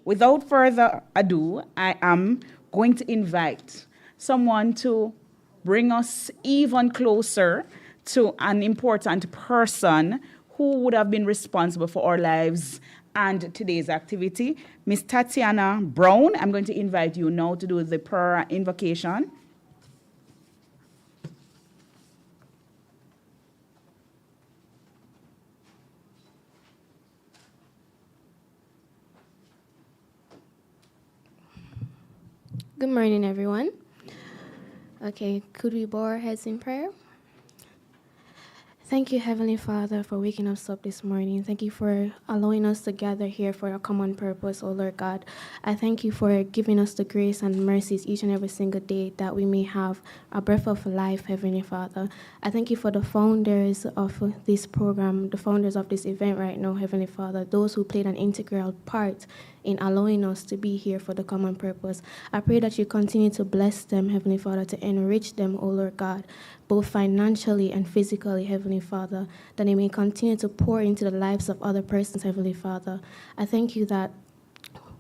without further ado, I am going to invite someone to bring us even closer to an important person who would have been responsible for our lives and today's activity. Miss Tatiana Brown, I'm going to invite you now to do the prayer invocation. Good morning, everyone. Okay, could we bow our heads in prayer? Thank you, Heavenly Father, for waking us up this morning. Thank you for allowing us to gather here for a common purpose, oh Lord God. I thank you for giving us the grace and mercies each and every single day that we may have a breath of life, Heavenly Father. I thank you for the founders of this program, the founders of this event right now, Heavenly Father, those who played an integral part in allowing us to be here for the common purpose. I pray that you continue to bless them, Heavenly Father, to enrich them, O Lord God, both financially and physically, Heavenly Father, that they may continue to pour into the lives of other persons, Heavenly Father. I thank you that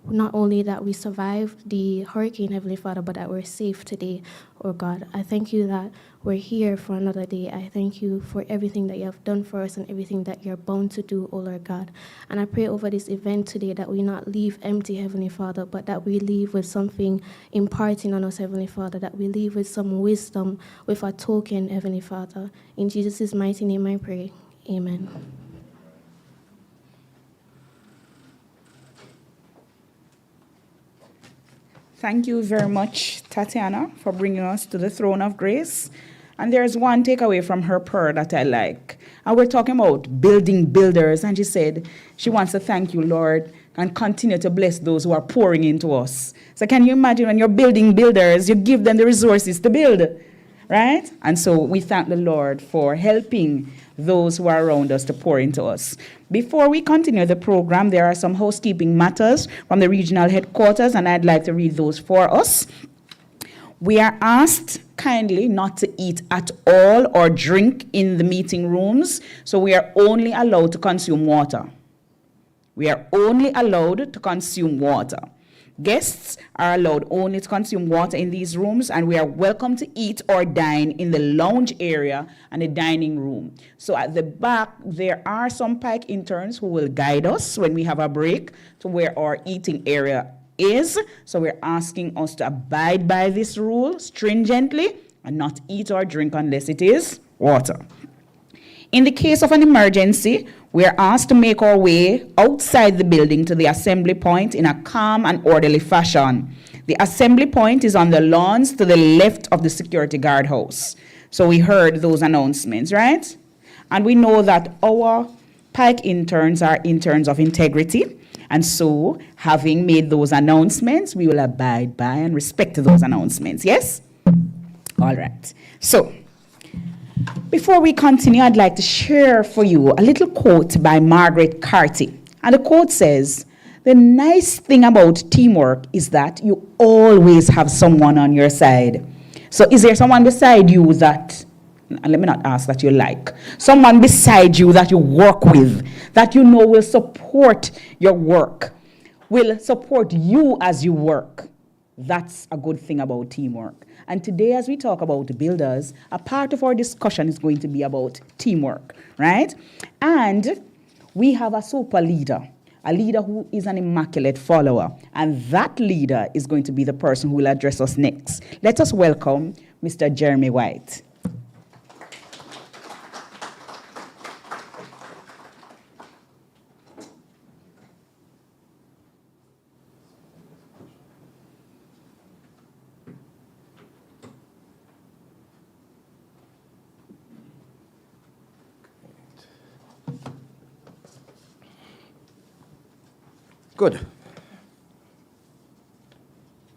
not only that we survived the hurricane, Heavenly Father, but that we're safe today, oh God. I thank you that we're here for another day. I thank you for everything that you have done for us and everything that you're bound to do, oh Lord God. And I pray over this event today that we not leave empty, Heavenly Father, but that we leave with something imparting on us, Heavenly Father, that we leave with some wisdom, with a token, Heavenly Father. In Jesus' mighty name I pray. Amen. Thank you very much, Tatiana, for bringing us to the throne of grace. And there's one takeaway from her prayer that I like. And we're talking about building builders. And she said she wants to thank you, Lord, and continue to bless those who are pouring into us. So can you imagine when you're building builders, you give them the resources to build, right? And so we thank the Lord for helping those who are around us to pour into us. Before we continue the program, there are some housekeeping matters from the regional headquarters, and I'd like to read those for us. We are asked kindly not to eat at all or drink in the meeting rooms, so we are only allowed to consume water. We are only allowed to consume water. Guests are allowed only to consume water in these rooms, and we are welcome to eat or dine in the lounge area and the dining room. So at the back, there are some PIKE interns who will guide us when we have a break to where our eating area is. So we're asking us to abide by this rule stringently and not eat or drink unless it is water. In the case of an emergency, we are asked to make our way outside the building to the assembly point in a calm and orderly fashion. The assembly point is on the lawns to the left of the security guard house. So we heard those announcements, right? And we know that our PIKE interns are interns of integrity. And so, having made those announcements, we will abide by and respect those announcements, yes? All right. So, before we continue, I'd like to share for you a little quote by Margaret Carty. And the quote says, "The nice thing about teamwork is that you always have someone on your side." So is there someone beside you that, and let me not ask that you like, someone beside you that you work with, that you know will support your work, will support you as you work? That's a good thing about teamwork. And today, as we talk about builders, a part of our discussion is going to be about teamwork, right? And we have a super leader, a leader who is an immaculate follower. And that leader is going to be the person who will address us next. Let us welcome Mr. Jeremy White. Good.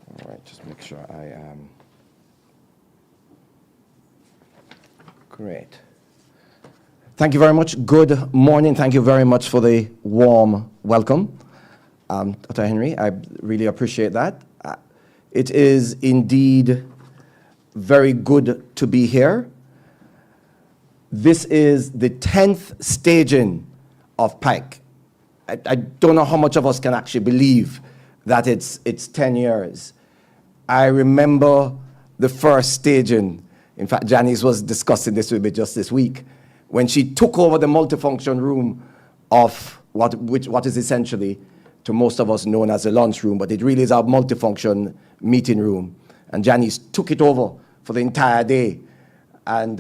All right, just make sure I am. Great. Thank you very much. Good morning. Thank you very much for the warm welcome. Dr. Henry, I really appreciate that. It is indeed very good to be here. This is the 10th staging of PIKE. I don't know how much of us can actually believe that it's 10 years. I remember the first staging. In fact, Janice was discussing this with me just this week, when she took over the multifunction room of what is essentially, to most of us, known as a lunchroom, but it really is our multifunction meeting room. And Janice took it over for the entire day. And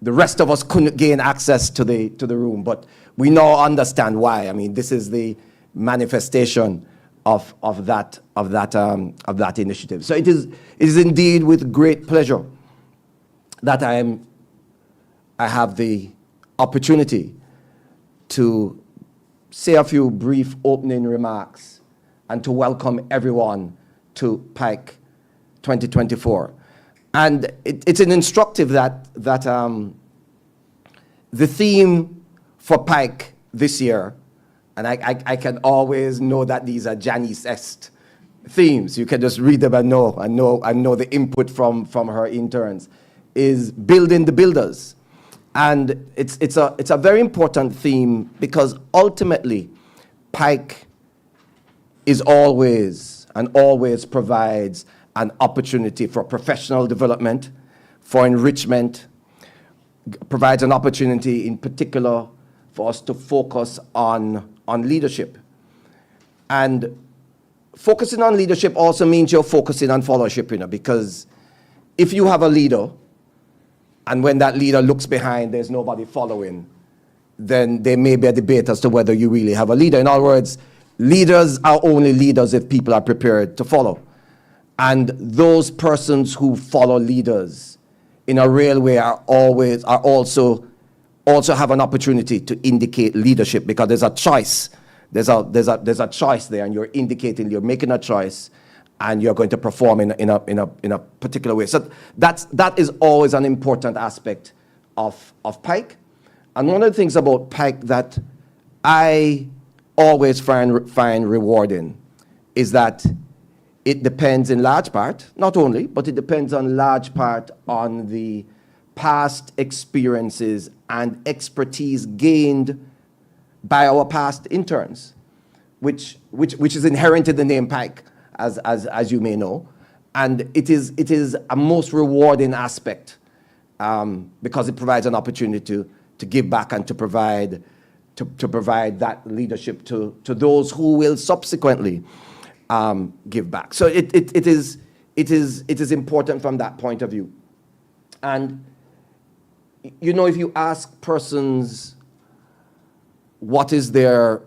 the rest of us couldn't gain access to the room, but we now understand why. I mean, this is the manifestation of that initiative. So it is indeed with great pleasure that I have the opportunity to say a few brief opening remarks and to welcome everyone to PIKE 2024. And it's an instructive that the theme for PIKE this year, and I can always know that these are Janice-esque themes. You can just read them and know the input from her interns, is building the builders. And it's a very important theme because ultimately PIKE is always provides an opportunity for professional development, for enrichment, provides an opportunity in particular for us to focus on leadership. And focusing on leadership also means you're focusing on followership, because if you have a leader, and when that leader looks behind, there's nobody following, then there may be a debate as to whether you really have a leader. In other words, leaders are only leaders if people are prepared to follow. And those persons who follow leaders in a real way are also have an opportunity to indicate leadership, because there's a choice. There's a choice there, and you're indicating, you're making a choice, and you're going to perform in a particular way. So that is always an important aspect of PIKE. And one of the things about PIKE that I always find rewarding is that it depends in large part, not only, but it depends in large part on the past experiences and expertise gained by our past interns, which is inherent in the name PIKE, as you may know. And it is a most rewarding aspect because it provides an opportunity to give back and to provide that leadership to those who will subsequently give back. So it is important from that point of view. And if you ask persons what is their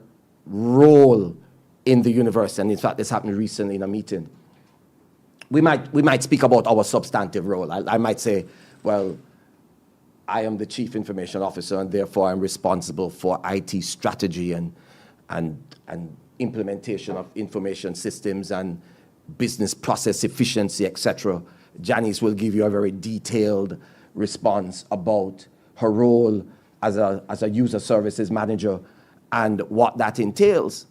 role in the university, and in fact this happened recently in a meeting, we might speak about our substantive role. I might say, well, I am the Chief Information Officer, and therefore I'm responsible for IT strategy and implementation of information systems and business process efficiency, etc. Janice will give you a very detailed response about her role as a user services manager and what that entails,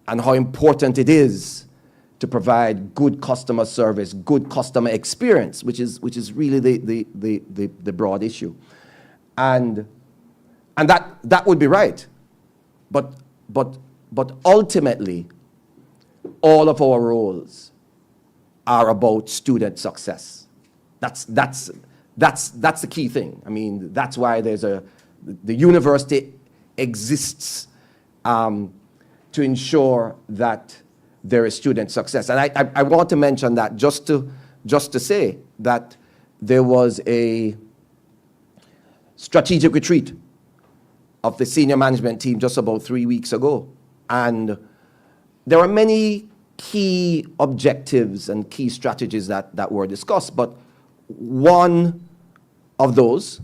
and how important it is to provide good customer service, good customer experience, which is really the broad issue. And that would be right. But ultimately, all of our roles are about student success. That's the key thing. I mean, that's why the university exists to ensure that there is student success. And I want to mention that just to say that there was a strategic retreat of the senior management team just about 3 weeks ago. And there are many key objectives and key strategies that were discussed, but one of those,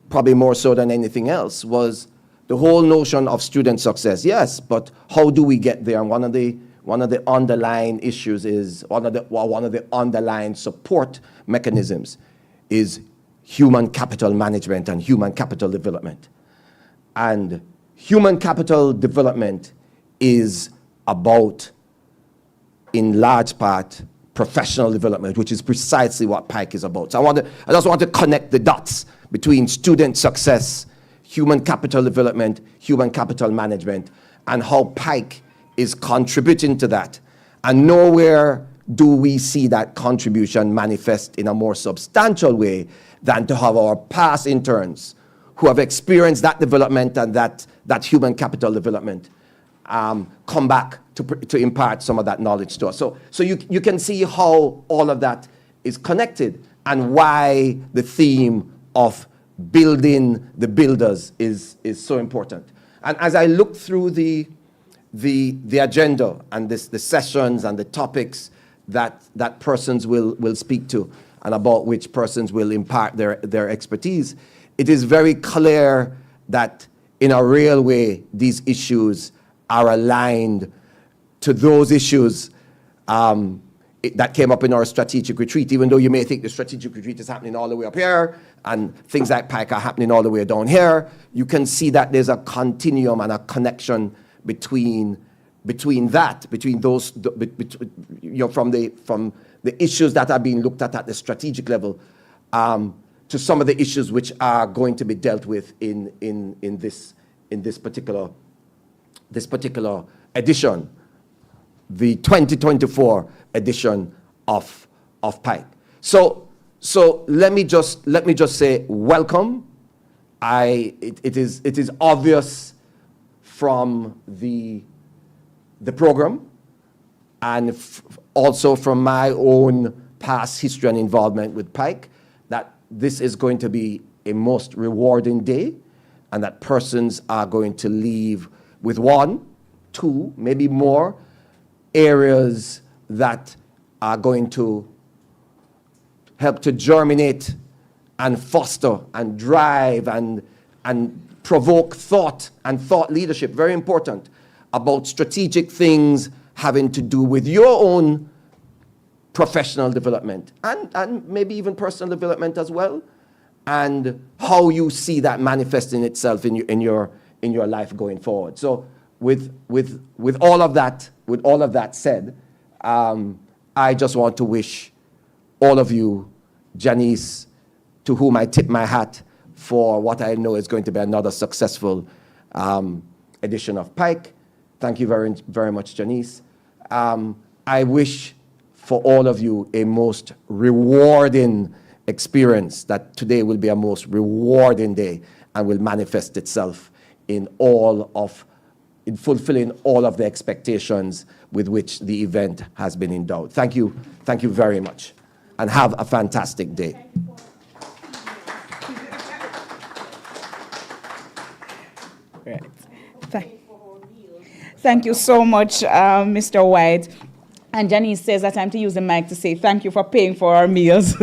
probably more so than anything else, was the whole notion of student success. Yes, but how do we get there? And one of the underlying issues is, one of the underlying support mechanisms is human capital management and human capital development. And human capital development is about, in large part, professional development, which is precisely what PIKE is about. So I just want to connect the dots between student success, human capital development, human capital management, and how PIKE is contributing to that. And nowhere do we see that contribution manifest in a more substantial way than to have our past interns who have experienced that development and that human capital development come back to impart some of that knowledge to us. So you can see how all of that is connected and why the theme of building the builders is so important. And as I look through the agenda and the sessions and the topics that persons will speak to and about which persons will impart their expertise, it is very clear that in a real way these issues are aligned to those issues that came up in our strategic retreat, even though you may think the strategic retreat is happening all the way up here and things like PIKE are happening all the way down here. You can see that there's a continuum and a connection between those, from the issues that are being looked at the strategic level to some of the issues which are going to be dealt with in this particular edition, the 2024 edition of PIKE. So let me just say welcome. It is obvious from the program and also from my own past history and involvement with PIKE that this is going to be a most rewarding day and that persons are going to leave with one, two, maybe more areas that are going to help to germinate and foster and drive and provoke thought and thought leadership, very important, about strategic things having to do with your own professional development and maybe even personal development as well, and how you see that manifesting itself in your life going forward. So with all of that said, I just want to wish all of you, Janice, to whom I tip my hat for what I know is going to be another successful edition of PIKE. Thank you very, very much, Janice. I wish for all of you a most rewarding experience, that today will be a most rewarding day and will manifest itself in fulfilling all of the expectations with which the event has been endowed. Thank you very much, and have a fantastic day. Right. Thank you so much, Mr. White. And Janice says that I'm to use the mic to say thank you for paying for our meals.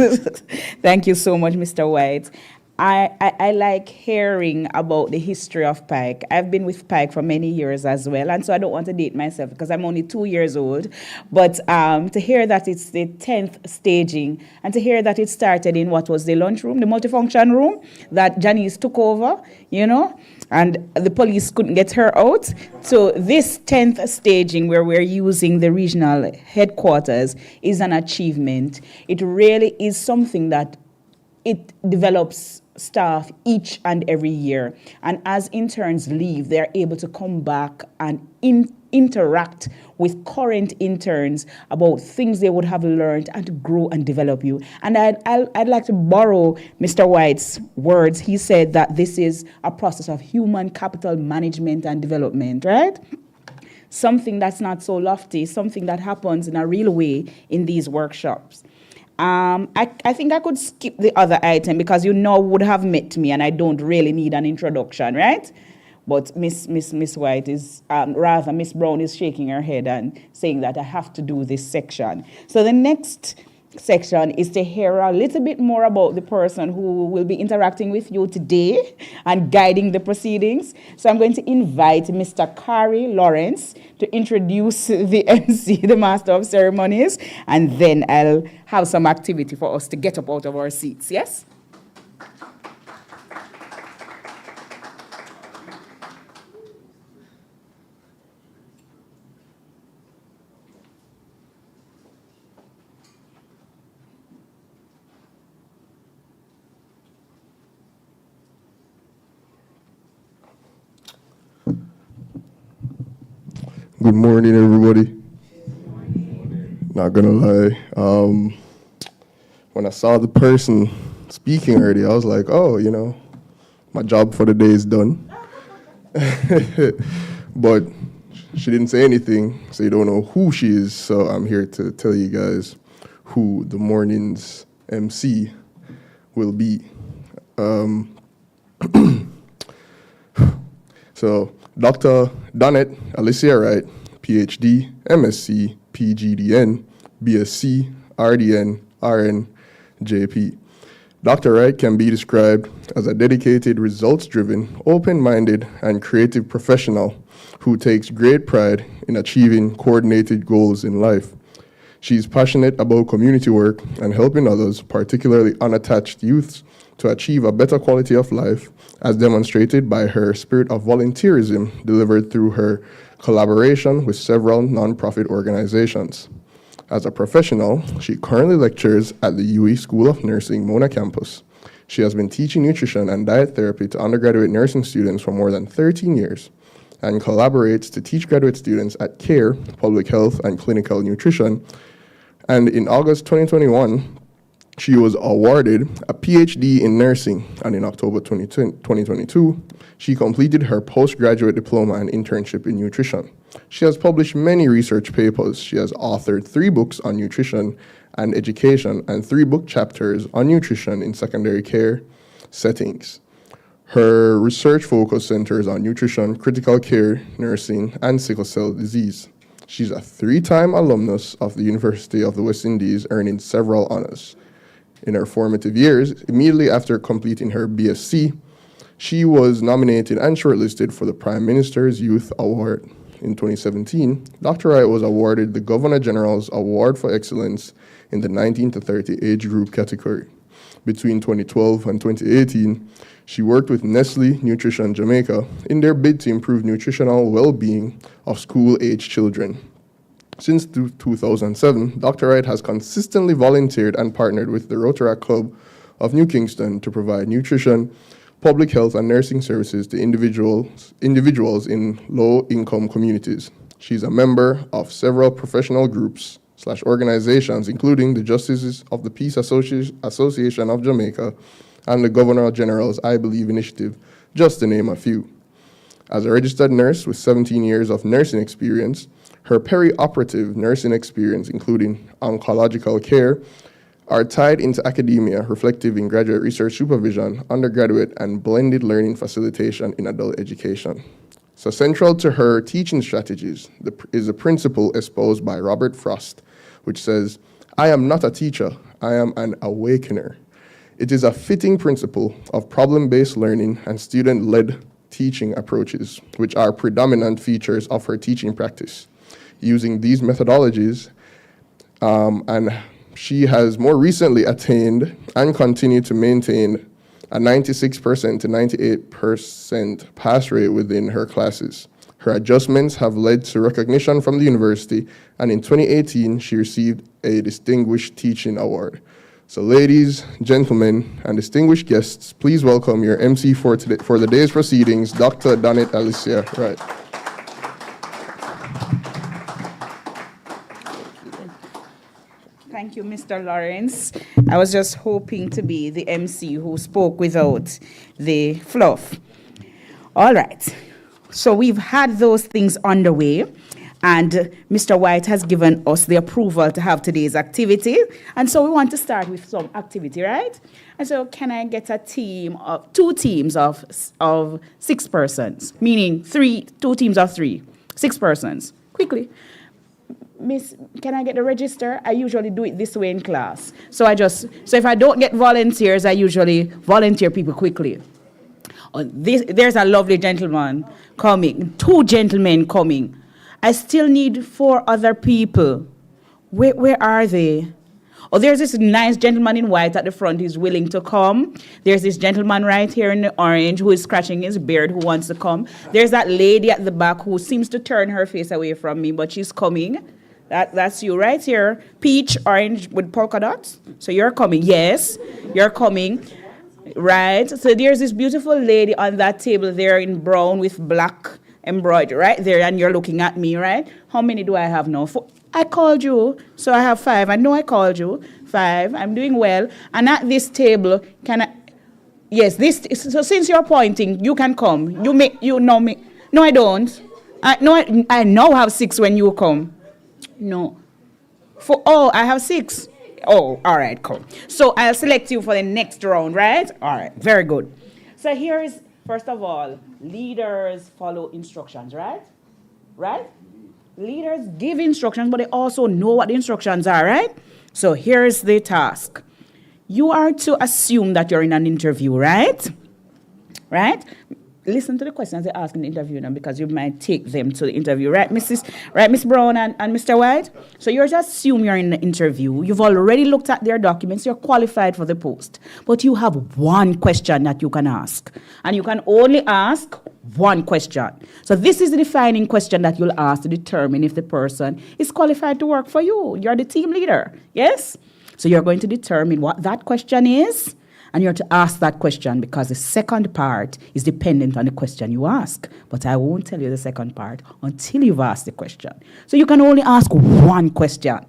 Thank you so much, Mr. White. I like hearing about the history of PIKE. I've been with PIKE for many years as well, and so I don't want to date myself because I'm only 2 years old. But to hear that it's the 10th staging, and to hear that it started in what was the lunchroom, the multifunction room that Janice took over, and the police couldn't get her out. So this 10th staging, where we're using the regional headquarters, is an achievement. It really is something that it develops staff each and every year. And as interns leave, they're able to come back and interact with current interns about things they would have learned and to grow and develop you. And I'd like to borrow Mr. White's words. He said that this is a process of human capital management and development, right? Something that's not so lofty, something that happens in a real way in these workshops. I think I could skip the other item because you would have met me and I don't really need an introduction, right? But Miss White is, rather Miss Brown is shaking her head and saying that I have to do this section. So the next section is to hear a little bit more about the person who will be interacting with you today and guiding the proceedings. So I'm going to invite Mr. Kari Lawrence to introduce the MC, the Master of Ceremonies, and then I'll have some activity for us to get up out of our seats, yes? Good morning, everybody. Not gonna lie. When I saw the person speaking already, I was like, oh, my job for the day is done. But she didn't say anything, so you don't know who she is. So I'm here to tell you guys who the morning's MC will be. So Dr. Donette Alicia Wright, PhD, MSc, PGDN, BSc, RDN, RN, JP. Dr. Wright can be described as a dedicated, results-driven, open-minded, and creative professional who takes great pride in achieving coordinated goals in life. She's passionate about community work and helping others, particularly unattached youths, to achieve a better quality of life, as demonstrated by her spirit of volunteerism delivered through her collaboration with several nonprofit organizations. As a professional, she currently lectures at the UE School of Nursing Mona campus. She has been teaching nutrition and diet therapy to undergraduate nursing students for more than 13 years and collaborates to teach graduate students at CARE, Public Health and Clinical Nutrition. And in August 2021, she was awarded a PhD in nursing, and in October 2022, she completed her postgraduate diploma and internship in nutrition. She has published many research papers. She has authored 3 books on nutrition and education and 3 book chapters on nutrition in secondary care settings. Her research focus centers on nutrition, critical care, nursing, and sickle cell disease. She's a 3-time alumnus of the University of the West Indies, earning several honors. In her formative years, immediately after completing her BSc, she was nominated and shortlisted for the Prime Minister's Youth Award. In 2017, Dr. Wright was awarded the Governor General's Award for Excellence in the 19 to 30 age group category. Between 2012 and 2018, she worked with Nestle Nutrition Jamaica in their bid to improve nutritional well-being of school-age children. Since 2007, Dr. Wright has consistently volunteered and partnered with the Rotaract Club of New Kingston to provide nutrition, public health, and nursing services to individuals in low-income communities. She's a member of several professional groups / organizations, including the Justices of the Peace Association of Jamaica and the Governor General's I Believe initiative, just to name a few. As a registered nurse with 17 years of nursing experience, her perioperative nursing experience, including oncological care, are tied into academia, reflective in graduate research supervision, undergraduate, and blended learning facilitation in adult education. So central to her teaching strategies is a principle espoused by Robert Frost, which says, "I am not a teacher, I am an awakener." It is a fitting principle of problem-based learning and student-led teaching approaches, which are predominant features of her teaching practice. Using these methodologies, and she has more recently attained and continued to maintain a 96% to 98% pass rate within her classes. Her adjustments have led to recognition from the university, and in 2018, she received a Distinguished Teaching Award. So ladies, gentlemen, and distinguished guests, please welcome your MC for the day's proceedings, Dr. Donette Alicia Wright. Thank you, Mr. Lawrence. I was just hoping to be the MC who spoke without the fluff. All right. So we've had those things underway, and Mr. White has given us the approval to have today's activity. And so we want to start with some activity, right? And so can I get a team of 2 teams of 6 persons, meaning 2 teams of 3, 6 persons, quickly. Miss, can I get the register? I usually do it this way in class. So if I don't get volunteers, I usually volunteer people quickly. There's a lovely gentleman coming, 2 gentlemen coming. I still need 4 other people. Where are they? Oh, there's this nice gentleman in white at the front who's willing to come. There's this gentleman right here in the orange who is scratching his beard who wants to come. There's that lady at the back who seems to turn her face away from me, but she's coming. That's you right here. Peach, orange with polka dots. So you're coming. Yes, you're coming. Right. So there's this beautiful lady on that table there in brown with black embroidery right there, and you're looking at me, right? How many do I have now? 4. I called you, so I have 5. I know I called you. 5. I'm doing well. And at this table, can I? Yes, this. So since you're pointing, you can come. You know me. No, I don't. I now have 6 when you come. No. I have 6. Oh, all right, cool. So I'll select you for the next round, right? All right, very good. So here is, first of all, leaders follow instructions, right? Right? Leaders give instructions, but they also know what the instructions are, right? So here's the task. You are to assume that you're in an interview, right? Right? Listen to the questions they ask in the interview now, because you might take them to the interview, right, Miss Brown and Mr. White? So you're just assume you're in the interview. You've already looked at their documents. You're qualified for the post. But you have one question that you can ask. And you can only ask one question. So this is the defining question that you'll ask to determine if the person is qualified to work for you. You're the team leader, yes? So you're going to determine what that question is, and you're to ask that question, because the second part is dependent on the question you ask. But I won't tell you the second part until you've asked the question. So you can only ask one question.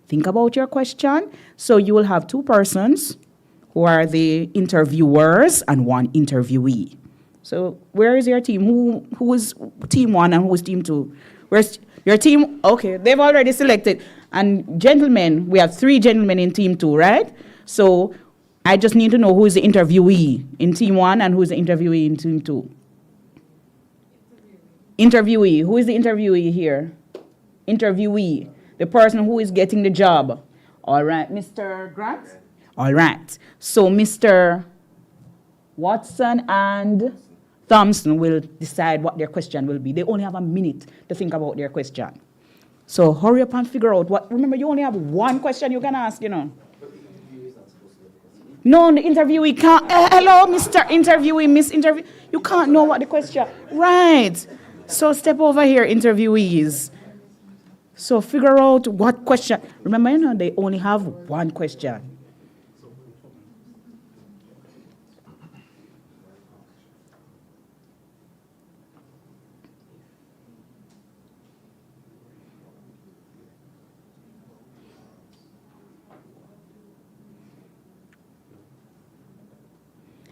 Think about your question. So you will have 2 persons who are the interviewers and 1 interviewee. So where is your team? Who is team 1 and who is team 2? Where's your team? Okay, they've already selected. And gentlemen, we have 3 gentlemen in team 2, right? So I just need to know who is the interviewee in team 1 and who is the interviewee in team 2. Interviewee. Who is the interviewee here? Interviewee. The person who is getting the job. All right, Mr. Grant? All right. So Mr. Watson and Thompson will decide what their question will be. They only have a minute to think about their question. So hurry up and figure out what. Remember, you only have one question you can ask, you know. No, the interviewee can't. Hello, Mr. Interviewee, Miss Interview. You can't know what the question. Right. So step over here, interviewees. So figure out what question. Remember, you know, they only have one question.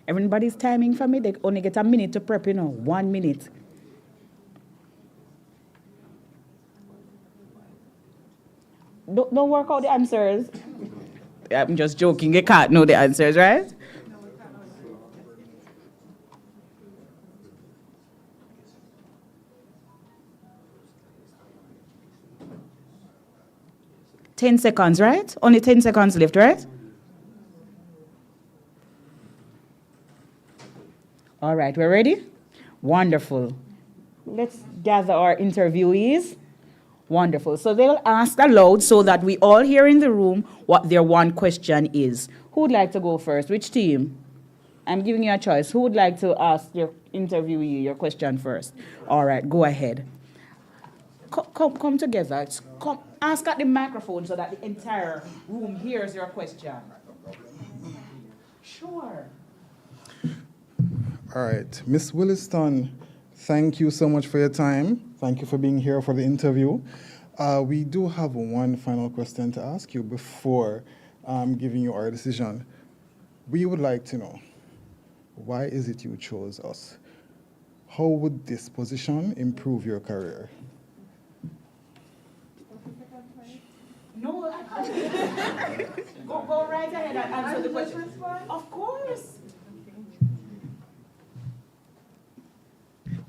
Everybody's timing for me. They only get a minute to prep, 1 minute. Don't work out the answers. I'm just joking. You can't know the answers, right? Ten seconds, right? Only 10 seconds left, right? All right, we're ready? Wonderful. Let's gather our interviewees. Wonderful. So they'll ask aloud so that we all hear in the room what their one question is. Who would like to go first? Which team? I'm giving you a choice. Who would like to ask your interviewee your question first? All right, go ahead. Come together. Come, ask at the microphone so that the entire room hears your question. Sure. All right. Miss Williston, thank you so much for your time. Thank you for being here for the interview. We do have one final question to ask you before giving you our decision. We would like to know, why is it you chose us? How would this position improve your career? No, I can't. Go right ahead and answer the question. Of course.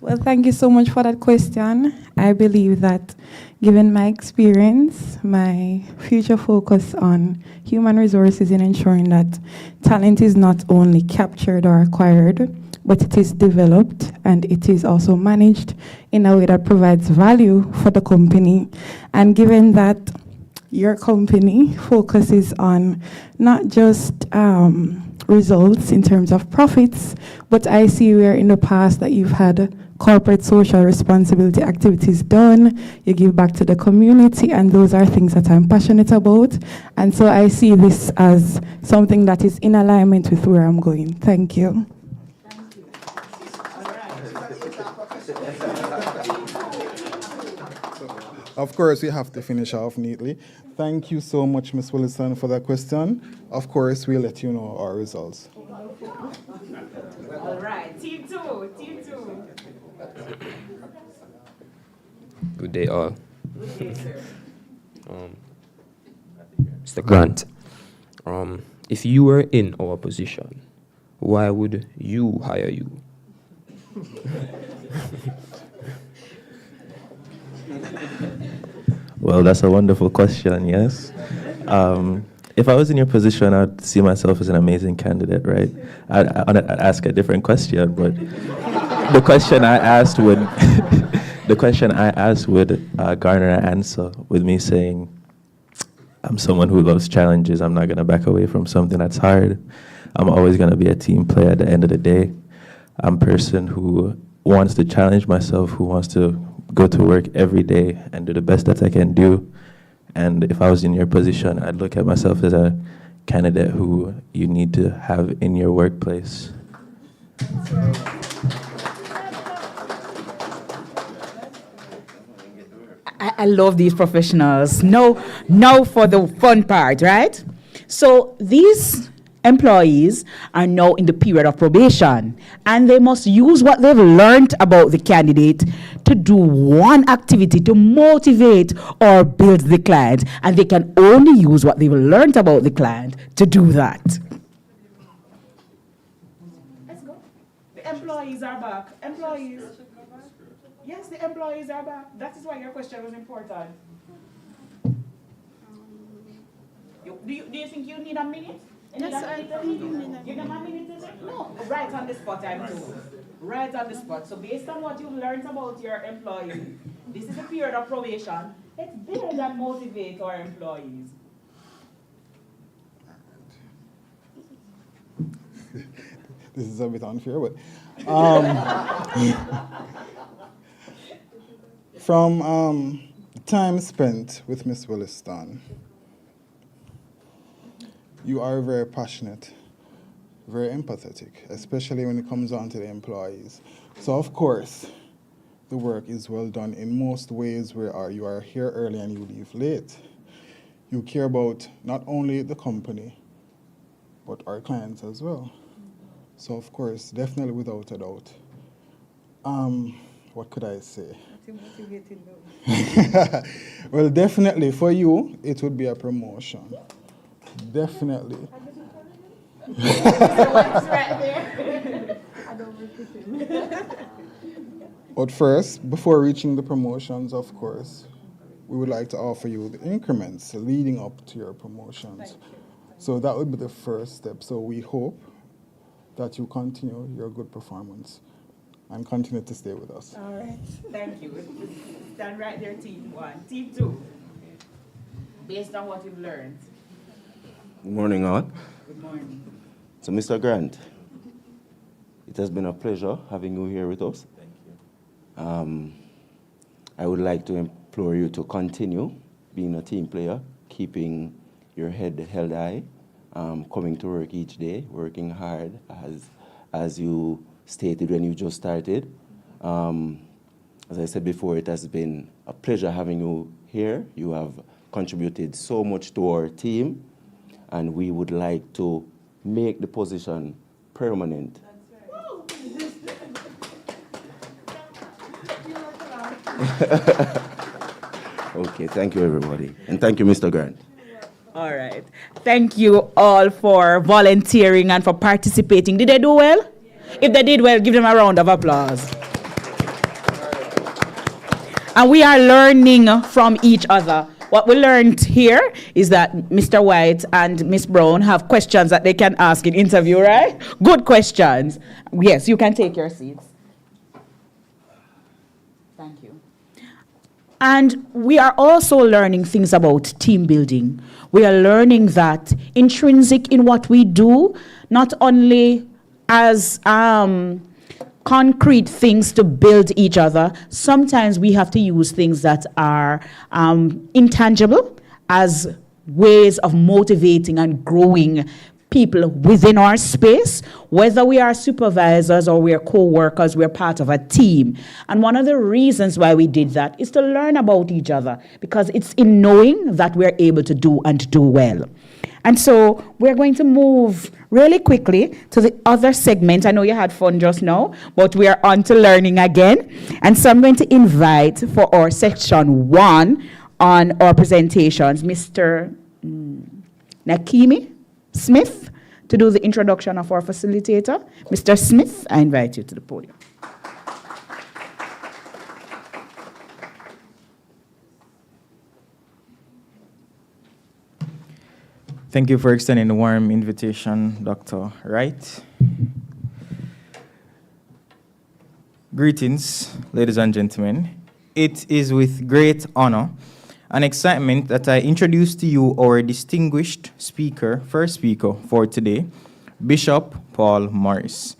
Well, thank you so much for that question. I believe that given my experience, my future focus on human resources in ensuring that talent is not only captured or acquired, but it is developed and it is also managed in a way that provides value for the company. And given that your company focuses on not just results in terms of profits, but I see where in the past that you've had corporate social responsibility activities done, you give back to the community, and those are things that I'm passionate about. And so I see this as something that is in alignment with where I'm going. Thank you. Thank you. All right. Of course, we have to finish off neatly. Thank you so much, Ms. Williston, for that question. Of course, we'll let you know our results. All right, team two. Good day, all. Mr. Grant, if you were in our position, why would you hire you? Well, that's a wonderful question, yes. If I was in your position, I'd see myself as an amazing candidate, right? I'd ask a different question, but the question I asked would garner an answer with me saying, I'm someone who loves challenges. I'm not going to back away from something that's hard. I'm always going to be a team player at the end of the day. I'm a person who wants to challenge myself, who wants to go to work every day and do the best that I can do. And if I was in your position, I'd look at myself as a candidate who you need to have in your workplace. I love these professionals. Now for the fun part, right? So these employees are now in the period of probation, and they must use what they've learned about the candidate to do one activity to motivate or build the client, and they can only use what they've learned about the client to do that. Let's go. The employees are back. Employees. Yes, the employees are back. That is why your question was important. Do you think you need a minute? Yes, I think you need a You need a minute? No, right on the spot, I'm told. Right on the spot. So based on what you've learned about your employee, this is a period of probation. Let's build and motivate our employees. This is a bit unfair, but from time spent with Ms. Williston, you are very passionate, very empathetic, especially when it comes down to the employees. So of course, the work is well done in most ways where you are here early and you leave late. You care about not only the company, but our clients as well. So of course, definitely without a doubt. What could I say? Well, definitely for you, it would be a promotion. Definitely. But first, before reaching the promotions, of course, we would like to offer you the increments leading up to your promotions. So that would be the first step. So we hope that you continue your good performance and continue to stay with us. All right. Thank you. Stand right there, team one. Team two. Based on what you've learned. Good morning, all. Good morning. So, Mr. Grant, it has been a pleasure having you here with us. Thank you. I would like to implore you to continue being a team player, keeping your head held high, coming to work each day, working hard, as you stated when you just started. As I said before, it has been a pleasure having you here. You have contributed so much to our team, and we would like to make the position permanent. Okay, thank you, everybody. And thank you, Mr. Grant. All right. Thank you all for volunteering and for participating. Did they do well? If they did well, give them a round of applause. And we are learning from each other. What we learned here is that Mr. White and Miss Brown have questions that they can ask in interview, right? Good questions. Yes, you can take your seats. Thank you. And we are also learning things about team building. We are learning that intrinsic in what we do, not only as concrete things to build each other, sometimes we have to use things that are intangible as ways of motivating and growing people within our space, whether we are supervisors or we're co-workers, we're part of a team. And one of the reasons why we did that is to learn about each other, because it's in knowing that we're able to do and to do well. And so we're going to move really quickly to the other segment. I know you had fun just now, but we are on to learning again. And so I'm going to invite for our section 1 on our presentations, Mr. Nakimi Smith, to do the introduction of our facilitator. Mr. Smith, I invite you to the podium. Thank you for extending the warm invitation, Dr. Wright. Greetings, ladies and gentlemen. It is with great honor and excitement that I introduce to you our distinguished first speaker for today, Bishop Paul Morris.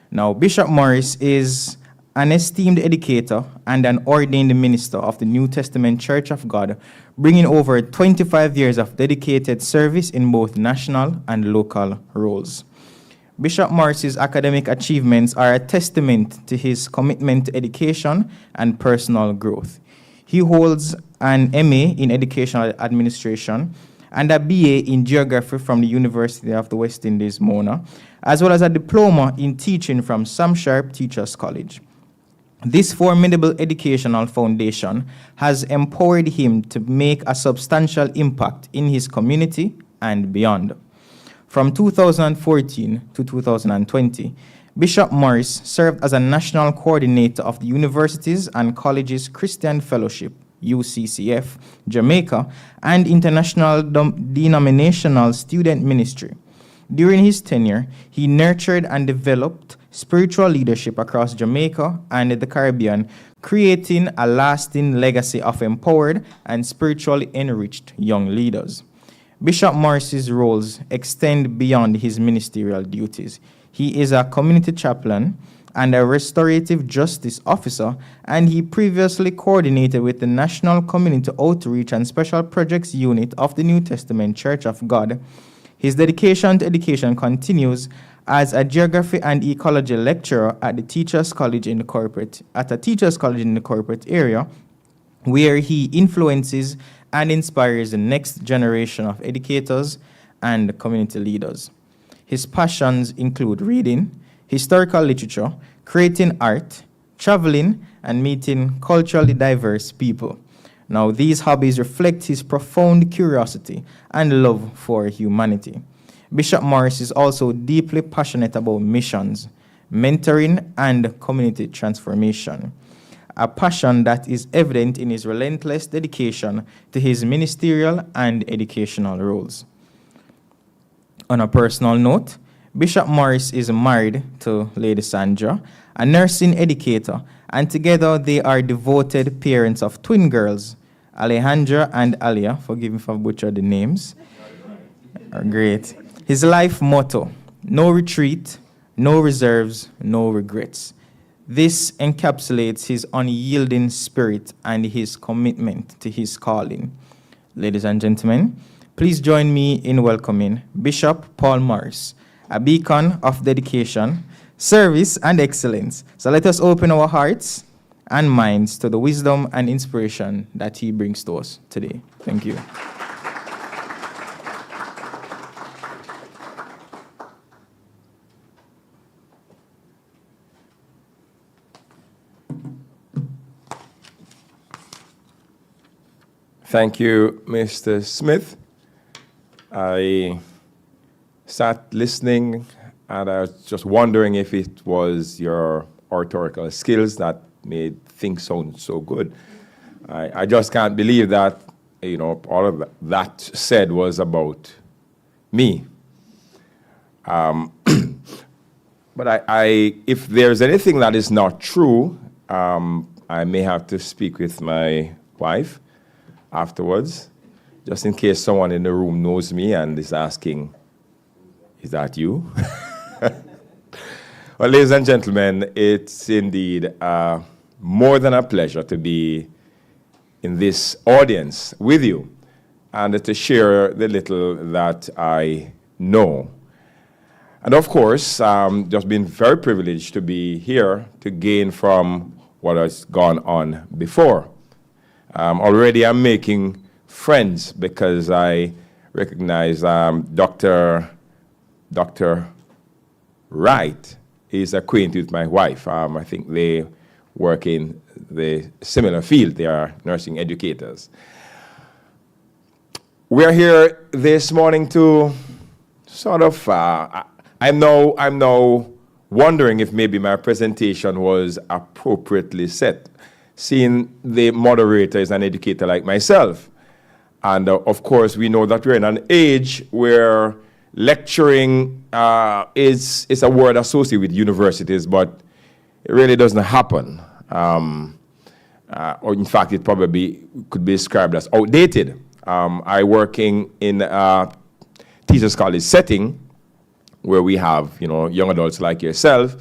Now, Bishop Morris is an esteemed educator and an ordained minister of the New Testament Church of God, bringing over 25 years of dedicated service in both national and local roles. Bishop Morris's academic achievements are a testament to his commitment to education and personal growth. He holds an MA in Educational Administration and a BA in Geography from the University of the West Indies, Mona, as well as a diploma in teaching from Sam Sharp Teachers College. This formidable educational foundation has empowered him to make a substantial impact in his community and beyond. From 2014 to 2020, Bishop Morris served as a national coordinator of the Universities and Colleges Christian Fellowship, UCCF, Jamaica, and International Denominational Student Ministry. During his tenure, he nurtured and developed spiritual leadership across Jamaica and the Caribbean, creating a lasting legacy of empowered and spiritually enriched young leaders. Bishop Morris's roles extend beyond his ministerial duties. He is a community chaplain and a restorative justice officer, and he previously coordinated with the National Community Outreach and Special Projects Unit of the New Testament Church of God. His dedication to education continues as a geography and ecology lecturer at a Teachers College in the corporate area, where he influences and inspires the next generation of educators and community leaders. His passions include reading, historical literature, creating art, traveling, and meeting culturally diverse people. Now, these hobbies reflect his profound curiosity and love for humanity. Bishop Morris is also deeply passionate about missions, mentoring, and community transformation, a passion that is evident in his relentless dedication to his ministerial and educational roles. On a personal note, Bishop Morris is married to Lady Sandra, a nursing educator, and together they are devoted parents of twin girls, Alejandra and Alia. Forgive me if I butchered the names. Are great. His life motto: no retreat, no reserves, no regrets. This encapsulates his unyielding spirit and his commitment to his calling. Ladies and gentlemen, please join me in welcoming Bishop Paul Morris, a beacon of dedication, service, and excellence. So let us open our hearts and minds to the wisdom and inspiration that he brings to us today. Thank you. Thank you, Mr. Smith. I sat listening and I was just wondering if it was your oratorical skills that made things sound so good. I just can't believe that, all of that said was about me. But if there's anything that is not true, I may have to speak with my wife afterwards, just in case someone in the room knows me and is asking, is that you? Well, ladies and gentlemen, it's indeed more than a pleasure to be in this audience with you and to share the little that I know. And of course, just been very privileged to be here to gain from what has gone on before. Already I'm making friends because I recognize Dr. Wright is acquainted with my wife. I think they work in the similar field. They are nursing educators. We're here this morning to sort of, I'm now wondering if maybe my presentation was appropriately set, seeing the moderator is an educator like myself. And of course, we know that we're in an age where lecturing is a word associated with universities, but it really doesn't happen. Or in fact, it probably could be described as outdated. I working in a teachers college setting where we have, young adults like yourself,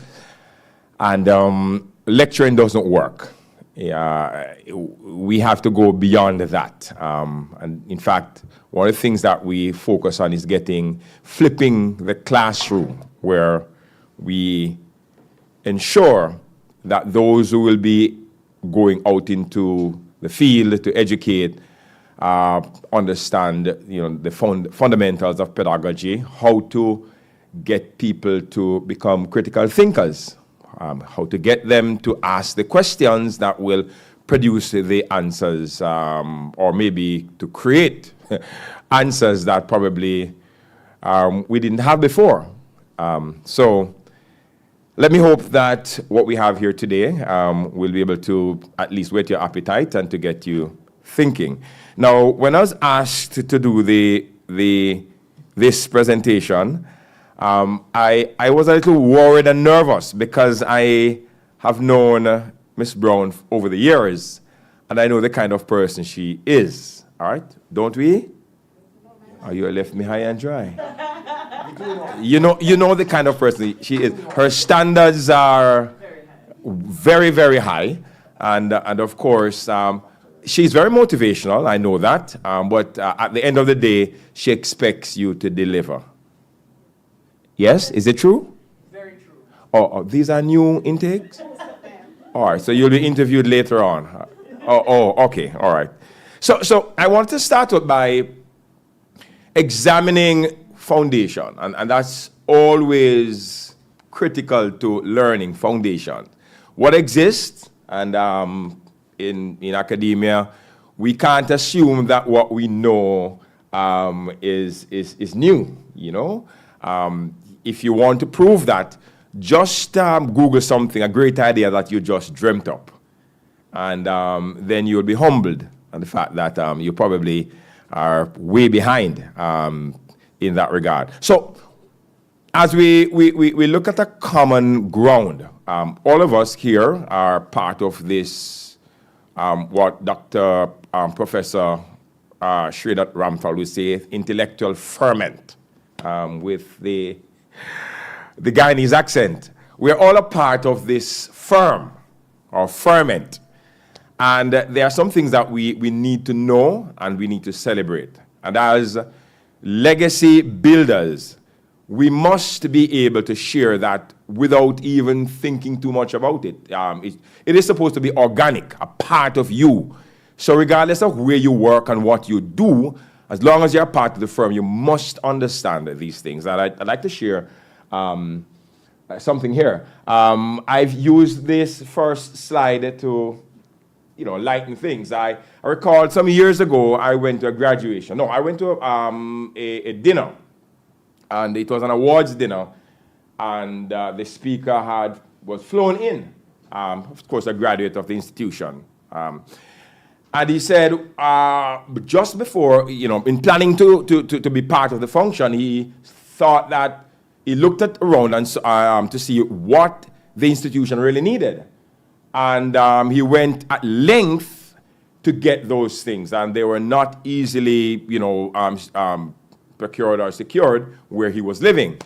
and lecturing doesn't work. We have to go beyond that. And in fact, one of the things that we focus on is flipping the classroom, where we ensure that those who will be going out into the field to educate understand, the fundamentals of pedagogy, how to get people to become critical thinkers, how to get them to ask the questions that will produce the answers, or maybe to create answers that probably we didn't have before. So let me hope that what we have here today will be able to at least whet your appetite and to get you thinking. Now, when I was asked to do this presentation, I was a little worried and nervous because I have known Miss Brown over the years, and I know the kind of person she is. All right, don't we? Oh, you left me high and dry. You know the kind of person she is. Her standards are very, very high, and of course, she's very motivational. I know that, but at the end of the day, she expects you to deliver. Yes, is it true? Very true. Oh, these are new intakes? All right, so you'll be interviewed later on. Okay, all right. So I want to start with by examining foundation, and that's always critical to learning, foundation. What exists, and in academia, we can't assume that what we know is new, If you want to prove that, just Google something, a great idea that you just dreamt up. And then you'll be humbled at the fact that you probably are way behind in that regard. So as we look at a common ground, all of us here are part of this, what Dr. Professor Sridhar Ramphal would say, intellectual ferment, with the Guyanese accent. We're all a part of this firm, or ferment. And there are some things that we need to know and we need to celebrate. And as legacy builders, we must be able to share that without even thinking too much about it. It is supposed to be organic, a part of you. So regardless of where you work and what you do, as long as you're part of the firm, you must understand these things. And I'd like to share something here. I've used this first slide to, lighten things. I recall some years ago, I went to a graduation. No, I went to a dinner, and it was an awards dinner, and the speaker was flown in, of course, a graduate of the institution. And he said, just before, in planning to be part of the function, he thought that he looked around and to see what the institution really needed. And he went at length to get those things, and they were not easily, procured or secured where he was living.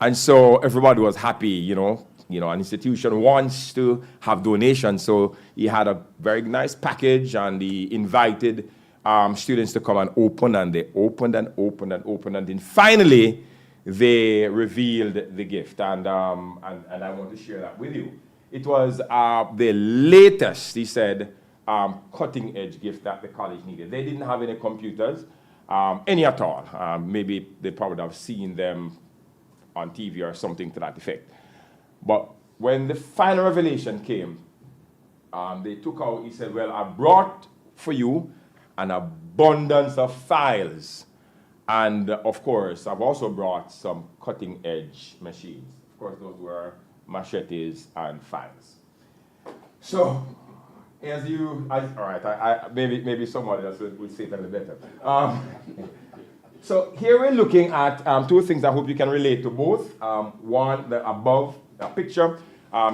And so everybody was happy, an institution wants to have donations, so he had a very nice package, and he invited students to come and open, and they opened and opened and opened, and then finally they revealed the gift, and I want to share that with you. It was the latest, he said, cutting-edge gift that the college needed. They didn't have any computers, any at all. Maybe they probably have seen them on TV or something to that effect. But when the final revelation came, they took out, he said, well, I brought for you an abundance of files. And of course, I've also brought some cutting-edge machines. Of course, those were machetes and files. So, as you, all right, maybe someone else would say it a little better. So here we're looking at two things I hope you can relate to both. One, the above picture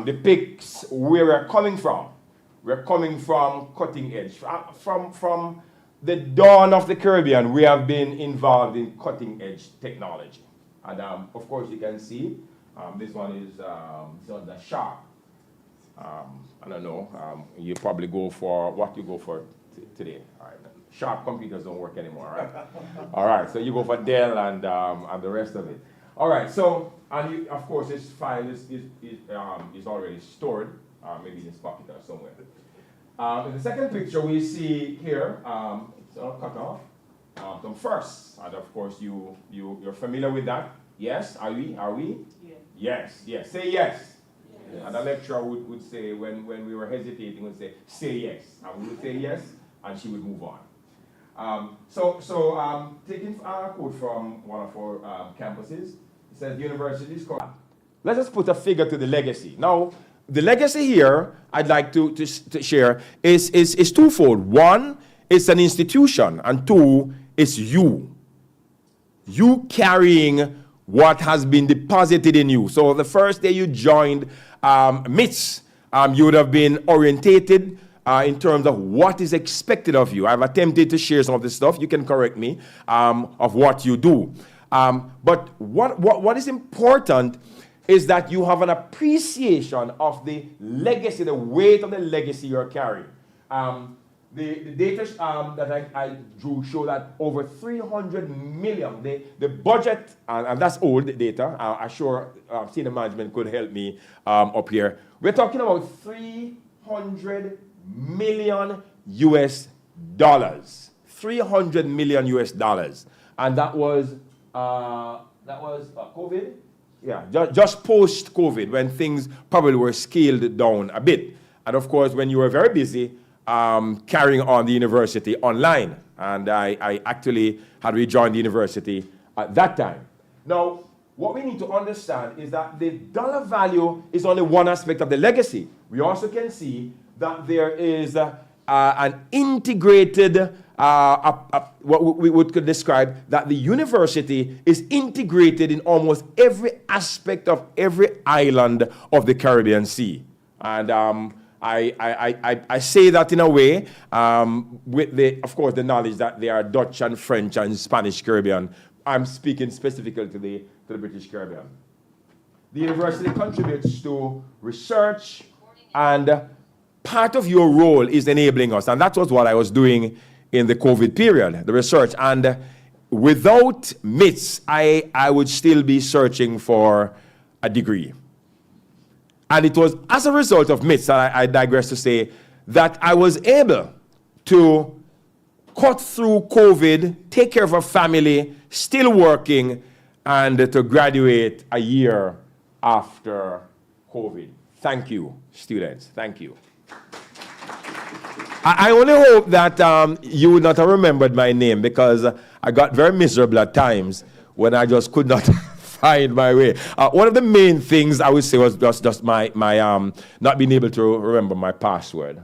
depicts where we're coming from. We're coming from cutting edge. From the dawn of the Caribbean, we have been involved in cutting edge technology. And of course, you can see this one is the Sharp. I don't know, you probably go for what you go for today. All right. Sharp computers don't work anymore, right? All right, so you go for Dell and the rest of it. All right, so, and you, of course, this file is already stored, maybe in this pocket or somewhere. In the second picture, we see here, it's all cut off, some firsts. And of course, you're familiar with that. Yes, are we? Yeah. Yes, say yes. Yes. And the lecturer would say, when we were hesitating, would say yes. And we would say yes, and she would move on. Taking a quote from one of our campuses, it says, the university is called. Let's just put a figure to the legacy. Now, the legacy here I'd like to share is twofold. One, it's an institution, and two, it's you. You carrying what has been deposited in you. So the first day you joined MITS, you would have been orientated in terms of what is expected of you. I've attempted to share some of this stuff, you can correct me, of what you do. But what is important is that you have an appreciation of the legacy, the weight of the legacy you're carrying. The data that I drew show that over 300 million, the budget, and that's old data, I'm sure senior management could help me up here. We're talking about 300 million US dollars. 300 million US dollars. And that was COVID? Yeah, just post-COVID, when things probably were scaled down a bit. And of course, when you were very busy carrying on the university online. And I actually had rejoined the university at that time. Now, what we need to understand is that the dollar value is only one aspect of the legacy. We also can see that there is an integrated, what we would describe, that the university is integrated in almost every aspect of every island of the Caribbean Sea. And I say that in a way with, of course, the knowledge that there are Dutch and French and Spanish Caribbean. I'm speaking specifically to the British Caribbean. The university contributes to research, and part of your role is enabling us. And that was what I was doing in the COVID period, the research. And without MITS, I would still be searching for a degree. And it was as a result of MITS, I digress to say, that I was able to cut through COVID, take care of a family, still working, and to graduate a year after COVID. Thank you, students. Thank you. I only hope that you would not have remembered my name, because I got very miserable at times when I just could not find my way. One of the main things I would say was just my not being able to remember my password.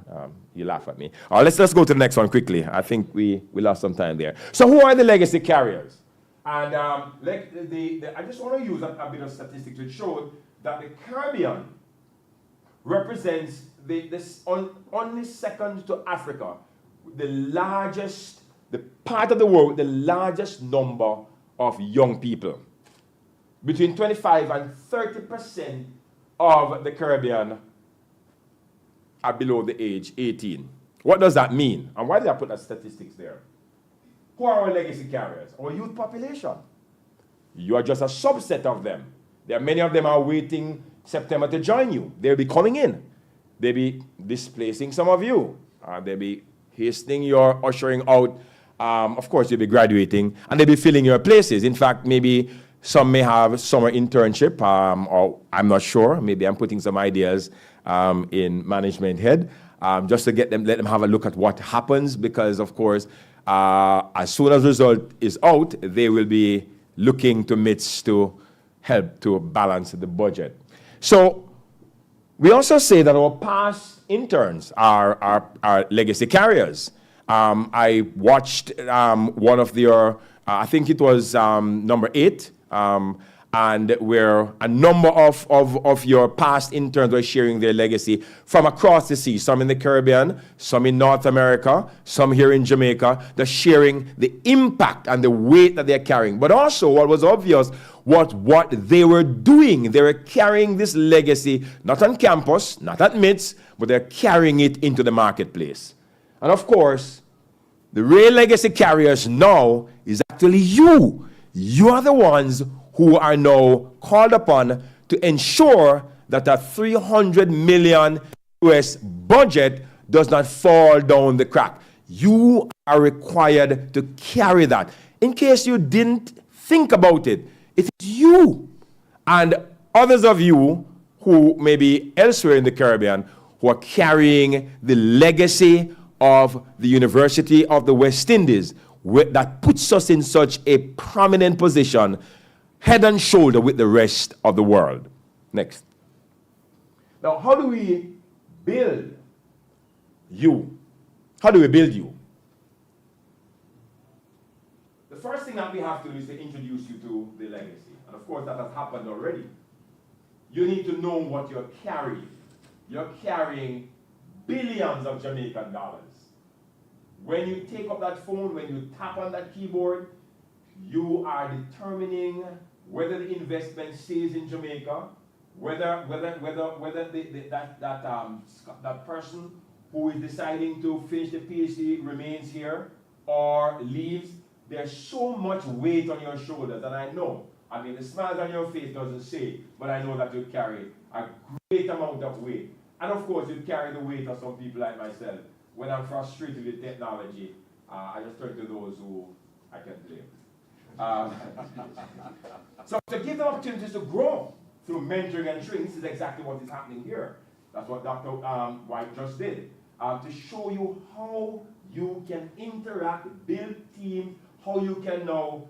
You laugh at me. Let's go to the next one quickly. I think we lost some time there. So who are the legacy carriers? And I just want to use a bit of statistics to show that the Caribbean represents only second to Africa, the part of the world with the largest number of young people. Between 25 and 30% of the Caribbean are below the age 18. What does that mean? And why did I put that statistics there? Who are our legacy carriers? Our youth population. You are just a subset of them. There are many of them are waiting September to join you. They'll be coming in. They'll be displacing some of you. They'll be hastening your ushering out. Of course, you'll be graduating, and they'll be filling your places. In fact, maybe some may have summer internship, or I'm not sure. Maybe I'm putting some ideas in management head, just to let them have a look at what happens, because, of course, as soon as the result is out, they will be looking to MITS to help to balance the budget. So we also say that our past interns are legacy carriers. I watched one of their, I think it was number 8, and where a number of your past interns were sharing their legacy from across the sea, some in the Caribbean, some in North America, some here in Jamaica. They're sharing the impact and the weight that they're carrying. But also what was obvious, what they were doing. They were carrying this legacy, not on campus, not at MITS, but they're carrying it into the marketplace. And of course, the real legacy carriers now is actually you. You are the ones who are now called upon to ensure that a $300 million US budget does not fall down the crack. You are required to carry that. In case you didn't think about it, it is you and others of you who may be elsewhere in the Caribbean who are carrying the legacy of the University of the West Indies that puts us in such a prominent position, head and shoulder with the rest of the world. Next. Now, how do we build you? How do we build you? The first thing that we have to do is to introduce you to the legacy. And of course, that has happened already. You need to know what you're carrying. You're carrying billions of Jamaican dollars. When you take up that phone, when you tap on that keyboard, you are determining whether the investment stays in Jamaica, whether that person who is deciding to finish the PhD remains here or leaves. There's so much weight on your shoulders, and I know. I mean, the smile on your face doesn't say, but I know that you carry a great amount of weight. And of course, you carry the weight of some people like myself. When I'm frustrated with technology, I just turn to those who I can blame. So to give them opportunities to grow through mentoring and training, this is exactly what is happening here. That's what Dr. White just did. To show you how you can interact, build teams, how you can now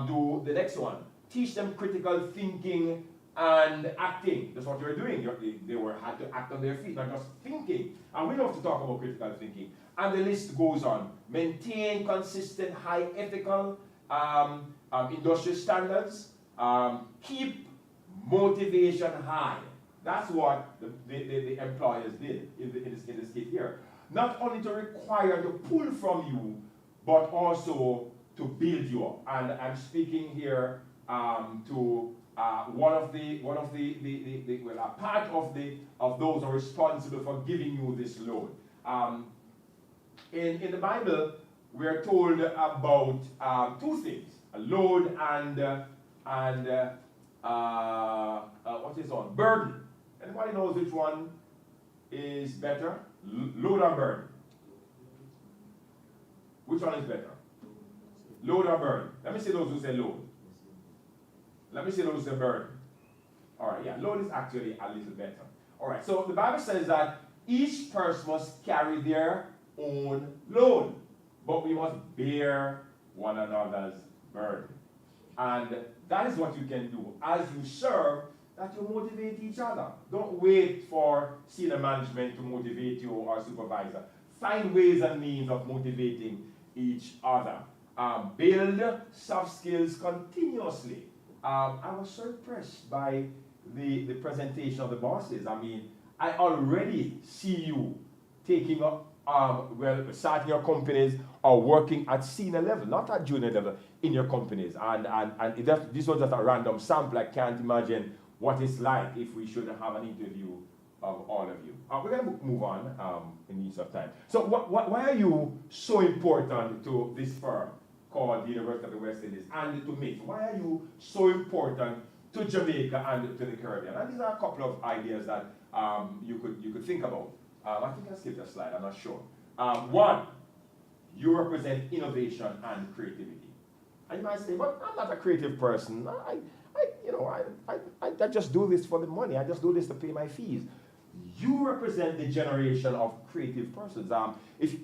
do the next one. Teach them critical thinking and acting. That's what you're doing. They had to act on their feet, not just thinking. And we love to talk about critical thinking. And the list goes on. Maintain consistent, high ethical industrial standards. Keep motivation high. That's what the employers did in this case here. Not only to require to pull from you, but also to build you up. And I'm speaking here to a part of those who are responsible for giving you this load. In the Bible, we are told about two things: a load and what is on burden. Anybody knows which one is better? Load or burden? Which one is better? Load or burden? Let me see those who say load. Let me see those who say burden. All right, yeah, load is actually a little better. All right, so the Bible says that each person must carry their own load, but we must bear one another's burden. And that is what you can do. As you serve, that you motivate each other. Don't wait for senior management to motivate you or supervisor. Find ways and means of motivating each other. Build soft skills continuously. I was so impressed by the presentation of the bosses. I mean, I already see you taking up, starting your companies or working at senior level, not at junior level, in your companies. And this was just a random sample. I can't imagine what it's like if we should have an interview of all of you. We're going to move on in the use of time. So why are you so important to this firm? called the University of the West Indies, and to me, why are you so important to Jamaica and to the Caribbean? And these are a couple of ideas that you could think about. I think I skipped a slide, I'm not sure. One, you represent innovation and creativity. And you might say, but I'm not a creative person. I just do this for the money. I just do this to pay my fees. You represent the generation of creative persons. If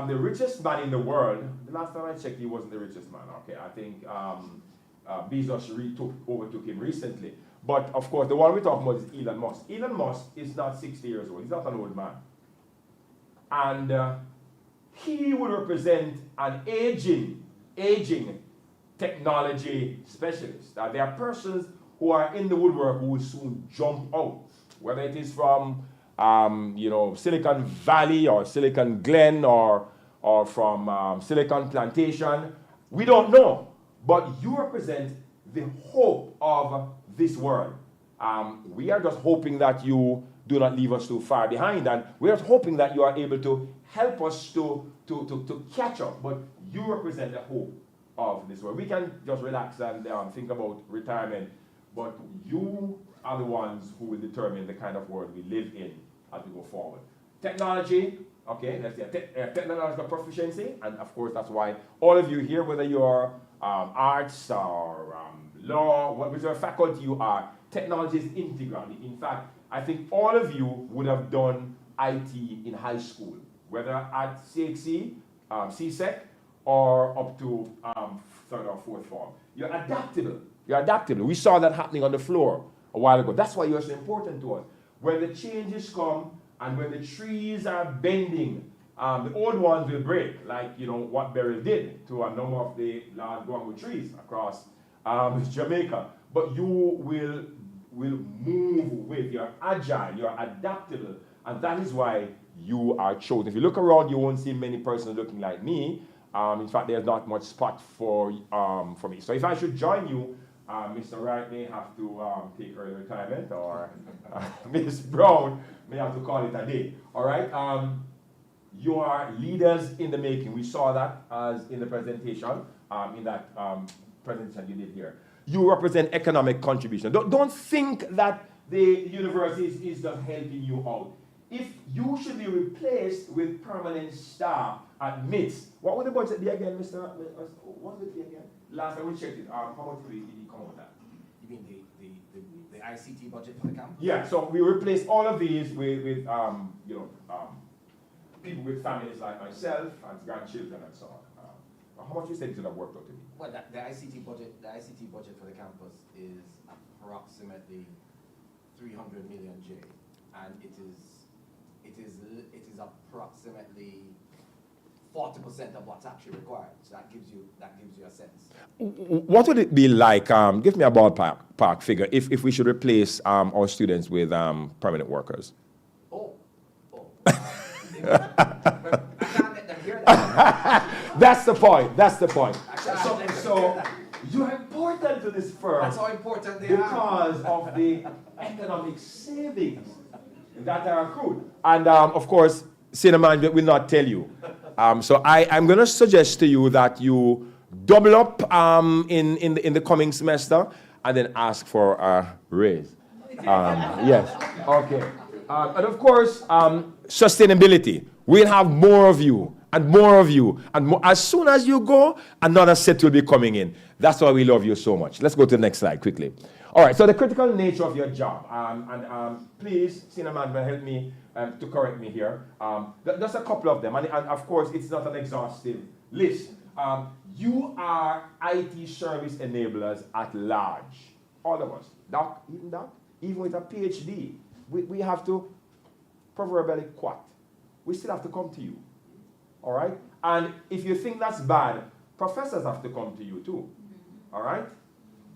the richest man in the world, the last time I checked, he wasn't the richest man. Okay, I think Bezos overtook him recently. But of course, the one we're talking about is Elon Musk. Elon Musk is not 60 years old. He's not an old man. And he would represent an aging technology specialist. There are persons who are in the woodwork who will soon jump out, whether it is from Silicon Valley or Silicon Glen or from Silicon Plantation. We don't know, but you represent the hope of this world. We are just hoping that you do not leave us too far behind, and we are hoping that you are able to help us to catch up, but you represent the hope of this world. We can just relax and think about retirement, but you are the ones who will determine the kind of world we live in as we go forward. Technology, okay, let's say technological proficiency, and of course that's why all of you here, whether you're arts or law, whichever faculty you are, technology is integral. In fact, I think all of you would have done IT in high school, whether at CXC, CSEC, or up to third or fourth form. You're adaptable. You're adaptable. We saw that happening on the floor a while ago. That's why you're so important to us. When the changes come and when the trees are bending, the old ones will break, like what Beryl did to a number of the large guango trees across Jamaica. But you will move with. You're agile. You're adaptable, and that is why you are chosen. If you look around, you won't see many persons looking like me. In fact, there's not much spot for me. So if I should join you, Mr. Wright may have to take early retirement, or Ms. Brown may have to call it a day. All right? You are leaders in the making. We saw that as in the presentation, in that presentation you did here. You represent economic contribution. Don't think that the university is just helping you out. If you should be replaced with permanent staff at MITS, what would the budget be again, Mr. What would it be again? Last time we checked it, how much did he come out with that? You mean the ICT budget for the camp? Yeah, so we replace all of these with people with families like myself and grandchildren and so on. How much you said it would have worked out to be? Well, the ICT budget for the campus is approximately 300 million J, and it is approximately 40% of what's actually required. So that gives you a sense. What would it be like? Give me a ballpark figure if we should replace our students with permanent workers. I can't let them hear that. That's the point. So you're important to this firm. That's how important they are. Because of the economic savings that are accrued. And of course, senior management will not tell you. So I'm going to suggest to you that you double up in the coming semester and then ask for a raise. Yes. Okay. And of course, sustainability. We'll have more of you and more of you. And more. As soon as you go, another set will be coming in. That's why we love you so much. Let's go to the next slide quickly. All right, so the critical nature of your job. Please, senior management, help me to correct me here. Just a couple of them. And of course, it's not an exhaustive list. You are IT service enablers at large. All of us. Doc, even with a PhD, we have to proverbially quat. We still have to come to you. All right? And if you think that's bad, professors have to come to you too. All right?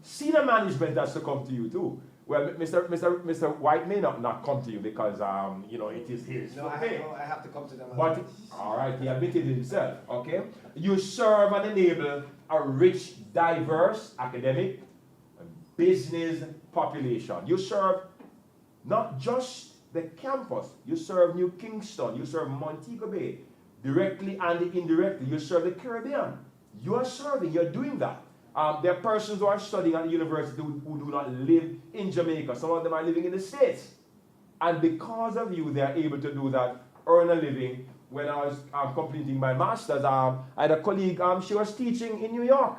Senior management has to come to you too. Well, Mr. White may not come to you because it is his. No, okay. I have to come to them. But all right, he admitted it himself. Okay, you serve and enable a rich, diverse academic, and business population. You serve not just the campus. You serve New Kingston. You serve Montego Bay, directly and indirectly. You serve the Caribbean. You are serving, you're doing that. There are persons who are studying at the university who do not live in Jamaica. Some of them are living in the States. And because of you, they are able to do that, earn a living. When I was completing my master's, I had a colleague, she was teaching in New York.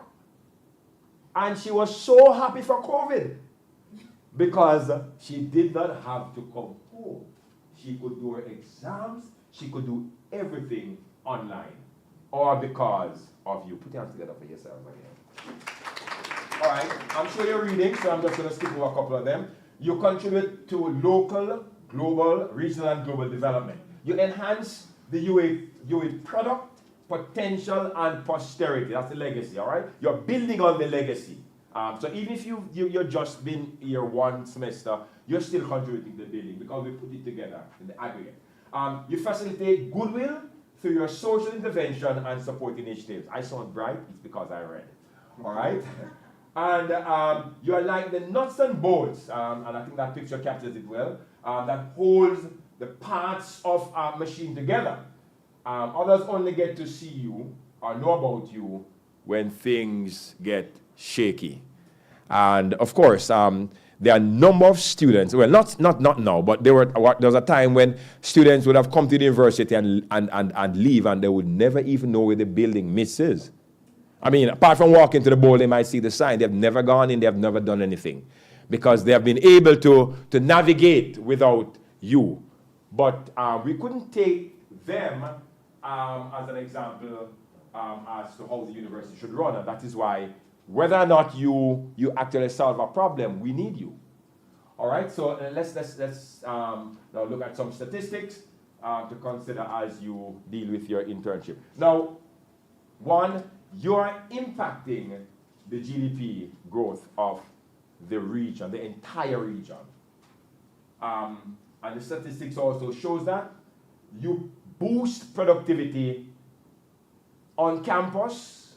And she was so happy for COVID because she did not have to come home. She could do her exams, she could do everything online. Or because of you. Put your hands together for yourselves again. All right, I'm sure you're reading, so I'm just going to skip over a couple of them. You contribute to local, global, regional, and global development. You enhance the UA product, potential, and posterity. That's the legacy, all right? You're building on the legacy. So even if you've just been here one semester, you're still contributing to the building because we put it together in the aggregate. You facilitate goodwill through your social intervention and support initiatives. I sound bright, it's because I read it, all right? And you're like the nuts and bolts, and I think that picture captures it well, that holds the parts of a machine together. Others only get to see you or know about you when things get shaky. And of course, there are a number of students, well, not now, but there was a time when students would have come to the university and leave, and they would never even know where the building is. I mean, apart from walking to the bowl, they might see the sign. They've never gone in, they have never done anything, because they have been able to navigate without you. But we couldn't take them as an example as to how the university should run, and that is why whether or not you actually solve a problem, we need you. All right, so let's now look at some statistics to consider as you deal with your internship. Now, one, you're impacting the GDP growth of the region, the entire region. And the statistics also shows that you boost productivity on campus,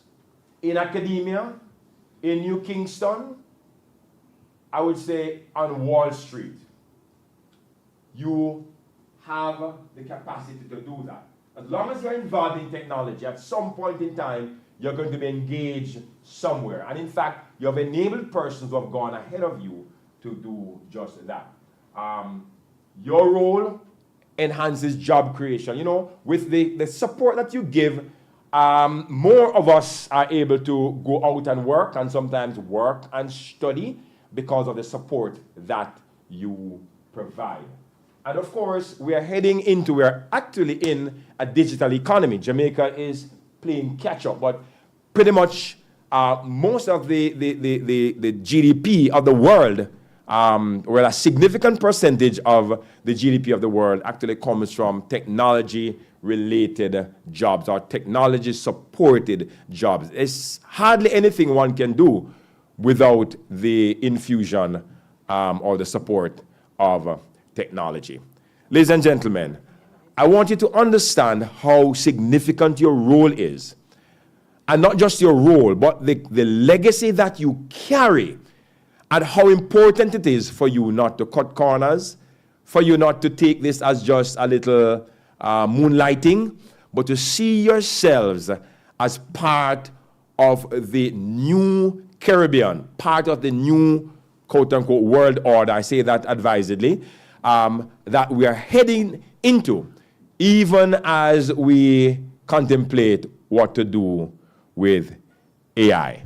in academia, in New Kingston, I would say on Wall Street. You have the capacity to do that. As long as you're involved in technology, at some point in time, you're going to be engaged somewhere. And in fact, you have enabled persons who have gone ahead of you to do just that. Your role enhances job creation. You know, with the support that you give, more of us are able to go out and work, and sometimes work and study because of the support that you provide. And of course, we're actually in a digital economy. Jamaica is playing catch up, but pretty much most of the GDP of the world, well, a significant percentage of the GDP of the world actually comes from technology-related jobs or technology-supported jobs. There's hardly anything one can do without the infusion or the support of technology. Ladies and gentlemen, I want you to understand how significant your role is. And not just your role, but the legacy that you carry, and how important it is for you not to cut corners, for you not to take this as just a little moonlighting, but to see yourselves as part of the new Caribbean, part of the new quote-unquote world order. I say that advisedly, that we are heading into, even as we contemplate what to do with AI.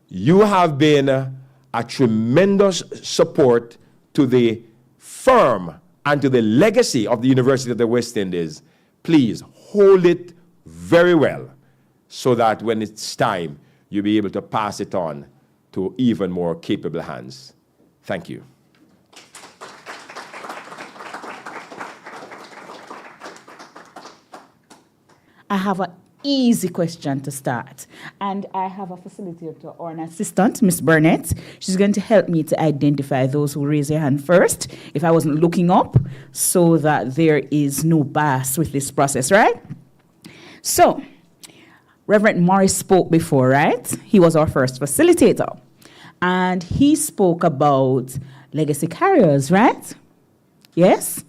You have been a tremendous support to the firm and to the legacy of the University of the West Indies. Please hold it very well so that when it's time, you'll be able to pass it on to even more capable hands. Thank you. I have an easy question to start. And I have a facilitator or an assistant, Miss Burnett. She's going to help me to identify those who raise their hand first, if I wasn't looking up, so that there is no bias with this process, right? So, Reverend Morris spoke before, right? He was our first facilitator. And he spoke about legacy carriers, right? Yes?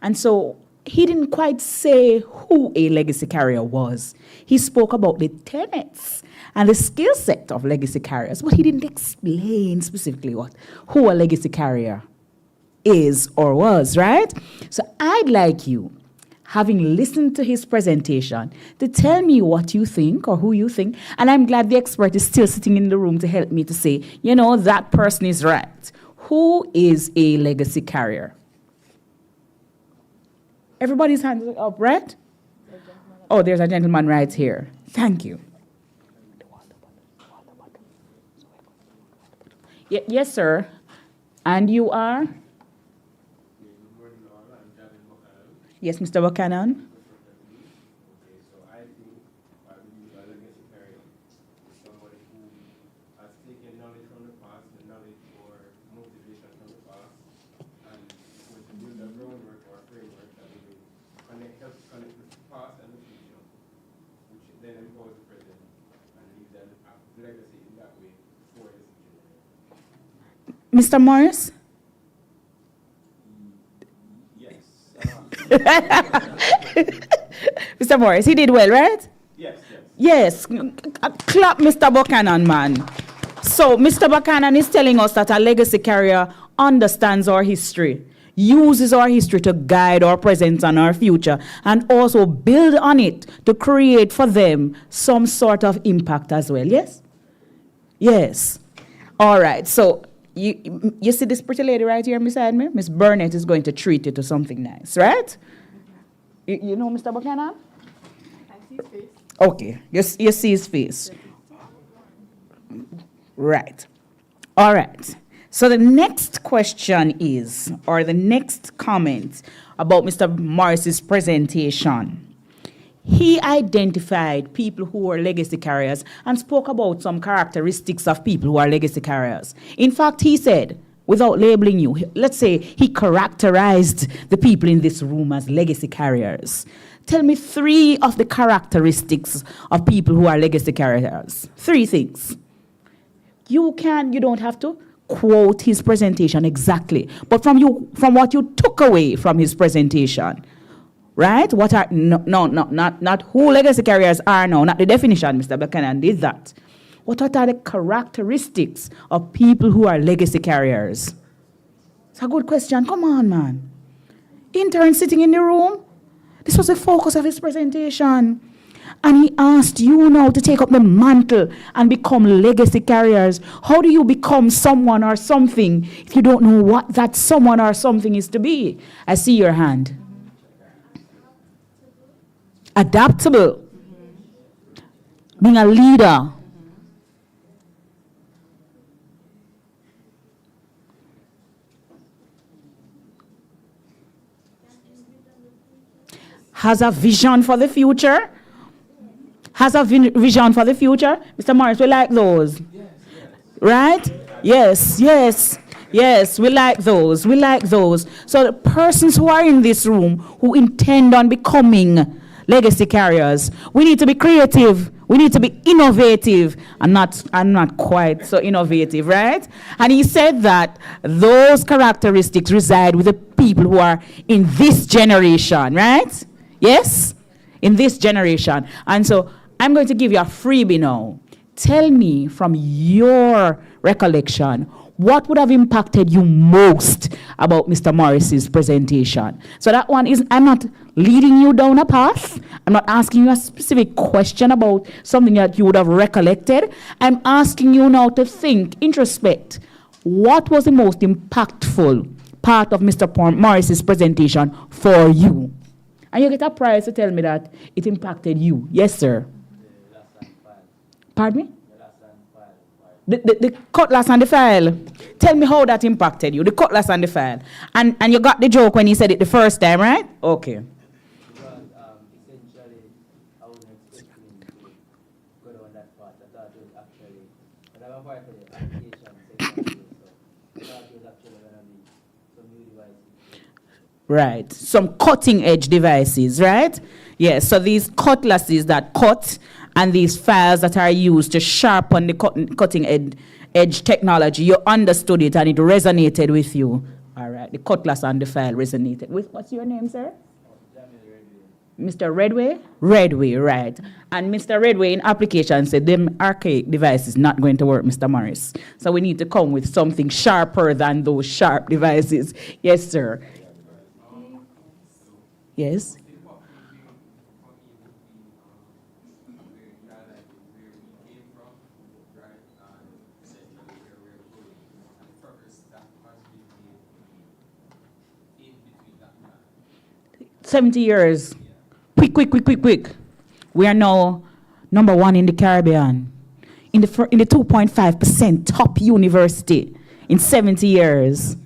And so he didn't quite say who a legacy carrier was. He spoke about the tenets and the skill set of legacy carriers, but he didn't explain specifically who a legacy carrier is or was, right? So I'd like you, having listened to his presentation, to tell me what you think or who you think. And I'm glad the expert is still sitting in the room to help me to say, you know, that person is right. Who is a legacy carrier? Everybody's hands up, right? Oh, there's a gentleman right here. Thank you. Yes, sir. And you are? Yes, Mr. Buchanan. Mr. Morris? Mr. Morris, he did well, right? Yes. Yes. Clap Mr. Buchanan, man. So Mr. Buchanan is telling us that a legacy carrier understands our history, uses our history to guide our present and our future, and also build on it to create for them some sort of impact as well, yes? Yes. All right, so you see this pretty lady right here beside me? Miss Burnett is going to treat you to something nice, right? You know Mr. Buchanan? I see his face. Okay, you see his face. Right. All right. So the next question is, or the next comment about Mr. Morris's presentation. He identified people who were legacy carriers and spoke about some characteristics of people who are legacy carriers. In fact, he said, without labeling you, let's say he characterized the people in this room as legacy carriers. Tell me 3 of the characteristics of people who are legacy carriers. 3 things. You don't have to quote his presentation exactly, but from what you took away from his presentation, right? What are not who legacy carriers are now, not the definition. Mr. Buchanan did that. What are the characteristics of people who are legacy carriers? It's a good question. Come on, man. Intern sitting in the room. This was the focus of his presentation. And he asked you now to take up the mantle and become legacy carriers. How do you become someone or something if you don't know what that someone or something is to be? I see your hand. Adaptable. Being a leader. Has a vision for the future. Has a vision for the future. Mr. Morris, we like those. Right? Yes, yes, yes, we like those. We like those. So the persons who are in this room who intend on becoming legacy carriers, we need to be creative. We need to be innovative. I'm not quite so innovative, right? And he said that those characteristics reside with the people who are in this generation, right? Yes? In this generation. And so I'm going to give you a freebie now. Tell me from your recollection, what would have impacted you most about Mr. Morris's presentation? So that one is, I'm not leading you down a path. I'm not asking you a specific question about something that you would have recollected. I'm asking you now to think, introspect. What was the most impactful part of Mr. Morris's presentation for you? And you get a prize to tell me that it impacted you. Yes, sir. Pardon me? The cutlass and the file. Tell me how that impacted you, the cutlass and the file. And you got the joke when he said it the first time, right? Okay. Because essentially, I wasn't expecting to go down that path. I thought it was actually, but I'm a part of the application section, so I thought it was actually going to be some new devices. Right. Some cutting edge devices, right? Yes. So these cutlasses that cut and these files that are used to sharpen the cutting edge technology, you understood it and it resonated with you. All right. The cutlass and the file resonated with, what's your name, sir? Mr. Redway? Redway, right. And Mr. Redway in application said them archaic device is not going to work, Mr. Morris. So we need to come with something sharper than those sharp devices. Yes, sir. Yes? "70 years. Quick. We are now number one in the Caribbean. In the 2.5% top university in 70 years.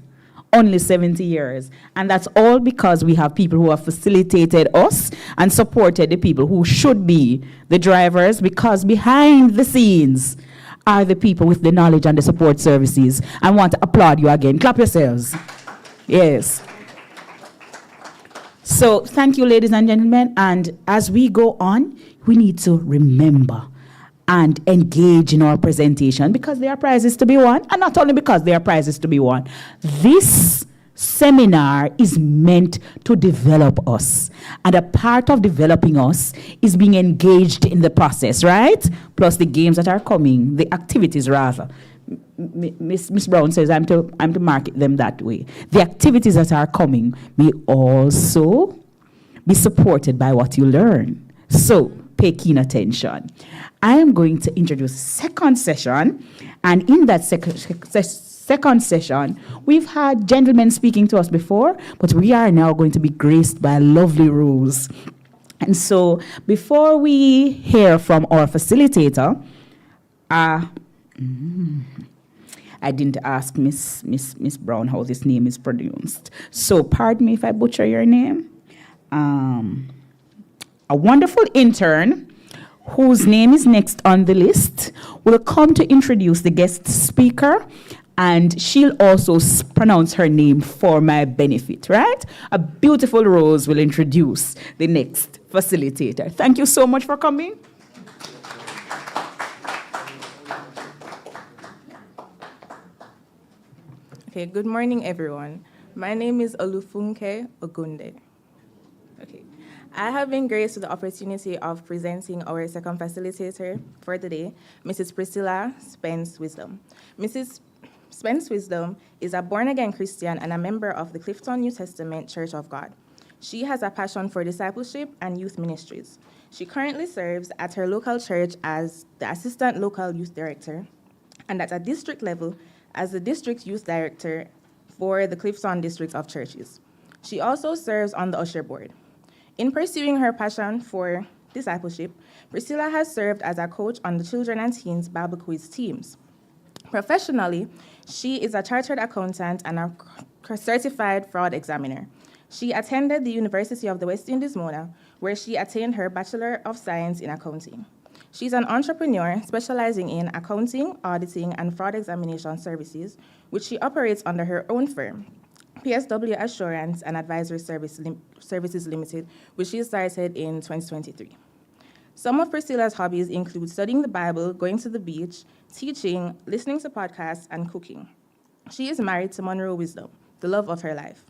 Only 70 years. And that's all because we have people who have facilitated us and supported the people who should be the drivers, because behind the scenes are the people with the knowledge and the support services. I want to applaud you again. Clap yourselves. Yes. So thank you, ladies and gentlemen. And as we go on, we need to remember and engage in our presentation, because there are prizes to be won, and not only because there are prizes to be won. This seminar is meant to develop us, and a part of developing us is being engaged in the process, right? Plus the games that are coming, the activities rather. Miss Brown says I'm to market them that way. The activities that are coming may also be supported by what you learn. So pay keen attention. I am going to introduce second session, and in that second session, we've had gentlemen speaking to us before, but we are now going to be graced by lovely Rose. And so before we hear from our facilitator, I didn't ask Miss Brown how this name is pronounced. So pardon me if I butcher your name. A wonderful intern, whose name is next on the list, will come to introduce the guest speaker, and she'll also pronounce her name for my benefit, right? A beautiful Rose will introduce the next facilitator. Thank you so much for coming. Okay, good morning, everyone. My name is Olufunke Ogunde. Okay, I have been graced with the opportunity of presenting our second facilitator for today, Mrs. Priscilla Spence Wisdom. Mrs. Spence Wisdom is a born-again Christian and a member of the Clifton New Testament Church of God. She has a passion for discipleship and youth ministries. She currently serves at her local church as the Assistant Local Youth Director, and at a district level as the District Youth Director for the Clifton District of Churches. She also serves on the Usher Board. In pursuing her passion for discipleship, Priscilla has served as a coach on the Children and Teens Bible Quiz teams. Professionally, she is a chartered accountant and a certified fraud examiner. She attended the University of the West Indies, Mona, where she attained her Bachelor of Science in Accounting. She's an entrepreneur specializing in accounting, auditing, and fraud examination services, which she operates under her own firm, PSW Assurance and Advisory Services Limited, which she started in 2023. Some of Priscilla's hobbies include studying the Bible, going to the beach, teaching, listening to podcasts, and cooking. She is married to Monroe Wisdom, the love of her life.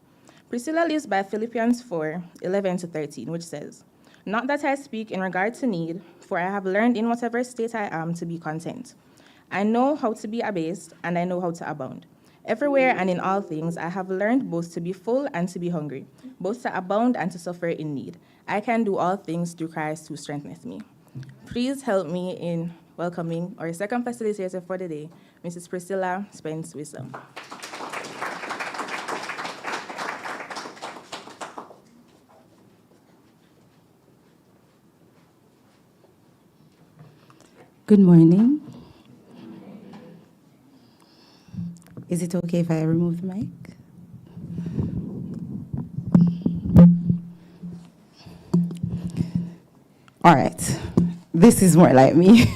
Priscilla lives by Philippians 4:11-13, which says, "Not that I speak in regard to need, for I have learned in whatever state I am to be content. I know how to be abased, and I know how to abound. Everywhere and in all things, I have learned both to be full and to be hungry, both to abound and to suffer in need. I can do all things through Christ who strengtheneth me." Please help me in welcoming our second facilitator for the day, Mrs. Priscilla Spence Wisdom. Good morning. Is it okay if I remove the mic? All right. This is more like me.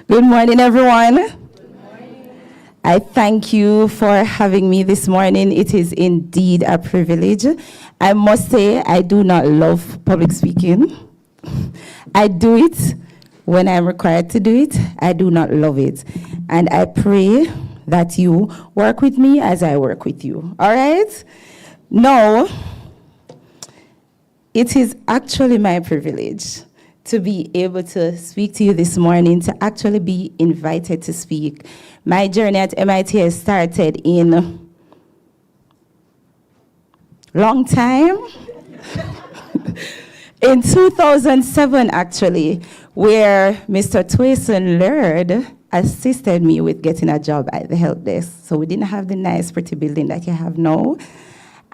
Good morning, everyone. Good morning. I thank you for having me this morning. It is indeed a privilege. I must say, I do not love public speaking. I do it when I'm required to do it. I do not love it. And I pray that you work with me as I work with you. All right? Now, It is actually my privilege to be able to speak to you this morning, to actually be invited to speak. My journey at MIT has started in long time. In 2007, actually, where Mr. Twayson Laird assisted me with getting a job at the help desk. So we didn't have the nice, pretty building that you have now.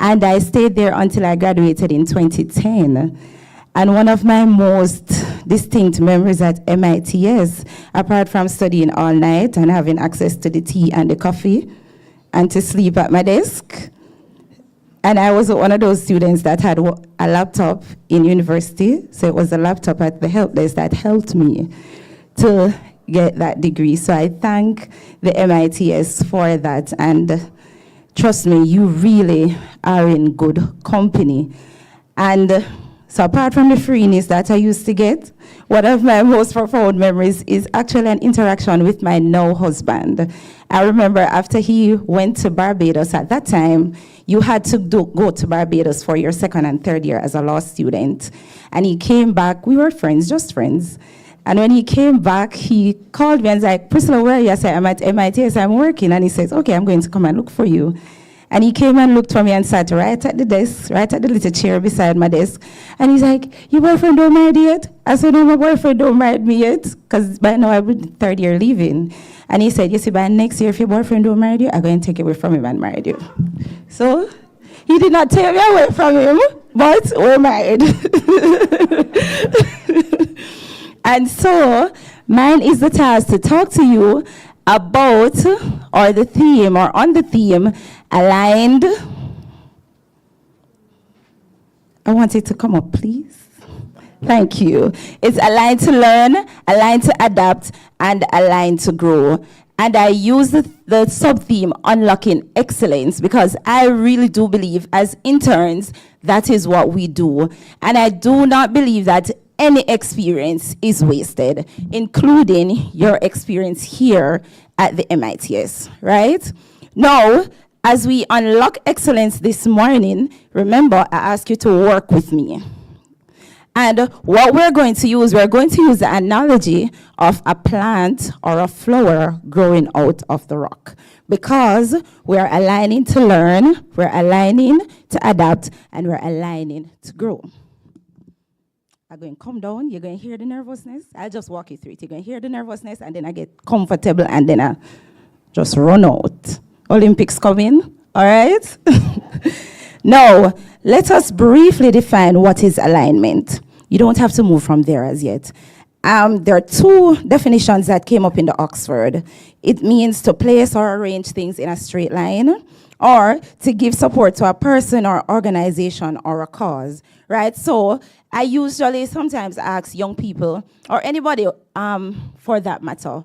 And I stayed there until I graduated in 2010. And one of my most distinct memories at MITS, apart from studying all night and having access to the tea and the coffee, and to sleep at my desk, and I was one of those students that had a laptop in university, so it was a laptop at the help desk that helped me to get that degree. So I thank the MITS for that, and trust me, you really are in good company. And so apart from the freeness that I used to get, one of my most profound memories is actually an interaction with my now husband. I remember after he went to Barbados, at that time, you had to go to Barbados for your second and third year as a law student. And he came back, we were friends, just friends. And when he came back, he called me and was like, Priscilla, where are you? I said, I'm at MIT, I'm working. And he says, okay, I'm going to come and look for you. And he came and looked for me and sat right at the desk, right at the little chair beside my desk. And he's like, your boyfriend don't married yet? I said, no, my boyfriend don't married me yet, because by now I'm in third year leaving. And he said, you see, by next year, if your boyfriend don't marry you, I'm going to take away from him and marry you. So he did not take me away from him, but we're married. And so mine is the task to talk to you about, or the theme, or on the theme, aligned. I want it to come up, please. Thank you. It's aligned to learn, aligned to adapt, and aligned to grow. And I use the sub-theme, unlocking excellence, because I really do believe as interns, that is what we do. And I do not believe that any experience is wasted, including your experience here at the MITS, right? Now, as we unlock excellence this morning, remember, I ask you to work with me. And what we're going to use the analogy of a plant or a flower growing out of the rock, because we're aligning to learn, we're aligning to adapt, and we're aligning to grow. I'm going to come down, you're going to hear the nervousness. I'll just walk you through it. You're going to hear the nervousness, and then I get comfortable, and then I just run out. Olympics coming, all right? Now, let us briefly define what is alignment. You don't have to move from there as yet. There are two definitions that came up in the Oxford. It means to place or arrange things in a straight line, or to give support to a person or organization or a cause, right? So I usually sometimes ask young people, or anybody for that matter,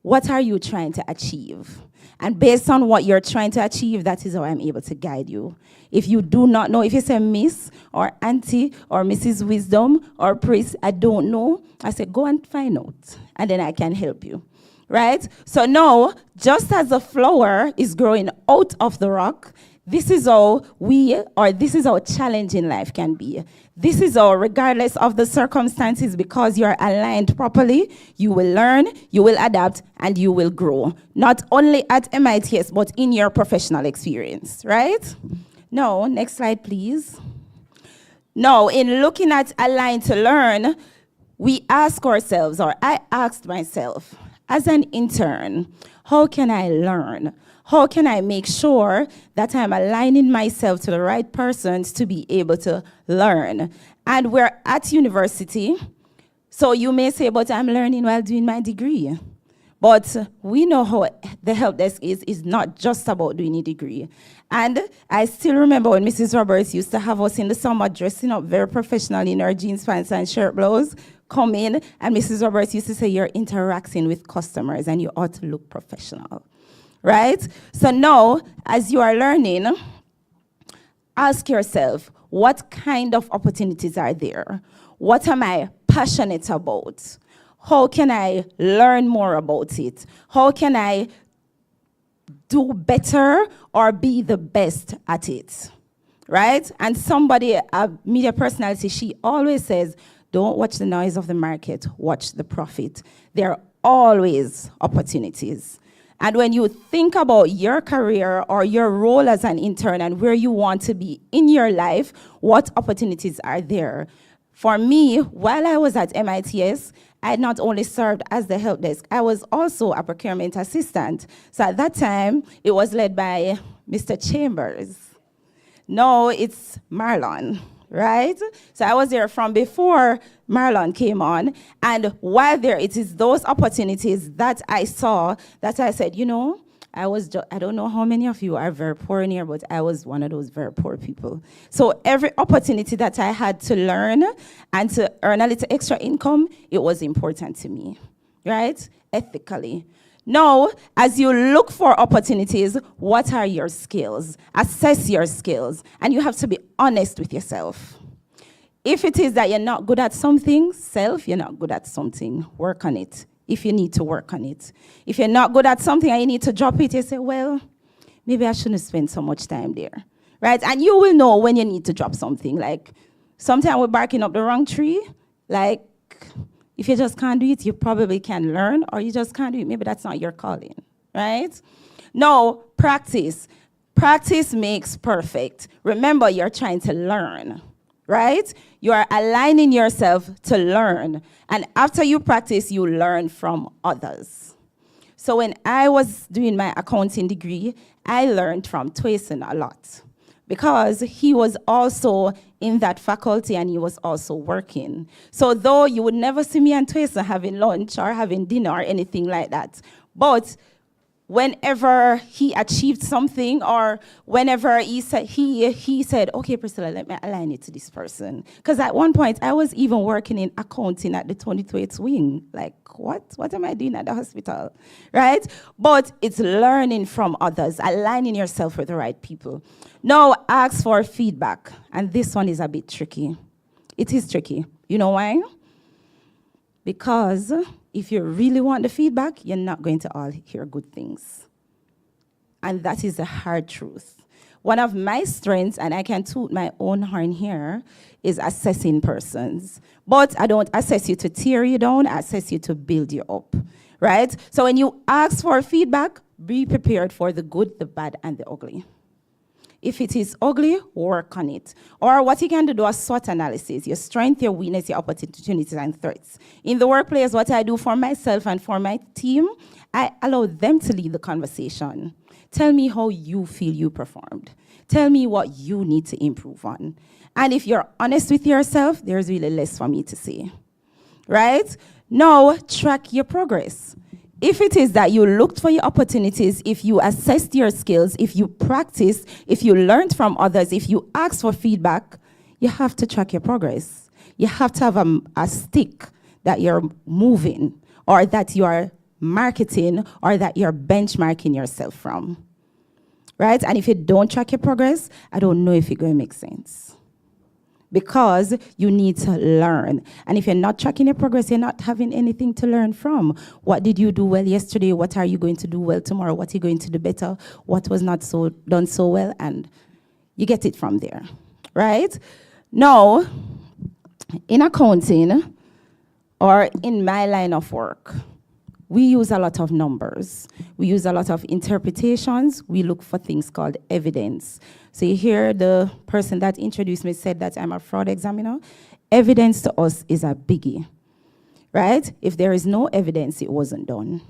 what are you trying to achieve? And based on what you're trying to achieve, that is how I'm able to guide you. If you do not know, if you say Miss or Auntie or Mrs. Wisdom or Priest, I don't know, I say go and find out, and then I can help you, right? So now, just as a flower is growing out of the rock, this is how this is how challenging life can be. This is how, regardless of the circumstances, because you're aligned properly, you will learn, you will adapt, and you will grow. Not only at MITS, but in your professional experience, right? No, next slide, please. Now, in looking at aligned to learn, we ask ourselves, or I asked myself, as an intern, how can I learn? How can I make sure that I'm aligning myself to the right persons to be able to learn? And we're at university, so you may say, but I'm learning while doing my degree. But we know how the help desk is not just about doing a degree. And I still remember when Mrs. Roberts used to have us in the summer dressing up very professionally in our jeans pants and shirt blouse, come in, and Mrs. Roberts used to say, you're interacting with customers and you ought to look professional. Right? So now, as you are learning, ask yourself, what kind of opportunities are there? What am I passionate about? How can I learn more about it? How can I do better or be the best at it? right? And somebody, a media personality, she always says, don't watch the noise of the market, watch the profit. There are always opportunities. And when you think about your career or your role as an intern and where you want to be in your life, what opportunities are there? For me, while I was at MITS, I not only served as the help desk, I was also a procurement assistant. So at that time, it was led by Mr. Chambers. No, it's Marlon, right? So I was there from before Marlon came on. And while there, it is those opportunities that I saw that I said, you know, I don't know how many of you are very poor in here, but I was one of those very poor people. So every opportunity that I had to learn and to earn a little extra income, it was important to me, right? Ethically. Now, as you look for opportunities, what are your skills? Assess your skills, and you have to be honest with yourself. If it is that you're not good at something, you're not good at something, work on it. If you need to work on it. If you're not good at something and you need to drop it, you say, well, maybe I shouldn't spend so much time there, right? And you will know when you need to drop something. Like, sometimes we're barking up the wrong tree. Like, if you just can't do it, you probably can learn, or you just can't do it. Maybe that's not your calling, right? No, practice. Practice makes perfect. Remember, you're trying to learn, right? You are aligning yourself to learn. And after you practice, you learn from others. So when I was doing my accounting degree, I learned from Twayson a lot because he was also in that faculty and he was also working. So though you would never see me and Twayson having lunch or having dinner or anything like that, but whenever he achieved something or whenever he said, okay, Priscilla, let me align it to this person. Because at one point, I was even working in accounting at the 22th wing. Like, what am I doing at the hospital, right? But it's learning from others, aligning yourself with the right people. Now, ask for feedback. And this one is a bit tricky. It is tricky. You know why? Because if you really want the feedback, you're not going to all hear good things. And that is the hard truth. One of my strengths, and I can toot my own horn here, is assessing persons. But I don't assess you to tear you down, I assess you to build you up, right? So when you ask for feedback, be prepared for the good, the bad, and the ugly. If it is ugly, work on it. Or what you can do a SWOT analysis, your strength, your weakness, your opportunities, and threats. In the workplace, what I do for myself and for my team, I allow them to lead the conversation. Tell me how you feel you performed. Tell me what you need to improve on. And if you're honest with yourself, there's really less for me to say, right? Now, track your progress. If it is that you looked for your opportunities, if you assessed your skills, if you practiced, if you learned from others, if you asked for feedback, you have to track your progress. You have to have a stick that you're moving or that you are marketing or that you're benchmarking yourself from, right? And if you don't track your progress, I don't know if it's going to make sense. Because you need to learn. And if you're not tracking your progress, you're not having anything to learn from. What did you do well yesterday? What are you going to do well tomorrow? What are you going to do better? What was not so done so well? And you get it from there, right? Now, in accounting, or in my line of work, we use a lot of numbers. We use a lot of interpretations. We look for things called evidence. So you hear the person that introduced me said that I'm a fraud examiner. Evidence to us is a biggie, right? If there is no evidence, it wasn't done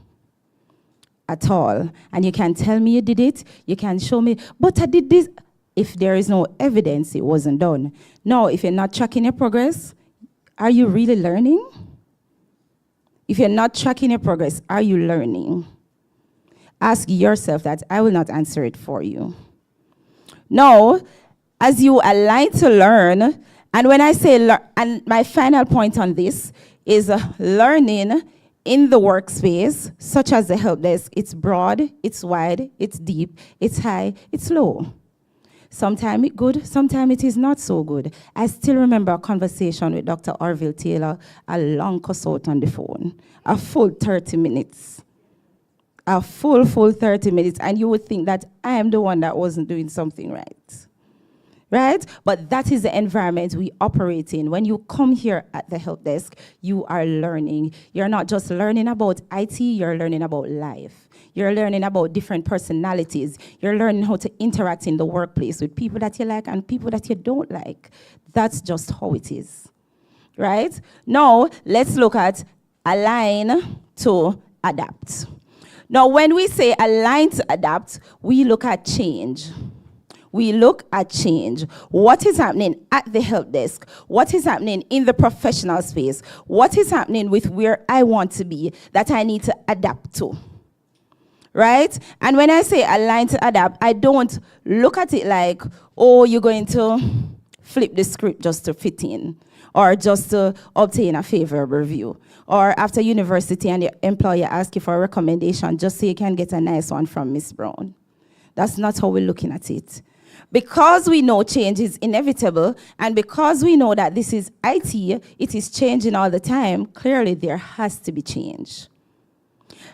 at all. And you can tell me you did it. You can show me, but I did this. If there is no evidence, it wasn't done. Now, if you're not tracking your progress, are you really learning? If you're not tracking your progress, are you learning? Ask yourself that. I will not answer it for you. Now, as you align to learn, and when I say and my final point on this is learning in the workspace, such as the help desk. It's broad, it's wide, it's deep, it's high, it's low. Sometimes it's good, sometimes it is not so good. I still remember a conversation with Dr. Orville Taylor, a long consult on the phone, a full 30 minutes. A full 30 minutes, and you would think that I am the one that wasn't doing something right. right? But that is the environment we operate in. When you come here at the help desk, you are learning. You're not just learning about IT, you're learning about life. You're learning about different personalities. You're learning how to interact in the workplace with people that you like and people that you don't like. That's just how it is, right? Now, let's look at align to adapt. Now, when we say align to adapt, we look at change. We look at change. What is happening at the help desk? What is happening in the professional space? What is happening with where I want to be that I need to adapt to? Right? And when I say align to adapt, I don't look at it like, oh, you're going to flip the script just to fit in, or just to obtain a favorable review, or after university and your employer asks you for a recommendation just so you can get a nice one from Miss Brown. That's not how we're looking at it. Because we know change is inevitable, and because we know that this is IT, it is changing all the time, clearly there has to be change.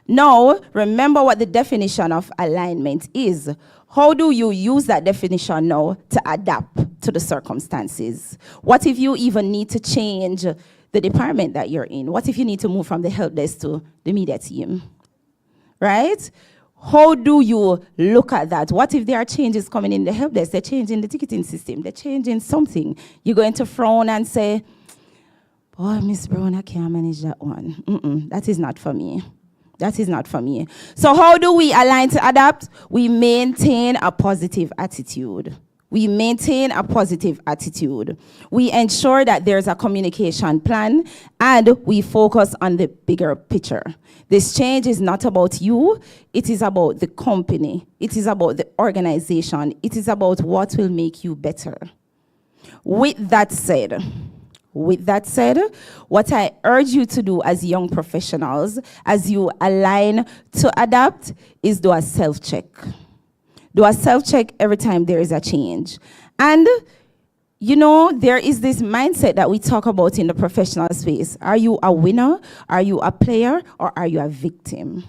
Now, remember what the definition of alignment is. How do you use that definition now to adapt to the circumstances? What if you even need to change the department that you're in? What if you need to move from the help desk to the media team? Right? How do you look at that? What if there are changes coming in the help desk? They're changing the ticketing system. They're changing something. You're going to frown and say, boy, Miss Brown, I can't manage that one. That is not for me. That is not for me. So how do we align to adapt? We maintain a positive attitude. We maintain a positive attitude. We ensure that there's a communication plan, and we focus on the bigger picture. This change is not about you. It is about the company. It is about the organization. It is about what will make you better. With that said, what I urge you to do as young professionals, as you align to adapt, is do a self-check. Do a self-check every time there is a change. And, you know, there is this mindset that we talk about in the professional space. Are you a winner? Are you a player? Or are you a victim?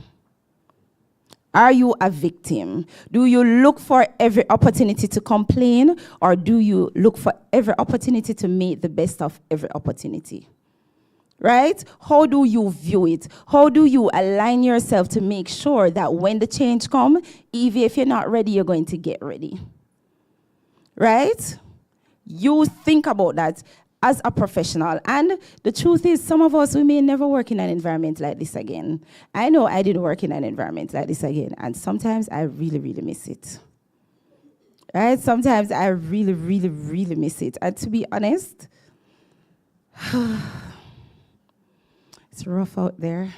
Are you a victim? Do you look for every opportunity to complain, or do you look for every opportunity to make the best of every opportunity? Right? How do you view it? How do you align yourself to make sure that when the change comes, even if you're not ready, you're going to get ready? Right? You think about that as a professional. And the truth is, some of us, we may never work in an environment like this again. I know I didn't work in an environment like this again, and sometimes I really, really miss it. Right? Sometimes I really, really, really miss it. And to be honest, it's rough out there.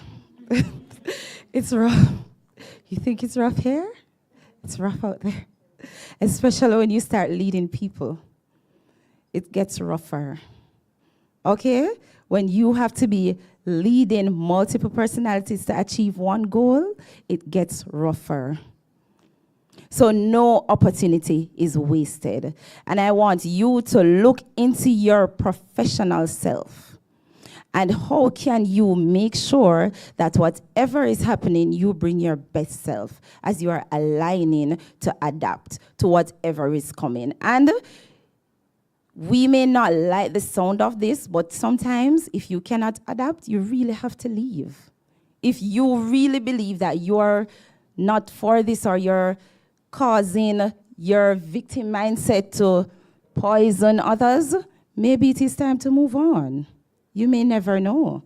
It's rough. You think it's rough here? It's rough out there. Especially when you start leading people. It gets rougher. Okay? When you have to be leading multiple personalities to achieve one goal, it gets rougher. So no opportunity is wasted. And I want you to look into your professional self. And how can you make sure that whatever is happening, you bring your best self as you are aligning to adapt to whatever is coming. And we may not like the sound of this, but sometimes if you cannot adapt, you really have to leave. If you really believe that you're not for this, or you're causing your victim mindset to poison others, maybe it is time to move on. You may never know.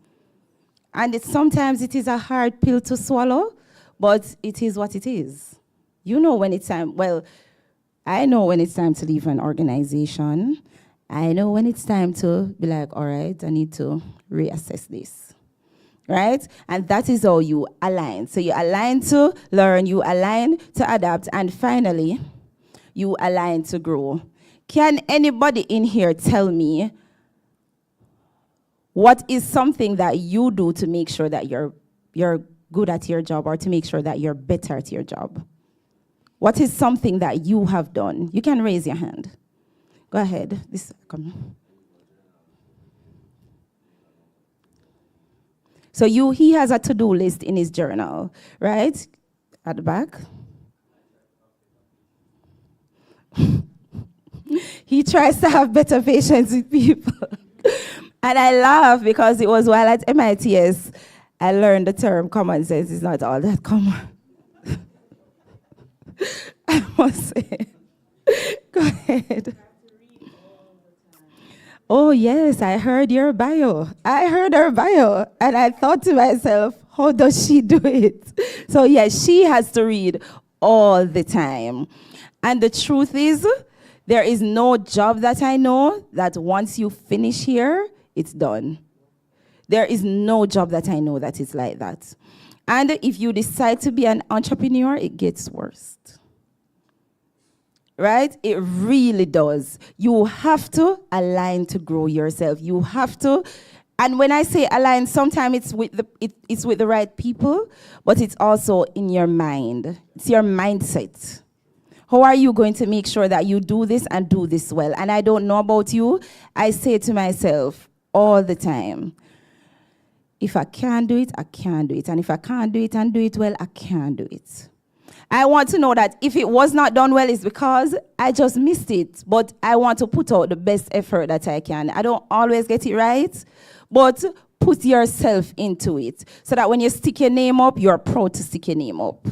And sometimes it is a hard pill to swallow, but it is what it is. You know when it's time. Well, I know when it's time to leave an organization. I know when it's time to be like, all right, I need to reassess this, right? And that is how you align. So you align to learn, you align to adapt, and finally, you align to grow. Can anybody in here tell me what is something that you do to make sure that you're good at your job, or to make sure that you're better at your job? What is something that you have done? You can raise your hand. Go ahead. Come. So he has a to-do list in his journal, right? At the back. He tries to have better patience with people. And I laugh because it was while at MITS, I learned the term common sense is not all that common. I must say. Go ahead. Oh, yes, I heard your bio. I heard her bio. And I thought to myself, how does she do it? So, yes, she has to read all the time. And the truth is, there is no job that I know that once you finish here, it's done. There is no job that I know that is like that. And if you decide to be an entrepreneur, it gets worse. Right? It really does. You have to align to grow yourself. You have to, and when I say align, sometimes it's with the right people, but it's also in your mind. It's your mindset. How are you going to make sure that you do this and do this well? And I don't know about you. I say to myself all the time, if I can do it, I can do it. And if I can't do it and do it well, I can do it. I want to know that if it was not done well, it's because I just missed it. But I want to put out the best effort that I can. I don't always get it right, but put yourself into it so that when you stick your name up, you're proud to stick your name up.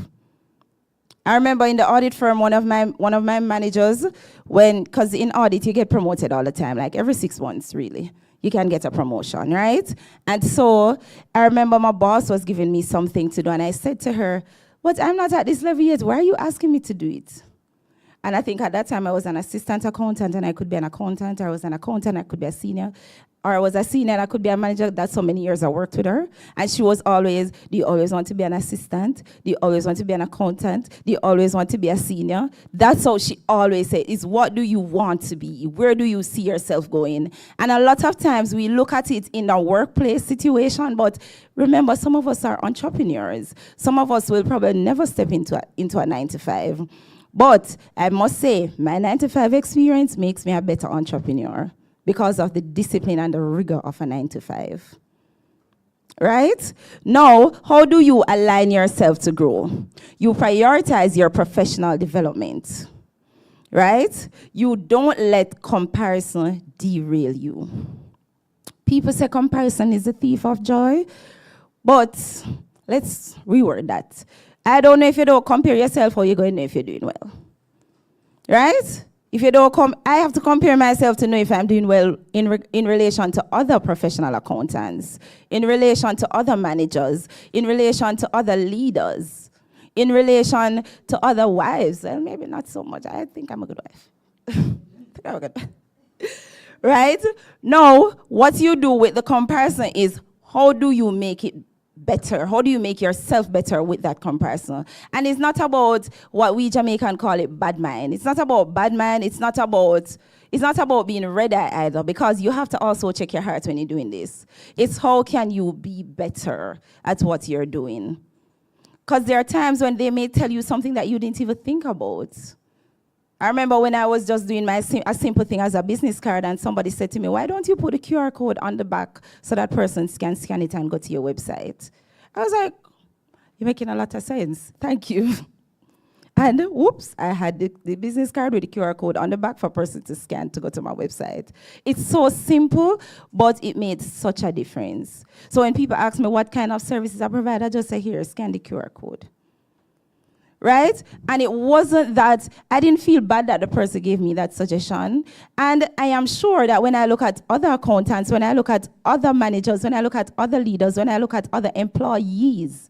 I remember in the audit firm, one of my managers, because in audit, you get promoted all the time, like every 6 months, really. You can get a promotion, right? And so I remember my boss was giving me something to do, and I said to her, but I'm not at this level yet. Why are you asking me to do it? And I think at that time I was an assistant accountant and I could be an accountant, or I was an accountant, I could be a senior, or I was a senior and I could be a manager. That's so many years I worked with her. And she was always, do you always want to be an assistant? Do you always want to be an accountant? Do you always want to be a senior? That's how she always said, is what do you want to be? Where do you see yourself going? And a lot of times we look at it in a workplace situation, but remember, some of us are entrepreneurs. Some of us will probably never step into a 9 to 5. But I must say, my 9 to 5 experience makes me a better entrepreneur because of the discipline and the rigor of a 9 to 5. Right? Now, how do you align yourself to grow? You prioritize your professional development. Right? You don't let comparison derail you. People say comparison is the thief of joy, but let's reword that. I don't know if you don't compare yourself, how you're going to know if you're doing well. Right? If you don't I have to compare myself to know if I'm doing well in relation to other professional accountants, in relation to other managers, in relation to other leaders, in relation to other wives. Well, maybe not so much. I think I'm a good wife. Right? Now, what you do with the comparison is, how do you make it better? How do you make yourself better with that comparison? And it's not about what we Jamaican call it bad mind. It's not about bad mind. It's not about being red-eye either, because you have to also check your heart when you're doing this. It's how can you be better at what you're doing? Because there are times when they may tell you something that you didn't even think about. I remember when I was just doing a simple thing as a business card, and somebody said to me, why don't you put a QR code on the back so that person can scan it and go to your website? I was like, you're making a lot of sense. Thank you. And whoops, I had the business card with the QR code on the back for a person to scan to go to my website. It's so simple, but it made such a difference. So when people ask me what kind of services I provide, I just say, here, scan the QR code. Right? And it wasn't that, I didn't feel bad that the person gave me that suggestion. And I am sure that when I look at other accountants, when I look at other managers, when I look at other leaders, when I look at other employees,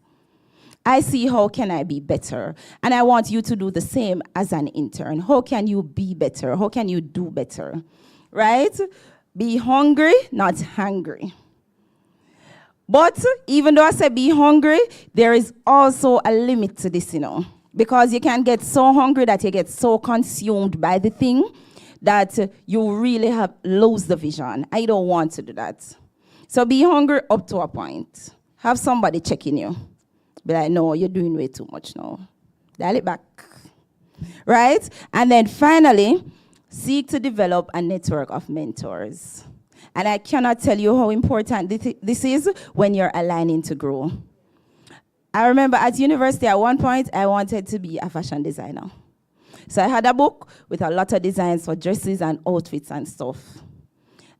I see how can I be better. And I want you to do the same as an intern. How can you be better? How can you do better? Right? Be hungry, not hungry. But even though I say be hungry, there is also a limit to this, because you can get so hungry that you get so consumed by the thing that you really lose the vision. I don't want to do that. So be hungry up to a point. Have somebody checking you. Be like, no, you're doing way too much now. Dial it back. Right? And then finally, seek to develop a network of mentors. And I cannot tell you how important this is when you're aligning to grow. I remember at university, at one point, I wanted to be a fashion designer. So I had a book with a lot of designs for dresses and outfits and stuff.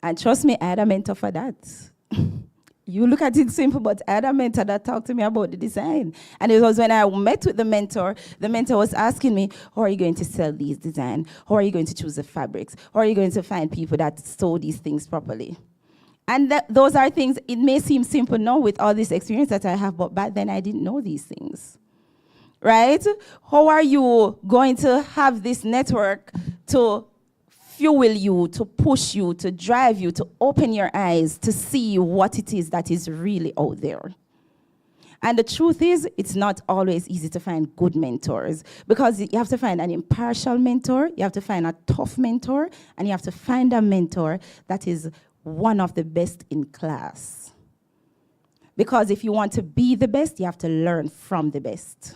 And trust me, I had a mentor for that. You look at it simple, but I had a mentor that talked to me about the design. And it was when I met with the mentor was asking me, how are you going to sell these designs? How are you going to choose the fabrics? How are you going to find people that sew these things properly? And those are things, it may seem simple now with all this experience that I have, but back then I didn't know these things. Right? How are you going to have this network to fuel you, to push you, to drive you, to open your eyes, to see what it is that is really out there? And the truth is, it's not always easy to find good mentors, because you have to find an impartial mentor, you have to find a tough mentor, and you have to find a mentor that is one of the best in class. Because if you want to be the best, you have to learn from the best.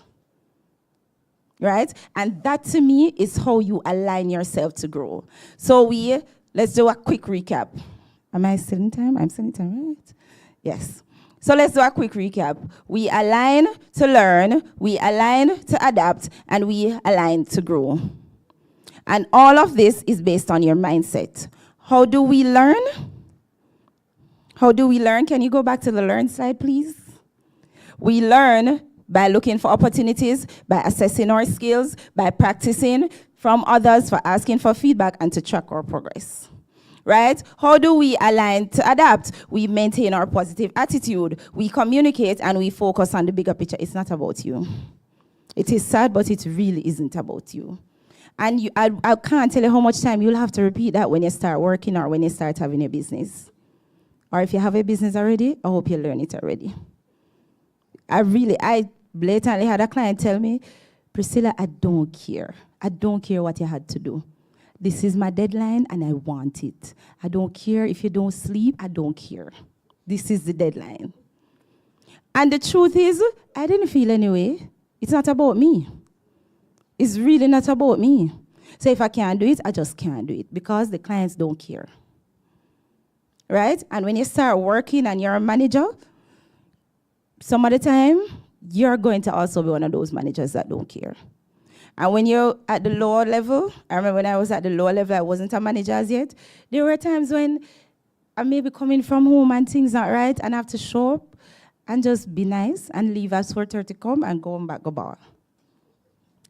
Right? And that, to me, is how you align yourself to grow. So let's do a quick recap. Am I still in time? I'm still in time, right? Yes. So let's do a quick recap. We align to learn, we align to adapt, and we align to grow. And all of this is based on your mindset. How do we learn? How do we learn? Can you go back to the learn slide, please? We learn by looking for opportunities, by assessing our skills, by practicing from others, for asking for feedback, and to track our progress. Right? How do we align to adapt? We maintain our positive attitude, we communicate, and we focus on the bigger picture. It's not about you. It is sad, but it really isn't about you. And I can't tell you how much time you'll have to repeat that when you start working or when you start having a business. Or if you have a business already, I hope you learn it already. I blatantly had a client tell me, Priscilla, I don't care. I don't care what you had to do. This is my deadline and I want it. I don't care if you don't sleep, I don't care. This is the deadline. And the truth is, I didn't feel anyway. It's not about me. It's really not about me. So if I can't do it, I just can't do it because the clients don't care. Right? And when you start working and you're a manager, some of the time, you're going to also be one of those managers that don't care. And when you're at the lower level, I remember when I was at the lower level, I wasn't a manager as yet. There were times when I may be coming from home and things not right, and I have to show up and just be nice and leave at 4:30 come and go back go bar.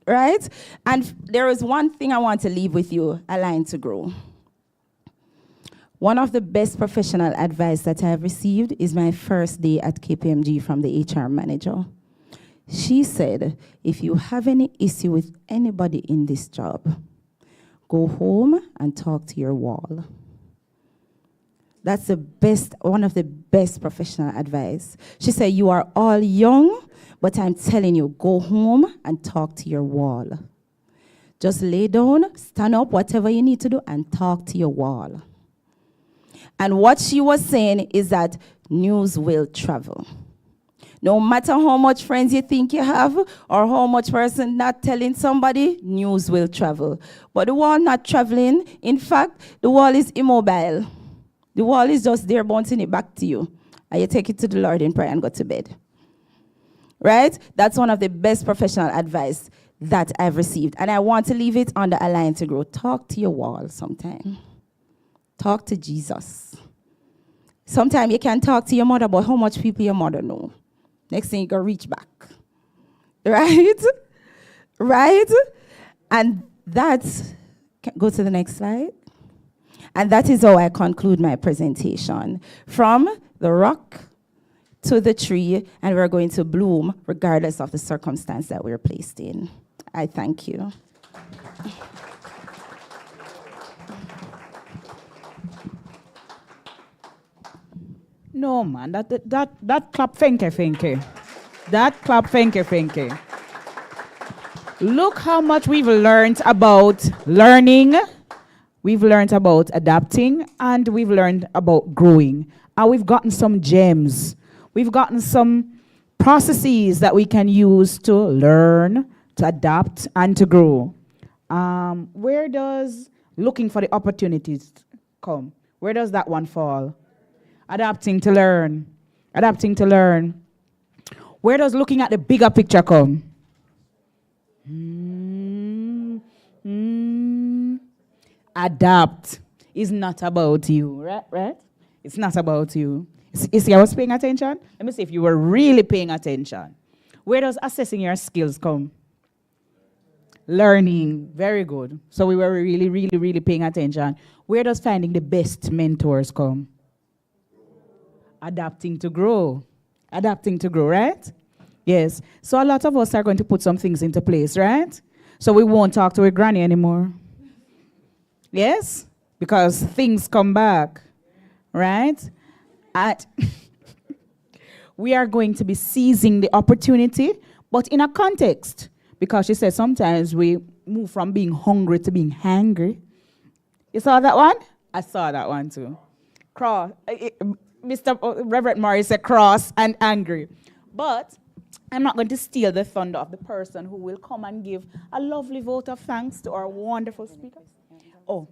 Right? And there is one thing I want to leave with you, align to grow. One of the best professional advice that I have received is my first day at KPMG from the HR manager. She said, if you have any issue with anybody in this job, go home and talk to your wall. That's one of the best professional advice. She said, you are all young, but I'm telling you, go home and talk to your wall. Just lay down, stand up, whatever you need to do, and talk to your wall. And what she was saying is that news will travel. No matter how much friends you think you have or how much person not telling somebody, news will travel. But the wall not traveling. In fact, the wall is immobile. The wall is just there bouncing it back to you. And you take it to the Lord in prayer and go to bed. Right? That's one of the best professional advice that I've received. And I want to leave it on the Align to Grow. Talk to your wall sometime. Talk to Jesus. Sometimes you can talk to your mother about how much people your mother know. Next thing you go reach back. Right? Right? And go to the next slide. And that is how I conclude my presentation. From the rock to the tree, and we're going to bloom regardless of the circumstance that we're placed in. I thank you. No, man, that clap finke. That clap finke. Look how much we've learned about learning, we've learned about adapting, and we've learned about growing. And we've gotten some gems. We've gotten some processes that we can use to learn, to adapt, and to grow. Where does looking for the opportunities come? Where does that one fall? Adapting to learn. Adapting to learn. Where does looking at the bigger picture come? adapt. It's not about you, right? It's not about you. You see, I was paying attention. Let me see if you were really paying attention. Where does assessing your skills come? Learning. Very good. So we were really, really, really paying attention. Where does finding the best mentors come? Adapting to grow. Adapting to grow, right? Yes. So a lot of us are going to put some things into place, right? So we won't talk to a granny anymore. Yes? Because things come back, right? We are going to be seizing the opportunity, but in a context. Because she said sometimes we move from being hungry to being hangry. You saw that one? I saw that one too. Cross. Reverend Morris said cross and angry. But I'm not going to steal the thunder of the person who will come and give a lovely vote of thanks to our wonderful speaker. Oh,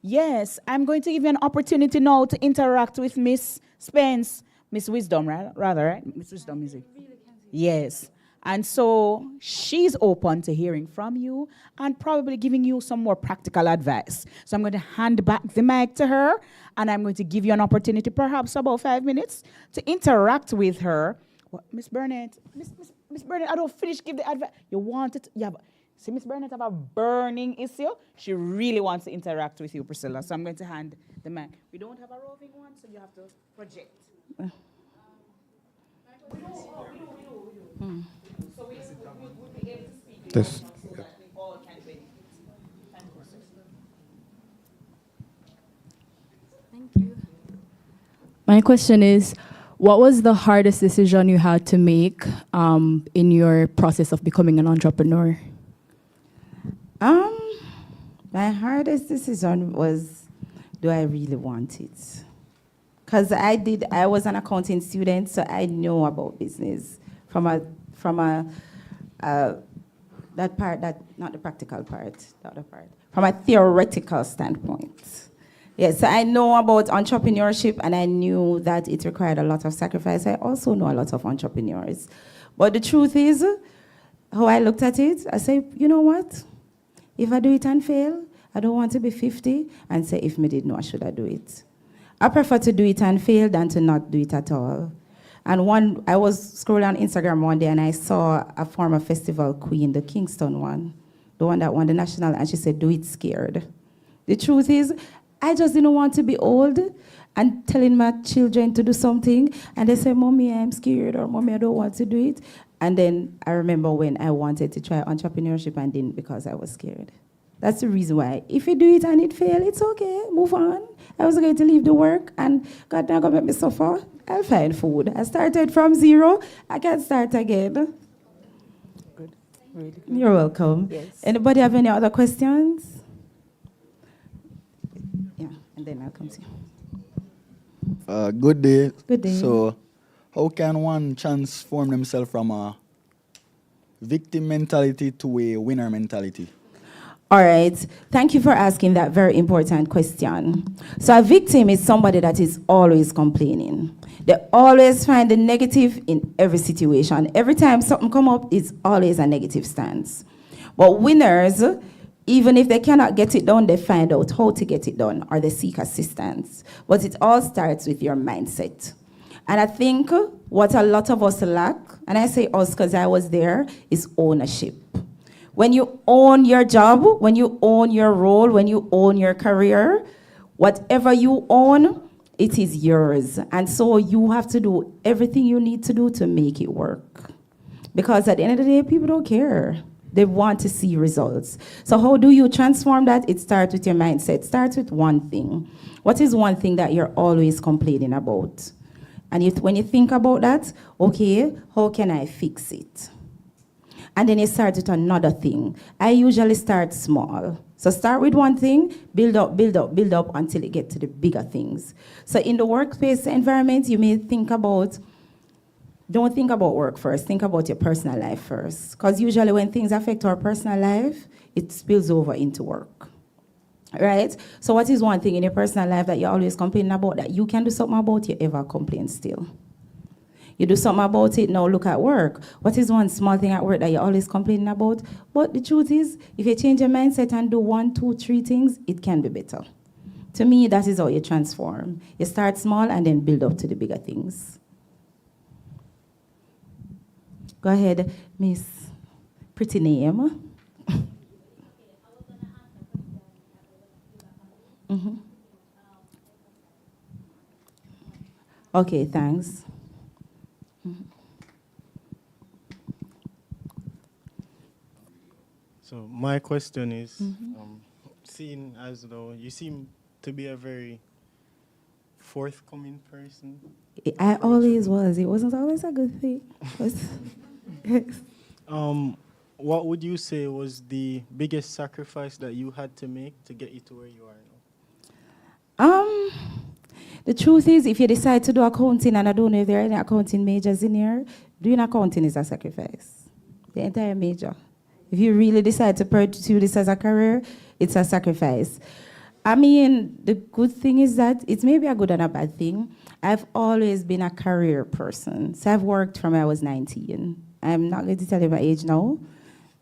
yes, I'm going to give you an opportunity now to interact with Miss Spence, Miss Wisdom, right? Miss Wisdom, is it? Yes. And so she's open to hearing from you and probably giving you some more practical advice. So I'm going to hand back the mic to her, and I'm going to give you an opportunity, perhaps about 5 minutes, to interact with her. Miss Burnett, Miss Burnett, I don't finish give the advice. You want it? Yeah. See, Miss Burnett have a burning issue. She really wants to interact with you, Priscilla. So I'm going to hand the mic. We don't have a roving one, so you have to project. We do. So we would be able to speak. This. We all can benefit. Thank you. My question is, what was the hardest decision you had to make in your process of becoming an entrepreneur? My hardest decision was, do I really want it? Because I was an accounting student, so I know about business from that part, not the practical part, the other part, from a theoretical standpoint. Yes, so I know about entrepreneurship, and I knew that it required a lot of sacrifice. I also know a lot of entrepreneurs. But the truth is, how I looked at it, I say, you know what? If I do it and fail, I don't want to be 50 and say, if me did know, should I do it? I prefer to do it and fail than to not do it at all. And I was scrolling on Instagram one day, and I saw a former festival queen, the Kingston one, the one that won the national, and she said, do it scared. The truth is, I just didn't want to be old and telling my children to do something, and they say, Mommy, I'm scared, or Mommy, I don't want to do it. And then I remember when I wanted to try entrepreneurship and didn't because I was scared. That's the reason why. If you do it and it fails, it's okay, move on. I was going to leave the work, and God not going to make me suffer. I'll find food. I started from zero. I can start again. Good. Really good. You're welcome. Yes. Anybody have any other questions? Yeah, and then I'll come to you. Good day. Good day. So, how can one transform themselves from a victim mentality to a winner mentality? All right. Thank you for asking that very important question. So a victim is somebody that is always complaining. They always find the negative in every situation. Every time something come up, it's always a negative stance. But winners, even if they cannot get it done, they find out how to get it done, or they seek assistance. But it all starts with your mindset. And I think what a lot of us lack, and I say us because I was there, is ownership. When you own your job, when you own your role, when you own your career, whatever you own, it is yours. And so you have to do everything you need to do to make it work. Because at the end of the day, people don't care. They want to see results. So how do you transform that? It starts with your mindset. Start with one thing. What is one thing that you're always complaining about? And when you think about that, okay, how can I fix it? And then you start with another thing. I usually start small. So start with one thing, build up until you get to the bigger things. So in the workplace environment, you may don't think about work first, think about your personal life first. Because usually when things affect our personal life, it spills over into work. Right? So what is one thing in your personal life that you're always complaining about that you can do something about, you ever complain still? You do something about it, now look at work. What is one small thing at work that you're always complaining about? But the truth is, if you change your mindset and do 1, 2, 3 things, it can be better. To me, that is how you transform. You start small and then build up to the bigger things. Go ahead, Miss Pretty Name. Mm-hmm. Okay, thanks. Mm-hmm. So my question is, seeing as though you seem to be a very forthcoming person. I always was. It wasn't always a good thing. Yes. What would you say was the biggest sacrifice that you had to make to get you to where you are now? The truth is, if you decide to do accounting, and I don't know if there are any accounting majors in here, doing accounting is a sacrifice. The entire major. If you really decide to pursue this as a career, it's a sacrifice. I mean, the good thing is that it's maybe a good and a bad thing. I've always been a career person. So I've worked from when I was 19. I'm not going to tell you my age now,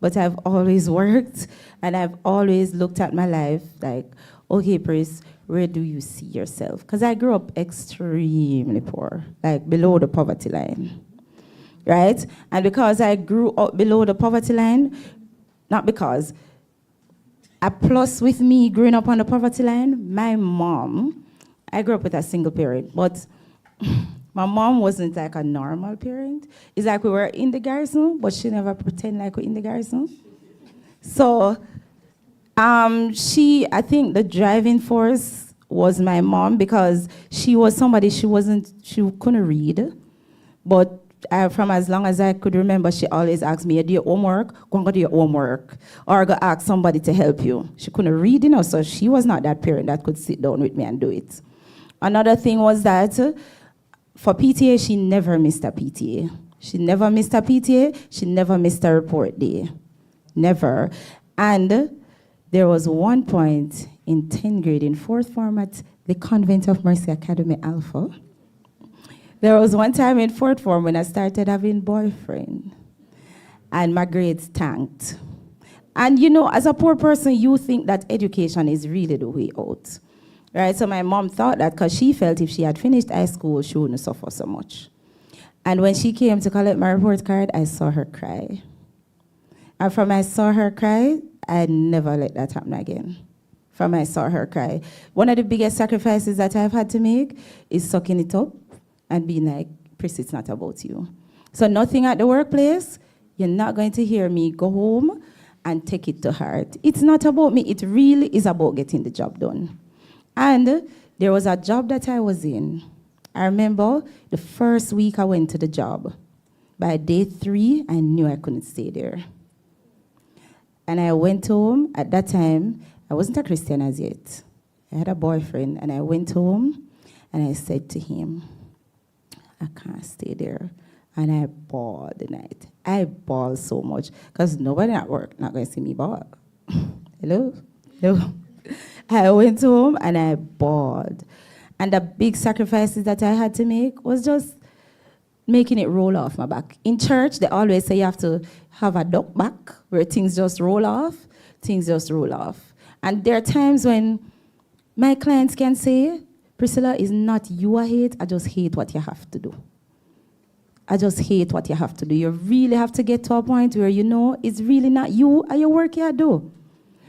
but I've always worked, and I've always looked at my life like, okay, Pris, where do you see yourself? Because I grew up extremely poor, like below the poverty line, right? And because I grew up below the poverty line, not because, a plus with me growing up on the poverty line, my mom, I grew up with a single parent, but my mom wasn't like a normal parent. It's like we were in the garrison, but she never pretended like we're in the garrison. So I think the driving force was my mom, because she was somebody, she couldn't read, but from as long as I could remember, she always asked me, do your homework? Go and do your homework. Or go ask somebody to help you. She couldn't read, so she was not that parent that could sit down with me and do it. Another thing was that for PTA, she never missed a PTA. She never missed a PTA. She never missed a report day. Never. And there was one point in 10th grade, in 4th form at the Convent of Mercy Academy Alpha. There was one time in 4th form when I started having boyfriend, and my grades tanked. And as a poor person, you think that education is really the way out, right? So my mom thought that because she felt if she had finished high school, she wouldn't suffer so much. And when she came to collect my report card, I saw her cry. And from I saw her cry, I never let that happen again. From I saw her cry. One of the biggest sacrifices that I've had to make is sucking it up and being like, Pris, it's not about you. So nothing at the workplace, you're not going to hear me go home and take it to heart. It's not about me. It really is about getting the job done. And there was a job that I was in. I remember the first week I went to the job. By day 3, I knew I couldn't stay there. And I went home. At that time, I wasn't a Christian as yet. I had a boyfriend, and I went home, and I said to him, I can't stay there. And I bawled the night. I bawled so much, because nobody at work not going to see me bawl. Hello? No. I went home, and I bawled. And the big sacrifices that I had to make was just making it roll off my back. In church, they always say you have to have a duck back where things just roll off. Things just roll off. And there are times when my clients can say, Priscilla, it's not you I hate, I just hate what you have to do. I just hate what you have to do. You really have to get to a point where it's really not you and your work you do.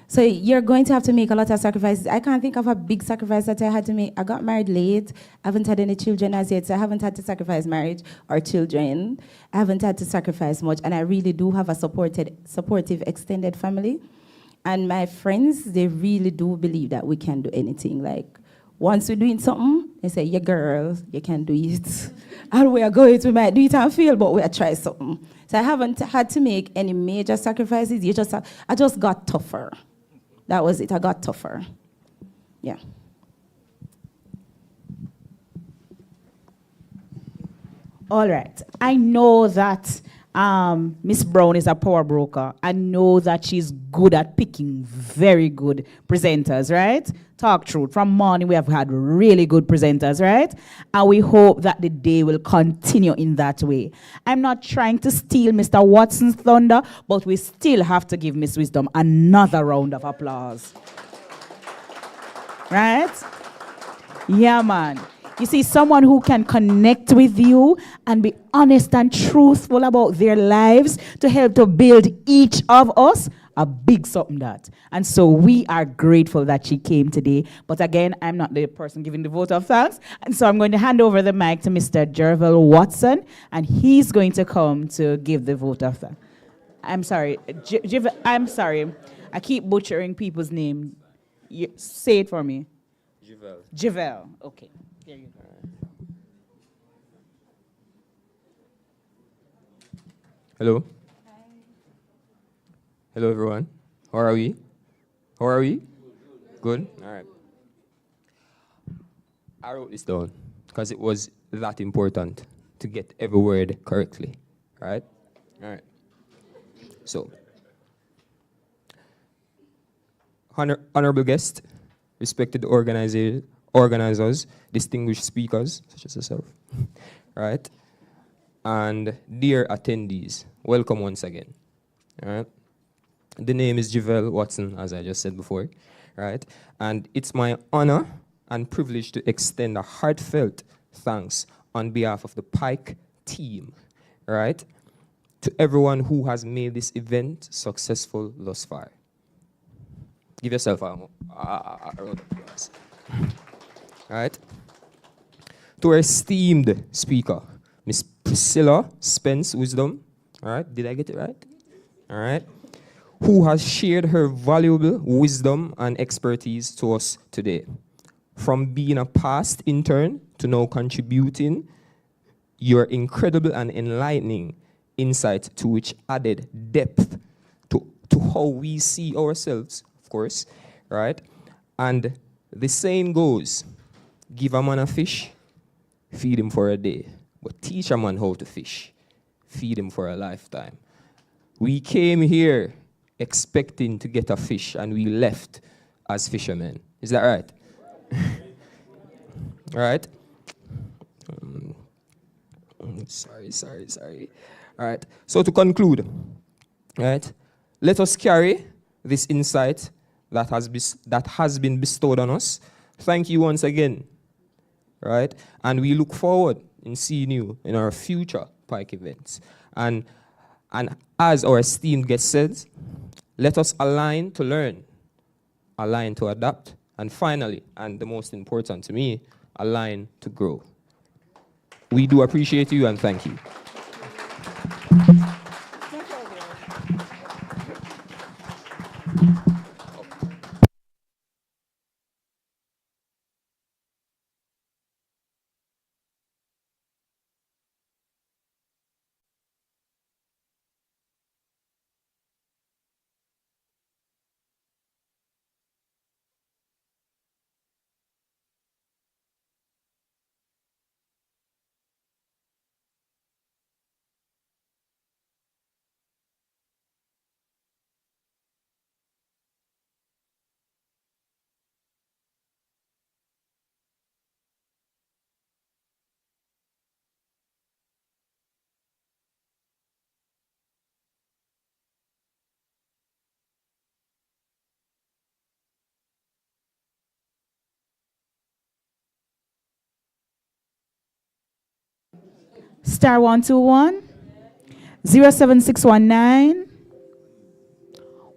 So you're going to have to make a lot of sacrifices. I can't think of a big sacrifice that I had to make. I got married late. I haven't had any children as yet, so I haven't had to sacrifice marriage or children. I haven't had to sacrifice much, and I really do have a supportive extended family. And my friends, they really do believe that we can do anything. Like, once we're doing something, they say, yeah, girl, you can do it. And we are going to might do it and fail, but we'll try something. So I haven't had to make any major sacrifices. I just got tougher. That was it. I got tougher. Yeah. All right. I know that Miss Brown is a power broker. I know that she's good at picking very good presenters, right? Talk truth. From morning, we have had really good presenters, right? And we hope that the day will continue in that way. I'm not trying to steal Mr. Watson's thunder, but we still have to give Miss Wisdom another round of applause. Right? Yeah, man. You see, someone who can connect with you and be honest and truthful about their lives to help to build each of us, a big something that. And so we are grateful that she came today. But again, I'm not the person giving the vote of thanks. And so I'm going to hand over the mic to Mr. Jervil Watson, and he's going to come to give the vote of thanks. I'm sorry. I'm sorry. I keep butchering people's name. Say it for me. Javel. Okay. There you go. Hello. Hi. Hello, everyone. How are we? How are we? Good? All right. I wrote this down because it was that important to get every word correctly. Right? All right. So, honorable guest, respected organizers, distinguished speakers, such as yourself, right? And dear attendees, welcome once again, right? The name is Javel Watson, as I just said before, right? And it's my honor and privilege to extend a heartfelt thanks on behalf of the PIKE team, right? To everyone who has made this event successful thus far. Give yourself a round of applause. All right. To our esteemed speaker, Miss Priscilla Spence Wisdom. All right. Did I get it right? All right. Who has shared her valuable wisdom and expertise to us today. From being a past intern to now contributing your incredible and enlightening insight to which added depth to how we see ourselves, of course, right? And the saying goes, give a man a fish, feed him for a day. But teach a man how to fish, feed him for a lifetime. We came here expecting to get a fish, and we left as fishermen. Is that right? All right? Sorry. All right. So to conclude, right, let us carry this insight that has been bestowed on us. Thank you once again, right? And we look forward in seeing you in our future PIKE events. And as our esteemed guest said, let us align to learn, align to adapt, and finally, and the most important to me, align to grow. We do appreciate you and thank you. Star 121 07619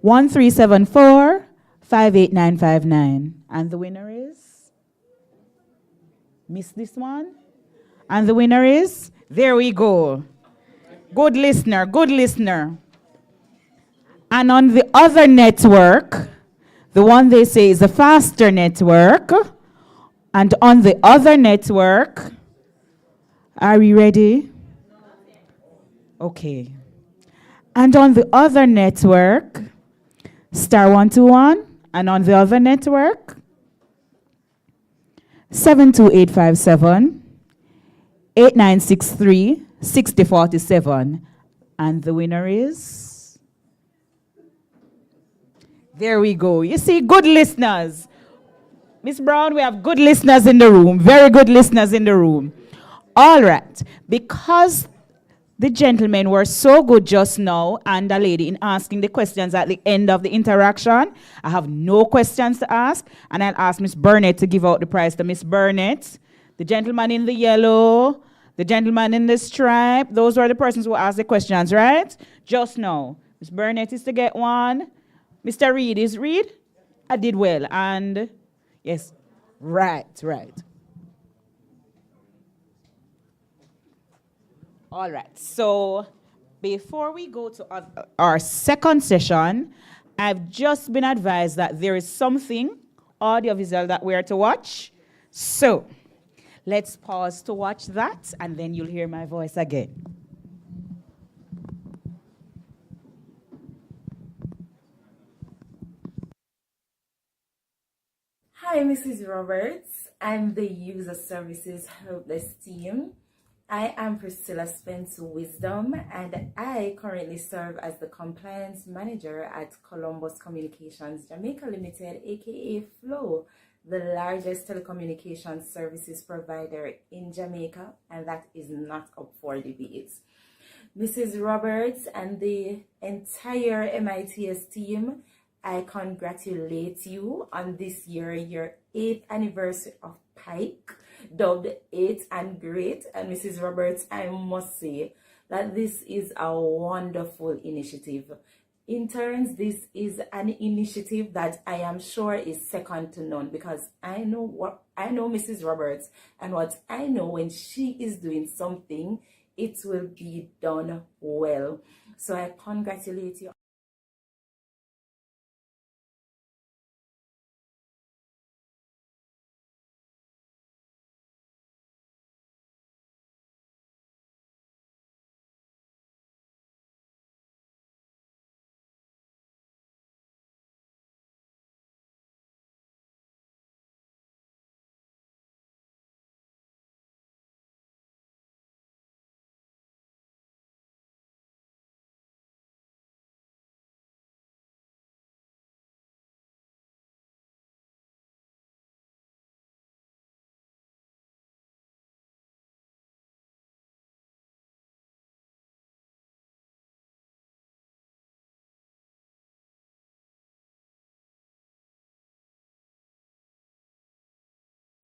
1374 58959. And the winner is? Missed this one? And the winner is? There we go. Good listener, good listener. And on the other network, the one they say is the faster network, and on the other network, are we ready? Okay. And on the other network, star 121, and on the other network, 72857 8963 6047. And the winner is? There we go. You see, good listeners. Miss Brown, we have good listeners in the room. Very good listeners in the room. All right. Because the gentlemen were so good just now and the lady in asking the questions at the end of the interaction, I have no questions to ask. And I'll ask Miss Burnett to give out the prize to Miss Burnett. The gentleman in the yellow, the gentleman in the stripe, those were the persons who asked the questions, right? Just now. Miss Burnett is to get one. Mr. Reed, is Reed? I did well. And yes, right. All right, so before we go to our second session, I've just been advised that there is something audiovisual that we are to watch. So let's pause to watch that, and then you'll hear my voice again. Hi, Mrs. Roberts. I'm the User Services Helpless Team. I am Priscilla Spence Wisdom, and I currently serve as the Compliance Manager at Columbus Communications Jamaica Limited, aka Flow, the largest telecommunications services provider in Jamaica, and that is not up for debate. Mrs. Roberts and the entire MITS team, I congratulate you on this year, your 8th anniversary of PIKE, dubbed 8 and Great. And Mrs. Roberts, I must say that this is a wonderful initiative. Interns, this is an initiative that I am sure is second to none, because I know Mrs. Roberts, and what I know, when she is doing something, it will be done well. So I congratulate you.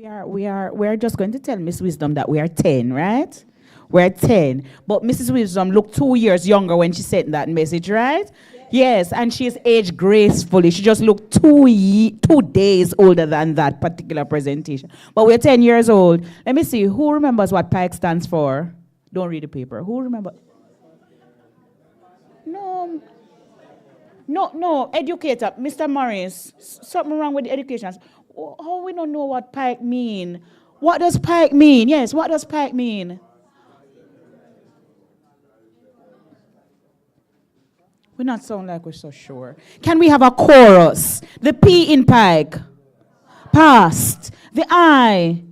We're just going to tell Miss Wisdom that we are 10, right? We're 10. But Mrs. Wisdom looked 2 years younger when she sent that message, right? Yes, and she's aged gracefully. She just looked 2 days older than that particular presentation. But we're 10 years old. Let me see, who remembers what PIKE stands for? Don't read the paper. Who remember? No, educator, Mr. Morris, something wrong with the education. How we don't know what PIKE mean? What does PIKE mean? Yes, what does PIKE mean? We not sound like we're so sure. Can we have a chorus? The P in PIKE. Past. The I.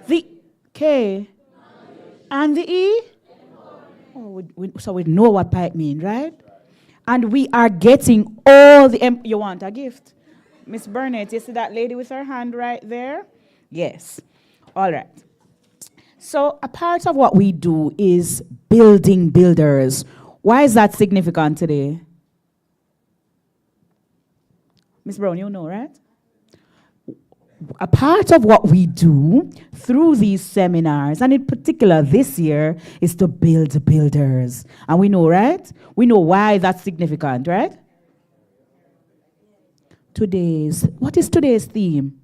The K. And the E? Oh, so we know what PIKE mean, right? And we are getting all the... You want a gift? Miss Burnett, you see that lady with her hand right there? Yes. All right. So a part of what we do is building builders. Why is that significant today? Miss Brown, you know, right? A part of what we do through these seminars, and in particular this year, is to build builders. And we know, right? We know why that's significant, right? What is today's theme?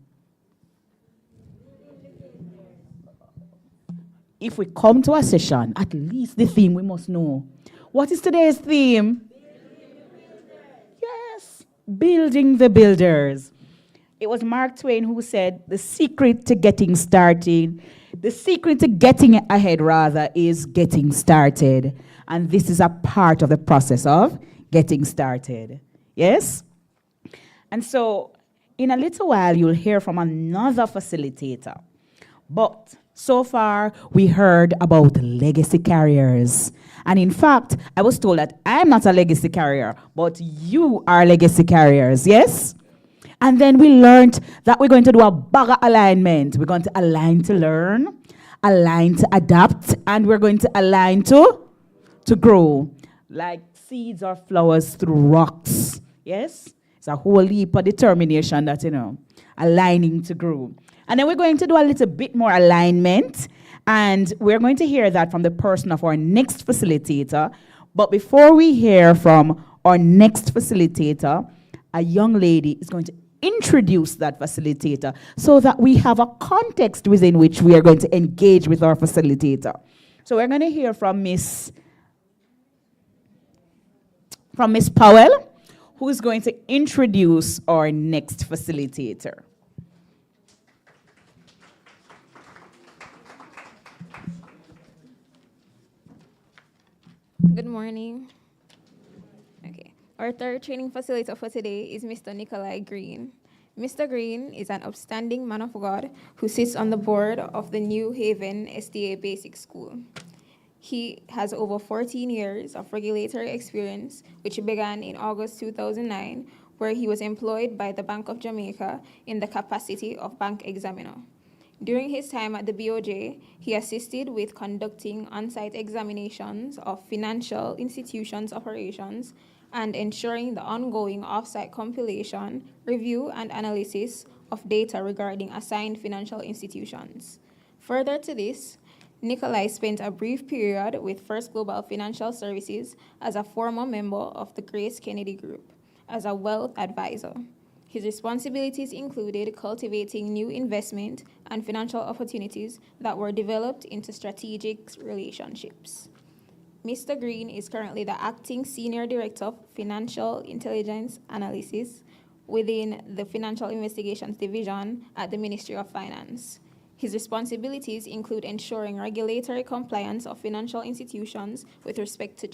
If we come to a session, at least the theme we must know. What is today's theme? Yes, building the builders. It was Mark Twain who said, the secret to getting started, the secret to getting ahead rather, is getting started. And this is a part of the process of getting started. Yes? And so, in a little while, you'll hear from another facilitator. But so far, we heard about legacy carriers. And in fact, I was told that I'm not a legacy carrier, but you are legacy carriers, yes? And then we learned that we're going to do a bigger alignment. We're going to align to learn, align to adapt, and we're going to align to grow. Like seeds or flowers through rocks, yes? It's a whole heap of determination that, aligning to grow. And then we're going to do a little bit more alignment, and we're going to hear that from the person of our next facilitator. But before we hear from our next facilitator, a young lady is going to introduce that facilitator so that we have a context within which we are going to engage with our facilitator. So we're going to hear from Miss Powell, who is going to introduce our next facilitator. Good morning. Okay. Our third training facilitator for today is Mr. Nikolai Green. Mr. Green is an upstanding man of God who sits on the board of the New Haven SDA Basic School. He has over 14 years of regulatory experience, which began in August 2009, where he was employed by the Bank of Jamaica in the capacity of bank examiner. During his time at the BOJ, he assisted with conducting on-site examinations of financial institutions' operations and ensuring the ongoing off-site compilation, review, and analysis of data regarding assigned financial institutions. Further to this, Nikolai spent a brief period with First Global Financial Services as a former member of the Grace Kennedy Group as a wealth advisor. His responsibilities included cultivating new investment and financial opportunities that were developed into strategic relationships. Mr. Green is currently the Acting Senior Director of Financial Intelligence Analysis within the Financial Investigations Division at the Ministry of Finance. His responsibilities include ensuring regulatory compliance of financial institutions with respect to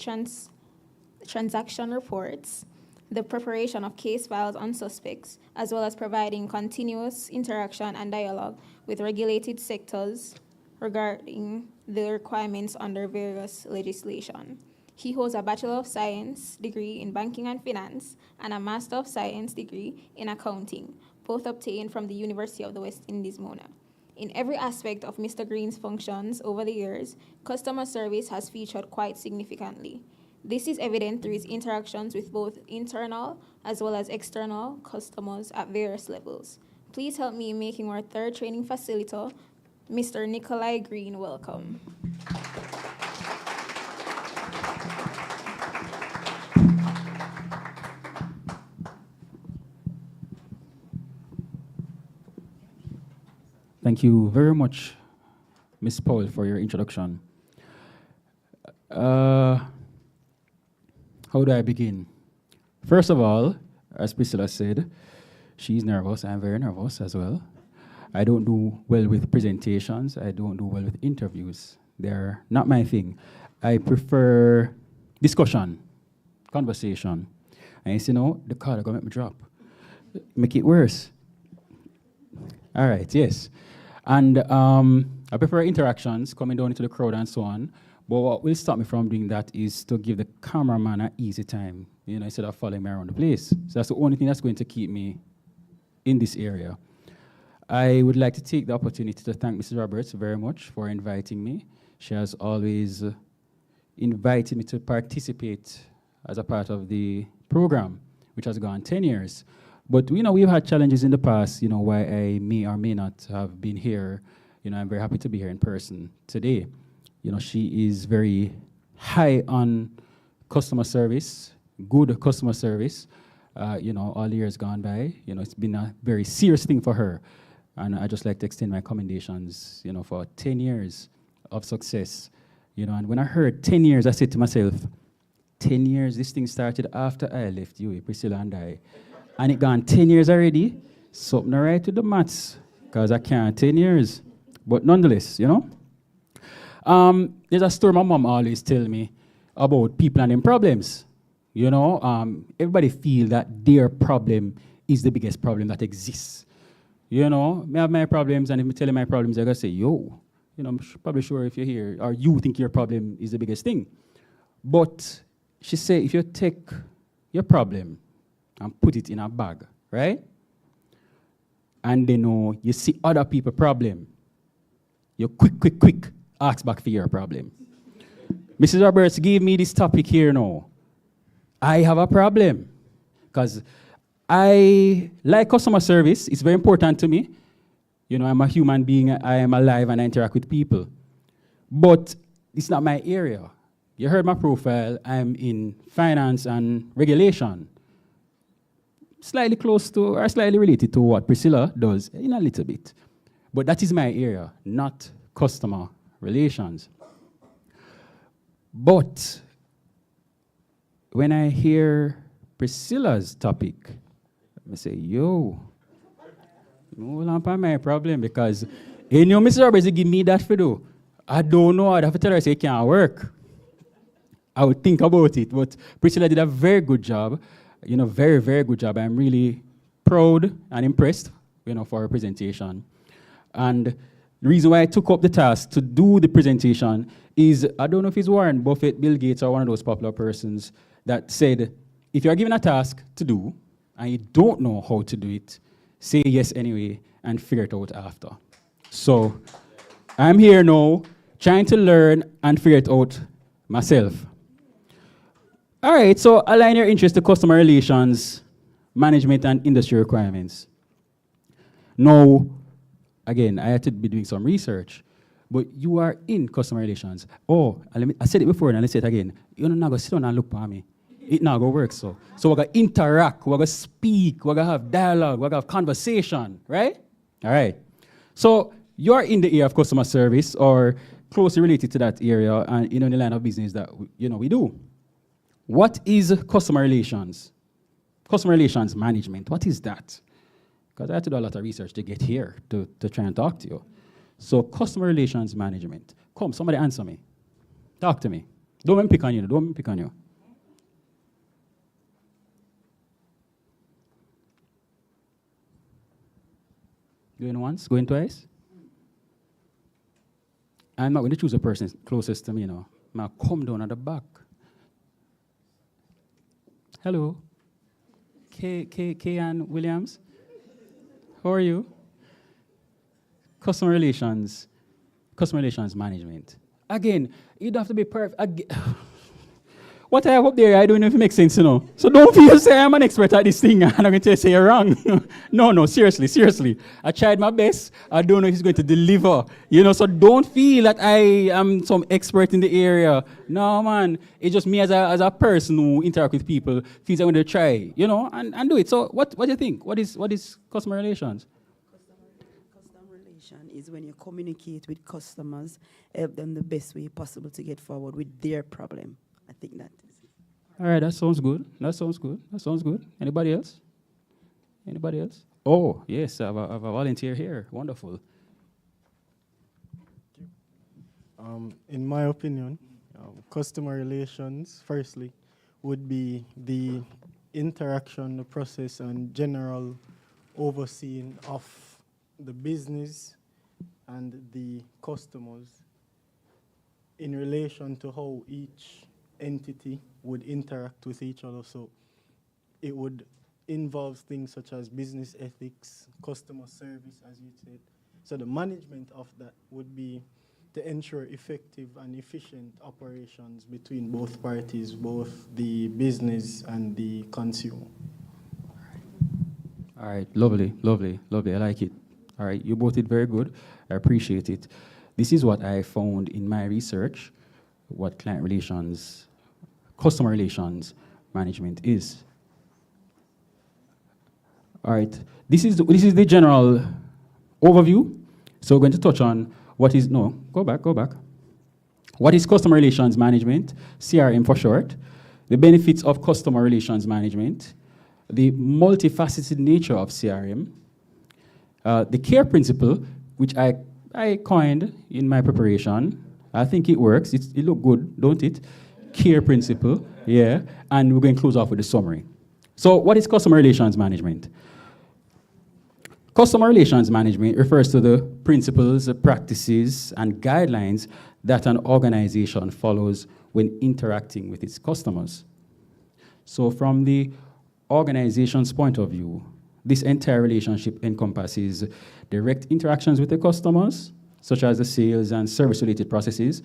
transaction reports, the preparation of case files on suspects, as well as providing continuous interaction and dialogue with regulated sectors regarding the requirements under various legislation. He holds a Bachelor of Science degree in Banking and Finance and a Master of Science degree in Accounting, both obtained from the University of the West Indies, Mona. In every aspect of Mr. Green's functions over the years, customer service has featured quite significantly. This is evident through his interactions with both internal as well as external customers at various levels. Please help me in making our third training facilitator, Mr. Nikolai Green, welcome. Thank you very much, Ms. Powell, for your introduction. How do I begin? First of all, as Priscilla said, she's nervous. I'm very nervous as well. I don't do well with presentations. I don't do well with interviews. They're not my thing. I prefer discussion, conversation. And you see, no, the card are gonna make me drop. Make it worse. All right, yes. And I prefer interactions, coming down into the crowd and so on. But what will stop me from doing that is to give the cameraman an easy time, instead of following me around the place. So that's the only thing that's going to keep me in this area. I would like to take the opportunity to thank Mrs. Roberts very much for inviting me. She has always invited me to participate as a part of the program, which has gone 10 years. But we've had challenges in the past, why I may or may not have been here. I'm very happy to be here in person today. She is very high on customer service, good customer service. All the years gone by, it's been a very serious thing for her. And I just like to extend my commendations, for 10 years of success. And when I heard 10 years, I said to myself, 10 years, this thing started after I left you, Priscilla and I. And it gone 10 years already. Something right with the maths, because I can't 10 years. But nonetheless, there's a story my mom always tell me about people and their problems. Everybody feel that their problem is the biggest problem that exists. Me have my problems, and if I tell you my problems, I gotta say, I'm probably sure if you're here, or you think your problem is the biggest thing. But she said, if you take your problem and put it in a bag, right? And then you see other people's problem, you quick, ask back for your problem. Mrs. Roberts gave me this topic here now. I have a problem. Because I like customer service. It's very important to me. You know, I'm a human being. I am alive and I interact with people. But it's not my area. You heard my profile. I'm in finance and regulation. Slightly close to, or slightly related to what Priscilla does, in a little bit. But that is my area, not customer relations. But when I hear Priscilla's topic, I say, yo, no lamp on my problem, because Mr. Roberts give me that for do. I don't know, I'd have to tell her, I say, it can't work. I would think about it, but Priscilla did a very good job, very, very good job. I'm really proud and impressed, for her presentation. And the reason why I took up the task to do the presentation is, I don't know if it's Warren Buffett, Bill Gates, or one of those popular persons that said, if you're given a task to do, and you don't know how to do it, say yes anyway, and figure it out after. So, I'm here now, trying to learn and figure it out myself. All right, so align your interest to customer relations, management, and industry requirements. Now, again, I had to be doing some research, but you are in customer relations. Oh, I said it before, and let's say it again. You're not going to sit down and look at me. It's not going to work, so. So we're going to interact, we're going to speak, we're going to have dialogue, we're going to have conversation, right? All right. So you're in the area of customer service or closely related to that area and in the line of business that we do. What is customer relations? Customer relations management, what is that? Because I had to do a lot of research to get here to try and talk to you. So customer relations management. Come, somebody answer me. Talk to me. Don't let me pick on you. Don't let me pick on you. Going once, going twice? I'm not going to choose a person closest to me, I'm going to come down at the back. Hello. Ann Williams. How are you? Customer relations management. Again, you don't have to be perfect. What I have up there, I don't know if it makes sense, So don't feel say I'm an expert at this thing and I'm going to say you're wrong. No, seriously. I tried my best. I don't know if it's going to deliver. So don't feel that I am some expert in the area. No, man. It's just me as a person who interact with people, feels I'm going to try, and do it. So what do you think? What is customer relations? Is when you communicate with customers, help them the best way possible to get forward with their problem. I think that is it. All right, that sounds good. Anybody else? Oh, yes, I have a volunteer here. Wonderful. In my opinion, customer relations, firstly, would be the interaction, the process, and general overseeing of the business and the customers in relation to how each entity would interact with each other. So it would involve things such as business ethics, customer service, as you said. So the management of that would be to ensure effective and efficient operations between both parties, both the business and the consumer. All right, lovely. I like it. All right, you both did very good. I appreciate it. This is what I found in my research, what customer relations management is. All right, this is the general overview. So we're going to touch on go back. What is customer relations management, CRM for short, the benefits of customer relations management, the multifaceted nature of CRM, the CARE principle, which I coined in my preparation. I think it works. It look good, don't it? CARE principle, yeah. And we're going to close off with a summary. So what is customer relations management? Customer relations management refers to the principles, the practices, and guidelines that an organization follows when interacting with its customers. So from the organization's point of view, this entire relationship encompasses direct interactions with the customers, such as the sales and service-related processes,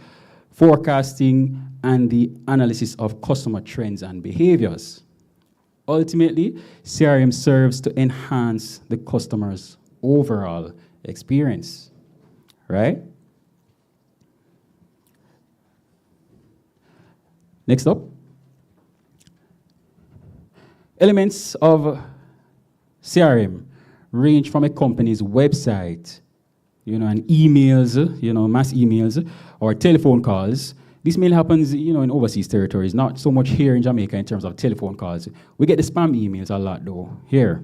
forecasting, and the analysis of customer trends and behaviors. Ultimately, CRM serves to enhance the customer's overall experience, right? Next up. Elements of CRM range from a company's website, and emails, mass emails, or telephone calls. This mainly happens, in overseas territories, not so much here in Jamaica in terms of telephone calls. We get the spam emails a lot, though, here.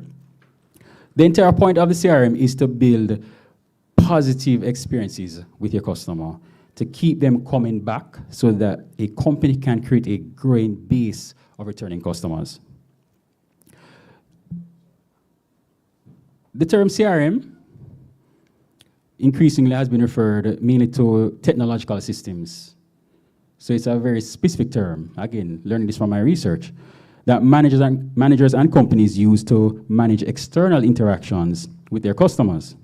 The entire point of the CRM is to build positive experiences with your customer, to keep them coming back so that a company can create a growing base of returning customers. The term CRM increasingly has been referred mainly to technological systems. So it's a very specific term, again, learning this from my research, that managers and companies use to manage external interactions with their customers.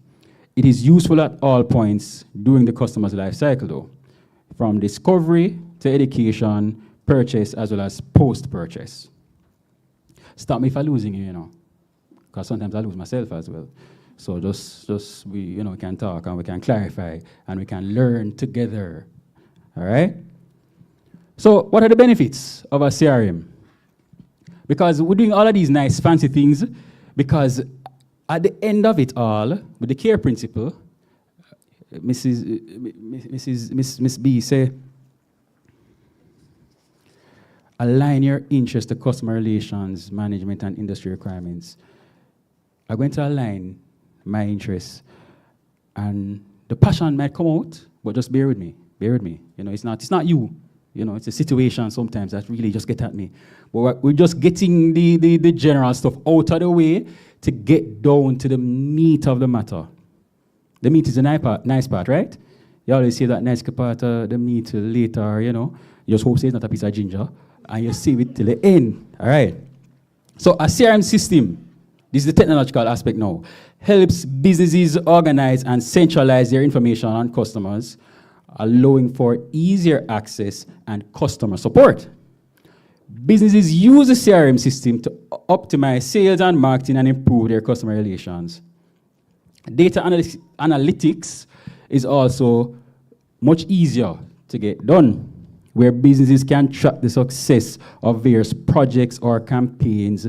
It is useful at all points during the customer's life cycle, though, from discovery to education, purchase, as well as post-purchase. Stop me if I'm losing you, because sometimes I lose myself as well. So just we can talk and we can clarify and we can learn together, all right? So what are the benefits of a CRM? Because we're doing all of these nice fancy things, because at the end of it all, with the care principle, Miss B say, align your interest to customer relations, management, and industry requirements. I'm going to align my interests, and the passion might come out, but just bear with me. It's not you. It's a situation sometimes that really just get at me. But we're just getting the general stuff out of the way to get down to the meat of the matter. The meat is the nice part, right? You always say that nice part, the meat later, You just hope it's not a piece of ginger, and you save it till the end, all right? So a CRM system, this is the technological aspect now, helps businesses organize and centralize their information on customers, allowing for easier access and customer support. Businesses use the CRM system to optimize sales and marketing and improve their customer relations. Data analytics is also much easier to get done, where businesses can track the success of various projects or campaigns,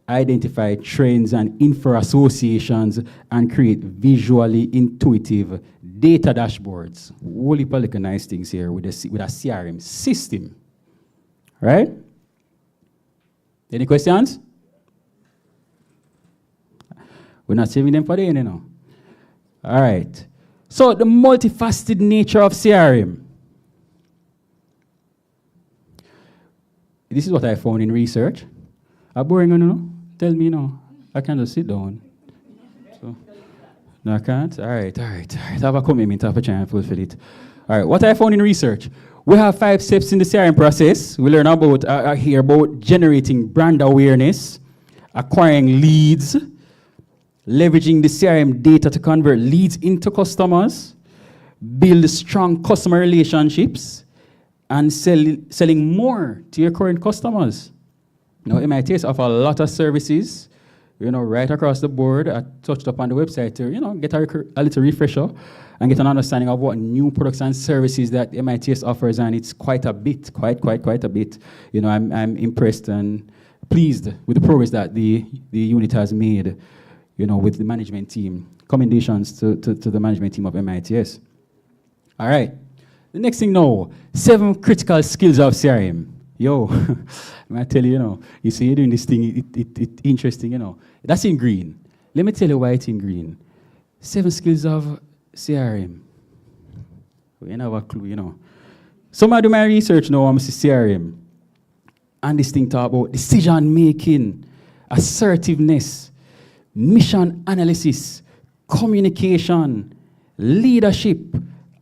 identify trends and infer associations, and create visually intuitive data dashboards. Whole heap of nice things here with a CRM system, right? Any questions? We're not saving them for the end, All right. So the multifaceted nature of CRM. This is what I found in research. Are boring, Tell me, I can just sit down. So, no, I can't? All right. Have a commitment, have a chance to fulfill it. All right, what I found in research. We have 5 steps in the CRM process. We learn about, hear about generating brand awareness, acquiring leads, leveraging the CRM data to convert leads into customers, build strong customer relationships, and selling more to your current customers. Now, MITS offer a lot of services, right across the board. I touched up on the website to, get a little refresher and get an understanding of what new products and services that MITS offers, and it's quite a bit, quite a bit. I'm impressed and pleased with the progress that the unit has made, with the management team. Commendations to the management team of MITS. All right. The next thing now, 7 critical skills of CRM. Yo, I tell you, you see you're doing this thing, it's interesting, That's in green. Let me tell you why it's in green. 7 skills of CRM. We don't have a clue, Some I do my research now, I'm CRM. And this thing talk about decision making, assertiveness, mission analysis, communication, leadership,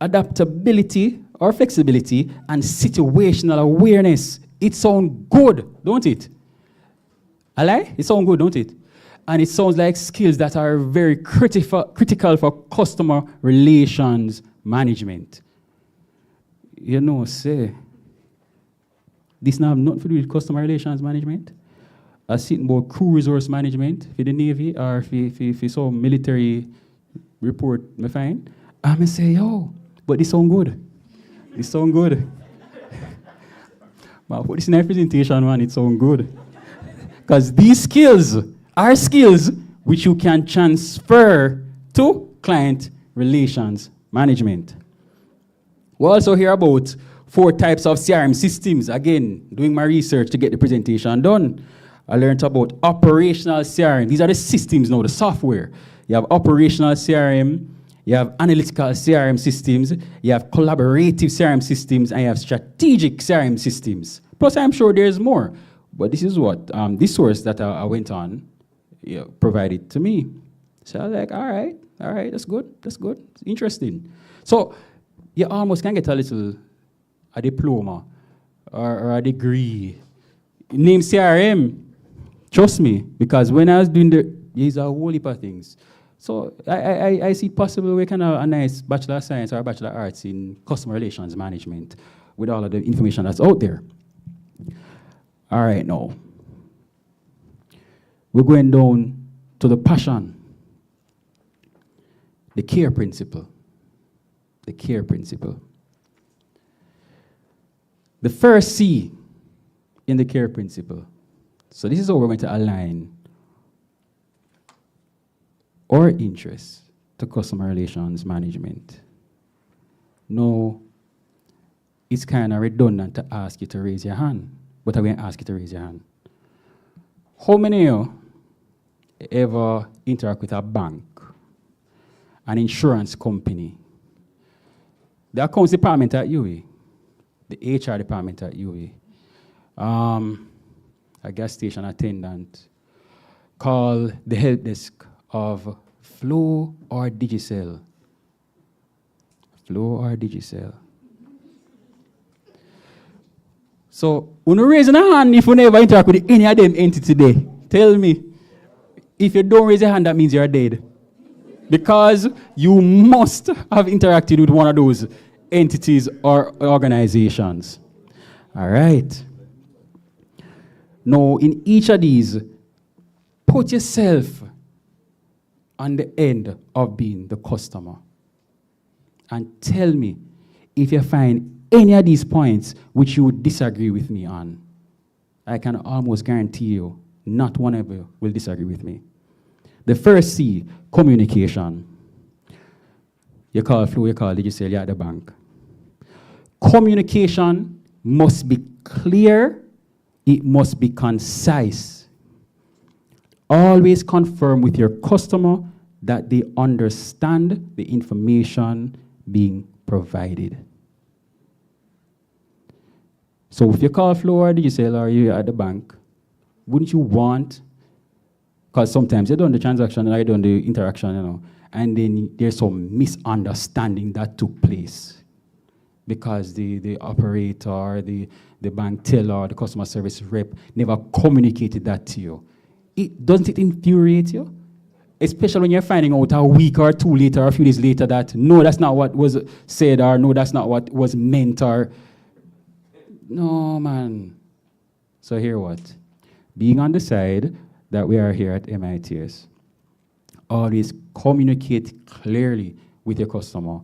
adaptability or flexibility, and situational awareness. It sounds good, don't it? I lie? It sounds good, don't it? And it sounds like skills that are very critical for customer relations management. You know, say, this now have nothing to do with customer relations management. I see about crew resource management for the Navy or for some military report, me find. I'm say, yo, but this sound good. This sound good. But put this in a presentation, man, it sound good. Because these skills are skills which you can transfer to client relations management. We also hear about 4 types of CRM systems. Again, doing my research to get the presentation done. I learned about operational CRM. These are the systems now, the software. You have operational CRM, you have analytical CRM systems, you have collaborative CRM systems, and you have strategic CRM systems. Plus, I'm sure there's more. But this is what this source that I went on provided to me. So I was like, all right, that's good, it's interesting. So you almost can get a diploma or a degree. Name CRM, trust me, because when I was doing these are a whole heap of things. So I see possible we can have a nice Bachelor of Science or Bachelor of Arts in Customer Relations Management with all of the information that's out there. All right, now. We're going down to the passion, the care principle. The care principle. The first C in the care principle. So this is how we're going to align our interests to customer relations management. No, it's kind of redundant to ask you to raise your hand, but I'm going to ask you to raise your hand. How many of you ever interact with a bank, an insurance company, the accounts department at UE, the HR department at UE, a gas station attendant, call the help desk of Flow or Digicel. Flow or Digicel. So, when you raise your hand if you never interact with any of them entity today, tell me, if you don't raise your hand, that means you're dead. Because you must have interacted with one of those entities or organizations. All right. Now, in each of these, put yourself on the end of being the customer. And tell me if you find any of these points which you would disagree with me on. I can almost guarantee you, not one of you will disagree with me. The first C, communication. You call Flo, you call Digicel, you're at the bank. Communication must be clear, it must be concise. Always confirm with your customer that they understand the information being provided. So if you call Flo or Digicel or you're at the bank, wouldn't you want, because sometimes you're doing the transaction and you're doing the interaction, you know, and then there's some misunderstanding that took place because the operator, the bank teller, the customer service rep never communicated that to you. Doesn't it infuriate you? Especially when you're finding out a week or two later, or a few days later that, no, that's not what was said, or no, that's not what was meant, or, no, man. So here what? Being on the side that we are here at MITS, always communicate clearly with your customer.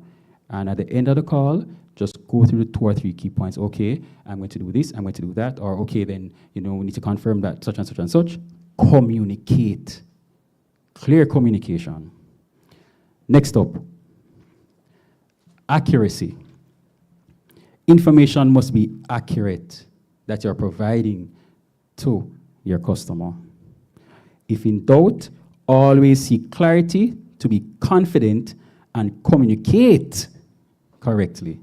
And at the end of the call, just go through the 2 or 3 key points. Okay, I'm going to do this, I'm going to do that. Or okay, then, you know, we need to confirm that such and such and such. Communicate. Clear communication. Next up, accuracy. Information must be accurate that you're providing to your customer. If in doubt, always seek clarity to be confident and communicate correctly.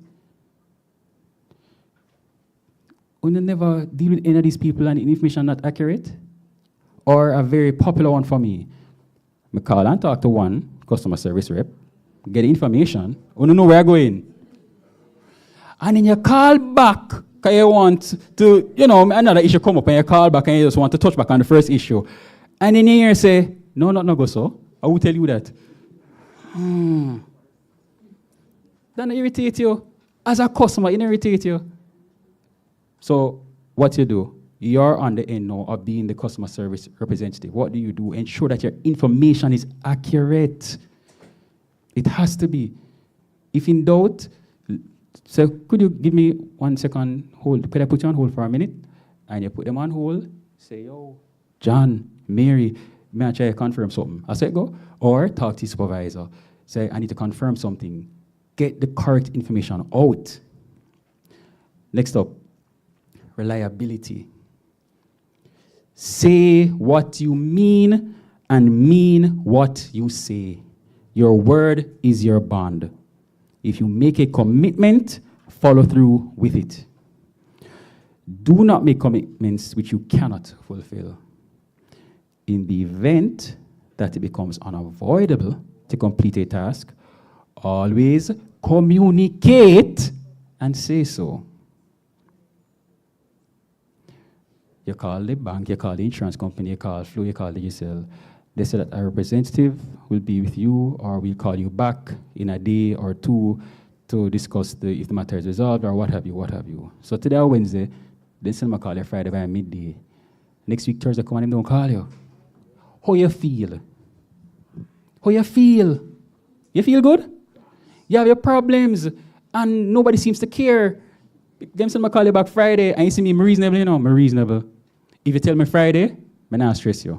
When you never deal with any of these people and information not accurate, or a very popular one for me, I call and talk to one customer service rep, get the information, you don't know where you're going. And then you call back, because you want to, another issue come up, and you call back and you just want to touch back on the first issue. And then you say, no, not go so. I will tell you that. That irritate you. As a customer, it irritate you. So what you do, you're on the end now of being the customer service representative. What do you do? Ensure that your information is accurate. It has to be. If in doubt, so could you give me 1 second hold? Could I put you on hold for a minute? And you put them on hold, say, yo, John, Mary, may I try to confirm something? I said go. Or talk to your supervisor. Say, I need to confirm something. Get the correct information out. Next up, reliability. Say what you mean and mean what you say. Your word is your bond. If you make a commitment, follow through with it. Do not make commitments which you cannot fulfill. In the event that it becomes unavoidable to complete a task, always communicate and say so. You call the bank, you call the insurance company, you call Flu, you call the UCL. They say that a representative will be with you or will call you back in a day or two to discuss if the matter is resolved or what have you. So today or Wednesday, they send me a call you Friday by midday. Next week, Thursday, come on, them don't call you. How you feel? How you feel? You feel good? You have your problems and nobody seems to care. Them send me a call you back Friday and you see me reasonable, I'm reasonable. If you tell me Friday, I'm not stress you.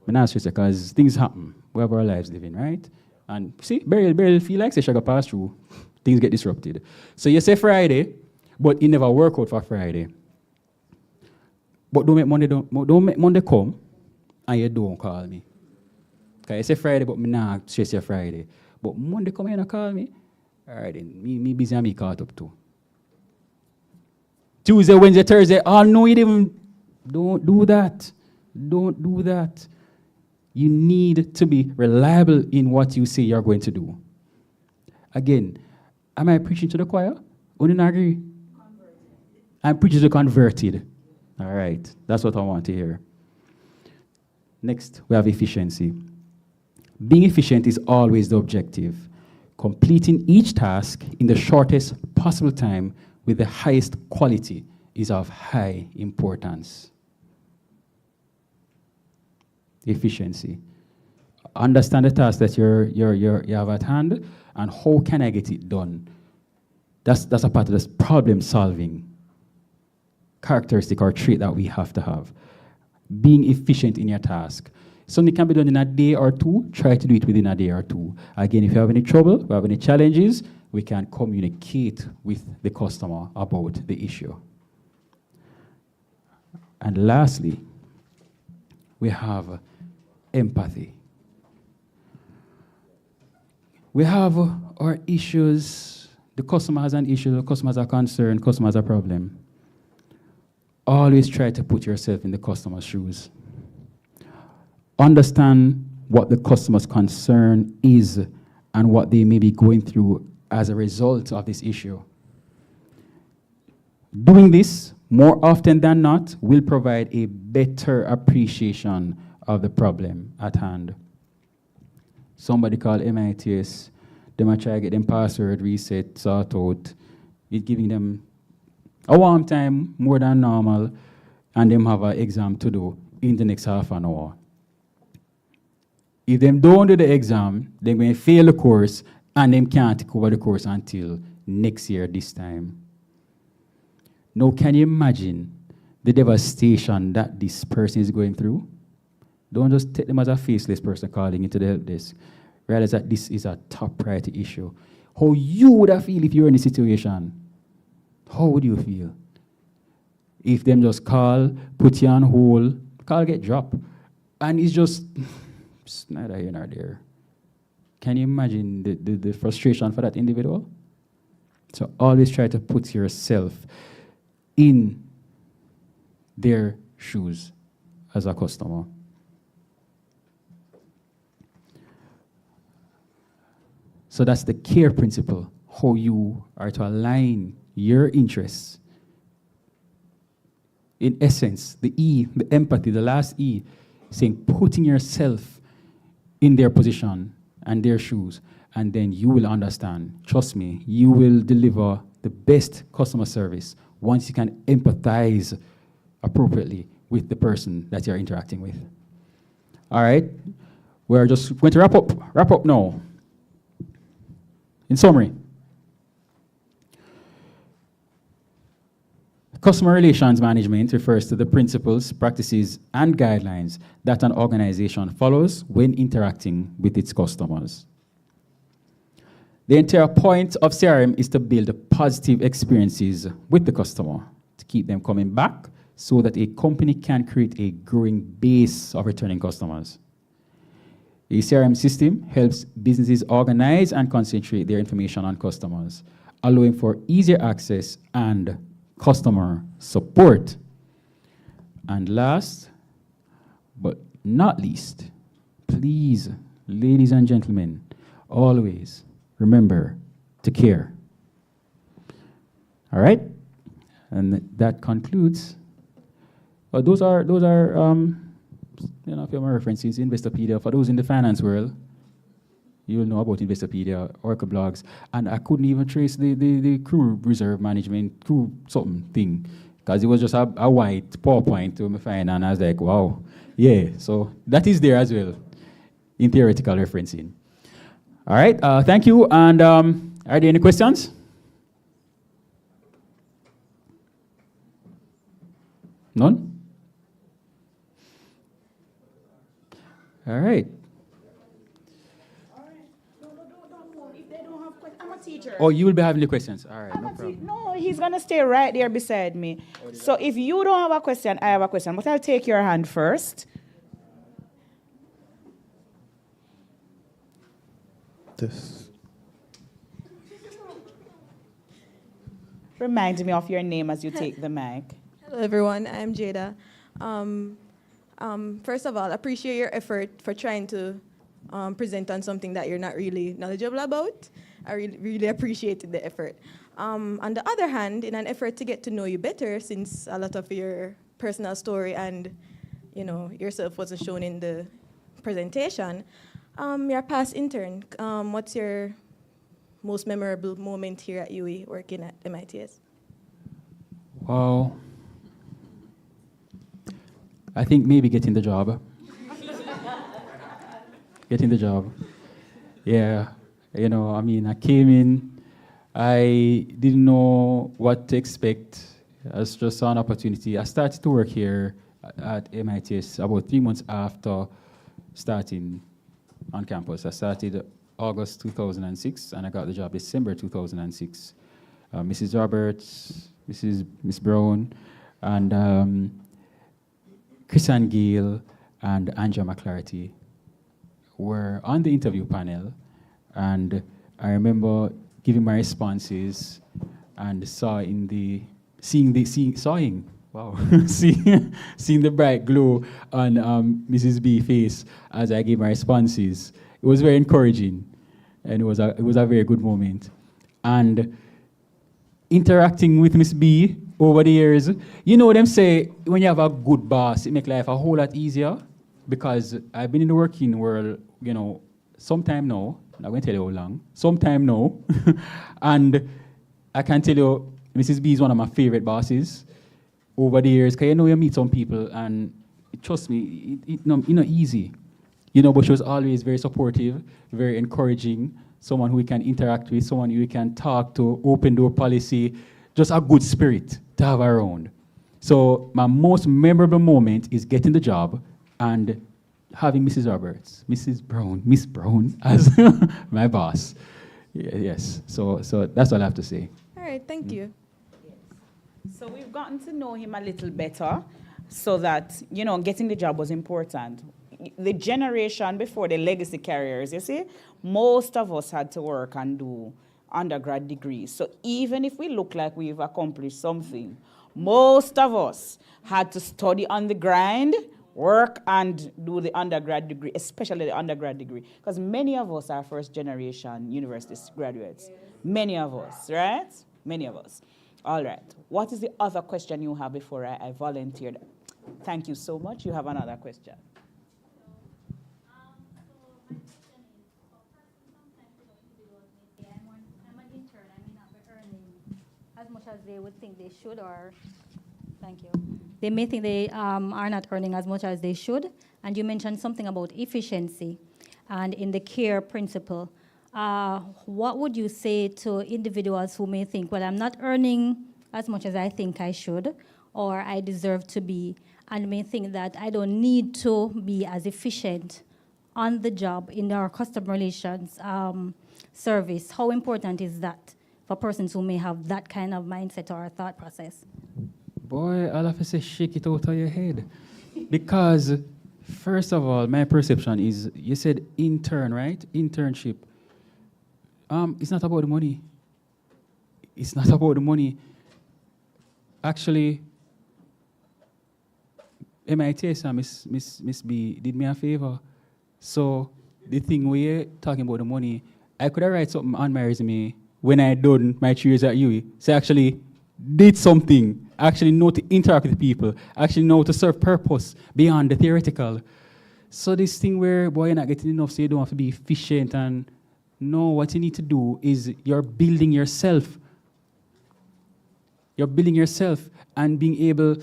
I'm not stress you because things happen. We have our lives living, right? And see, barely feel like say sugar pass through. Things get disrupted. So you say Friday, but it never work out for Friday. But don't make Monday come and you don't call me. Because you say Friday, but me not stress you Friday. But Monday come and call me. All right, then me busy and me caught up too. Tuesday, Wednesday, Thursday, no, you didn't. Don't do that. Don't do that. You need to be reliable in what you say you're going to do. Again, am I preaching to the choir? Wouldn't agree? I'm preaching to converted. All right, that's what I want to hear. Next, we have efficiency. Being efficient is always the objective. Completing each task in the shortest possible time with the highest quality is of high importance. Efficiency. Understand the task that you have at hand and how can I get it done. That's a part of this problem solving characteristic or trait that we have to have. Being efficient in your task. Something can be done in a day or two, try to do it within a day or two. Again, if you have any trouble, if you have any challenges, we can communicate with the customer about the issue. And lastly, we have empathy. We have our issues. The customer has an issue, the customer has a concern, the customer has a problem. Always try to put yourself in the customer's shoes. Understand what the customer's concern is and what they may be going through as a result of this issue. Doing this more often than not will provide a better appreciation of the problem at hand. Somebody called MITS, they might try to get them password reset, sort out. It's giving them a warm time more than normal, and them have an exam to do in the next half an hour. If them don't do the exam, they're going to fail the course, and them can't take over the course until next year this time. Now, can you imagine the devastation that this person is going through? Don't just take them as a faceless person calling into the help desk. Realize that this is a top priority issue. How you would have feel if you were in this situation? How would you feel? If them just call, put you on hold, call get dropped, and it's just it's neither here nor there. Can you imagine the frustration for that individual? So always try to put yourself in their shoes as a customer. So that's the care principle, how you are to align your interests. In essence, the E, the empathy, the last E, saying putting yourself in their position and their shoes, and then you will understand. Trust me, you will deliver the best customer service once you can empathize appropriately with the person that you're interacting with. All right, we're just going to wrap up now. In summary, customer relations management refers to the principles, practices, and guidelines that an organization follows when interacting with its customers. The entire point of CRM is to build positive experiences with the customer, to keep them coming back so that a company can create a growing base of returning customers. A CRM system helps businesses organize and concentrate their information on customers, allowing for easier access and customer support. And last but not least, please, ladies and gentlemen, always remember to care. All right? And that concludes. Those are a few more references. Investopedia, for those in the finance world, you'll know about Investopedia, Oracle blogs, and I couldn't even trace the crew reserve management, crew something thing, because it was just a white PowerPoint to me find, and I was like, wow, yeah, so that is there as well, in theoretical referencing. All right, thank you, and are there any questions? None? All right. I'm a teacher. Oh, you will be having the questions. All right, no problem. No, he's going to stay right there beside me. So if you don't have a question, I have a question. But I'll take your hand first. This. Remind me of your name as you take the mic. Hello, everyone. I'm Jada. First of all, appreciate your effort for trying to present on something that you're not really knowledgeable about. I really appreciated the effort. On the other hand, in an effort to get to know you better, since a lot of your personal story and yourself wasn't shown in the presentation, you're a past intern. What's your most memorable moment here at UE working at MITS? Wow. I think maybe getting the job. Getting the job. Yeah. I came in, I didn't know what to expect. I just saw an opportunity. I started to work here at MITS about 3 months after starting on campus. I started August 2006, and I got the job December 2006. Mrs. Roberts, Miss Brown, and Chris and Gale and Angela McClarty were on the interview panel, and I remember giving my responses and seeing the bright glow on Mrs. B's face as I gave my responses. It was very encouraging, and it was a very good moment. And interacting with Miss B over the years, them say when you have a good boss, it makes life a whole lot easier, because I've been in the working world, sometime now, I'm not going to tell you how long, sometime now, and I can tell you, Mrs. B is one of my favorite bosses over the years, because you meet some people, and trust me, it's not easy, but she was always very supportive, very encouraging, someone who we can interact with, someone who we can talk to, open door policy, just a good spirit to have around. So my most memorable moment is getting the job and having Mrs. Roberts, Miss Brown as my boss. Yes, so that's all I have to say. All right, thank you. So we've gotten to know him a little better, so that, getting the job was important. The generation before, the legacy carriers, most of us had to work and do undergrad degrees. So even if we look like we've accomplished something, most of us had to study on the grind work and do the undergrad degree, especially the undergrad degree, because many of us are first generation university graduates. Many of us, right? Many of us. All right. What is the other question you have before I volunteered? Thank you so much. You have another question. I'm an intern. I may not be earning as much as they would think they should, or thank you. They may think they are not earning as much as they should. And you mentioned something about efficiency and in the CARE principle. What would you say to individuals who may think, well, I'm not earning as much as I think I should or I deserve to be, and may think that I don't need to be as efficient on the job in our customer relations service? How important is that for persons who may have that kind of mindset or thought process? Boy, I'll have to say shake it out of your head. Because, first of all, my perception is, you said intern, right? Internship. It's not about the money. It's not about the money. Actually, MIT, Miss B, did me a favor. So, the thing we're talking about the money, I could have write something on my resume when I done my 3 years at UE. So I actually did something, actually know to interact with people, actually know to serve purpose beyond the theoretical. So this thing where, boy, you're not getting enough, so you don't have to be efficient, and no, what you need to do is you're building yourself. You're building yourself and being able,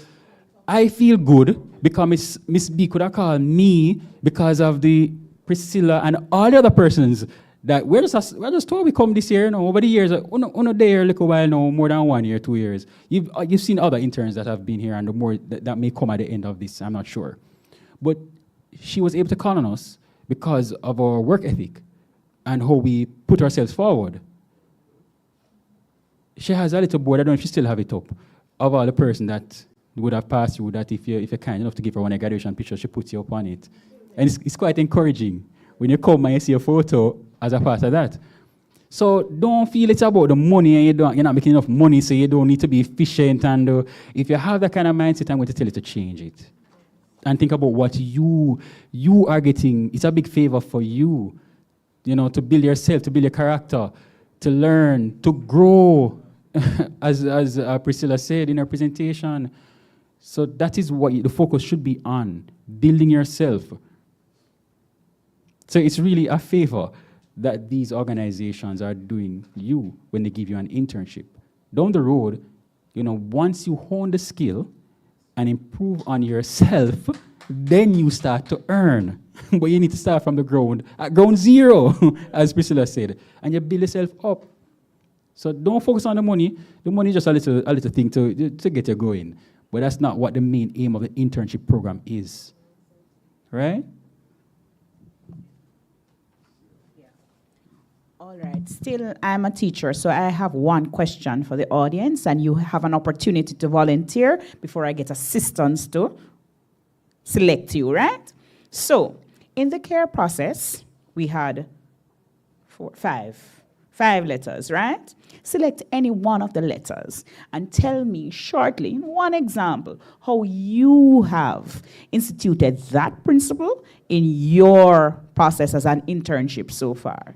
I feel good because Miss B could have called me because of the Priscilla and all the other persons that we're just told we come this year, over the years, on there a little while now, more than 1 year, 2 years. You've seen other interns that have been here, and the more that may come at the end of this, I'm not sure. But she was able to call on us because of our work ethic and how we put ourselves forward. She has a little board, I don't know if she still have it up, of all the person that would have passed you, that if you're kind enough to give her one graduation picture, she puts you up on it. And it's quite encouraging when you come and you see a photo as a part of that. So don't feel it's about the money and you're not making enough money, so you don't need to be efficient. And if you have that kind of mindset, I'm going to tell you to change it. And think about what you are getting. It's a big favor for you, to build yourself, to build your character, to learn, to grow, as Priscilla said in her presentation. So that is what the focus should be on, building yourself. So it's really a favor that these organizations are doing you when they give you an internship. Down the road, once you hone the skill and improve on yourself, then you start to earn. But you need to start from the ground, at ground zero, as Priscilla said, and you build yourself up. So don't focus on the money. The money is just a little thing to get you going. But that's not what the main aim of the internship program is, right? All right, still I'm a teacher, so I have one question for the audience, and you have an opportunity to volunteer before I get assistance to select you, right? So, in the CARE process, we had five letters, right? Select any one of the letters and tell me shortly, in one example, how you have instituted that principle in your process as an internship so far.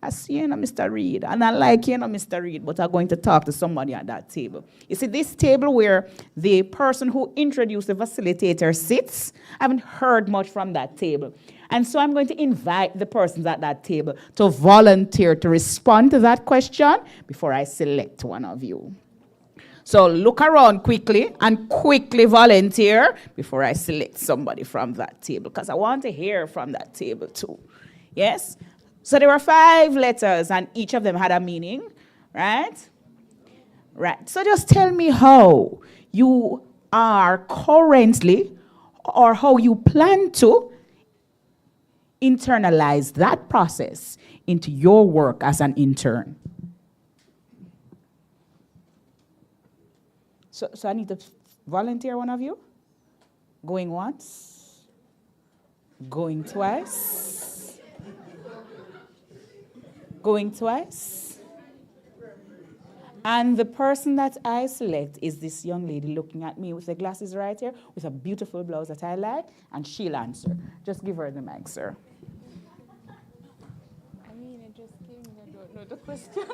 I see Mr. Reed, and I like Mr. Reed, but I'm going to talk to somebody at that table. You see, this table where the person who introduced the facilitator sits, I haven't heard much from that table. And so I'm going to invite the persons at that table to volunteer to respond to that question before I select one of you. So look around quickly and quickly volunteer before I select somebody from that table, because I want to hear from that table too. Yes? So there were 5 letters, and each of them had a meaning, right? Right. So just tell me how you are currently, or how you plan to internalize that process into your work as an intern. So I need to volunteer, one of you? Going once? Going twice? Going twice? And the person that I select is this young lady looking at me with the glasses right here, with a beautiful blouse that I like, and she'll answer. Just give her the mic, sir. I mean, it just came, I don't know the question.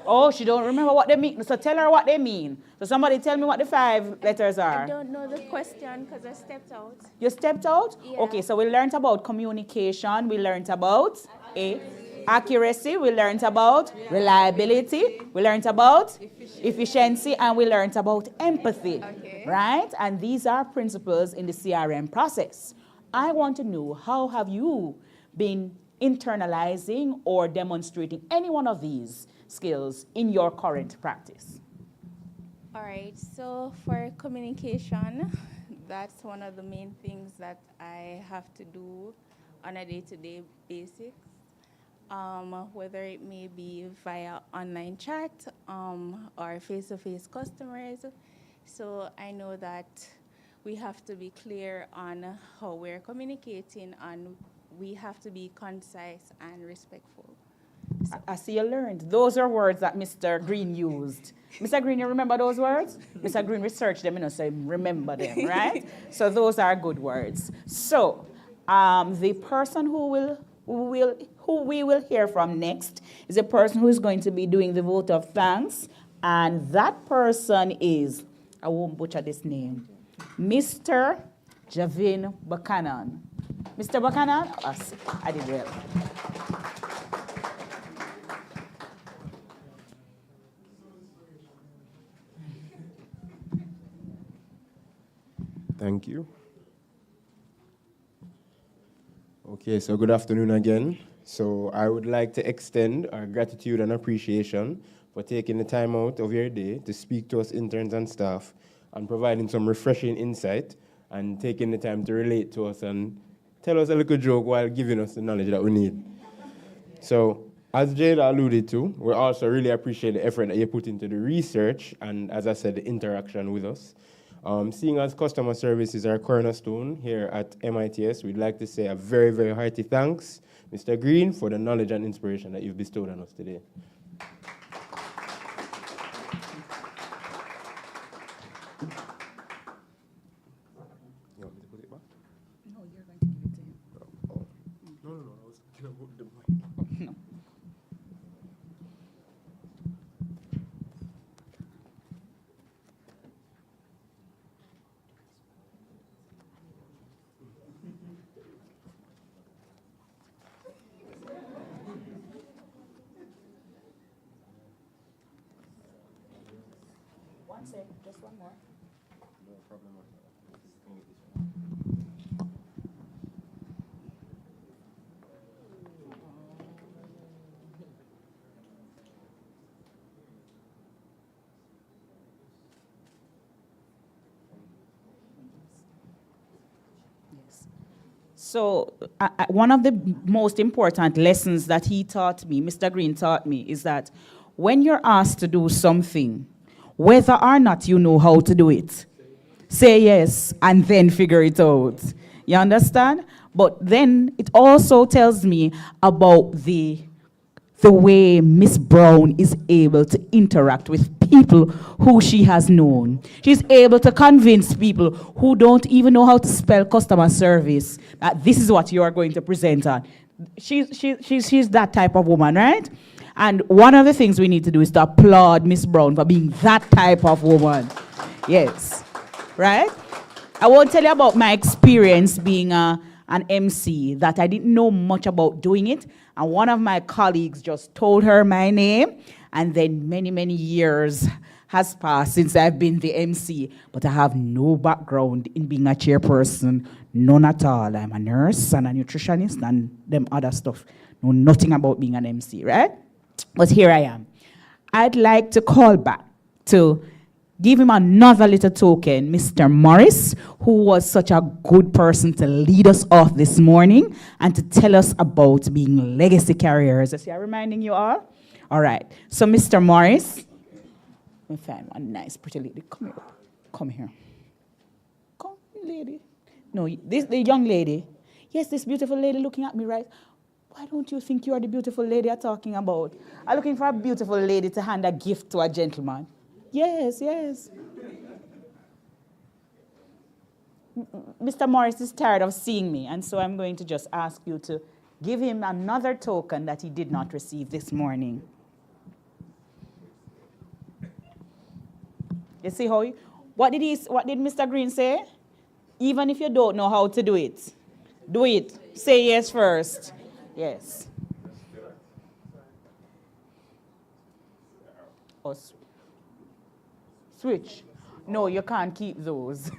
Oh, she don't remember what they mean. So tell her what they mean. So somebody tell me what the 5 letters are. I don't know the question because I stepped out. You stepped out? Yeah. Okay, so we learned about communication. We learned about accuracy. We learned about reliability. We learned about efficiency. And we learned about empathy. Okay. Right? And these are principles in the CRM process. I want to know, how have you been internalizing or demonstrating any one of these skills in your current practice? All right, so for communication, that's one of the main things that I have to do on a day-to-day basis, whether it may be via online chat or face-to-face customers. So I know that we have to be clear on how we're communicating, and we have to be concise and respectful. I see you learned. Those are words that Mr. Green used. Mr. Green, you remember those words? Mr. Green researched them, so remember them, right? So those are good words. So the person who we will hear from next is a person who is going to be doing the vote of thanks, and that person is, I won't butcher this name, Mr. Javin Buchanan. Mr. Buchanan? I did well. Thank you. Okay, so good afternoon again. So I would like to extend our gratitude and appreciation for taking the time out of your day to speak to us interns and staff and providing some refreshing insight and taking the time to relate to us and tell us a little joke while giving us the knowledge that we need. So as Jada alluded to, we also really appreciate the effort that you put into the research and, as I said, the interaction with us. Seeing as customer service is our cornerstone here at MITS, we'd like to say a very, very hearty thanks, Mr. Green, for the knowledge and inspiration that you've bestowed on us today. You want me to put it back? No, you're going to give it to him. Oh. No, I was going to put the mic. No. One sec, just one more. No problem. So one of the most important lessons that he taught me, Mr. Green taught me, is that when you're asked to do something, whether or not you know how to do it, say yes and then figure it out. You understand? But then it also tells me about the way Miss Brown is able to interact with people who she has known. She's able to convince people who don't even know how to spell customer service that this is what you are going to present on. She's that type of woman, right? And one of the things we need to do is to applaud Miss Brown for being that type of woman. Yes, right? I won't tell you about my experience being an MC, that I didn't know much about doing it. And one of my colleagues just told her my name, and then many, many years has passed since I've been the MC, but I have no background in being a chairperson, none at all. I'm a nurse and a nutritionist and them other stuff. Know nothing about being an MC, right? But here I am. I'd like to call back to give him another little token, Mr. Morris, who was such a good person to lead us off this morning and to tell us about being legacy carriers. Is he reminding you all? All right. So, Mr. Morris, let me find one nice, pretty lady. Come here. Come here. Come, lady. No, the young lady. Yes, this beautiful lady looking at me, right? Why don't you think you are the beautiful lady I'm talking about? I'm looking for a beautiful lady to hand a gift to a gentleman. Yes, yes. Mr. Morris is tired of seeing me, and so I'm going to just ask you to give him another token that he did not receive this morning. You see how what did Mr. Green say? Even if you don't know how to do it, do it. Say yes first. Yes. Or switch. No, you can't keep those.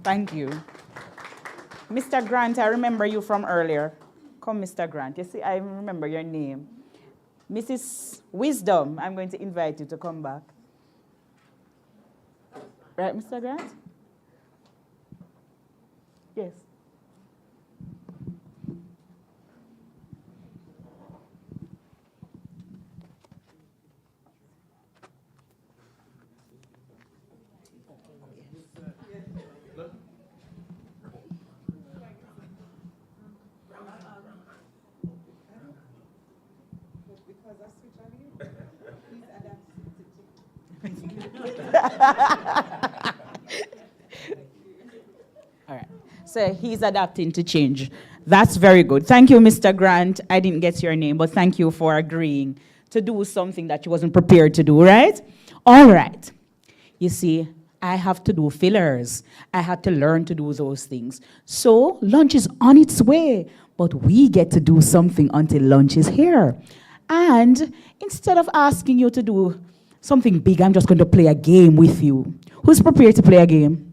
Thank you. Mr. Grant, I remember you from earlier. Come, Mr. Grant. You see, I remember your name. Mrs. Wisdom, I'm going to invite you to come back. Right, Mr. Grant? Yes. All right. So he's adapting to change. That's very good. Thank you, Mr. Grant. I didn't get your name, but thank you for agreeing to do something that you wasn't prepared to do, right? All right. You see, I have to do fillers. I had to learn to do those things. So lunch is on its way, but we get to do something until lunch is here. And instead of asking you to do something big, I'm just going to play a game with you. Who's prepared to play a game?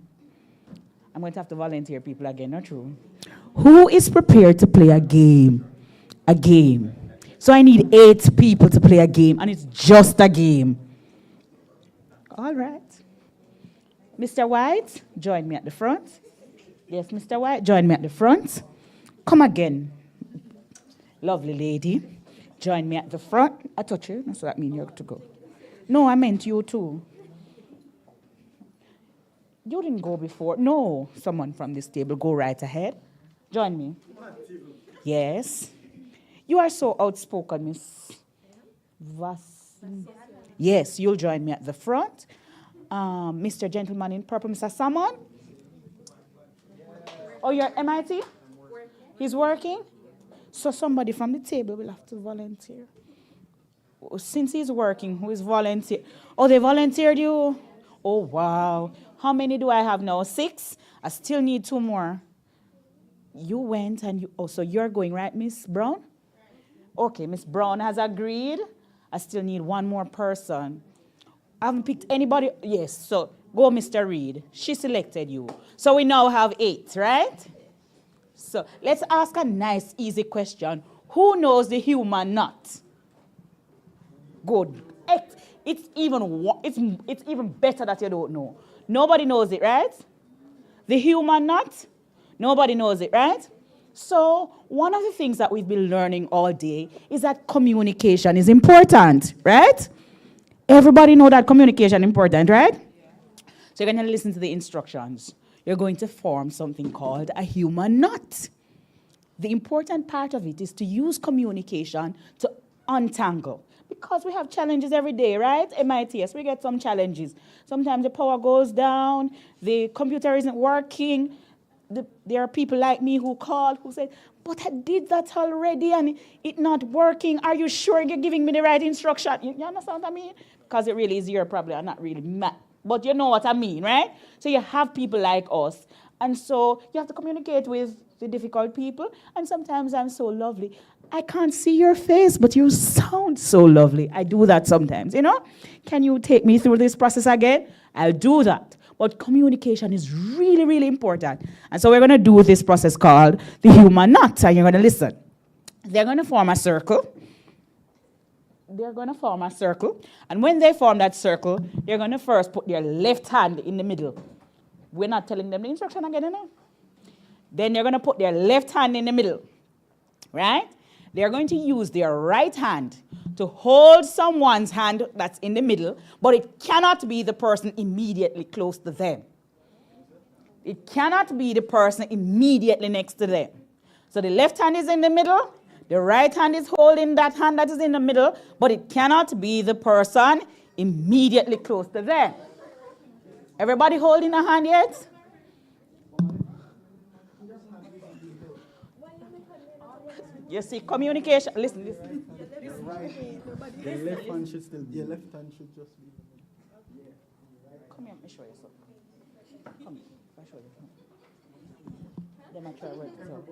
I'm going to have to volunteer people again, not true? Who is prepared to play a game? A game. So I need 8 people to play a game, and it's just a game. All right. Mr. White, join me at the front. Yes, Mr. White, join me at the front. Come again. Lovely lady. Join me at the front. I touch you, so that means you have to go. No, I meant you too. You didn't go before. No, someone from this table, go right ahead. Join me. Yes. You are so outspoken, Miss Vassin. Yes, you'll join me at the front. Mr. Gentleman in Purple, Mr. Salmon. Oh, you're at MIT? He's working? So somebody from the table will have to volunteer. Since he's working, who is volunteer? Oh, they volunteered you? Oh, wow. How many do I have now? 6? I still need 2 more. You went and you, oh, so you're going, right, Miss Brown? Okay, Miss Brown has agreed. I still need 1 more person. I haven't picked anybody. Yes, so go, Mr. Reed. She selected you. So we now have 8, right? So let's ask a nice, easy question. Who knows the human knot? Good. It's even better that you don't know. Nobody knows it, right? The human knot? Nobody knows it, right? So one of the things that we've been learning all day is that communication is important, right? Everybody know that communication is important, right? So you're going to listen to the instructions. You're going to form something called a human knot. The important part of it is to use communication to untangle. Because we have challenges every day, right? MITS, we get some challenges. Sometimes the power goes down, the computer isn't working. There are people like me who call, who say, but I did that already and it's not working. Are you sure you're giving me the right instruction? You understand what I mean? Because it really is your problem and not really mine. But you know what I mean, right? So you have people like us. And so you have to communicate with the difficult people. And sometimes I'm so lovely. I can't see your face, but you sound so lovely. I do that sometimes, you know? Can you take me through this process again? I'll do that. But communication is really, really important. And so we're going to do this process called the human knot. And you're going to listen. They're going to form a circle. They're going to form a circle. And when they form that circle, they're going to first put their left hand in the middle. We're not telling them the instruction again, you know? Then they're going to put their left hand in the middle, right? They're going to use their right hand to hold someone's hand that's in the middle, but it cannot be the person immediately close to them. It cannot be the person immediately next to them. So the left hand is in the middle, the right hand is holding that hand that is in the middle, but it cannot be the person immediately close to them. Everybody holding a hand yet? You see, communication. Listen. The left hand should still be. Your left hand should just be. Come here, let me show you something. Come here, let me show you. Then I try to work this out.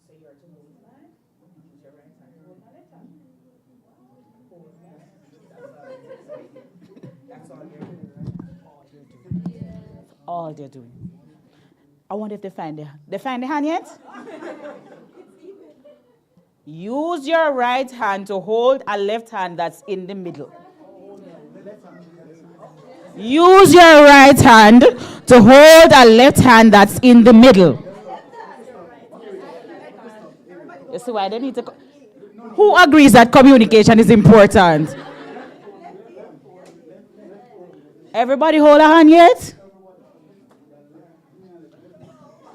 So you are to move that. Use your right hand to hold my left hand. That's all you're doing. All they're doing. I wonder if they find the hand yet? Use your right hand to hold a left hand that's in the middle. Use your right hand to hold a left hand that's in the middle. You see why they need to... Who agrees that communication is important? Everybody hold a hand yet?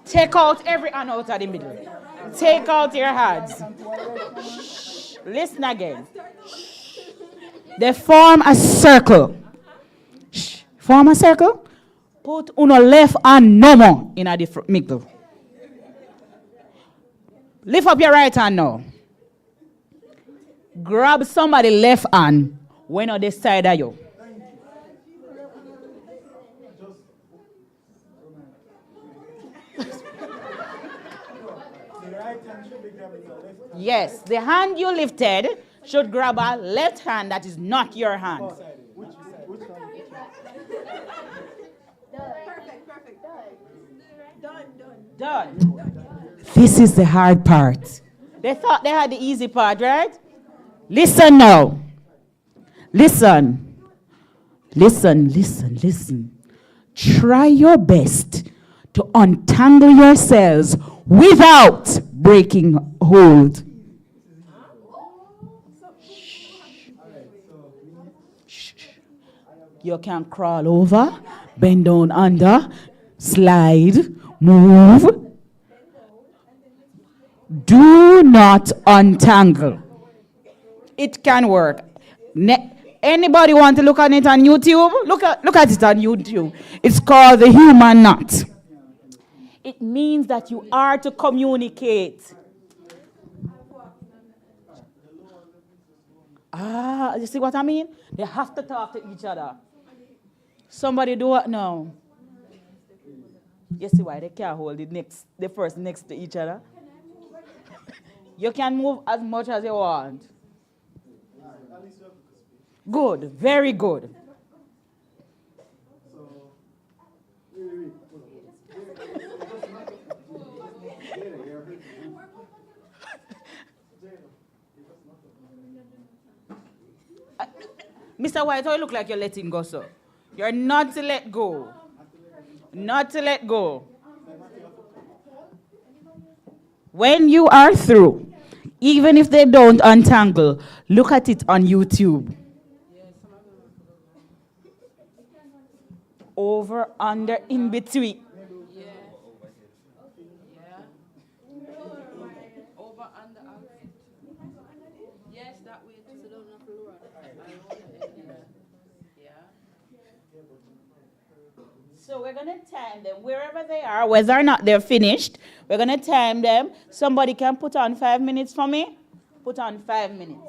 Take out every hand out of the middle. Take out your hands. Shh. Listen again. Shh. They form a circle. Shh. Form a circle. Put uno left hand no more in a different middle. Lift up your right hand now. Grab somebody left hand when on the side of you. Yes, the hand you lifted should grab a left hand that is not your hand. Perfect. Done. This is the hard part. They thought they had the easy part, right? Listen now. Listen. Try your best to untangle yourselves without breaking hold. You can crawl over, bend down under, slide, move. Do not untangle. It can work. Anybody want to look at it on YouTube? Look at it on YouTube. It's called the human knot. It means that you are to communicate. You see what I mean? They have to talk to each other. Somebody do what now? You see why they can't hold the first next to each other? You can move as much as you want. Good, very good. Mr. White, how you look like you're letting go, sir? You're not to let go. Not to let go. When you are through, even if they don't untangle, look at it on YouTube. Over, under, in between. Over, under, yes, that way to sit down on the floor. So we're going to time them wherever they are, whether or not they're finished. We're going to time them. Somebody can put on 5 minutes for me. Put on 5 minutes.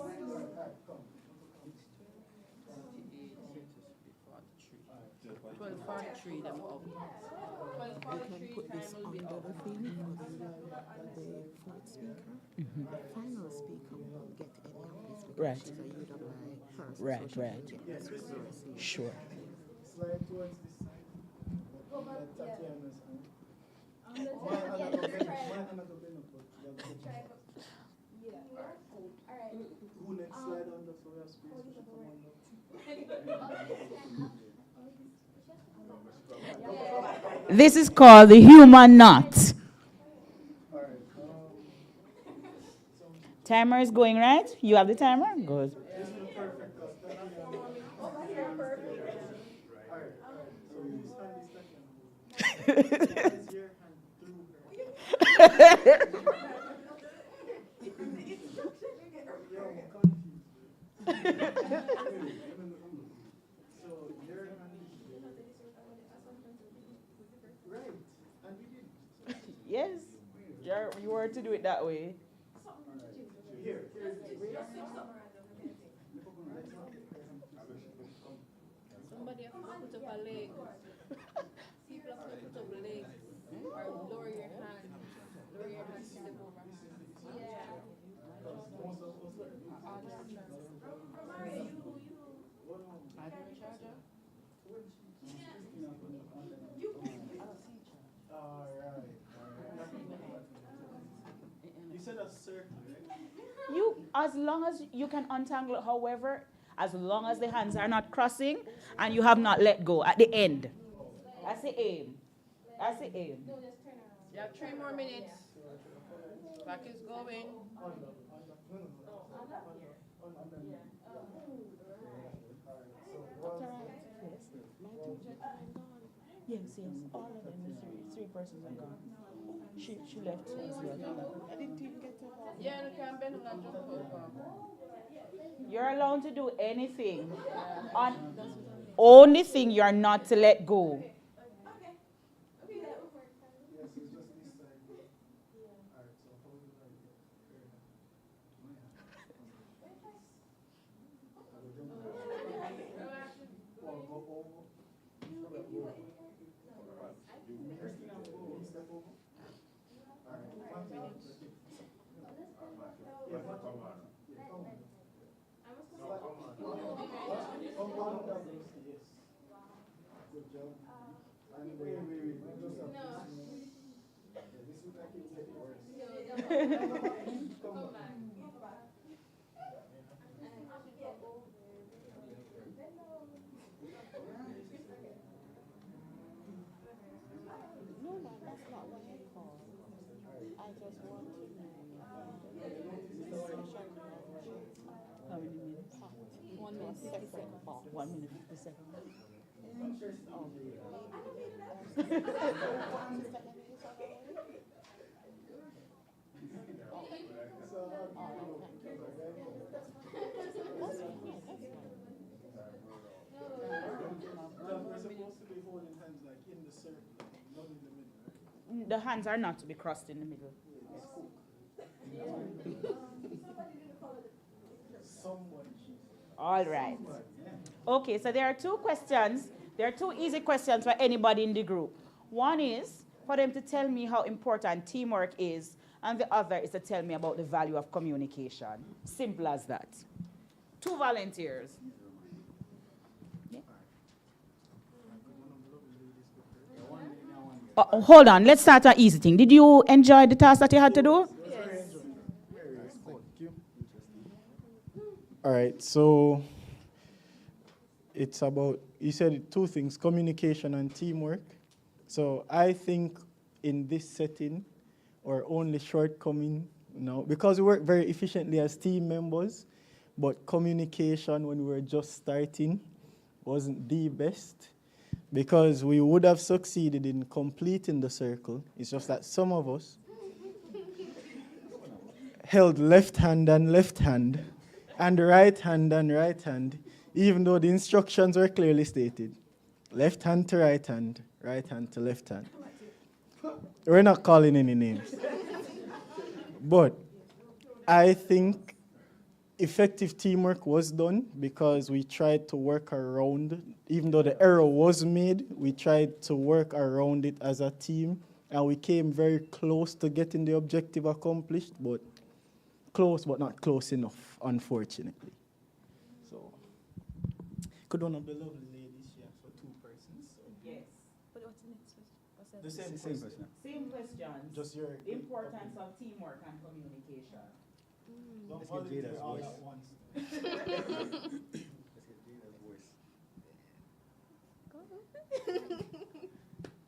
You can put this under the thing for the fourth speaker. The final speaker won't get any of this because Right. she's a UWI person. Right, so she right. can get this resource. Sure. Slide towards this side. Who next slide under so we have space to come under? This is called the human knot. Timer is going, right? You have the timer? Good. Yes, you were to do it that way. Somebody have to put up a leg. People have to put up legs. Or lower your hand. Lower your hand to step over. Yeah. You said a circle, right? You, as long as you can untangle it, however, as long as the hands are not crossing and you have not let go at the end. That's the aim. That's the aim. You have 3 more minutes. Clock is going. Yes, all of them, three persons are gone. She left as well. I didn't even get to her. Yeah, you can bend and jump over. You're allowed to do anything. Only thing you're not to let go. How many minutes? 1 minute 50 seconds. 1 minute 50 seconds. The hands are not to be crossed in the middle. All right. Okay, so there are 2 questions. There are 2 easy questions for anybody in the group. One is for them to tell me how important teamwork is, and the other is to tell me about the value of communication. Simple as that. 2 volunteers. Hold on, let's start an easy thing. Did you enjoy the task that you had to do? Yes. All right, so it's about, you said 2 things, communication and teamwork. So I think in this setting, our only shortcoming now, because we work very efficiently as team members, but communication when we were just starting wasn't the best, because we would have succeeded in completing the circle. It's just that some of us held left hand and right hand and right hand, even though the instructions were clearly stated. Left hand to right hand to left hand. We're not calling any names. But I think effective teamwork was done because we tried to work around, even though the error was made, we tried to work around it as a team, and we came very close to getting the objective accomplished, but close but not close enough, unfortunately. So, could one of the lovely ladies share for 2 persons? So. Yes. But what's the next question? The same question. Same question. Just your importance of teamwork and communication. Don't Let's get Jada's all voice. at once. Let's get Jada's voice.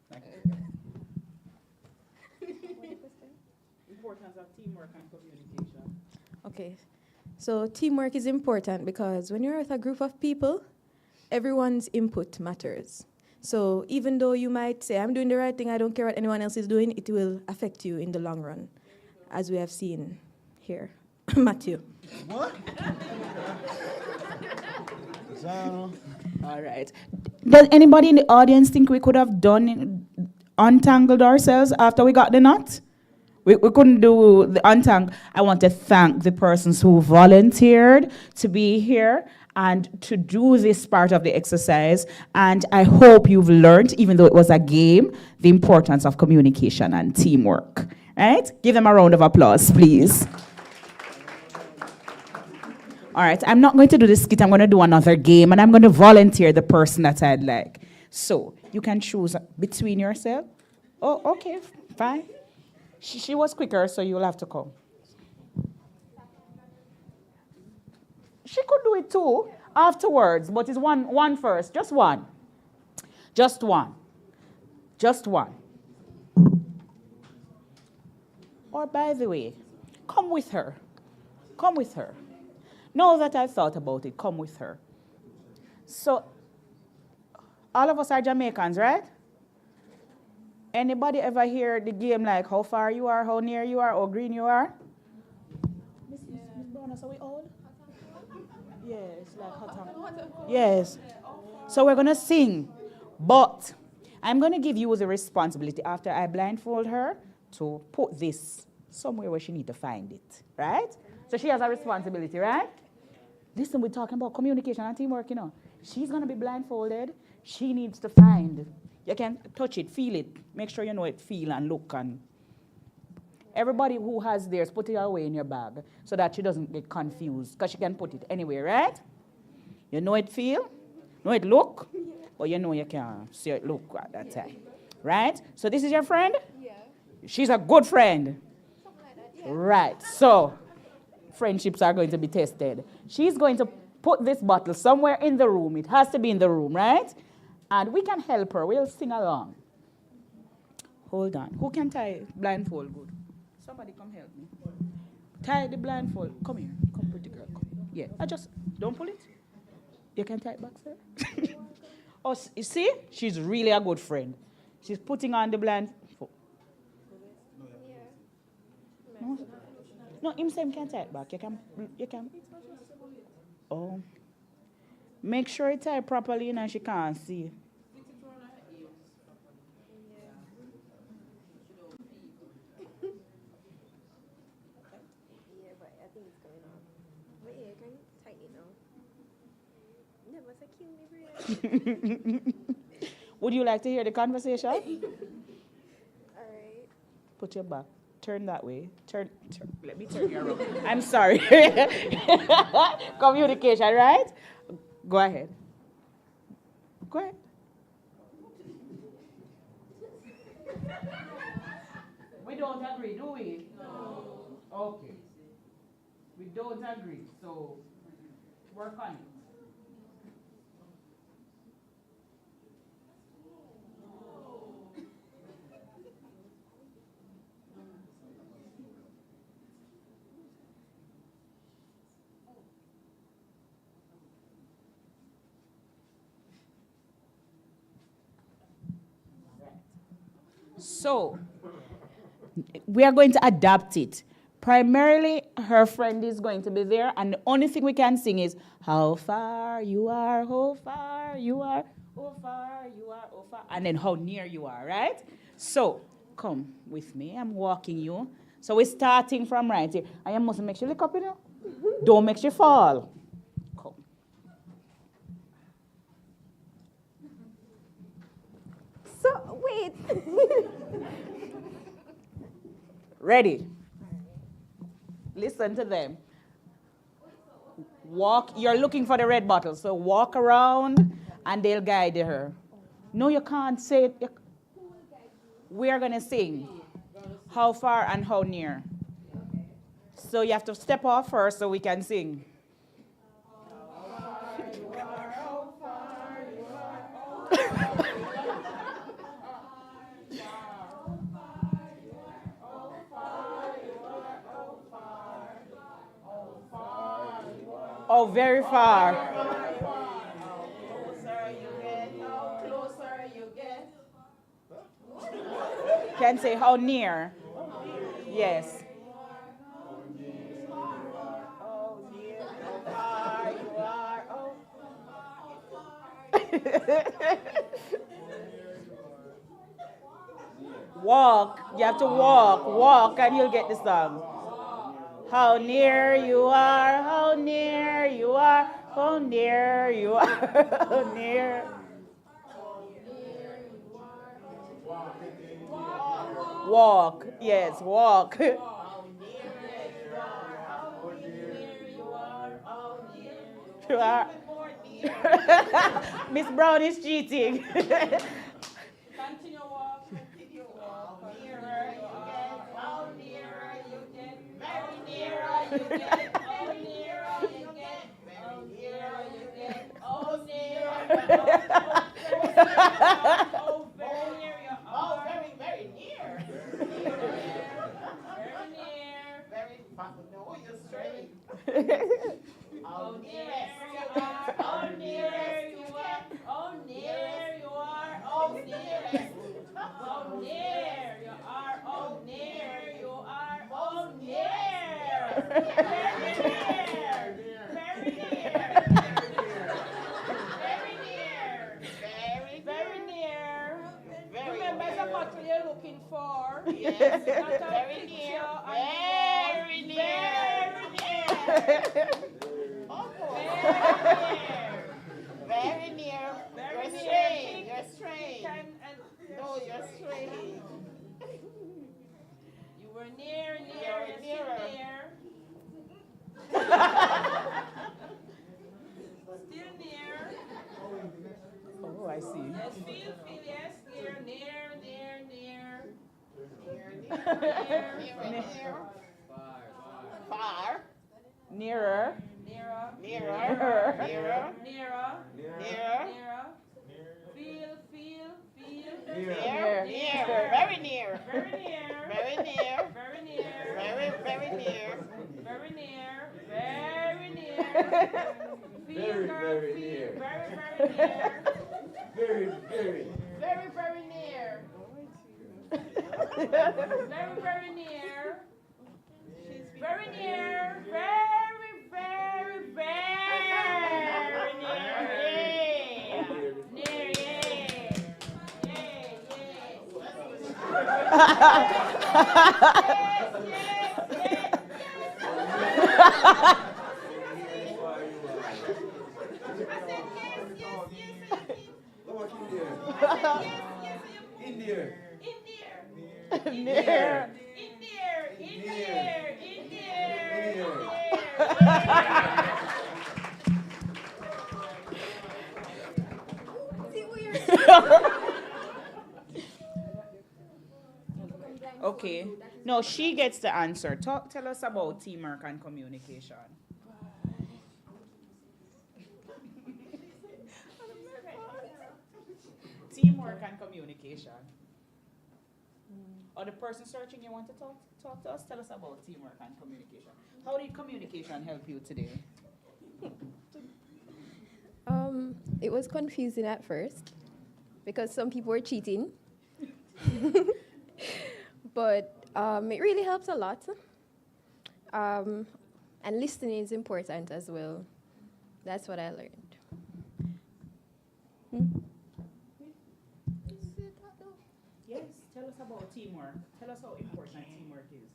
Thank you. importance of teamwork and communication? Okay, so teamwork is important because when you're with a group of people, everyone's input matters. So even though you might say, I'm doing the right thing, I don't care what anyone else is doing, it will affect you in the long run, as we have seen here. Matthew. What? All right. Does anybody in the audience think we could have untangled ourselves after we got the knot? We couldn't do the untangle. I want to thank the persons who volunteered to be here and to do this part of the exercise. And I hope you've learned, even though it was a game, the importance of communication and teamwork. Right? Give them a round of applause, please. All right, I'm not going to do this skit. I'm going to do another game, and I'm going to volunteer the person that I'd like. So you can choose between yourself. Oh, okay, fine. She was quicker, so you'll have to come. She could do it too afterwards, but it's one first. Just one. Just one. Just one. Or by the way, come with her. Come with her. Now that I've thought about it, come with her. So, all of us are Jamaicans, right? Anybody ever hear the game like how far you are, how near you are, how green you are? Miss Brown, are we old? Yes, like hot. Yes. So we're going to sing. But I'm going to give you the responsibility after I blindfold her to put this somewhere where she need to find it, right? So she has a responsibility, right? Listen, we're talking about communication and teamwork, you know. She's going to be blindfolded. She needs to find. You can touch it, feel it. Make sure you know it, feel and look. And everybody who has theirs, put it away in your bag so that she doesn't get confused, because she can put it anywhere, right? You know it feel, know it look, but you know you can't see it look at that time, right? So this is your friend? Yeah. She's a good friend. Something like that, yeah. Right, so friendships are going to be tested. She's going to put this bottle somewhere in the room. It has to be in the room, right? And we can help her. We'll sing along. Hold on. Who can tie blindfold good? Somebody come help me. Tie the blindfold. Come here. Come, pretty girl. Come. Yeah. Don't pull it. You can tie it back, sir. Oh, you see? She's really a good friend. She's putting on the blindfold. No? No, him say him can tie it back. You can. Oh. Make sure it tie properly and she can't see. Yeah, but I think it's going on. But yeah, can you tighten it now? Never so cute, Would you like to hear the conversation? All right. Put your back. Turn that way. Turn. Let me turn you around. I'm sorry. Communication, right? Go ahead. Go ahead. We don't agree, do we? No. Okay. We don't agree, so work on it. So, we are going to adapt it. Primarily, her friend is going to be there, and the only thing we can sing is, how far you are, how far you are, how far you are, how far, and then how near you are, right? So, come with me. I'm walking you. So, we're starting from right here. I must make sure you look up, you know. Don't make you fall. Come. So, wait. Ready? Listen to them. Walk. You're looking for the red bottle, so walk around and they'll guide her. No, you can't say it. We are going to sing how far and how near. So you have to step off first so we can sing. Oh, very far. Can say how near. Yes. Walk. You have to walk. Walk and you'll get the song. How near you are, how near you are, how near you are, how near. Walk. Yes, walk. You are. Miss Brown is cheating. Continue walk, continue walk. Nearer you get, how nearer you get, very nearer you get, how nearer you get, how nearer you get, oh nearer you are, oh very near you are, oh very, very near. Very near, very far. No, you're straight. Oh near you are, oh nearer you are, oh near you are, oh nearest. Oh near you are, oh near you are, oh near. Very near, very near. Very near, very near. Remember the bottle you're looking for. Yes, very near, very near. Very near. You're straight. You're straight. No, you're straight. You were near, near, nearer. Still near. Oh, I see. Yes, feel, yes, near, near, near, near. Near. Far. Nearer. Nearer. Nearer. Nearer. Nearer. Nearer. Feel. Near. Near. Very near. Very near. Very near. Very near. Very near. Very near. Very near. Feel, very near. Very near. Very near. Very near. Very near. Very near. Okay. No, she gets the answer. Tell us about teamwork and communication. Teamwork and communication. Or the person searching, you want to talk to us? Tell us about teamwork and communication. How did communication help you today? It was confusing at first because some people were cheating. But it really helps a lot. And listening is important as well. That's what I learned. Yes, tell us about teamwork. Tell us how important teamwork is.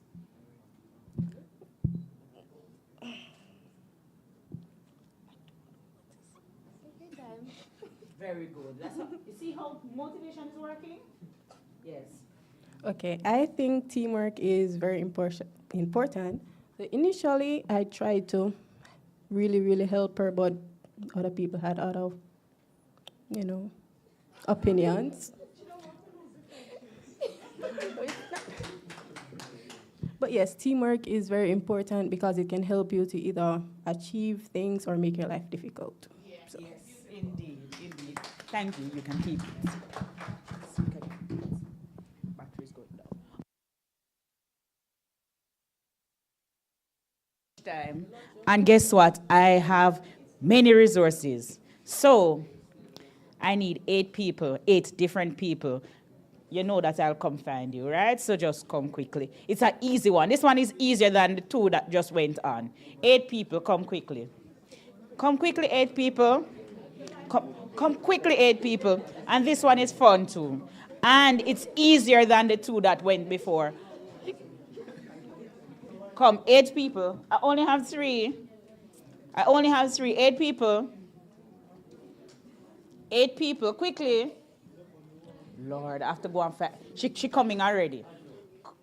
Very good. You see how motivation is working? Yes. Okay, I think teamwork is very important. So initially, I tried to really help her, but other people had other, opinions. But yes, teamwork is very important because it can help you to either achieve things or make your life difficult. Yes, indeed. Thank you. You can keep it. Battery's going down. lunchtime. And guess what? I have many resources. So I need 8 people, 8 different people. You know that I'll come find you, right? So just come quickly. It's an easy one. This one is easier than the 2 that just went on. 8 people, come quickly. Come quickly, 8 people. Come quickly, 8 people. And this one is fun too. And it's easier than the 2 that went before. Come, 8 people. I only have 3. 8 people. 8 people, quickly. Lord, I have to go and find. She coming already.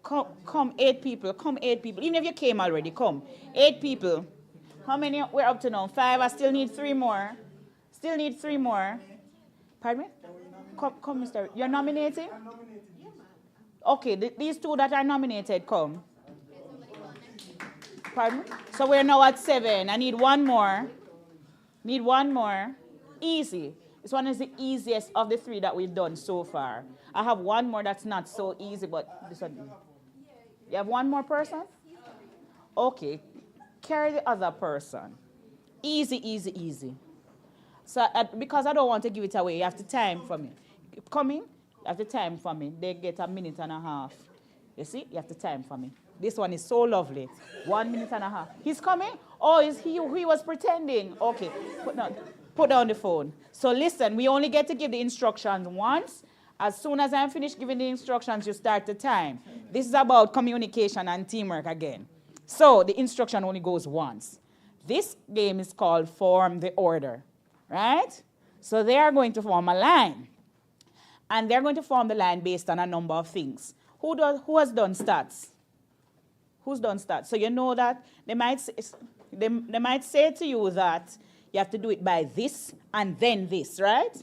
Come, 8 people. Come, 8 people. Even if you came already, come. 8 people. How many we're up to now? 5. I still need 3 more. Still need 3 more. Pardon me? Come, Mr. You're nominating? Okay, these 2 that are nominated, come. Pardon? So we're now at 7. I need 1 more. Need 1 more. Easy. This one is the easiest of the 3 that we've done so far. I have 1 more that's not so easy, but this one. You have 1 more person? Okay. Carry the other person. Easy, easy, easy. So because I don't want to give it away, you have to time for me. Coming, you have to time for me. They get 1.5 minutes. You see? You have to time for me. This one is so lovely. 1.5 minutes. He's coming? Oh, he was pretending. Okay. Put down the phone. So listen, we only get to give the instructions once. As soon as I'm finished giving the instructions, you start the time. This is about communication and teamwork again. So the instruction only goes once. This game is called Form the Order, right? So they are going to form a line. And they're going to form the line based on a number of things. Who has done stats? Who's done stats? So you know that they might say to you that you have to do it by this and then this, right?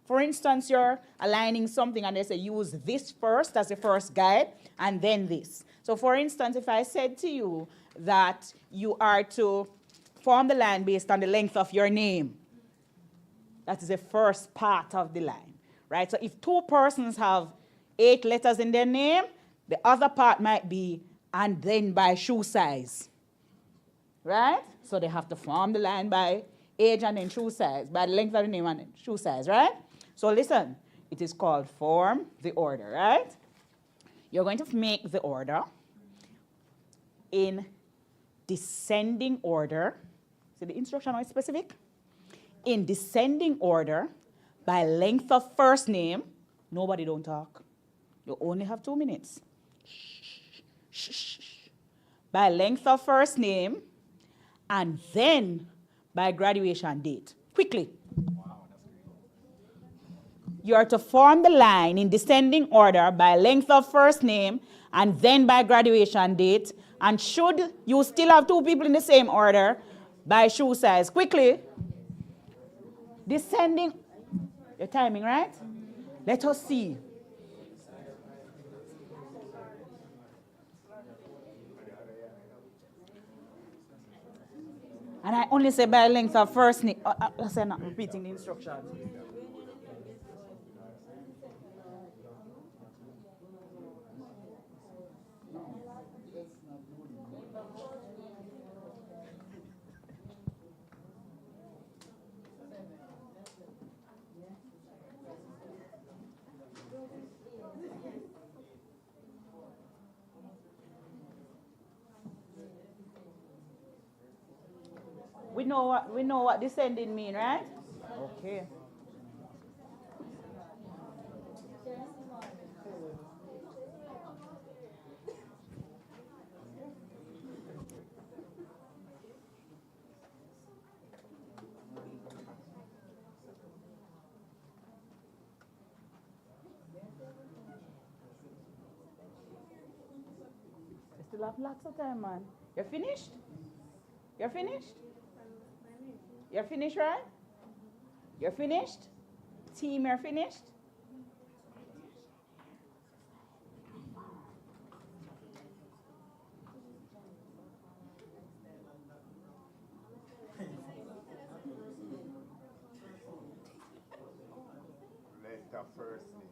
For instance, you're aligning something and they say use this first as the first guide and then this. So for instance, if I said to you that you are to form the line based on the length of your name, that is the first part of the line, right? So if 2 persons have 8 letters in their name, the other part might be and then by shoe size, right? So they have to form the line by age and then shoe size, by the length of the name and shoe size, right? So listen, it is called form the order, right? You're going to make the order in descending order. See the instruction is specific? In descending order by length of first name. Nobody don't talk. You only have 2 minutes. Shh, shh, shh. By length of first name and then by graduation date. Quickly. You are to form the line in descending order by length of first name and then by graduation date. And should you still have 2 people in the same order, by shoe size. Quickly. Descending. Your timing, right? Let us see. And I only say by length of first name. Let's say I'm not repeating the instructions. We know what descending mean, right? Okay. You still have lots of time, man. You're finished? You're finished? You're finished, right? You're finished? Team, you're finished? Letter first name.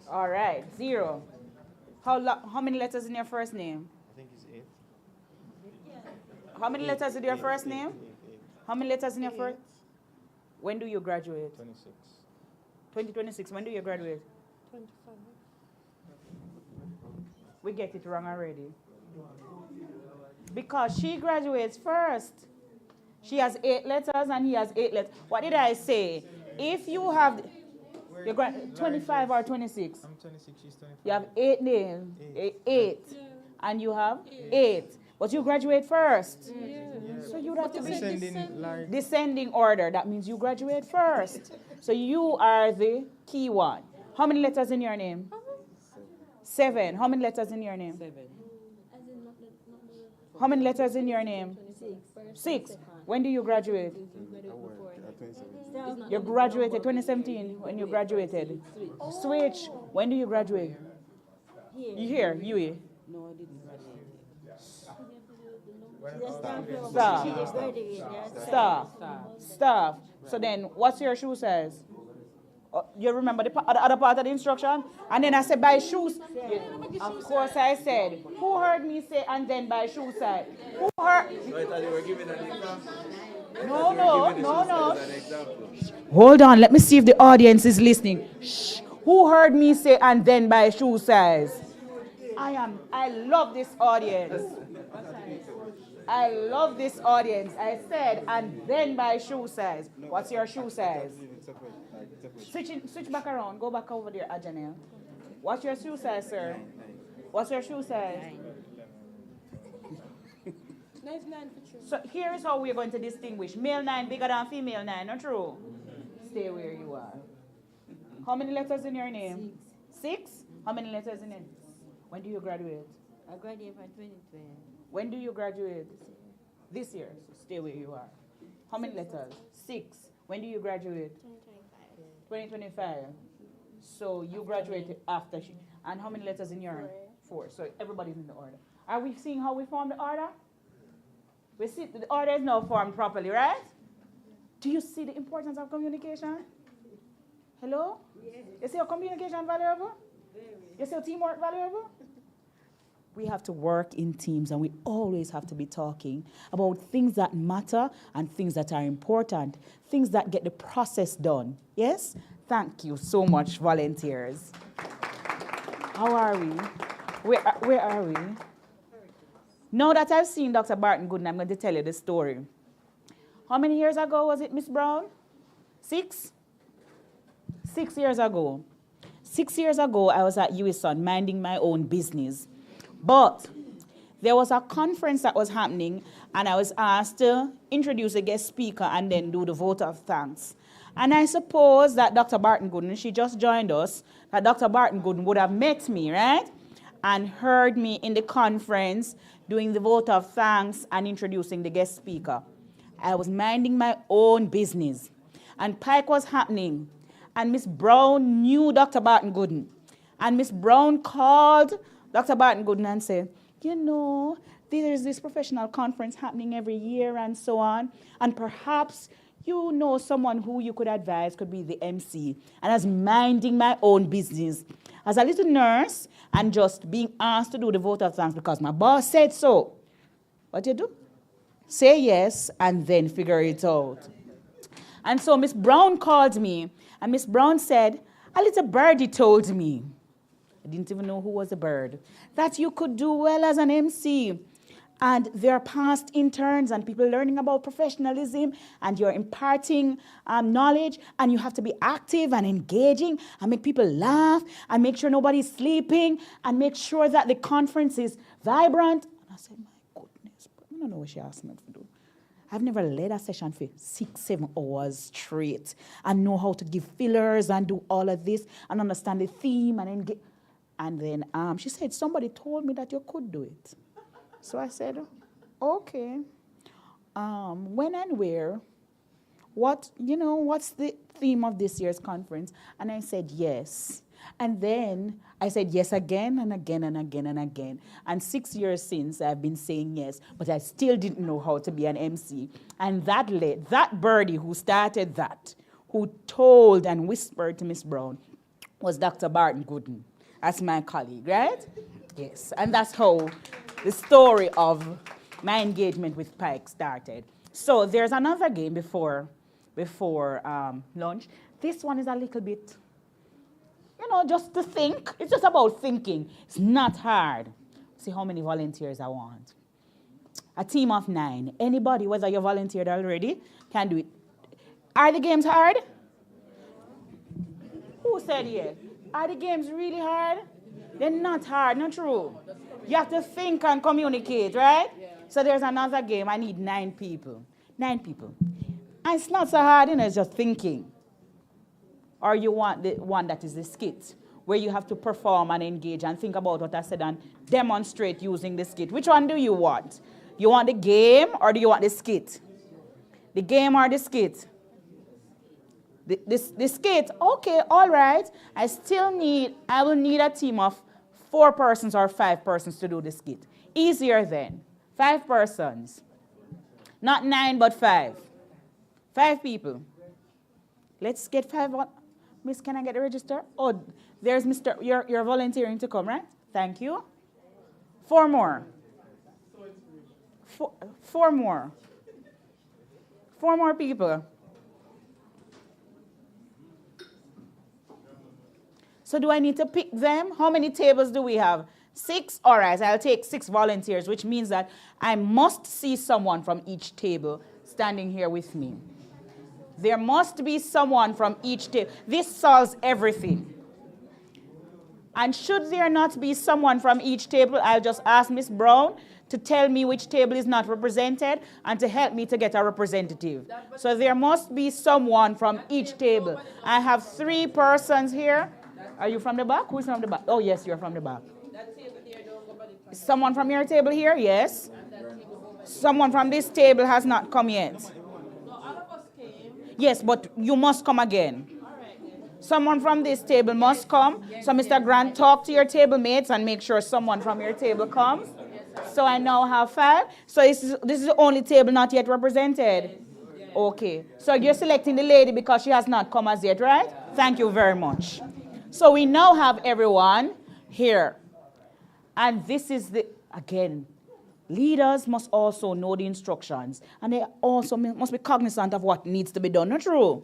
All right, 0. How many letters in your first name? I think it's 8. How many letters in your first name? How many letters in your first? When do you graduate? 26. 2026. When do you graduate? 25. We get it wrong already. Because she graduates first. She has 8 letters and he has 8 letters. What did I say? If you have, you're 25 or 26? I'm 26, she's 25. You have 8 names. 8. And you have 8. But you graduate first. So you have to be descending order. That means you graduate first. So you are the key one. How many letters in your name? 7. How many letters in your name? 7. How many letters in your name? 6. When do you graduate? You graduated 2017 when you graduated. Switch. When do you graduate? You here? You here? No, I didn't graduate. Stop. So then, what's your shoe size? You remember the other part of the instruction? And then I said, by shoes. Of course I said. Who heard me say, and then by shoe size? Who heard? So I thought you were giving an example. No. Hold on, let me see if the audience is listening. Shh. Who heard me say, and then by shoe size? I love this audience. I love this audience. I said, and then by shoe size. What's your shoe size? Switch back around. Go back over there, Ajanel. What's your shoe size, sir? What's your shoe size? So here is how we're going to distinguish. Male 9 bigger than female 9, not true? Stay where you are. How many letters in your name? 6. How many letters in it? When do you graduate? I graduated from 2020. When do you graduate? This year. So stay where you are. How many letters? 6. When do you graduate? 2025. So you graduated after she. And how many letters in your? 4. So everybody's in the order. Are we seeing how we form the order? We see the order is now formed properly, right? Do you see the importance of communication? Hello? Yes. You see your communication valuable? Very. You see your teamwork valuable? We have to work in teams, and we always have to be talking about things that matter and things that are important, things that get the process done. Yes? Thank you so much, volunteers. How are we? Where are we? Now that I've seen Dr. Barton Gooden, I'm going to tell you the story. How many years ago was it, Miss Brown? 6? 6 years ago. 6 years ago, I was at USON minding my own business. But there was a conference that was happening, and I was asked to introduce a guest speaker and then do the vote of thanks. And I suppose that Dr. Barton Gooden, she just joined us, that Dr. Barton Gooden would have met me, right? And heard me in the conference doing the vote of thanks and introducing the guest speaker. I was minding my own business. And PIKE was happening. And Miss Brown knew Dr. Barton Gooden. And Miss Brown called Dr. Barton Gooden and said, you know, there's this professional conference happening every year and so on. And perhaps you know someone who you could advise could be the MC. And I was minding my own business as a little nurse and just being asked to do the vote of thanks because my boss said so. What you do? Say yes and then figure it out. And so Miss Brown called me, and Miss Brown said, a little birdie told me, I didn't even know who was a bird, that you could do well as an MC. And there are past interns and people learning about professionalism, and you're imparting knowledge, and you have to be active and engaging and make people laugh and make sure nobody's sleeping and make sure that the conference is vibrant. And I said, my goodness, I don't know what she asked me to do. I've never led a session for 6-7 hours straight and know how to give fillers and do all of this and understand the theme and engage. And then she said, somebody told me that you could do it. So I said, okay. When and where? What's the theme of this year's conference? And I said, yes. And then I said yes again and again and again and again. And 6 years since, I've been saying yes, but I still didn't know how to be an MC. And that birdie who started that, who told and whispered to Miss Brown, was Dr. Barton Gooden. That's my colleague, right? Yes, and that's how the story of my engagement with PIKE started. So there's another game before lunch. This one is a little bit, just to think. It's just about thinking. It's not hard. See how many volunteers I want. A team of 9. Anybody, whether you volunteered already, can do it. Are the games hard? Who said yes? Are the games really hard? They're not hard, not true. You have to think and communicate, right? So there's another game. I need 9 people. 9 people. And it's not so hard, it's just thinking. Or you want the one that is the skit, where you have to perform and engage and think about what I said and demonstrate using the skit. Which one do you want? You want the game or do you want the skit? The game or the skit? The skit, okay, all right. I will need a team of 4 persons or 5 persons to do the skit. Easier then. 5 persons. Not 9, but 5. 5 people. Let's get 5. Miss, can I get the register? Oh, there's Mr. You're volunteering to come, right? Thank you. 4 more. 4 more. 4 more people. So do I need to pick them? How many tables do we have? 6? All right, I'll take 6 volunteers, which means that I must see someone from each table standing here with me. There must be someone from each table. This solves everything. And should there not be someone from each table, I'll just ask Miss Brown to tell me which table is not represented and to help me to get a representative. So there must be someone from each table. I have 3 persons here. Are you from the back? Who's from the back? Oh, yes, you're from the back. Someone from your table here? Yes. Someone from this table has not come yet. Yes, but you must come again. Someone from this table must come. So, Mr. Grant, talk to your table mates and make sure someone from your table comes. So I now have 5. So this is the only table not yet represented. Okay. So you're selecting the lady because she has not come as yet, right? Thank you very much. So we now have everyone here. And this is again, leaders must also know the instructions. And they also must be cognizant of what needs to be done. Not true?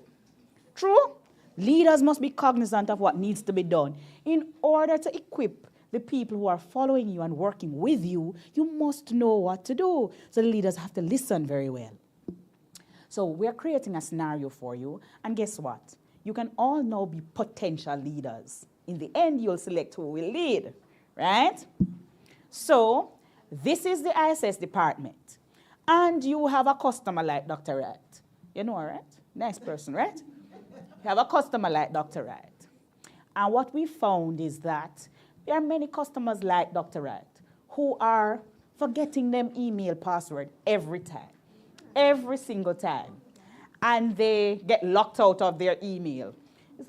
True? Leaders must be cognizant of what needs to be done. In order to equip the people who are following you and working with you, you must know what to do. So the leaders have to listen very well. So we're creating a scenario for you. And guess what? You can all now be potential leaders. In the end, you'll select who will lead, right? So this is the ISS department. And you have a customer like Dr. Wright. You know her, right? Nice person, right? You have a customer like Dr. Wright. And what we found is that there are many customers like Dr. Wright who are forgetting them email password every time, every single time. And they get locked out of their email.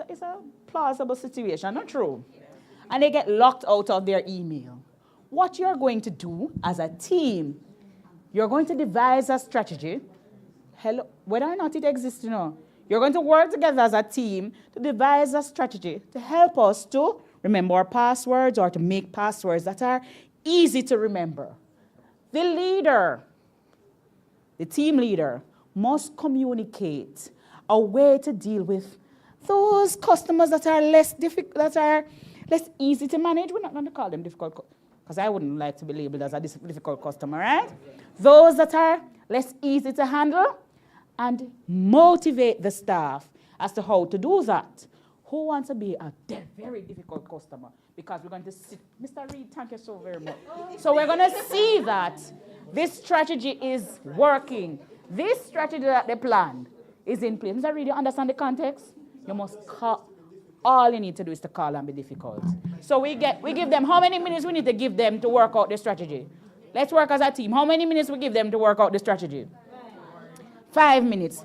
It's a plausible situation, not true? And they get locked out of their email. What you're going to do as a team, you're going to devise a strategy, whether or not it exists, you're going to work together as a team to devise a strategy to help us to remember our passwords or to make passwords that are easy to remember. The leader, the team leader, must communicate a way to deal with those customers that are less easy to manage. We're not going to call them difficult, because I wouldn't like to be labeled as a difficult customer, right? Those that are less easy to handle, and motivate the staff as to how to do that. Who wants to be a very difficult customer? Because we're going to see, Mr. Reed, thank you so very much. So we're going to see that this strategy is working. This strategy that they planned is in place. Mr. Reed, you understand the context? You must call. All you need to do is to call and be difficult. So we give them, how many minutes we need to give them to work out the strategy? Let's work as a team. How many minutes we give them to work out the strategy? 5 minutes.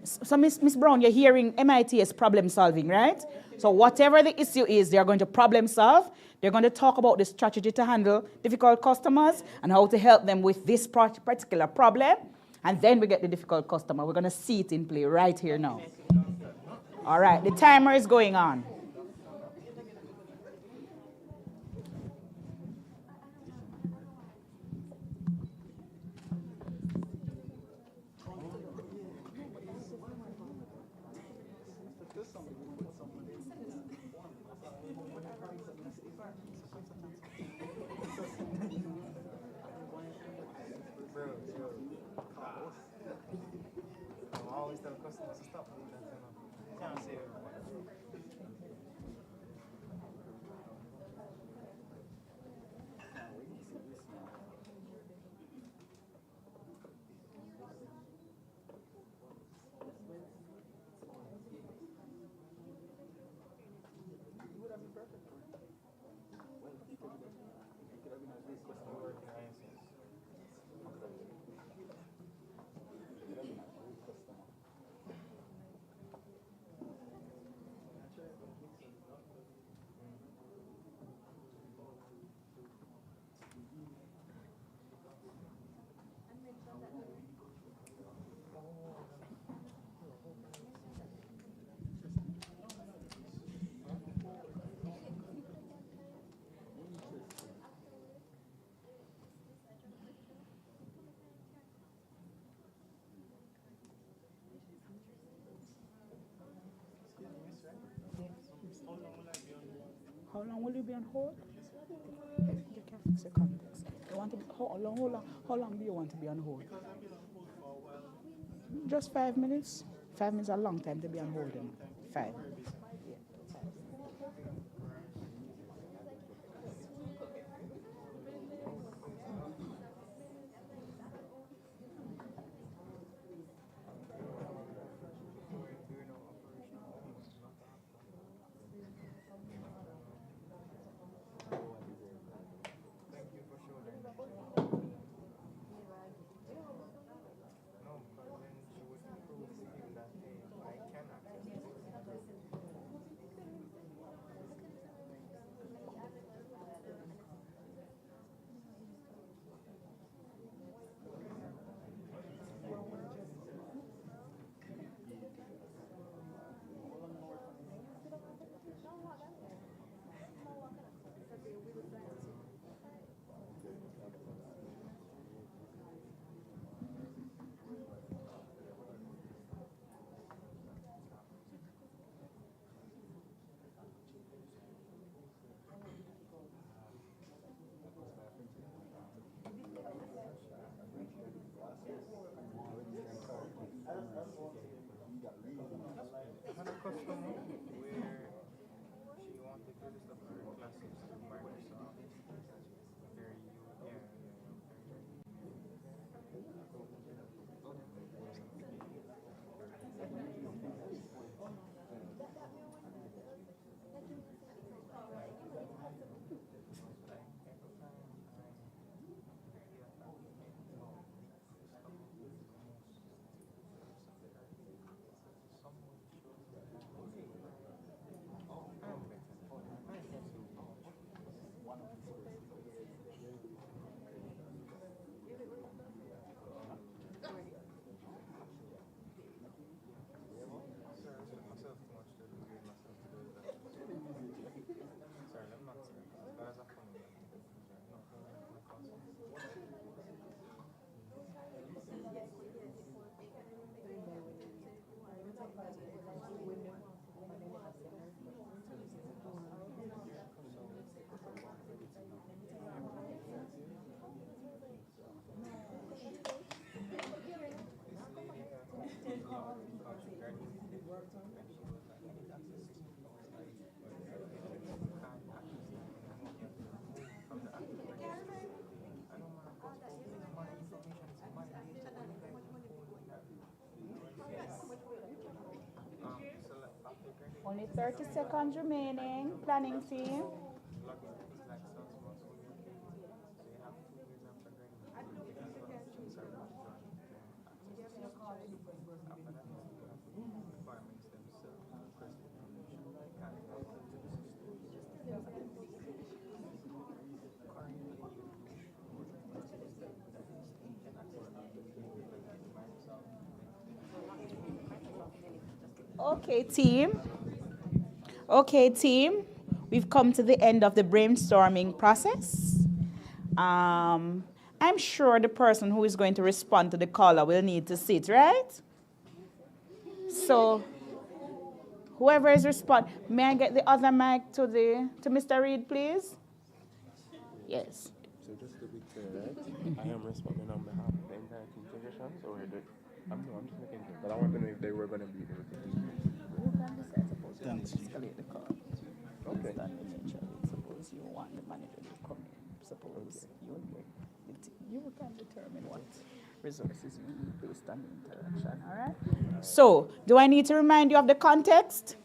So Miss Brown, you're hearing MIT's problem solving, right? So whatever the issue is, they're going to problem solve. They're going to talk about the strategy to handle difficult customers and how to help them with this particular problem. And then we get the difficult customer. We're going to see it in play right here now. All right, the timer is going on. How long will you be on hold? You can fix the context. You want to be, how long do you want to be on hold? Just 5 minutes. 5 minutes is a long time to be on hold. You know. 5. Only 30 seconds remaining. Planning team. Okay, team. Okay, team. We've come to the end of the brainstorming process. I'm sure the person who is going to respond to the caller will need to sit, right? So, whoever is responding, may I get the other mic to Mr. Reed, please? Yes. So just to be clear, right? I am responding on behalf of the entire team suggestions, or I'm just making sure, but I want to know if they were going to be there. Escalate the call. Okay. Suppose you want the manager to come in. Suppose you can determine what resources you need based on the interaction, all right? So, do I need to remind you of the context?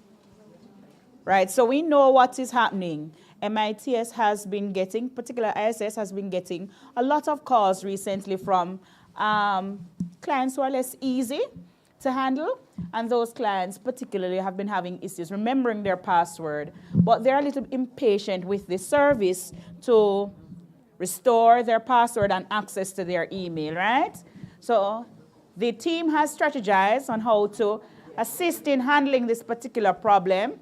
Right, so we know what is happening. MITS has been getting, particular ISS has been getting a lot of calls recently from clients who are less easy to handle, and those clients particularly have been having issues remembering their password, but they're a little impatient with the service to restore their password and access to their email, right? So the team has strategized on how to assist in handling this particular problem,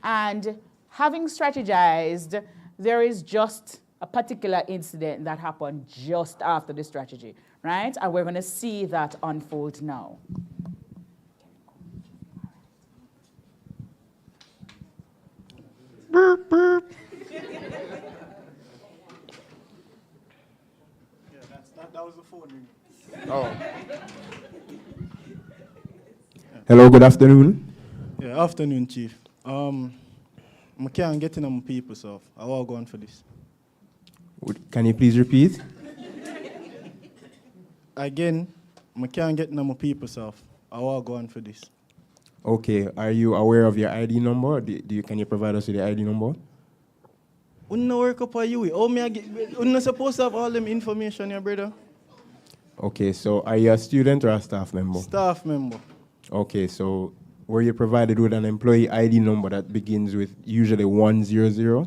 and having strategized, there is just a particular incident that happened just after the strategy, right? And we're going to see that unfold now. Burp, burp. Oh. Hello, good afternoon. Yeah, afternoon, Chief. I can't get in on my people, so I will go on for this. Can you please repeat? Again, I can't get in on my people, so I will go on for this. Okay, are you aware of your ID number? Can you provide us with the ID number? Unna work up for you. Oh, me, unna supposed to have all them information, yeah, brother. Okay, so are you a student or a staff member? Staff member. Okay, so were you provided with an employee ID number that begins with usually 100? All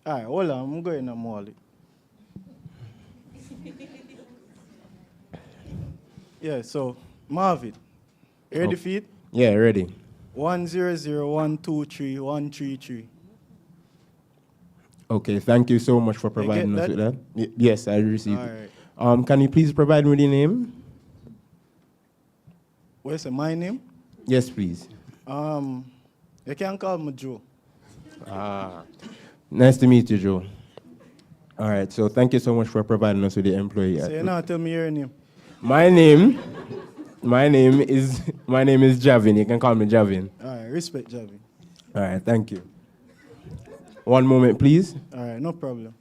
right, hold on, I'm going to Molly. Yeah, so Marvin, you ready for it? Yeah, ready. 100123133. Okay, thank you so much for providing us with that. Yes, I received it. Right. Can you please provide me with your name? Where's my name? Yes, please. You can call me Joe. Nice to meet you, Joe. All right, so thank you so much for providing us with the employee. So you now tell me your name. My name is Javin. You can call me Javin. All right, respect Javi. All right, thank you. One moment, please. All right, no problem.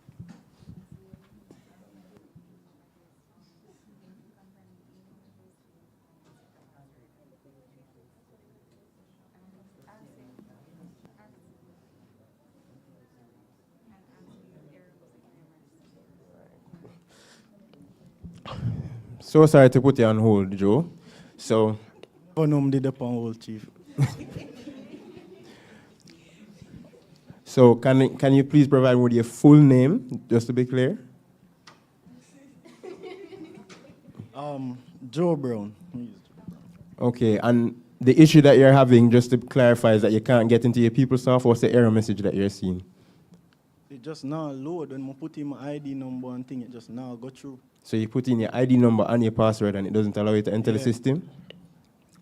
So sorry to put you on hold, Joe. So, did up on hold, Chief. So can you please provide me with your full name, just to be clear? Joe Brown. Okay, and the issue that you're having, just to clarify, is that you can't get into your PeopleSoft. What's the error message that you're seeing? It just now load. When I put in my ID number and thing, it just now go through. So you put in your ID number and your password, and it doesn't allow you to enter the system?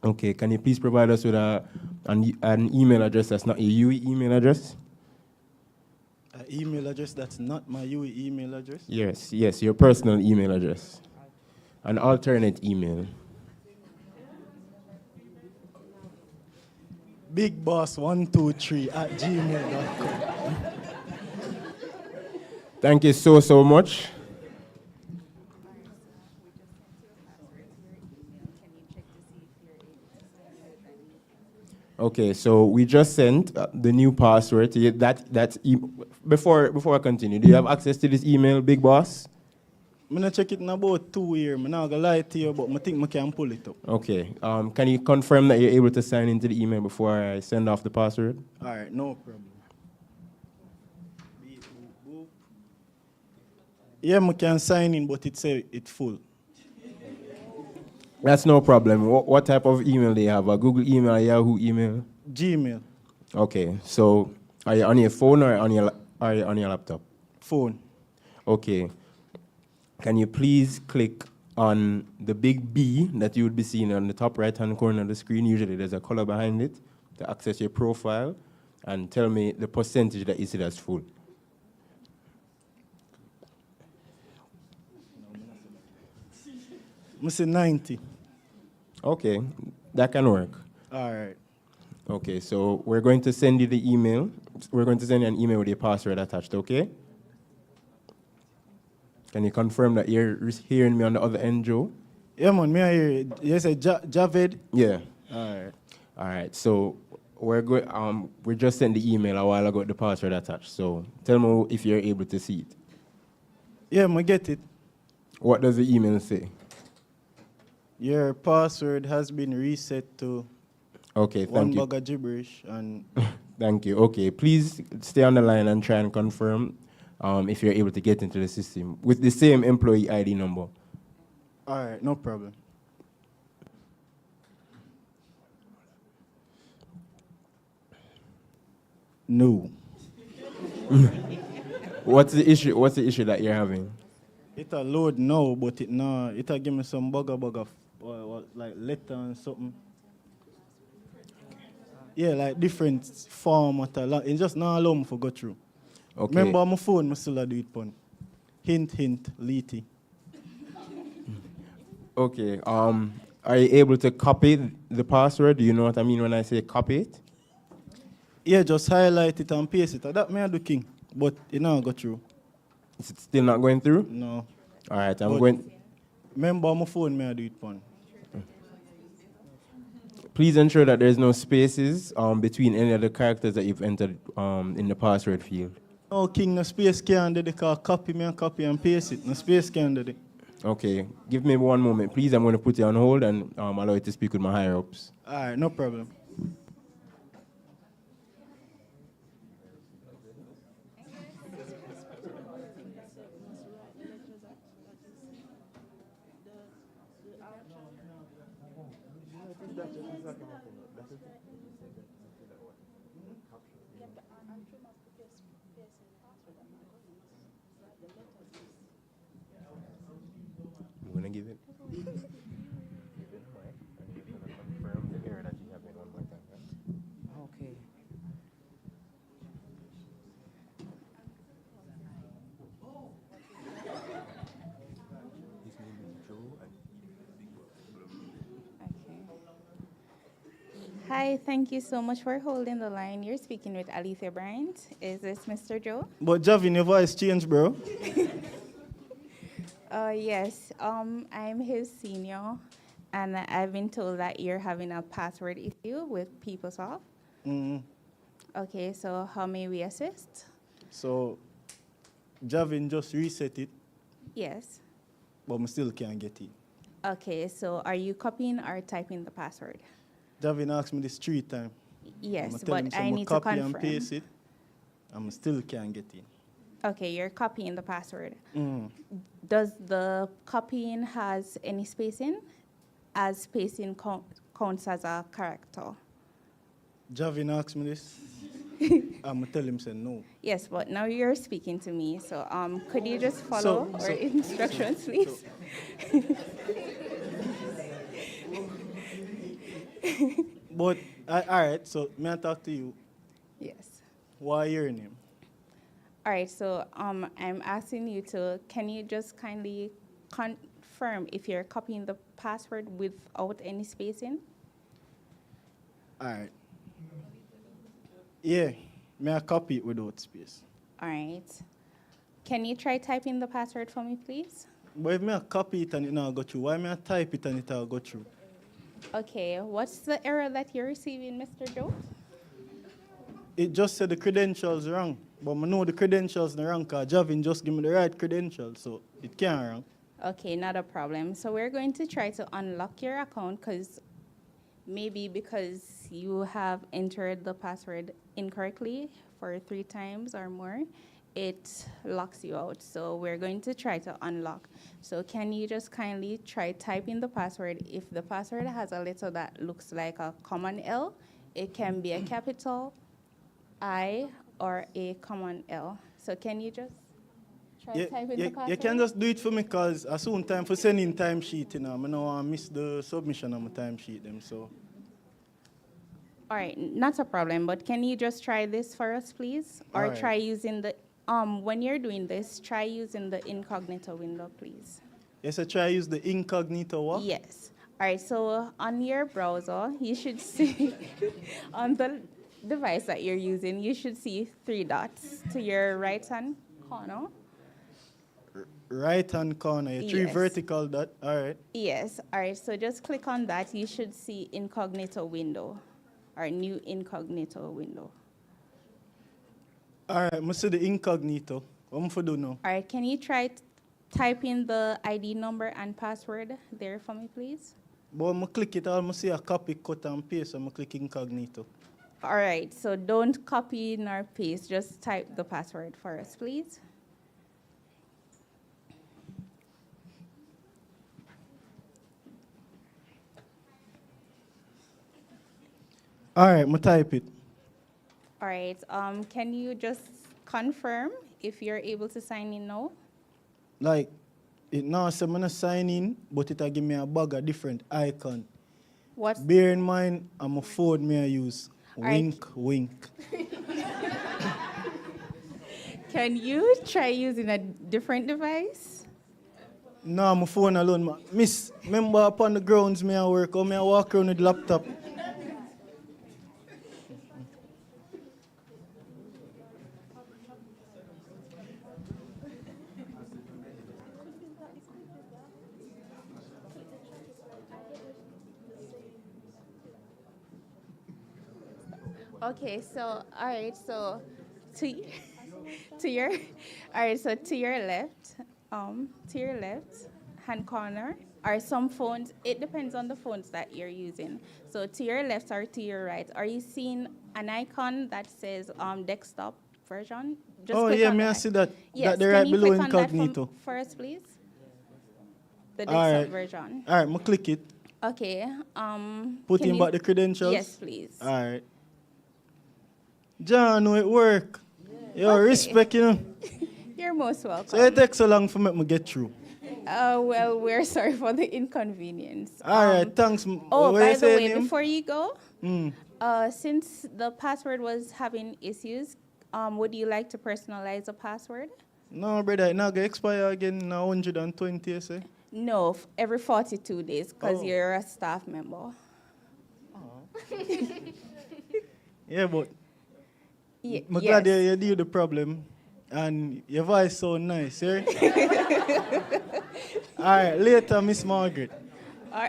Okay, can you please provide us with an email address that's not your UE email address? An email address that's not my UE email address? Yes, your personal email address. An alternate email. bigboss123@gmail.com. Thank you so much. Okay, so we just sent the new password to you. Before I continue, do you have access to this email, Big Boss? I'm going to check it in about 2 years. I'm not going to lie to you, but I think I can pull it up. Okay. Can you confirm that you're able to sign into the email before I send off the password? All right, no problem. Yeah, I can sign in, but it says it's full. That's no problem. What type of email do you have? A Google email, a Yahoo email? Gmail. Okay, so are you on your phone or on your laptop? Phone. Okay. Can you please click on the big B that you would be seeing on the top right-hand corner of the screen? Usually there's a color behind it to access your profile, and tell me the percentage that you see that's full. I say 90. Okay, that can work. All right. Okay, so we're going to send you the email. We're going to send you an email with your password attached, okay? Can you confirm that you're hearing me on the other end, Joe? Yeah, man, me I hear you. You say Javed? Yeah. All right. All right, so we just sent the email a while ago with the password attached, so tell me if you're able to see it. Yeah, I get it. What does the email say? Your password has been reset to Okay, thank you. one bag of gibberish. And Thank you. Okay, please stay on the line and try and confirm if you're able to get into the system with the same employee ID number. all right, no problem. No. What's the issue? What's the issue that you're having? It'll load now, but it'll give me some bugger like letter and something. Yeah, like different format. It just not allow me to go through. Okay. Remember on my phone, I still do it pon. Hint, Liti. Okay. Are you able to copy the password? Do you know what I mean when I say copy it? Yeah, just highlight it and paste it. That may I do king, but it now go through. Is it still not going through? No. All right, I'm But going. Remember on my phone, may I do it pon. Please ensure that there's no spaces between any of the characters that you've entered in the password field. No king, no space can do the car. Copy and paste it. No space can do it. Okay, give me 1 moment, please. I'm going to put you on hold and allow you to speak with my higher ups. All right, no problem. I'm going to give it. Okay. Hi, thank you so much for holding the line. You're speaking with Alethea Bryant. Is this Mr. Joe? But Javin, your voice changed, bro. Yes, I'm his senior, and I've been told that you're having a password issue with PeopleSoft. Okay, so how may we assist? So, Javin just reset it, Yes. but I still can't get it. Okay, so are you copying or typing the password? Javin asked me this 3 times. Yes, but I need to copy confirm. and paste it. I still can't get it. Okay, you're copying the password. Mm. Does the copying has any spacing? As spacing counts as a character? Javin asked me this. I'm tell him say no. Yes, but now you're speaking to me, so could you just follow our instructions, please? But all right, so may I talk to you? Yes. Why your name? All right, so I'm asking you to, can you just kindly confirm if you're copying the password without any spacing? All right. Yeah, may I copy it without space? All right. Can you try typing the password for me, please? But if me I copy it and it now go through, why may I type it and it will go through? Okay, what's the error that you're receiving, Mr. Joe? It just said the credentials wrong. But I know the credentials are wrong because Javin just give me the right credentials, so it can't wrong. Okay, not a problem. So we're going to try to unlock your account because you have entered the password incorrectly for 3 times or more, it locks you out. So we're going to try to unlock. So can you just kindly try typing the password? If the password has a letter that looks like a common L, it can be a capital I or a common L. So can you just try typing the password? You can just do it for me because as soon time for sending timesheet, you know, I don't want to miss the submission of my timesheet them, so. All right, not a problem, but can you just try this for us, please? Or All right. try using the, when you're doing this, try using the incognito window, please. Yes, I try use the incognito what? Yes. All right, so on your browser, you should see, on the device that you're using, you should see 3 dots to your right-hand corner. Right-hand corner, 3 Yes. vertical dot, all right. Yes, all right, so just click on that. You should see incognito window, or new incognito window. All right, I see the incognito. What am I do now? All right, can you try type in the ID number and password there for me, please? But I'm click it, I'm see a copy, cut and paste, I'm click incognito. All right, so don't copy nor paste, just type the password for us, please. All right, I'm type it. All right, can you just confirm if you're able to sign in now? Like, it now says I'm gonna sign in, but it'll give me a bag of different icon. What? Bear in mind, I'm a phone me I use. Wink, wink. Can you try using a different device? No, my phone alone. Miss, remember upon the grounds me I work, or me I walk around with the laptop. Okay, so all right, so to to your all right, so to your left hand corner are some phones. It depends on the phones that you're using. So to your left or to your right, are you seeing an icon that says desktop version? Oh click yeah, on me the I see that. Yes, That they're can right you below click on that incognito. first, please? The All desktop right. version. All right, me click it. Okay. Put can in you- back the credentials. Yes, please. All right. John, know it work. Yo, Okay. respect, you know. You're most welcome. So it takes so long for me to get through. Well, we're sorry for the inconvenience. All right, thanks. Oh, What by you the say, way, name? before you go, Mm. since the password was having issues, would you like to personalize a password? No, brother, it not going to expire again in 120, you say? No, every 42 days, because Oh. you're a staff member. Yeah, but Ye- I'm glad yes. you deal with the problem. And your voice so nice, yeah? All right, later, Miss Margaret. All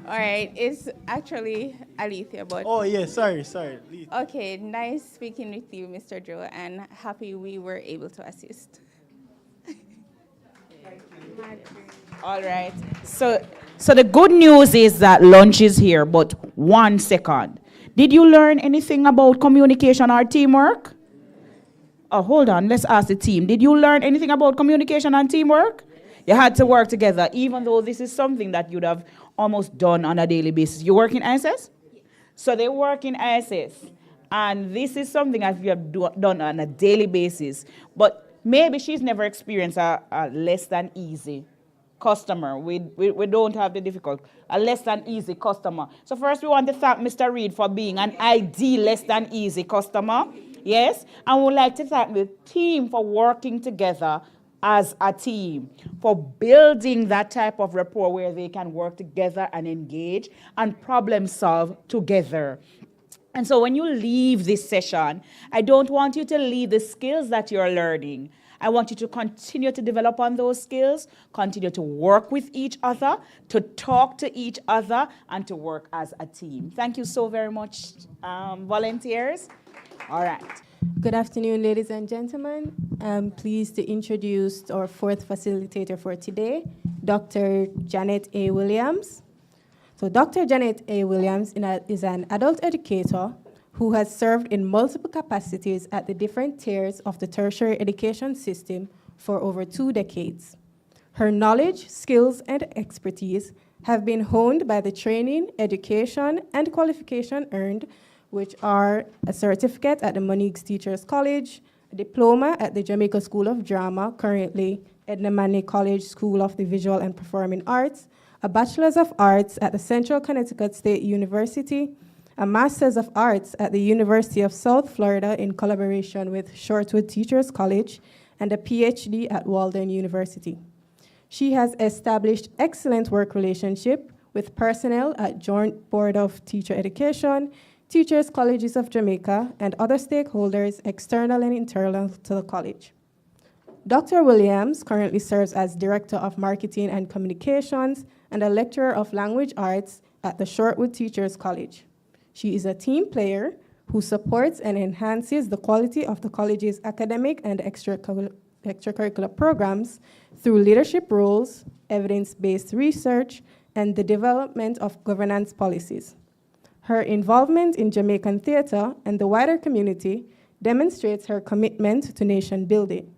right, it's actually Alethea, but... Oh, yeah, sorry. Okay, nice speaking with you, Mr. Joe, and happy we were able to assist. All right. So the good news is that lunch is here, but 1 second. Did you learn anything about communication or teamwork? Oh, hold on. Let's ask the team. Did you learn anything about communication and teamwork? You had to work together, even though this is something that you'd have almost done on a daily basis. You work in ISS? So they work in ISS. And this is something that you have done on a daily basis. But maybe she's never experienced a less than easy customer. We don't have the difficult, a less than easy customer. So first we want to thank Mr. Reed for being an ideal less than easy customer. Yes? And we would like to thank the team for working together as a team, for building that type of rapport where they can work together and engage and problem solve together. And so when you leave this session, I don't want you to leave the skills that you're learning. I want you to continue to develop on those skills, continue to work with each other, to talk to each other, and to work as a team. Thank you so very much, volunteers. All right. Good afternoon, ladies and gentlemen. I'm pleased to introduce our fourth facilitator for today, Dr. Janet A. Williams. So Dr. Janet A. Williams is an adult educator who has served in multiple capacities at the different tiers of the tertiary education system for over 2 decades. Her knowledge, skills, and expertise have been honed by the training, education, and qualification earned, which are a certificate at the Monique's Teachers College, a diploma at the Jamaica School of Drama, currently Edna Manley College School of the Visual and Performing Arts, a Bachelor's of Arts at the Central Connecticut State University, a Master's of Arts at the University of South Florida in collaboration with Shortwood Teachers College, and a PhD at Walden University. She has established excellent work relationship with personnel at Joint Board of Teacher Education, Teachers Colleges of Jamaica, and other stakeholders, external and internal to the college. Dr. Williams currently serves as Director of Marketing and Communications and a Lecturer of Language Arts at the Shortwood Teachers College. She is a team player who supports and enhances the quality of the college's academic and extracurricular programs through leadership roles, evidence-based research, and the development of governance policies. Her involvement in Jamaican theater and the wider community demonstrates her commitment to nation building.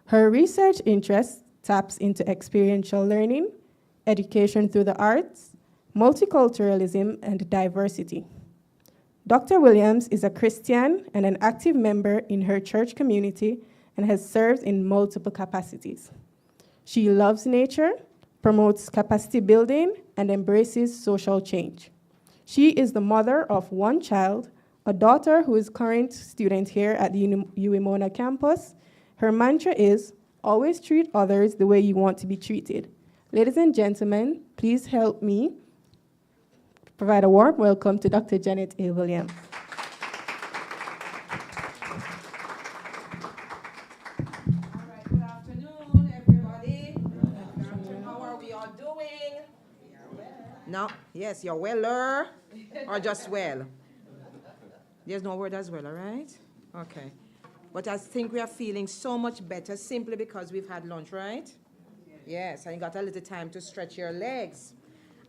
Her research interest taps into experiential learning, education through the arts, multiculturalism, and diversity. Dr. Williams is a Christian and an active member in her church community and has served in multiple capacities. She loves nature, promotes capacity building, and embraces social change. She is the mother of 1 child, a daughter who is current student here at the UWMona campus. Her mantra is, always treat others the way you want to be treated. Ladies and gentlemen, please help me provide a warm welcome to Dr. Janet A. Williams. Good afternoon, everybody. Good afternoon. How are we all doing? No, yes, you're weller or just well? There's no word as well, all right? Okay. But I think we are feeling so much better simply because we've had lunch, right? Yes, and you got a little time to stretch your legs.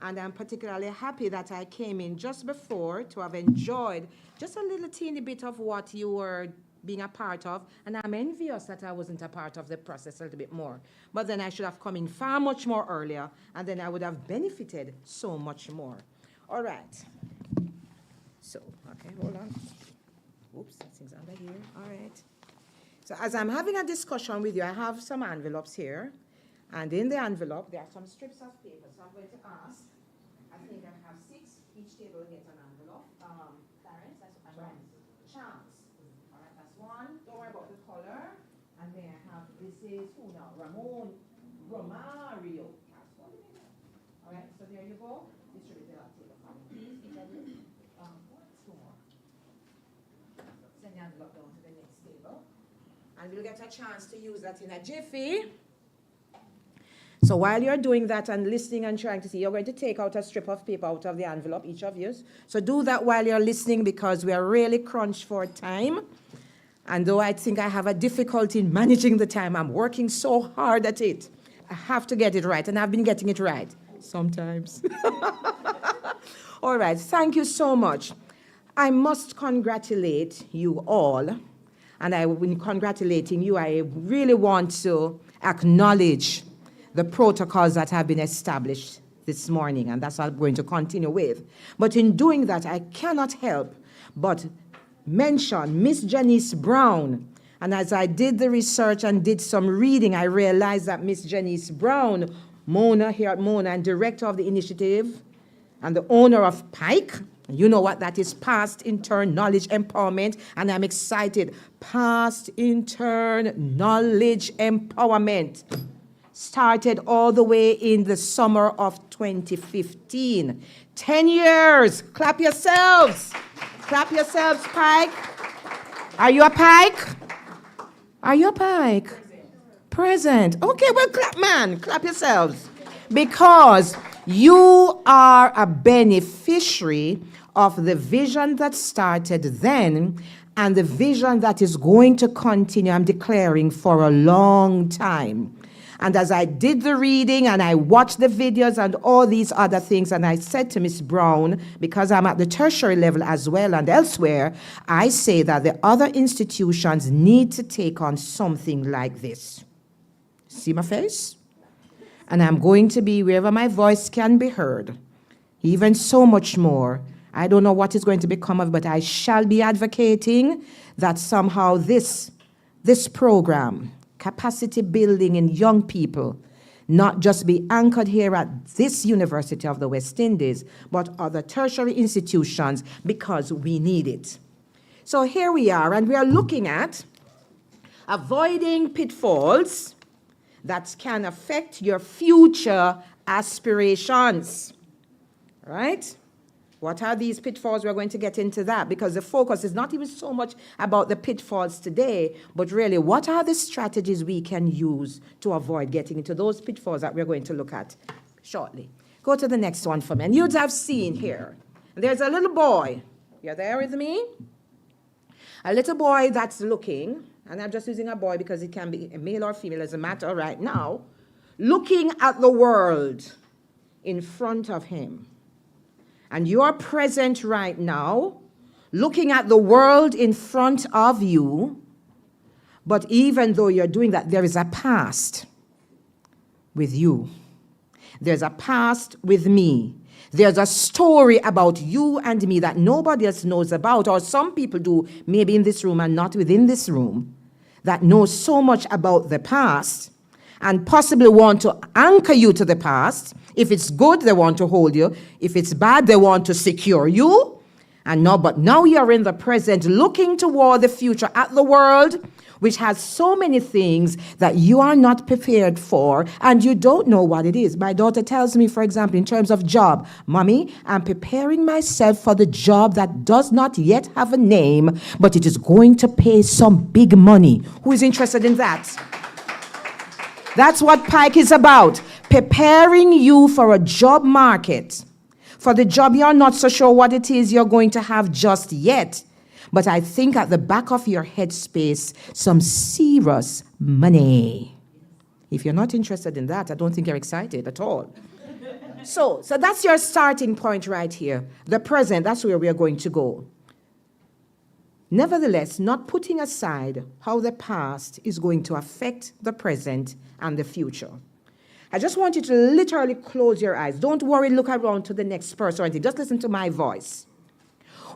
And I'm particularly happy that I came in just before to have enjoyed just a little teeny bit of what you were being a part of. And I'm envious that I wasn't a part of the process a little bit more. But then I should have come in far much more earlier, and then I would have benefited so much more. All right. So, okay, hold on. Oops, things under here. All right. So as I'm having a discussion with you, I have some envelopes here. And in the envelope, there are some strips of paper. So I'm going to ask, I think I have 6. Each table gets an envelope. Clarence, that's Chance. All right, that's 1. Don't worry about the color. And then I have, this is who now? Romario. All right, so there you go. Distribute that table for me. Please, each of you. Two more. Send the envelope down to the next table. And we'll get a chance to use that in a jiffy. So while you're doing that and listening and trying to see, you're going to take out a strip of paper out of the envelope, each of you. So do that while you're listening because we are really crunched for time. And though I think I have a difficulty in managing the time, I'm working so hard at it. I have to get it right, and I've been getting it right sometimes. All right, thank you so much. I must congratulate you all. And in congratulating you, I really want to acknowledge the protocols that have been established this morning, and that's what I'm going to continue with. But in doing that, I cannot help but mention Miss Janice Brown. And as I did the research and did some reading, I realized that Miss Janice Brown, Mona here at Mona, and director of the initiative, and the owner of PIKE, you know what that is, Past Intern Knowledge Empowerment, and I'm excited. Past Intern Knowledge Empowerment started all the way in the summer of 2015. 10 years. Clap yourselves. Clap yourselves, PIKE. Are you a PIKE? Are you a PIKE? Present. Okay, well, clap, man. Clap yourselves. Because you are a beneficiary of the vision that started then and the vision that is going to continue, I'm declaring, for a long time. And as I did the reading and I watched the videos and all these other things, and I said to Ms. Brown, because I'm at the tertiary level as well and elsewhere, I say that the other institutions need to take on something like this. See my face? And I'm going to be wherever my voice can be heard, even so much more. I don't know what is going to become of it, but I shall be advocating that somehow this program, capacity building in young people, not just be anchored here at this University of the West Indies, but other tertiary institutions, because we need it. So here we are, and we are looking at avoiding pitfalls that can affect your future aspirations, right? What are these pitfalls? We're going to get into that because the focus is not even so much about the pitfalls today, but really what are the strategies we can use to avoid getting into those pitfalls that we're going to look at shortly. Go to the next one for me. And you'd have seen here, there's a little boy. You're there with me? A little boy that's looking, and I'm just using a boy because it can be a male or female, as a matter right now, looking at the world in front of him. And you're present right now, looking at the world in front of you, but even though you're doing that, there is a past with you. There's a past with me. There's a story about you and me that nobody else knows about, or some people do, maybe in this room and not within this room, that know so much about the past and possibly want to anchor you to the past. If it's good, they want to hold you. If it's bad, they want to secure you. But now you're in the present, looking toward the future at the world, which has so many things that you are not prepared for and you don't know what it is. My daughter tells me, for example, in terms of job, Mommy, I'm preparing myself for the job that does not yet have a name, but it is going to pay some big money. Who is interested in that? That's what PIKE is about, preparing you for a job market, for the job you're not so sure what it is you're going to have just yet. But I think at the back of your headspace, some serious money. If you're not interested in that, I don't think you're excited at all. So that's your starting point right here. The present, that's where we are going to go. Nevertheless, not putting aside how the past is going to affect the present and the future. I just want you to literally close your eyes. Don't worry, look around to the next person or anything. Just listen to my voice.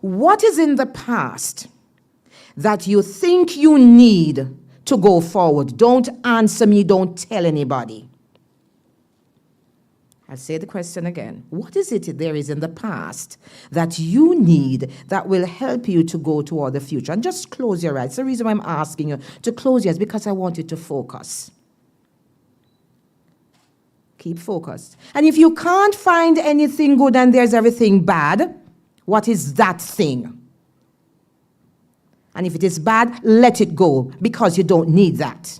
What is in the past that you think you need to go forward? Don't answer me, don't tell anybody. I'll say the question again. What is it there is in the past that you need that will help you to go toward the future? And just close your eyes. The reason why I'm asking you to close your eyes is because I want you to focus. Keep focused. And if you can't find anything good and there's everything bad, what is that thing? And if it is bad, let it go, because you don't need that.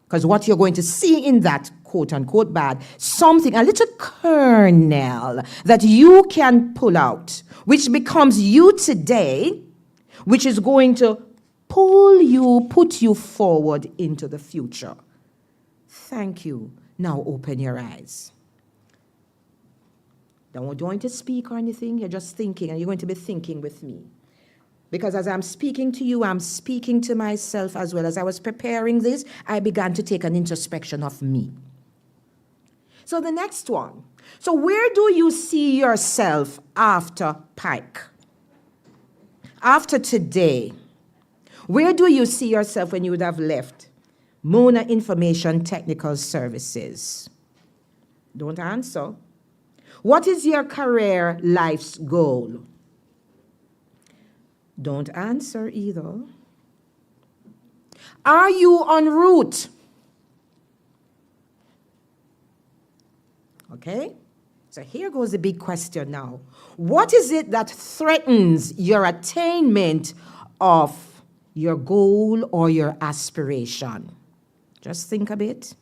Because what you're going to see in that quote-unquote bad, something, a little kernel that you can pull out, which becomes you today, which is going to put you forward into the future. Thank you. Now open your eyes. Don't want to speak or anything. You're just thinking, and you're going to be thinking with me. Because as I'm speaking to you, I'm speaking to myself as well. As I was preparing this, I began to take an introspection of me. So the next one. So where do you see yourself after PIKE? After today, where do you see yourself when you would have left Mona Information Technical Services? Don't answer. What is your career life's goal? Don't answer either. Are you en route? Okay? So here goes the big question now. What is it that threatens your attainment of your goal or your aspiration? Just think a bit.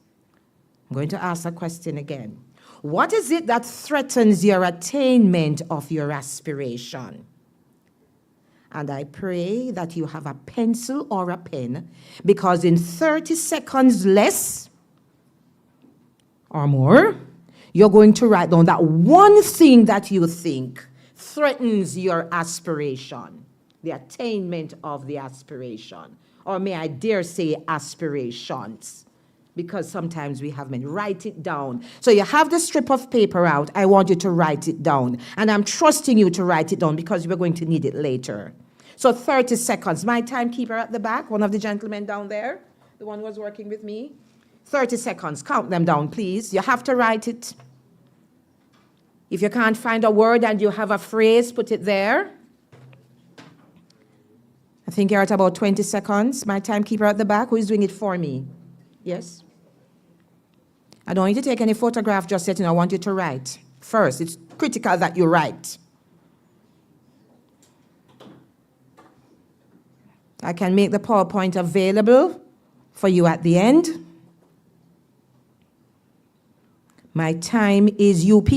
I'm going to ask a question again. What is it that threatens your attainment of your aspiration? And I pray that you have a pencil or a pen, because in 30 seconds less or more, you're going to write down that one thing that you think threatens your aspiration, the attainment of the aspiration. Or may I dare say aspirations, because sometimes we have men. Write it down. So you have the strip of paper out. I want you to write it down. And I'm trusting you to write it down because we're going to need it later. So 30 seconds. My timekeeper at the back, one of the gentlemen down there, the one who was working with me. 30 seconds. Count them down, please. You have to write it. If you can't find a word and you have a phrase, put it there. I think you're at about 20 seconds. My timekeeper at the back, who is doing it for me? Yes? I don't want you to take any photograph just yet, and I want you to write. First, it's critical that you write. I can make the PowerPoint available for you at the end. My time is UP.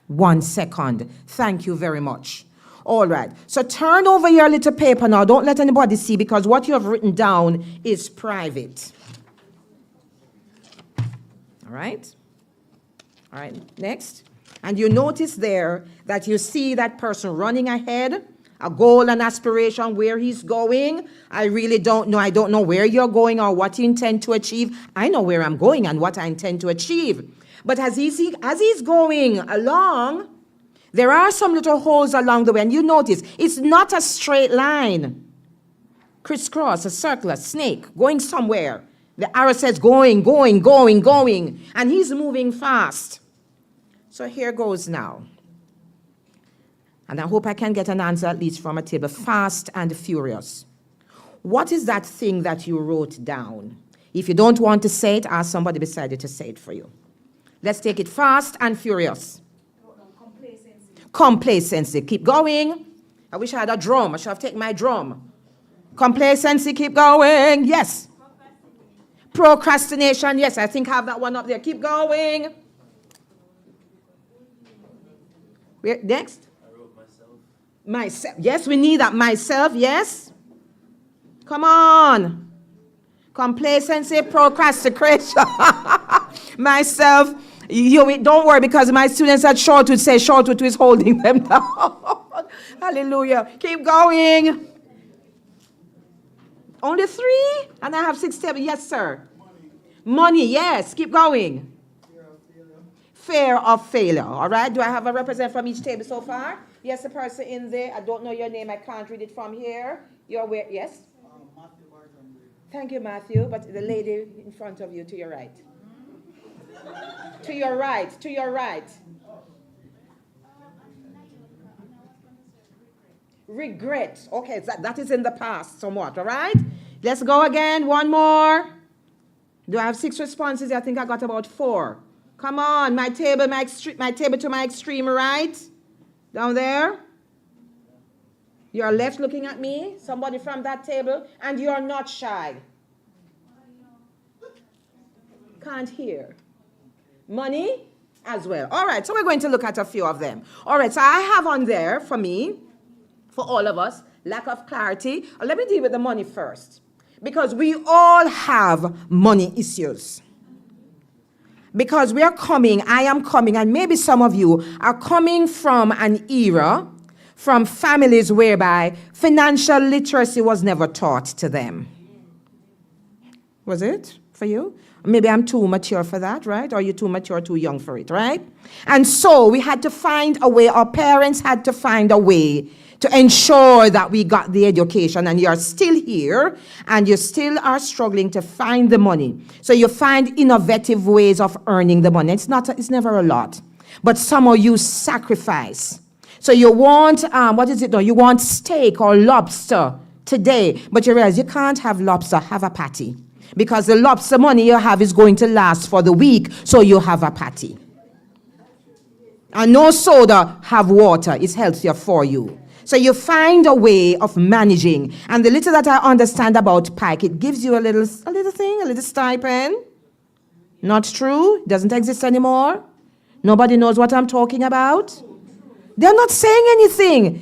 1 second. Thank you very much. All right. So turn over your little paper now. Don't let anybody see, because what you have written down is private. All right? All right. Next. And you notice there that you see that person running ahead, a goal and aspiration, where he's going. I really don't know. I don't know where you're going or what you intend to achieve. I know where I'm going and what I intend to achieve. But as he's going along, there are some little holes along the way. And you notice, it's not a straight line. Crisscross, a circle, a snake, going somewhere. The arrow says going, going, going, going. And he's moving fast. So here goes now. and I hope I can get an answer at least from a table, fast and furious. What is that thing that you wrote down? If you don't want to say it, ask somebody beside you to say it for you. Let's take it fast and furious. Complacency. Keep going. I wish I had a drum. I should have taken my drum. Complacency. Keep going. Yes. Procrastination. Yes, I think I have that one up there. Keep going. Next. I wrote myself. Myself. Yes, we need that. Myself. Yes. Come on. Complacency, procrastination. Myself. Don't worry, because my students at Shortwood say Shortwood is holding them down. Hallelujah. Keep going. Only 3? And I have 6 tables. Yes, sir. Money, yes. Keep going. Fear of failure. All right. Do I have a representative from each table so far? Yes, the person in there. I don't know your name. I can't read it from here. You're where? Yes? Thank you, Matthew. But the lady in front of you, to your right. To your right. To your right. Regret. Okay, that is in the past somewhat, all right? Let's go again. One more. Do I have 6 responses? I think I got about 4. Come on, my table to my extreme right. Down there. You're left looking at me. Somebody from that table. And you're not shy. Can't hear. Money as well. All right, so we're going to look at a few of them. All right, so I have on there for me, for all of us, lack of clarity. Let me deal with the money first, because we all have money issues. Because we are coming, I am coming, and maybe some of you are coming from an era, from families whereby financial literacy was never taught to them. Was it for you? Maybe I'm too mature for that, right? Or you're too mature, too young for it, right? And so we had to find a way, our parents had to find a way to ensure that we got the education, and you're still here and you still are struggling to find the money. So you find innovative ways of earning the money. It's never a lot, but somehow you sacrifice. So you want, you want steak or lobster today, but you realize you can't have lobster, have a patty. Because the lobster money you have is going to last for the week, so you have a patty. And no soda, have water. It's healthier for you. So you find a way of managing. And the little that I understand about PIKE, it gives you a little stipend. Not true. It doesn't exist anymore. Nobody knows what I'm talking about. They're not saying anything.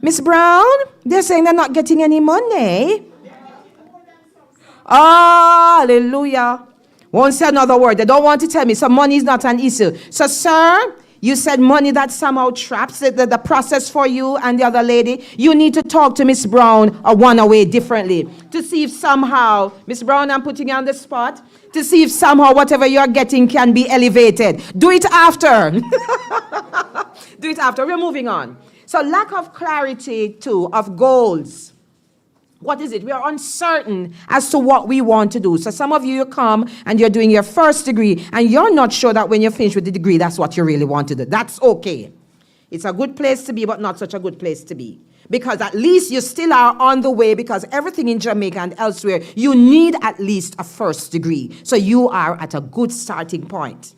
Miss Brown, they're saying they're not getting any money. Hallelujah. Won't say another word. They don't want to tell me. So money is not an issue. So, sir, you said money that somehow traps the process for you and the other lady. You need to talk to Miss Brown or one away differently to see if somehow, Miss Brown, I'm putting you on the spot, to see if somehow whatever you're getting can be elevated. Do it after. Do it after. We're moving on. So lack of clarity, too, of goals. What is it? We are uncertain as to what we want to do. So some of you come and you're doing your first degree and you're not sure that when you're finished with the degree, that's what you really want to do. That's okay. It's a good place to be, but not such a good place to be. Because at least you still are on the way, because everything in Jamaica and elsewhere, you need at least a first degree. So you are at a good starting point.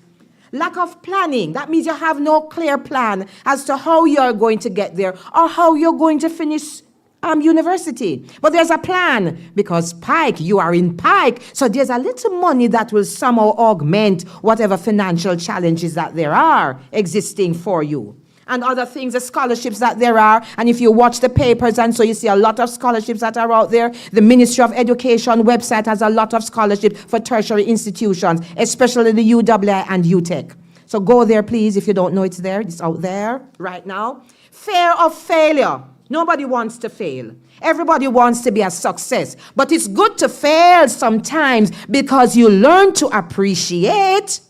Lack of planning. That means you have no clear plan as to how you're going to get there or how you're going to finish university. But there's a plan, because PIKE, you are in PIKE, so there's a little money that will somehow augment whatever financial challenges that there are existing for you. And other things, the scholarships that there are, and if you watch the papers, and so you see a lot of scholarships that are out there. The Ministry of Education website has a lot of scholarships for tertiary institutions, especially the UWI and UTech. So go there, please, if you don't know it's there. It's out there right now. Fear of failure. Nobody wants to fail. Everybody wants to be a success. But it's good to fail sometimes, because you learn to appreciate.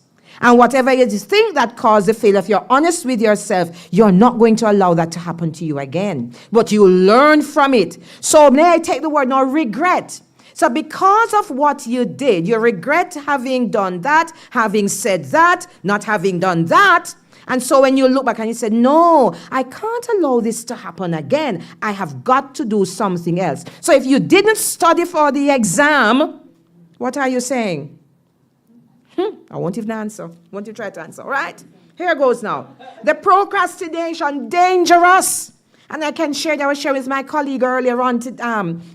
And whatever you think that caused the failure, if you're honest with yourself, you're not going to allow that to happen to you again. But you learn from it. So may I take the word now, regret. So because of what you did, you regret having done that, having said that, not having done that. And so when you look back and you say, no, I can't allow this to happen again. I have got to do something else. So if you didn't study for the exam, what are you saying? I won't even answer. Won't you try to answer, all right? Here goes now. The procrastination, dangerous. And I can share that I was sharing with my colleague earlier on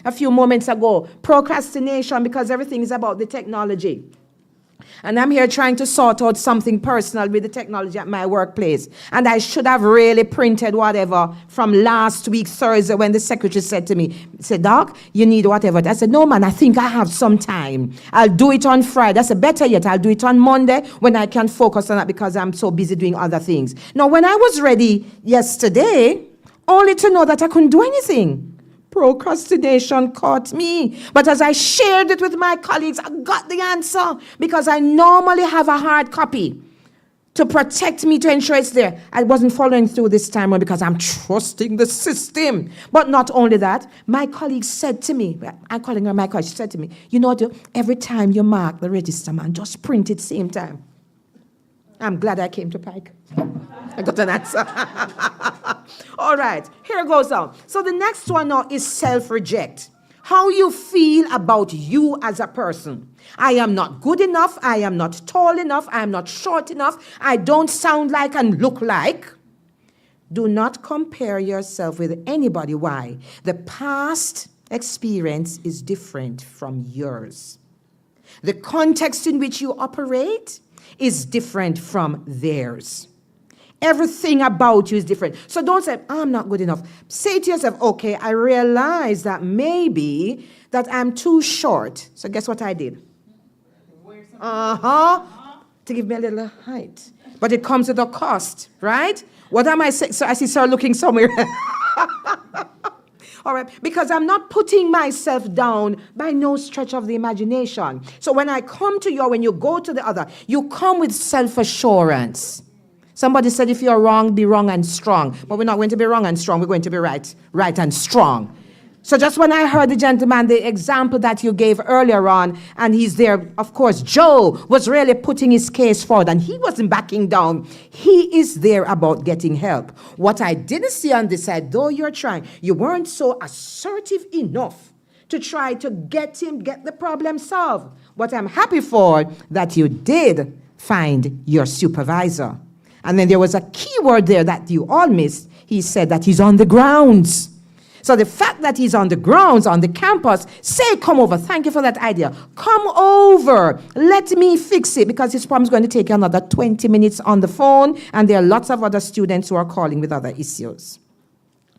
a few moments ago. Procrastination, because everything is about the technology. And I'm here trying to sort out something personal with the technology at my workplace. And I should have really printed whatever from last week, Thursday, when the secretary said to me, said, Doc, you need whatever. I said, no, man, I think I have some time. I'll do it on Friday. I said, better yet, I'll do it on Monday when I can focus on that because I'm so busy doing other things. Now, when I was ready yesterday, only to know that I couldn't do anything. Procrastination caught me. But as I shared it with my colleagues, I got the answer because I normally have a hard copy to protect me, to ensure it's there. I wasn't following through this time because I'm trusting the system. But not only that, my colleague said to me, I'm calling her my colleague, she said to me, you know what, every time you mark the register, man, just print it same time. I'm glad I came to PIKE. I got an answer. All right, here goes on. So the next one now is self-reject. How you feel about you as a person. I am not good enough. I am not tall enough. I am not short enough. I don't sound like and look like. Do not compare yourself with anybody. Why? The past experience is different from yours. The context in which you operate is different from theirs. Everything about you is different. So don't say, I'm not good enough. Say to yourself, okay, I realize that maybe that I'm too short. So guess what I did? To give me a little height. But it comes at a cost, right? What am I saying? So I see Sir looking somewhere. All right, because I'm not putting myself down by no stretch of the imagination. So when I come to you, or when you go to the other, you come with self-assurance. Somebody said if you're wrong, be wrong and strong. But we're not going to be wrong and strong. We're going to be right and strong. So just when I heard the gentleman, the example that you gave earlier on, and he's there, of course, Joe was really putting his case forward, and he wasn't backing down. He is there about getting help. What I didn't see on this side, though you're trying, you weren't so assertive enough to try to get the problem solved. What I'm happy for, that you did find your supervisor. And then there was a key word there that you all missed. He said that he's on the grounds. So the fact that he's on the grounds, on the campus, say, come over. Thank you for that idea. Come over. Let me fix it, because this problem is going to take another 20 minutes on the phone, and there are lots of other students who are calling with other issues.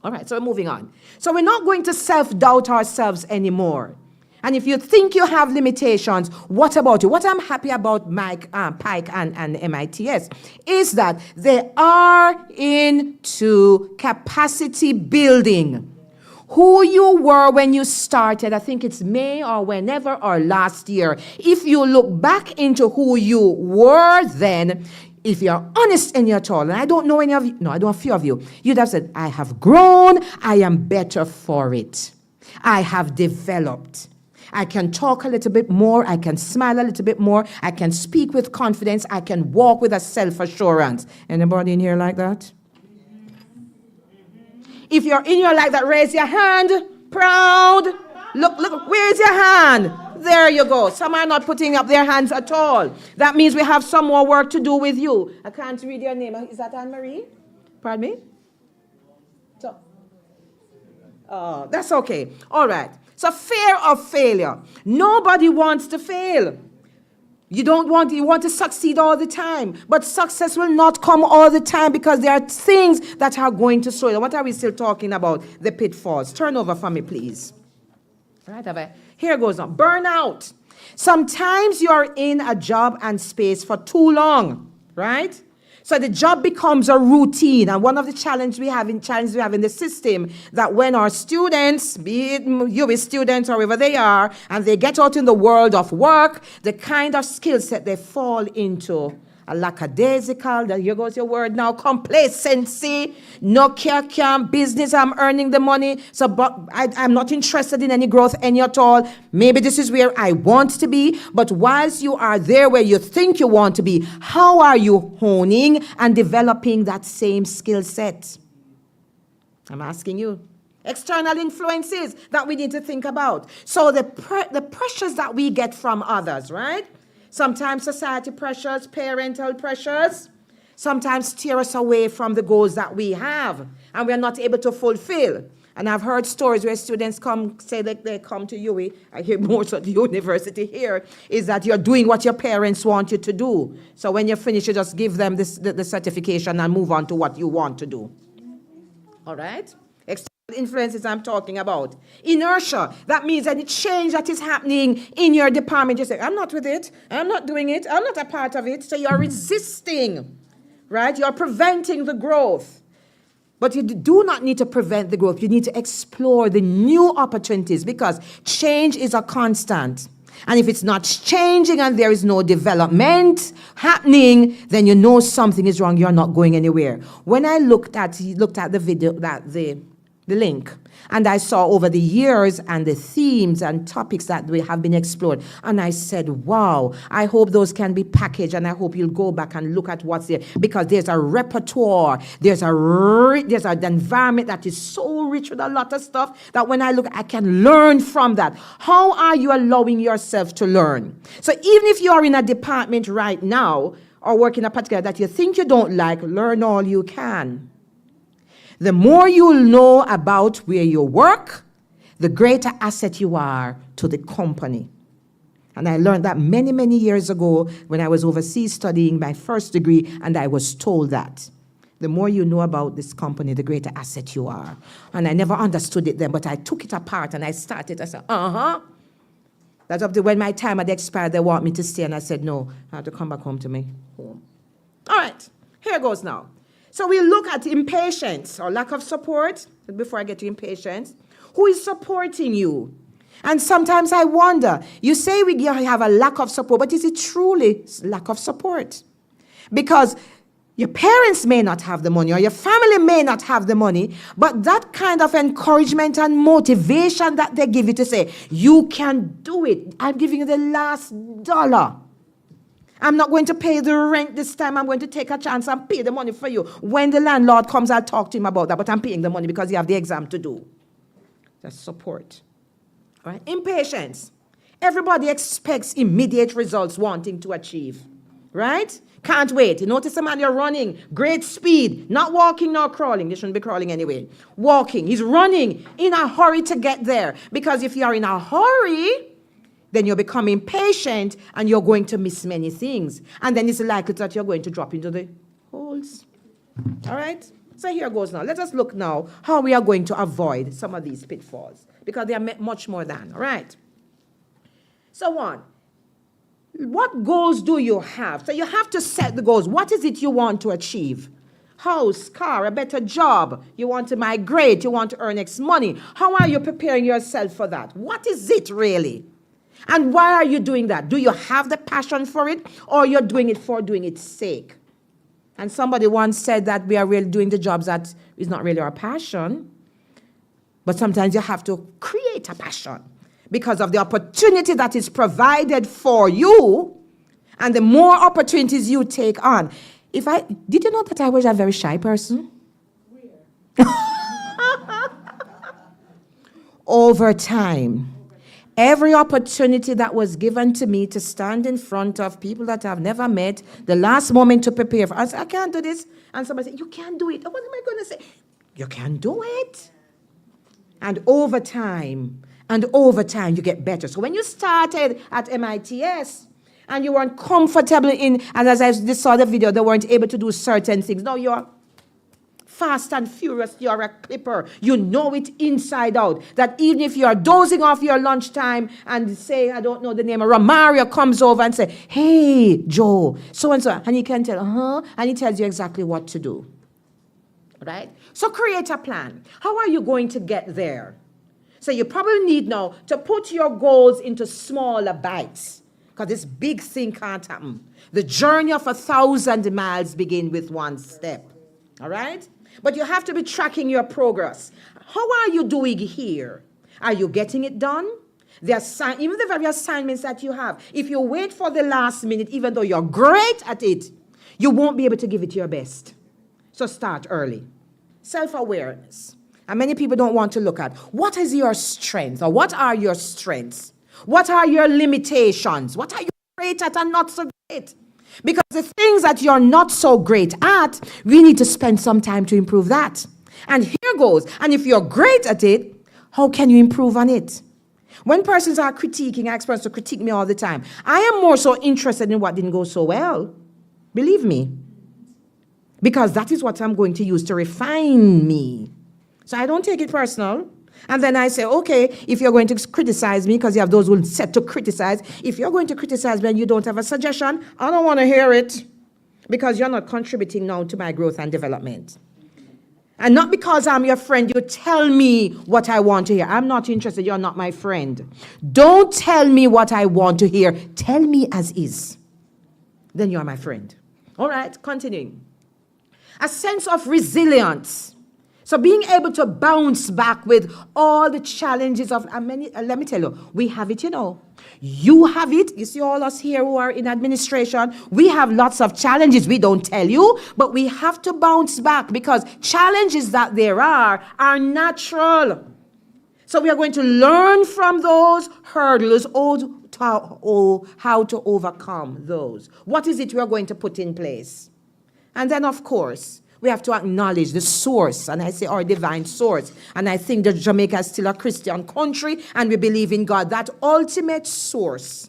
All right, so we're moving on. So we're not going to self-doubt ourselves anymore. And if you think you have limitations, what about you? What I'm happy about PIKE and MITS is that they are into capacity building. Who you were when you started, I think it's May or whenever or last year, if you look back into who you were then, if you're honest in your all, and I don't know any of you, no, I know a few of you, you'd have said, I have grown, I am better for it. I have developed. I can talk a little bit more. I can smile a little bit more. I can speak with confidence. I can walk with a self-assurance. Anybody in here like that? If you're in here like that, raise your hand. Proud. Look, where's your hand? There you go. Some are not putting up their hands at all. That means we have some more work to do with you. I can't read your name. Is that Anne-Marie? Pardon me? That's okay. All right. So fear of failure. Nobody wants to fail. You want to succeed all the time. But success will not come all the time because there are things that are going to slow you. What are we still talking about? The pitfalls. Turn over for me, please. Right, here goes on. Burnout. Sometimes you're in a job and space for too long, right? So the job becomes a routine. And one of the challenges we have in the system, that when our students, be it UB students or wherever they are, and they get out in the world of work, the kind of skill set they fall into a lackadaisical, here goes your word now, complacency, no care, business, I'm earning the money, so but I'm not interested in any growth any at all. Maybe this is where I want to be, but whilst you are there where you think you want to be, how are you honing and developing that same skill set? I'm asking you. External influences that we need to think about. So the pressures that we get from others, right? Sometimes society pressures, parental pressures, sometimes steer us away from the goals that we have and we're not able to fulfill. And I've heard stories where students say that they come to UE, I hear most of the university here, is that you're doing what your parents want you to do. So when you finish, you just give them the certification and move on to what you want to do. All right? Influences I'm talking about. Inertia, that means any change that is happening in your department, you say, I'm not with it, I'm not doing it, I'm not a part of it. So you're resisting, right? You're preventing the growth. But you do not need to prevent the growth. You need to explore the new opportunities because change is a constant. And if it's not changing and there is no development happening, then you know something is wrong. You're not going anywhere. When I looked at the video, the link, and I saw over the years and the themes and topics that we have been explored, and I said, wow, I hope those can be packaged, and I hope you'll go back and look at what's there, because there's a repertoire, there's an environment that is so rich with a lot of stuff that when I look, I can learn from that. How are you allowing yourself to learn? So even if you are in a department right now or work in a particular that you think you don't like, learn all you can. The more you'll know about where you work, the greater asset you are to the company. And I learned that many, many years ago when I was overseas studying my first degree, and I was told that. The more you know about this company, the greater asset you are. And I never understood it then, but I took it apart and I started. I said, That's up to when my time had expired, they want me to stay, and I said, no, I have to come back home to me. Home. All right, here goes now. So we look at impatience or lack of support. Before I get to impatience, who is supporting you? And sometimes I wonder, you say we have a lack of support, but is it truly lack of support? Because your parents may not have the money or your family may not have the money, but that kind of encouragement and motivation that they give you to say, you can do it. I'm giving you the last dollar. I'm not going to pay the rent this time. I'm going to take a chance and pay the money for you. When the landlord comes, I'll talk to him about that, but I'm paying the money because you have the exam to do. That's support. All right? Impatience. Everybody expects immediate results wanting to achieve. Right? Can't wait. You notice a man, you're running, great speed, not walking nor crawling. You shouldn't be crawling anyway. Walking. He's running in a hurry to get there. Because if you are in a hurry, then you'll become impatient and you're going to miss many things. And then it's likely that you're going to drop into the holes. All right? So here goes now. Let us look now how we are going to avoid some of these pitfalls. Because they are much more than. All right? So what goals do you have? So you have to set the goals. What is it you want to achieve? House, car, a better job. You want to migrate. You want to earn X money. How are you preparing yourself for that? What is it really? And why are you doing that? Do you have the passion for it, or you're doing it for doing its sake? And somebody once said that we are really doing the jobs that is not really our passion. But sometimes you have to create a passion because of the opportunity that is provided for you, and the more opportunities you take on. Did you know that I was a very shy person? Over time. Every opportunity that was given to me to stand in front of people that I've never met, the last moment to prepare for, I said, I can't do this. And somebody said, you can't do it. What am I going to say? You can do it. And over time, you get better. So when you started at MITS and you weren't comfortable and as I just saw the video, they weren't able to do certain things. Now you're fast and furious, you're a clipper. You know it inside out. That even if you're dozing off your lunchtime and say, I don't know the name, Romario comes over and say, hey, Joe, so-and-so. And he can tell, and he tells you exactly what to do. Right? So create a plan. How are you going to get there? So you probably need now to put your goals into smaller bites. because this big thing can't happen. The journey of 1,000 miles begins with one step. All right? But you have to be tracking your progress. How are you doing here? Are you getting it done? Even the very assignments that you have, if you wait for the last minute, even though you're great at it, you won't be able to give it your best. So start early. Self-awareness. And many people don't want to look at what is your strength or what are your strengths? What are your limitations? What are you great at and not so great? Because the things that you're not so great at, we need to spend some time to improve that. And here goes. And if you're great at it, how can you improve on it? When persons are critiquing, I expect to critique me all the time. I am more so interested in what didn't go so well. Believe me. Because that is what I'm going to use to refine me. So I don't take it personal. And then I say, okay, if you're going to criticize me, because you have those who are set to criticize, if you're going to criticize me and you don't have a suggestion, I don't want to hear it. Because you're not contributing now to my growth and development. And not because I'm your friend, you tell me what I want to hear. I'm not interested, you're not my friend. Don't tell me what I want to hear. Tell me as is. Then you're my friend. All right, continuing. A sense of resilience. So being able to bounce back with all the challenges of, let me tell you, we have it, you know. You have it. You see all us here who are in administration, we have lots of challenges. We don't tell you, but we have to bounce back because challenges that there are natural. So we are going to learn from those hurdles, how to overcome those. What is it we are going to put in place? And then, of course, we have to acknowledge the source, and I say our divine source. And I think that Jamaica is still a Christian country, and we believe in God, that ultimate source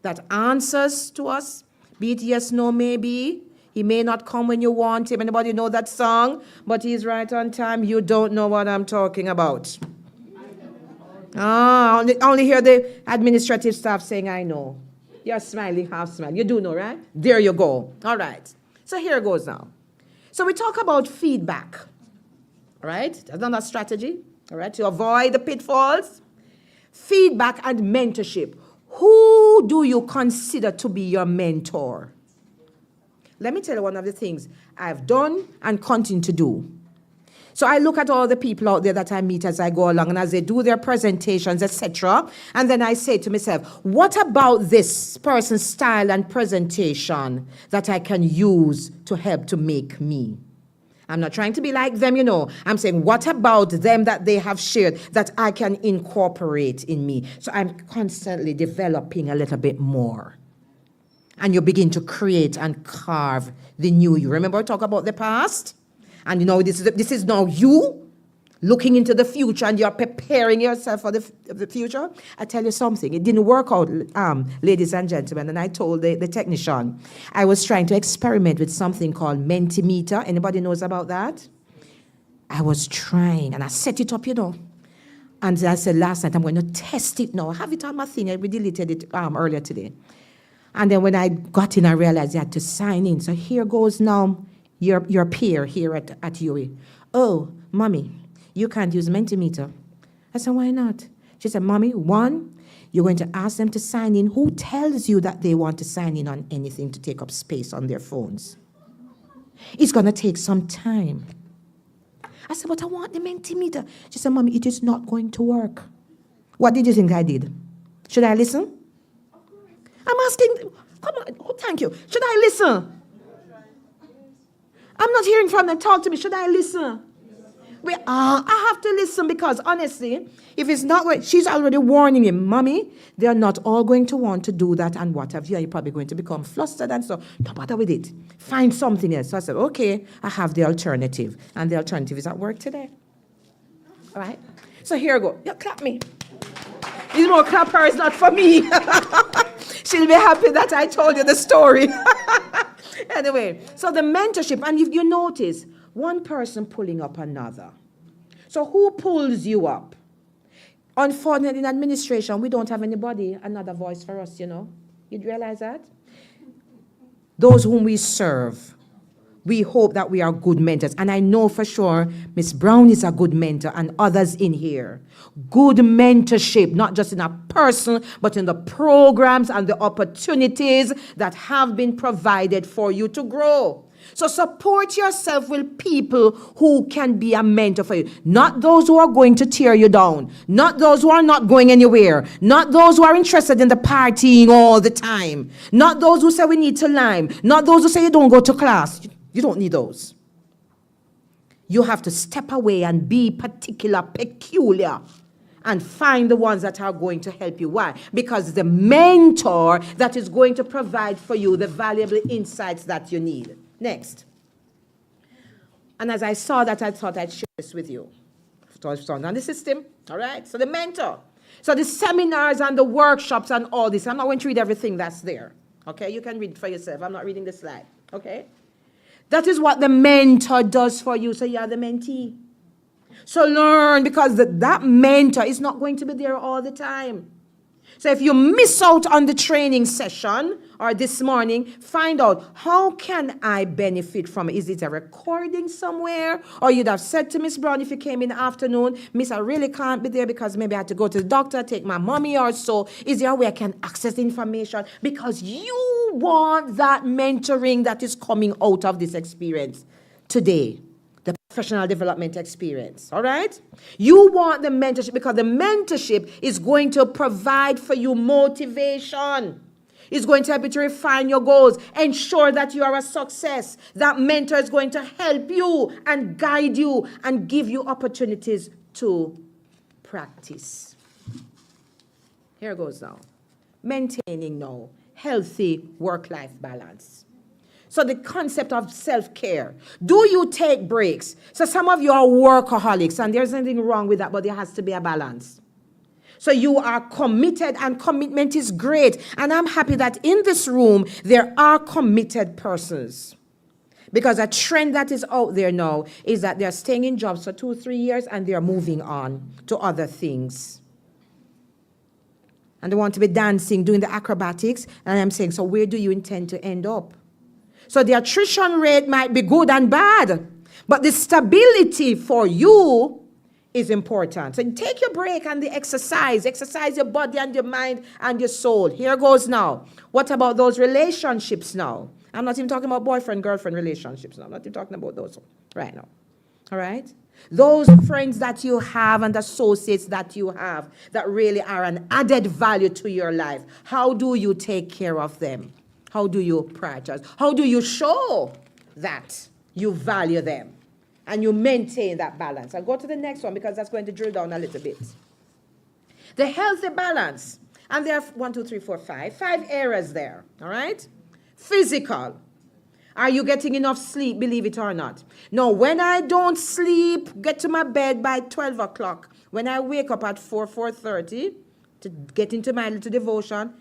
that answers to us, be it yes, no, maybe. He may not come when you want him. Anybody know that song? But he's right on time. You don't know what I'm talking about. I only hear the administrative staff saying, I know. You're smiling, half smile. You do know, right? There you go. All right. So here goes now. So we talk about feedback, all right? That's another strategy, all right, to avoid the pitfalls. Feedback and mentorship. Who do you consider to be your mentor? Let me tell you one of the things I've done and continue to do. So I look at all the people out there that I meet as I go along and as they do their presentations, etc. And then I say to myself, what about this person's style and presentation that I can use to help to make me? I'm not trying to be like them, you know. I'm saying, what about them that they have shared that I can incorporate in me? So I'm constantly developing a little bit more. And you begin to create and carve the new you. Remember I talk about the past? And you know, this is now you looking into the future and you're preparing yourself for the future. I tell you something, it didn't work out, ladies and gentlemen. And I told the technician, I was trying to experiment with something called Mentimeter. Anybody knows about that? I was trying and I set it up, you know. And I said last night, I'm going to test it now. I have it on my thing. We deleted it earlier today. And then when I got in, I realized I had to sign in. So here goes now. Your peer here at UE. Oh, Mommy, you can't use Mentimeter. I said, why not? She said, Mommy, one, you're going to ask them to sign in. Who tells you that they want to sign in on anything to take up space on their phones? It's going to take some time. I said, but I want the Mentimeter. She said, Mommy, it is not going to work. What did you think I did? Should I listen? I'm asking, come on, oh, thank you. Should I listen? I'm not hearing from them. Talk to me. Should I listen? I have to listen because honestly, if it's not what she's already warning him, Mommy, they're not all going to want to do that and what have you. You're probably going to become flustered and so don't bother with it. Find something else. So I said, okay, I have the alternative. And the alternative is at work today. All right? So here you go. Yeah, clap me. You know, clap her is not for me. She'll be happy that I told you the story. Anyway, so the mentorship, and if you notice, one person pulling up another. So who pulls you up? Unfortunately, in administration, we don't have anybody, another voice for us, you know. You'd realize that? Those whom we serve. we hope that we are good mentors. And I know for sure Miss Brown is a good mentor and others in here. Good mentorship, not just in a person, but in the programs and the opportunities that have been provided for you to grow. So support yourself with people who can be a mentor for you. Not those who are going to tear you down. Not those who are not going anywhere. Not those who are interested in the partying all the time. Not those who say we need to lime. Not those who say you don't go to class. You don't need those. You have to step away and be particular, peculiar, and find the ones that are going to help you. Why? Because the mentor that is going to provide for you the valuable insights that you need. Next. And as I saw that, I thought I'd share this with you. So it's on the system, all right? So the mentor. So the seminars and the workshops and all this, I'm not going to read everything that's there, okay? You can read it for yourself. I'm not reading the slide, okay? That is what the mentor does for you, so you are the mentee. So learn, because that mentor is not going to be there all the time. So if you miss out on the training session or this morning, find out, how can I benefit from it? Is it a recording somewhere? Or you'd have said to Miss Brown if you came in the afternoon, Miss, I really can't be there because maybe I had to go to the doctor, take my mommy or so. Is there a way I can access the information? Because you want that mentoring that is coming out of this experience today. The professional development experience, all right? You want the mentorship because the mentorship is going to provide for you motivation. It's going to help you to refine your goals, ensure that you are a success. That mentor is going to help you and guide you and give you opportunities to practice. Here goes now. Maintaining now healthy work-life balance. So the concept of self-care. Do you take breaks? So some of you are workaholics, and there's nothing wrong with that, but there has to be a balance. So you are committed, and commitment is great. And I'm happy that in this room, there are committed persons. Because a trend that is out there now is that they're staying in jobs for 2-3 years, and they're moving on to other things. And they want to be dancing, doing the acrobatics. And I'm saying, so where do you intend to end up? So the attrition rate might be good and bad, but the stability for you is important. So take your break and the exercise. Exercise your body and your mind and your soul. Here goes now. What about those relationships now? I'm not even talking about boyfriend-girlfriend relationships now. I'm not even talking about those right now. All right? Those friends that you have and associates that you have that really are an added value to your life. How do you take care of them? How do you prioritize? How do you show that you value them and you maintain that balance? I'll go to the next one because that's going to drill down a little bit. The healthy balance. And there are 5 areas there, all right? Physical. Are you getting enough sleep, believe it or not? No, when I don't sleep, get to my bed by 12 o'clock. When I wake up at 4:30 to get into my little devotion,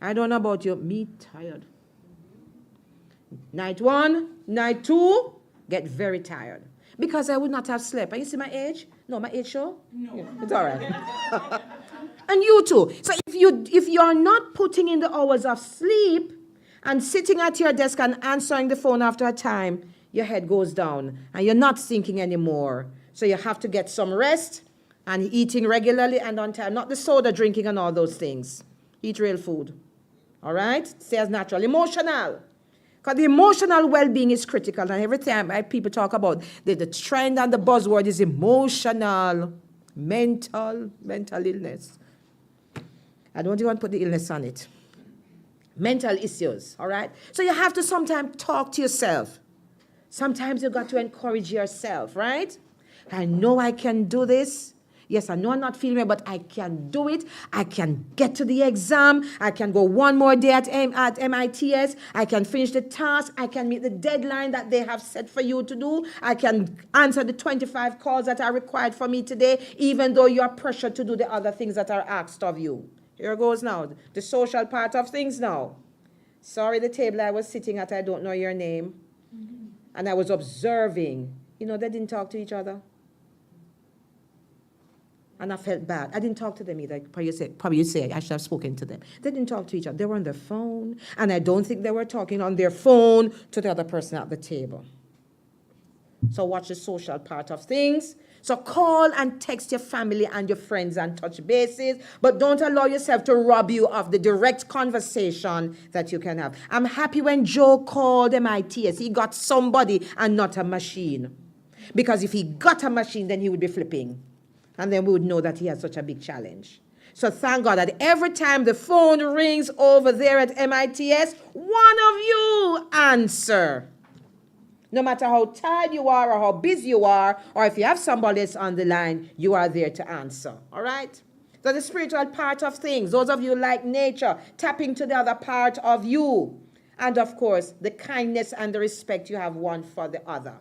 I don't know about you, me tired. Night 1, night 2, get very tired. Because I would not have slept. And you see my age? No, my age show? No. Yeah, it's all right. And you too. So if you are not putting in the hours of sleep and sitting at your desk and answering the phone after a time, your head goes down and you're not thinking anymore. So you have to get some rest and eating regularly and on time. Not the soda drinking and all those things. Eat real food. All right? Stay as natural. Emotional. Because the emotional well-being is critical. And every time people talk about the trend and the buzzword is emotional, mental illness. I don't even put the illness on it. Mental issues, all right? So you have to sometimes talk to yourself. Sometimes you've got to encourage yourself, right? I know I can do this. Yes, I know I'm not feeling it, but I can do it. I can get to the exam. I can go one more day at MITS. I can finish the task. I can meet the deadline that they have set for you to do. I can answer the 25 calls that are required for me today, even though you are pressured to do the other things that are asked of you. Here goes now, the social part of things now. Sorry, the table I was sitting at, I don't know your name. Mm-hmm. And I was observing. You know, they didn't talk to each other. And I felt bad. I didn't talk to them either. Probably you say I should have spoken to them. They didn't talk to each other. They were on their phone. And I don't think they were talking on their phone to the other person at the table. So watch the social part of things. So call and text your family and your friends and touch bases, but don't allow yourself to rob you of the direct conversation that you can have. I'm happy when Joe called MITS. He got somebody and not a machine. Because if he got a machine, then he would be flipping. And then we would know that he had such a big challenge. So thank God that every time the phone rings over there at MITS, one of you answer. No matter how tired you are or how busy you are, or if you have somebody else on the line, you are there to answer. All right? So the spiritual part of things, those of you like nature, tap into the other part of you. And of course, the kindness and the respect you have one for the other.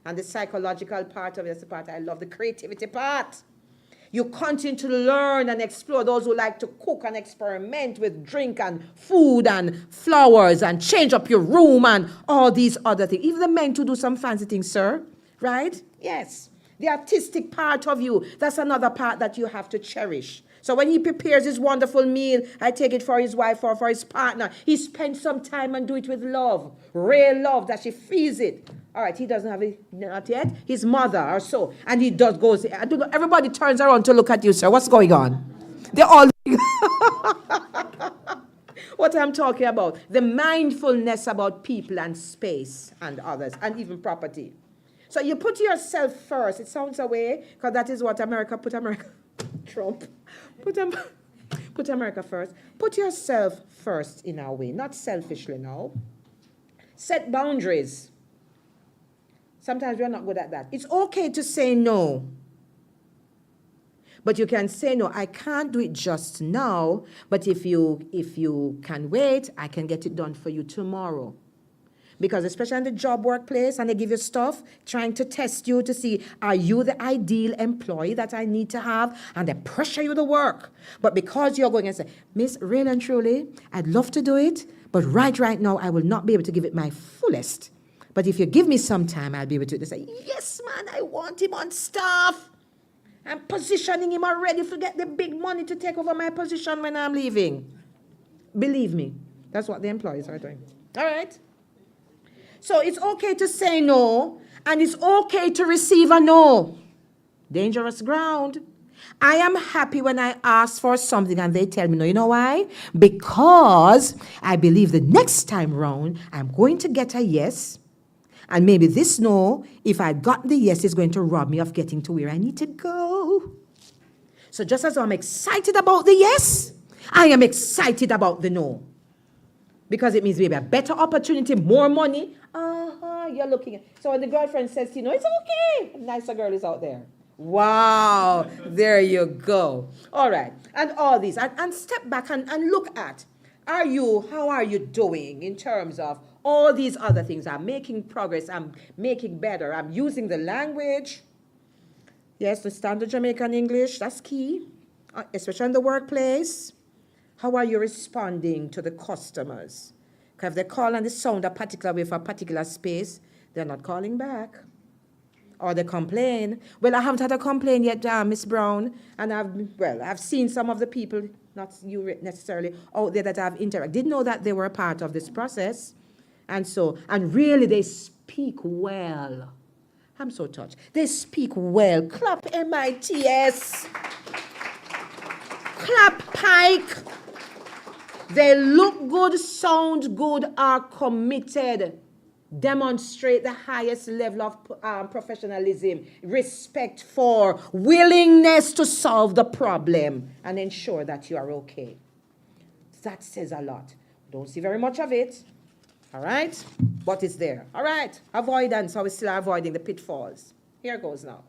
And the psychological part of it is the part I love, the creativity part. You continue to learn and explore. Those who like to cook and experiment with drink and food and flowers and change up your room and all these other things. Even the men to do some fancy things, sir. Right? Yes. The artistic part of you, that's another part that you have to cherish. So when he prepares his wonderful meal, I take it for his wife or for his partner. He spends some time and do it with love. Real love, that she feels it. All right, he doesn't have it, not yet. His mother or so. And he goes, I don't know, everybody turns around to look at you, sir. What's going on? They're all what I'm talking about. The mindfulness about people and space and others and even property. So you put yourself first. It sounds away because that is what Trump. Put America first. Put yourself first in our way, not selfishly now. Set boundaries. Sometimes we're not good at that. It's okay to say no. But you can say, no, I can't do it just now, but if you can wait, I can get it done for you tomorrow. Because especially in the job workplace, and they give you stuff, trying to test you to see, are you the ideal employee that I need to have? And they pressure you to work. But because you're going and say, Miss, really and truly, I'd love to do it, but right now, I will not be able to give it my fullest. But if you give me some time, I'll be able to. They say, yes, man, I want him on staff. I'm positioning him already to get the big money to take over my position when I'm leaving. Believe me, that's what the employees are doing. All right? So it's okay to say no, and it's okay to receive a no. Dangerous ground. I am happy when I ask for something and they tell me no. You know why? Because I believe the next time round, I'm going to get a yes. And maybe this no, if I got the yes, is going to rob me of getting to where I need to go. So just as I'm excited about the yes, I am excited about the no. Because it means maybe a better opportunity, more money. You're looking at. So when the girlfriend says, you know, it's okay. A nicer girl is out there. Wow, there you go. All right. And all these. And step back and look at, how are you doing in terms of all these other things? I'm making progress. I'm making better. I'm using the language. Yes, the standard Jamaican English, that's key, especially in the workplace. How are you responding to the customers? Because if they call and they sound a particular way for a particular space, they're not calling back. Or they complain. Well, I haven't had a complaint yet, Miss Brown. And I've seen some of the people, not you necessarily, out there that I've interacted. Didn't know that they were a part of this process. And really they speak well. I'm so touched. They speak well. Clap MITS. Clap PIKE. They look good, sound good, are committed, demonstrate the highest level of professionalism, respect for, willingness to solve the problem, and ensure that you are okay. That says a lot. Don't see very much of it. All right? But it's there. All right. Avoidance. How we still are avoiding the pitfalls. Here goes now.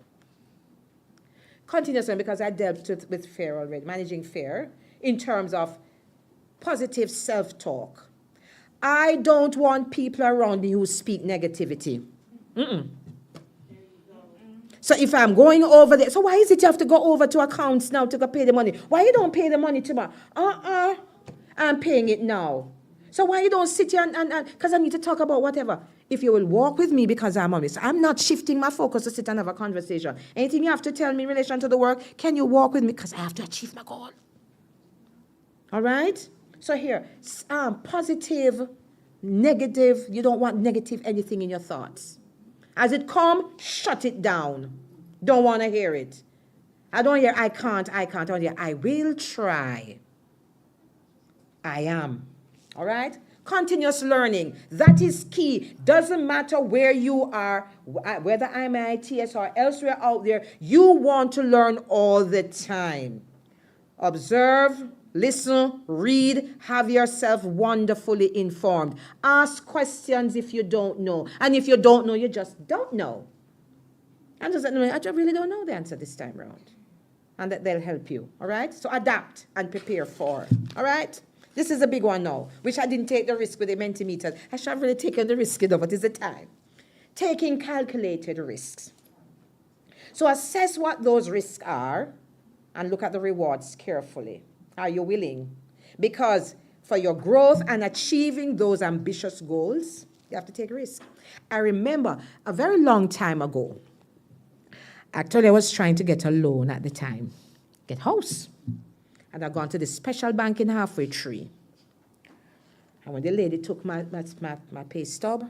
Continuously, because I dealt with fear already, managing fear in terms of positive self-talk. I don't want people around me who speak negativity. So if I'm going over there, so why is it you have to go over to accounts now to go pay the money? Why you don't pay the money tomorrow? I'm paying it now. So why you don't sit here and because I need to talk about whatever. if you will walk with me because I'm honest, I'm not shifting my focus to sit and have a conversation. Anything you have to tell me in relation to the work, can you walk with me because I have to achieve my goal? All right? So here, positive, negative, you don't want negative anything in your thoughts. As it come, shut it down. Don't want to hear it. I don't hear, I can't. I don't hear, I will try. I am. All right? Continuous learning. That is key. Doesn't matter where you are, whether I'm at ITS or elsewhere out there, you want to learn all the time. Observe, listen, read, have yourself wonderfully informed. Ask questions if you don't know. And if you don't know, you just don't know. And just, I just really don't know the answer this time around. And that they'll help you. All right? So adapt and prepare for. All right? This is a big one now, which I didn't take the risk with the Mentimeters. I should have really taken the risk, but it's the time. Taking calculated risks. So assess what those risks are and look at the rewards carefully. Are you willing? Because for your growth and achieving those ambitious goals, you have to take a risk. I remember a very long time ago, actually I was trying to get a loan at the time, get house. And I'd gone to the special bank in Halfway Tree. And when the lady took my pay stub,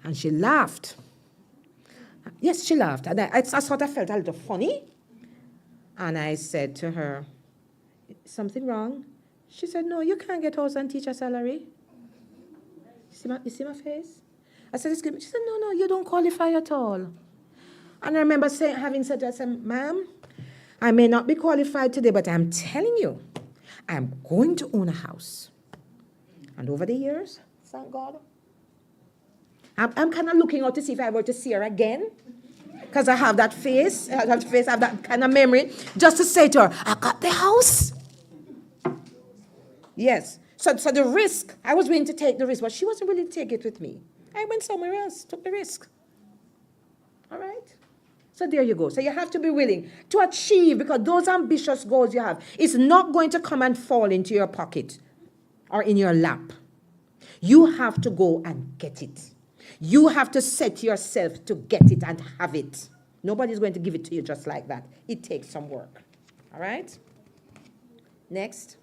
and she laughed. Yes, she laughed. And I sort of felt a little funny. And I said to her, something wrong? She said, no, you can't get house and teacher salary. You see my face? I said, excuse me. She said, no, you don't qualify at all. And I remember having said to her, I said, ma'am, I may not be qualified today, but I'm telling you, I'm going to own a house. And over the years, thank God, I'm kind of looking out to see if I were to see her again, because I have that face, I have that kind of memory, just to say to her, I got the house. Yes. So the risk, I was willing to take the risk, but she wasn't willing to take it with me. I went somewhere else, took the risk. All right? So there you go. So you have to be willing to achieve, because those ambitious goals you have, it's not going to come and fall into your pocket or in your lap. You have to go and get it. You have to set yourself to get it and have it. Nobody's going to give it to you just like that. It takes some work. All right? Next.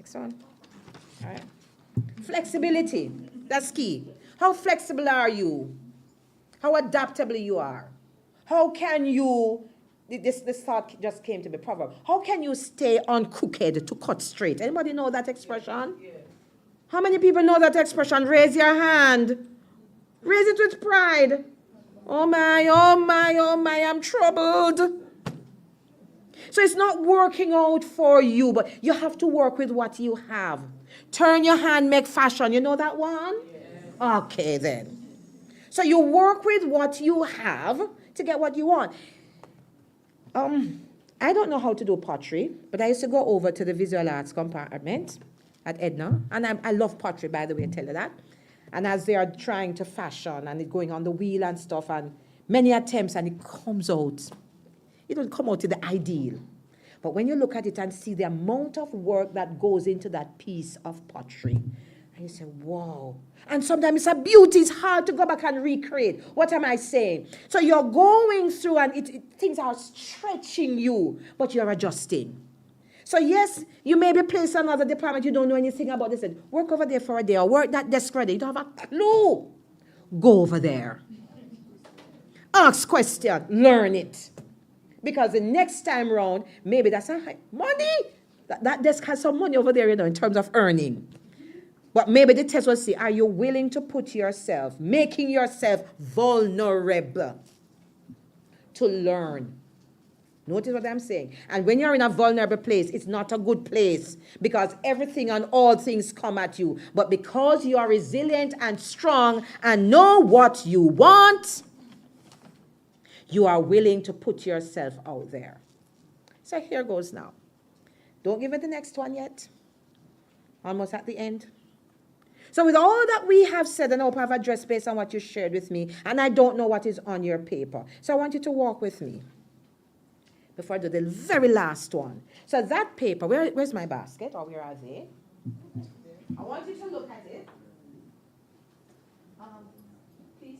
Next one. All right. Flexibility. That's key. How flexible are you? How adaptable you are? How can you, this thought just came to me, proverb. How can you stay uncooked to cut straight? Anybody know that expression? Yeah. How many people know that expression? Raise your hand. Raise it with pride. Oh my, I'm troubled. So it's not working out for you, but you have to work with what you have. Turn your hand, make fashion. You know that one? Yeah. Okay, then. So you work with what you have to get what you want. I don't know how to do pottery, but I used to go over to the visual arts compartment at Edna, and I love pottery, by the way, I tell you that. And as they are trying to fashion and it going on the wheel and stuff, and many attempts, and it comes out. It doesn't come out to the ideal. But when you look at it and see the amount of work that goes into that piece of pottery, and you say, wow. And sometimes it's a beauty. It's hard to go back and recreate. What am I saying? So you're going through and things are stretching you, but you're adjusting. So yes, you may be placed in another department. You don't know anything about this. Work over there for a day or work that desk for a day. You don't have a clue. Go over there. Ask question. Learn it. Because the next time around, maybe that's money. That desk has some money over there, in terms of earning. But maybe the test will say, are you willing to put yourself, making yourself vulnerable to learn? Notice what I'm saying. And when you're in a vulnerable place, it's not a good place, because everything and all things come at you. But because you are resilient and strong and know what you want, you are willing to put yourself out there. So here goes now. Don't give it the next one yet. Almost at the end. So with all that we have said, and I hope I've addressed based on what you shared with me, and I don't know what is on your paper. So I want you to walk with me before I do the very last one. So that paper, where's my basket, or where are they? I want you to look at it. Please.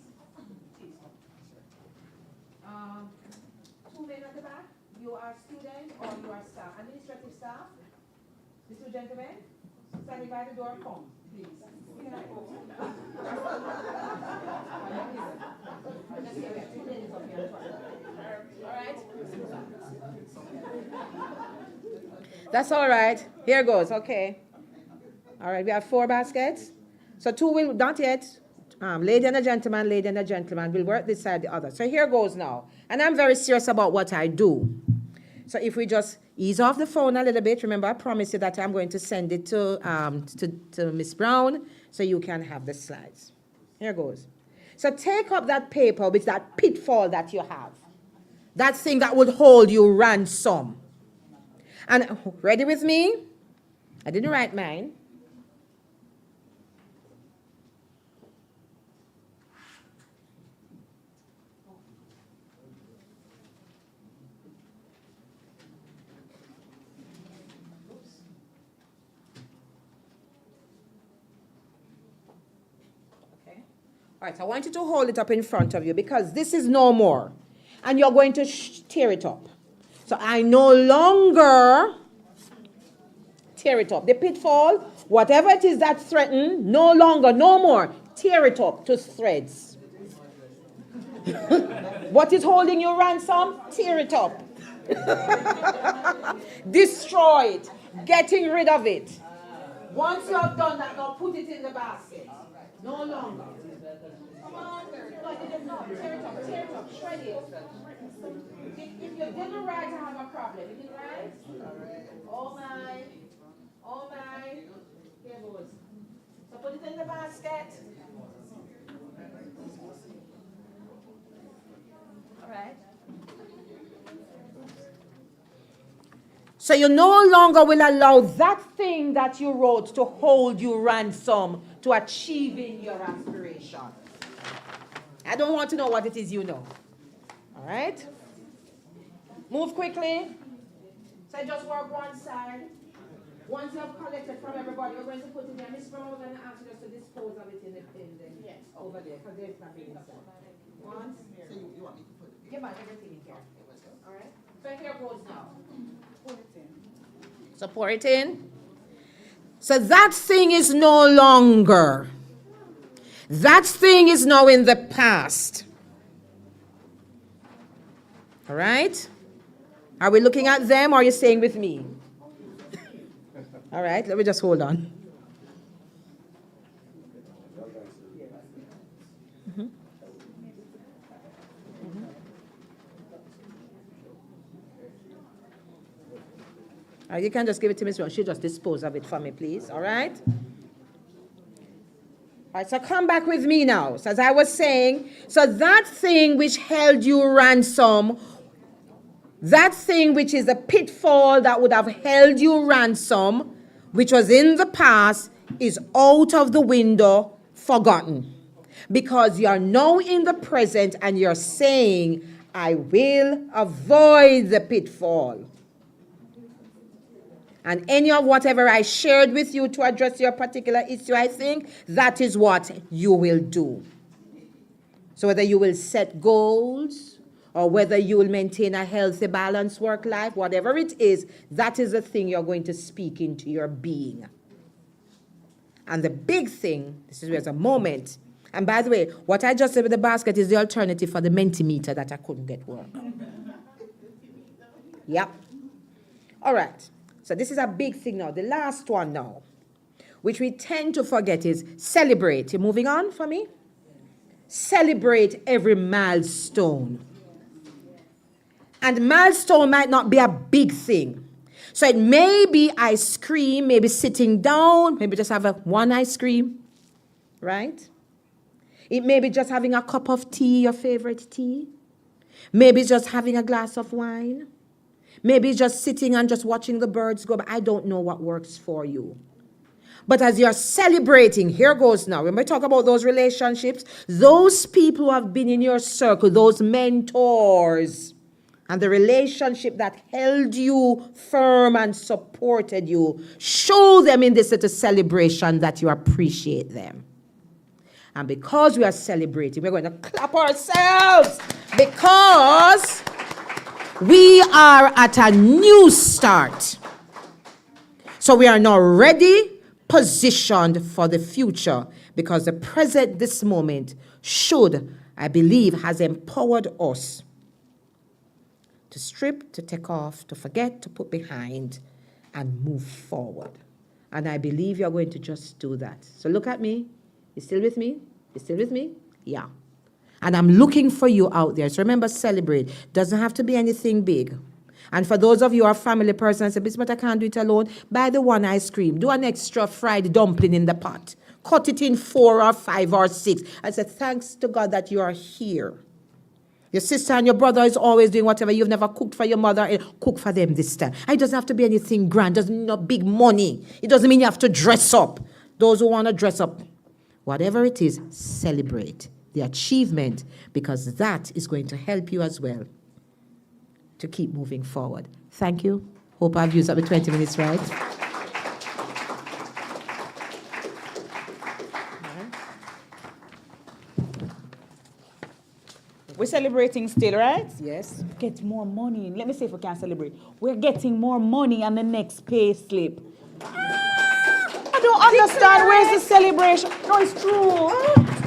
Two men at the back. You are student or you are staff? Administrative staff? These two gentlemen? Standing by the door, come, please. All right. That's all right. Here goes, okay. All right, we have 4 baskets. So 2 will, not yet. Lady and a gentleman, lady and a gentleman. We'll work this side, the other. So here goes now. And I'm very serious about what I do. So if we just ease off the phone a little bit, remember I promised you that I'm going to send it to Miss Brown so you can have the slides. Here goes. So take up that paper with that pitfall that you have. That thing that would hold you ransom. And ready with me? I didn't write mine. All right, so I want you to hold it up in front of you because this is no more. And you're going to tear it up. So I no longer tear it up. The pitfall, whatever it is that threatened, no longer, no more. Tear it up to threads. What is holding you ransom? Tear it up. Destroy it. Getting rid of it. Once you have done that, now put it in the basket. No longer. Come on. No, tear it up, shred it. If you didn't write, I have a problem. You didn't write? Oh my. Here goes. So put it in the basket. All right. So you no longer will allow that thing that you wrote to hold you ransom to achieving your aspiration. I don't want to know what it is you know. All right? Move quickly. So I just work one side. Once you have collected from everybody, we're going to put it there. Miss Brown, we're going to ask you just to dispose of it in the over there, because there's nothing inside. Once. So you want me to put it? Yeah, but everything in here. All right? So here goes now. Pour it in. So pour it in. So that thing is no longer. That thing is now in the past. All right? Are we looking at them or are you staying with me? All right, let me just hold on. You can just give it to Miss Brown. She'll just dispose of it for me, please. All right? All right, so come back with me now. So as I was saying, so that thing which held you ransom, that thing which is a pitfall that would have held you ransom, which was in the past, is out of the window, forgotten. Because you are now in the present and you're saying, I will avoid the pitfall. And any of whatever I shared with you to address your particular issue, I think, that is what you will do. So whether you will set goals or whether you will maintain a healthy, balanced work life, whatever it is, that is the thing you're going to speak into your being. And the big thing, this is where it's a moment. And by the way, what I just said with the basket is the alternative for the Mentimeter that I couldn't get work. Yep. All right. So this is a big thing now. The last one now, which we tend to forget, is celebrate. You're moving on for me? Celebrate every milestone. And milestone might not be a big thing. So it may be ice cream, maybe sitting down, maybe just have one ice cream, right? It may be just having a cup of tea, your favorite tea. Maybe it's just having a glass of wine. Maybe just sitting and just watching the birds go by. I don't know what works for you. But as you're celebrating, here goes now. When we talk about those relationships, those people who have been in your circle, those mentors, and the relationship that held you firm and supported you, show them in this little celebration that you appreciate them. And because we are celebrating, we're going to clap ourselves because we are at a new start. So we are now ready, positioned for the future because the present, this moment, I believe, has empowered us to strip, to take off, to forget, to put behind, and move forward. And I believe you're going to just do that. So look at me. You still with me? You still with me? Yeah. And I'm looking for you out there. So remember, celebrate. Doesn't have to be anything big. And for those of you who are family persons and say, but I can't do it alone, buy the one ice cream. Do an extra fried dumpling in the pot. Cut it in 4 or 5 or 6. I said, thanks to God that you are here. Your sister and your brother is always doing whatever you've never cooked for your mother. Cook for them this time. It doesn't have to be anything grand. It doesn't mean no big money. It doesn't mean you have to dress up. Those who want to dress up, whatever it is, celebrate the achievement because that is going to help you as well to keep moving forward. Thank you. Hope I've used up the 20 minutes right. We're celebrating still, right? Yes. Get more money. Let me see if we can celebrate. We're getting more money on the next pay slip. I don't understand. Where's the celebration? No, it's true.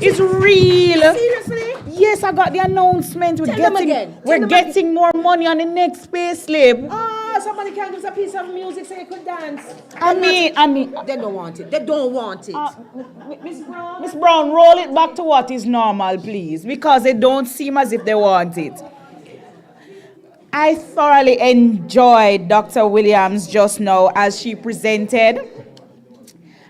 It's real. Seriously? Yes, I got the announcement. We're getting more money on the next pay slip. Somebody can give us a piece of music so you could dance. I mean, they don't want it. They don't want it. Miss Brown, roll it back to what is normal, please, because it don't seem as if they want it. I thoroughly enjoyed Dr. Williams just now as she presented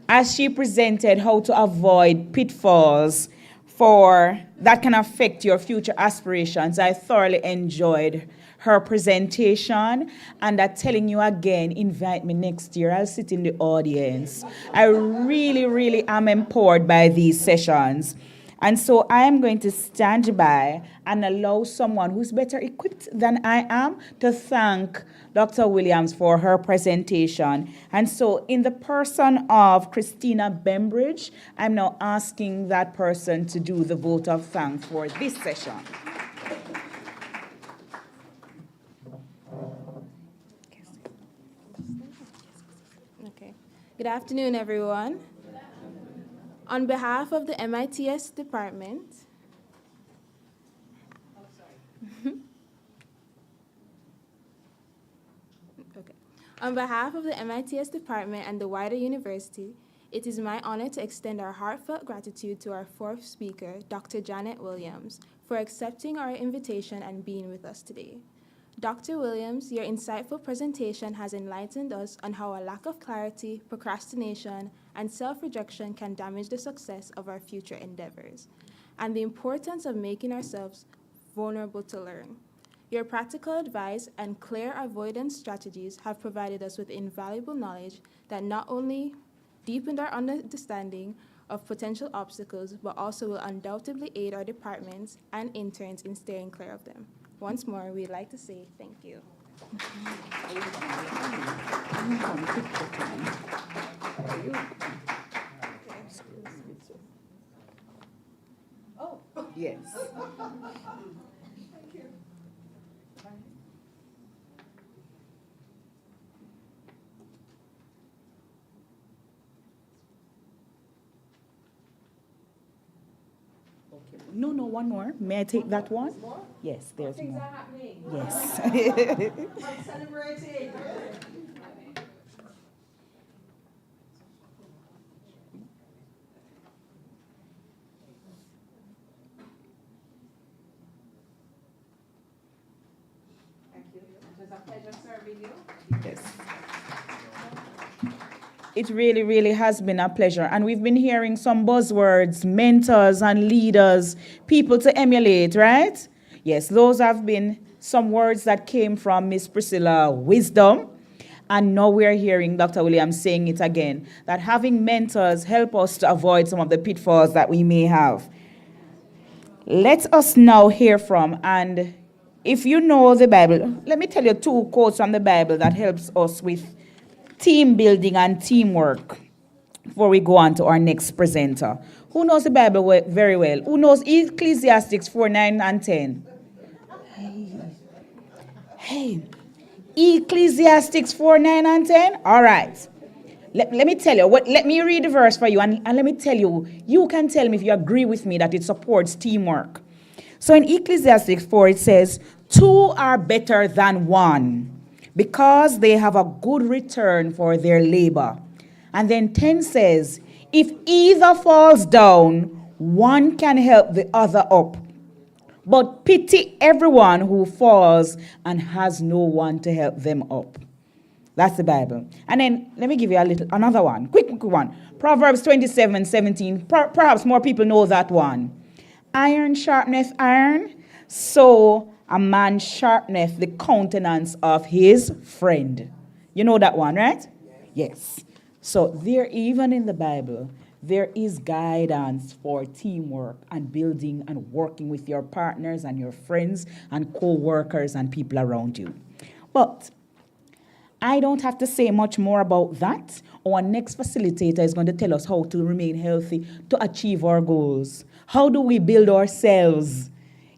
how to avoid pitfalls that can affect your future aspirations. I thoroughly enjoyed her presentation, and I'm telling you again, invite me next year. I'll sit in the audience. I really, really am empowered by these sessions. And so I am going to stand by and allow someone who's better equipped than I am to thank Dr. Williams for her presentation. And so in the person of Christina Bembridge, I'm now asking that person to do the vote of thanks for this session. Good afternoon, everyone. On behalf of the MITS department, On behalf of the MITS department and the wider university, it is my honor to extend our heartfelt gratitude to our fourth speaker, Dr. Janet Williams, for accepting our invitation and being with us today. Dr. Williams, your insightful presentation has enlightened us on how a lack of clarity, procrastination, and self-rejection can damage the success of our future endeavors, and the importance of making ourselves vulnerable to learn. Your practical advice and clear avoidance strategies have provided us with invaluable knowledge that not only deepened our understanding of potential obstacles, but also will undoubtedly aid our departments and interns in staying clear of them. Once more, we'd like to say thank you. Oh, yes. No, one more. May I take that one? Yes, there's more. Yes. I'm celebrating. Thank you. It was a pleasure serving you. Yes. It really, really has been a pleasure. And we've been hearing some buzzwords, mentors and leaders, people to emulate, right? Yes, those have been some words that came from Miss Priscilla Wisdom. And now we're hearing Dr. Williams saying it again, that having mentors help us to avoid some of the pitfalls that we may have. Let us now hear from, and if you know the Bible, let me tell you 2 quotes from the Bible that helps us with team building and teamwork. before we go on to our next presenter. Who knows the Bible very well? Who knows Ecclesiastes 4, 9, and 10? Hey. Ecclesiastes 4, 9, and 10? All right. Let me tell you, let me read the verse for you, and let me tell you, you can tell me if you agree with me that it supports teamwork. So in Ecclesiastes 4, it says, 2 are better than 1, because they have a good return for their labor. And then 10 says, if either falls down, one can help the other up. But pity everyone who falls and has no one to help them up. That's the Bible. And then let me give you another one. Quick one. Proverbs 27:17. Perhaps more people know that one. Iron sharpeneth iron, so a man sharpeneth the countenance of his friend. You know that one, right? Yes. So there, even in the Bible, there is guidance for teamwork and building and working with your partners and your friends and co-workers and people around you. But I don't have to say much more about that. Our next facilitator is going to tell us how to remain healthy to achieve our goals. How do we build ourselves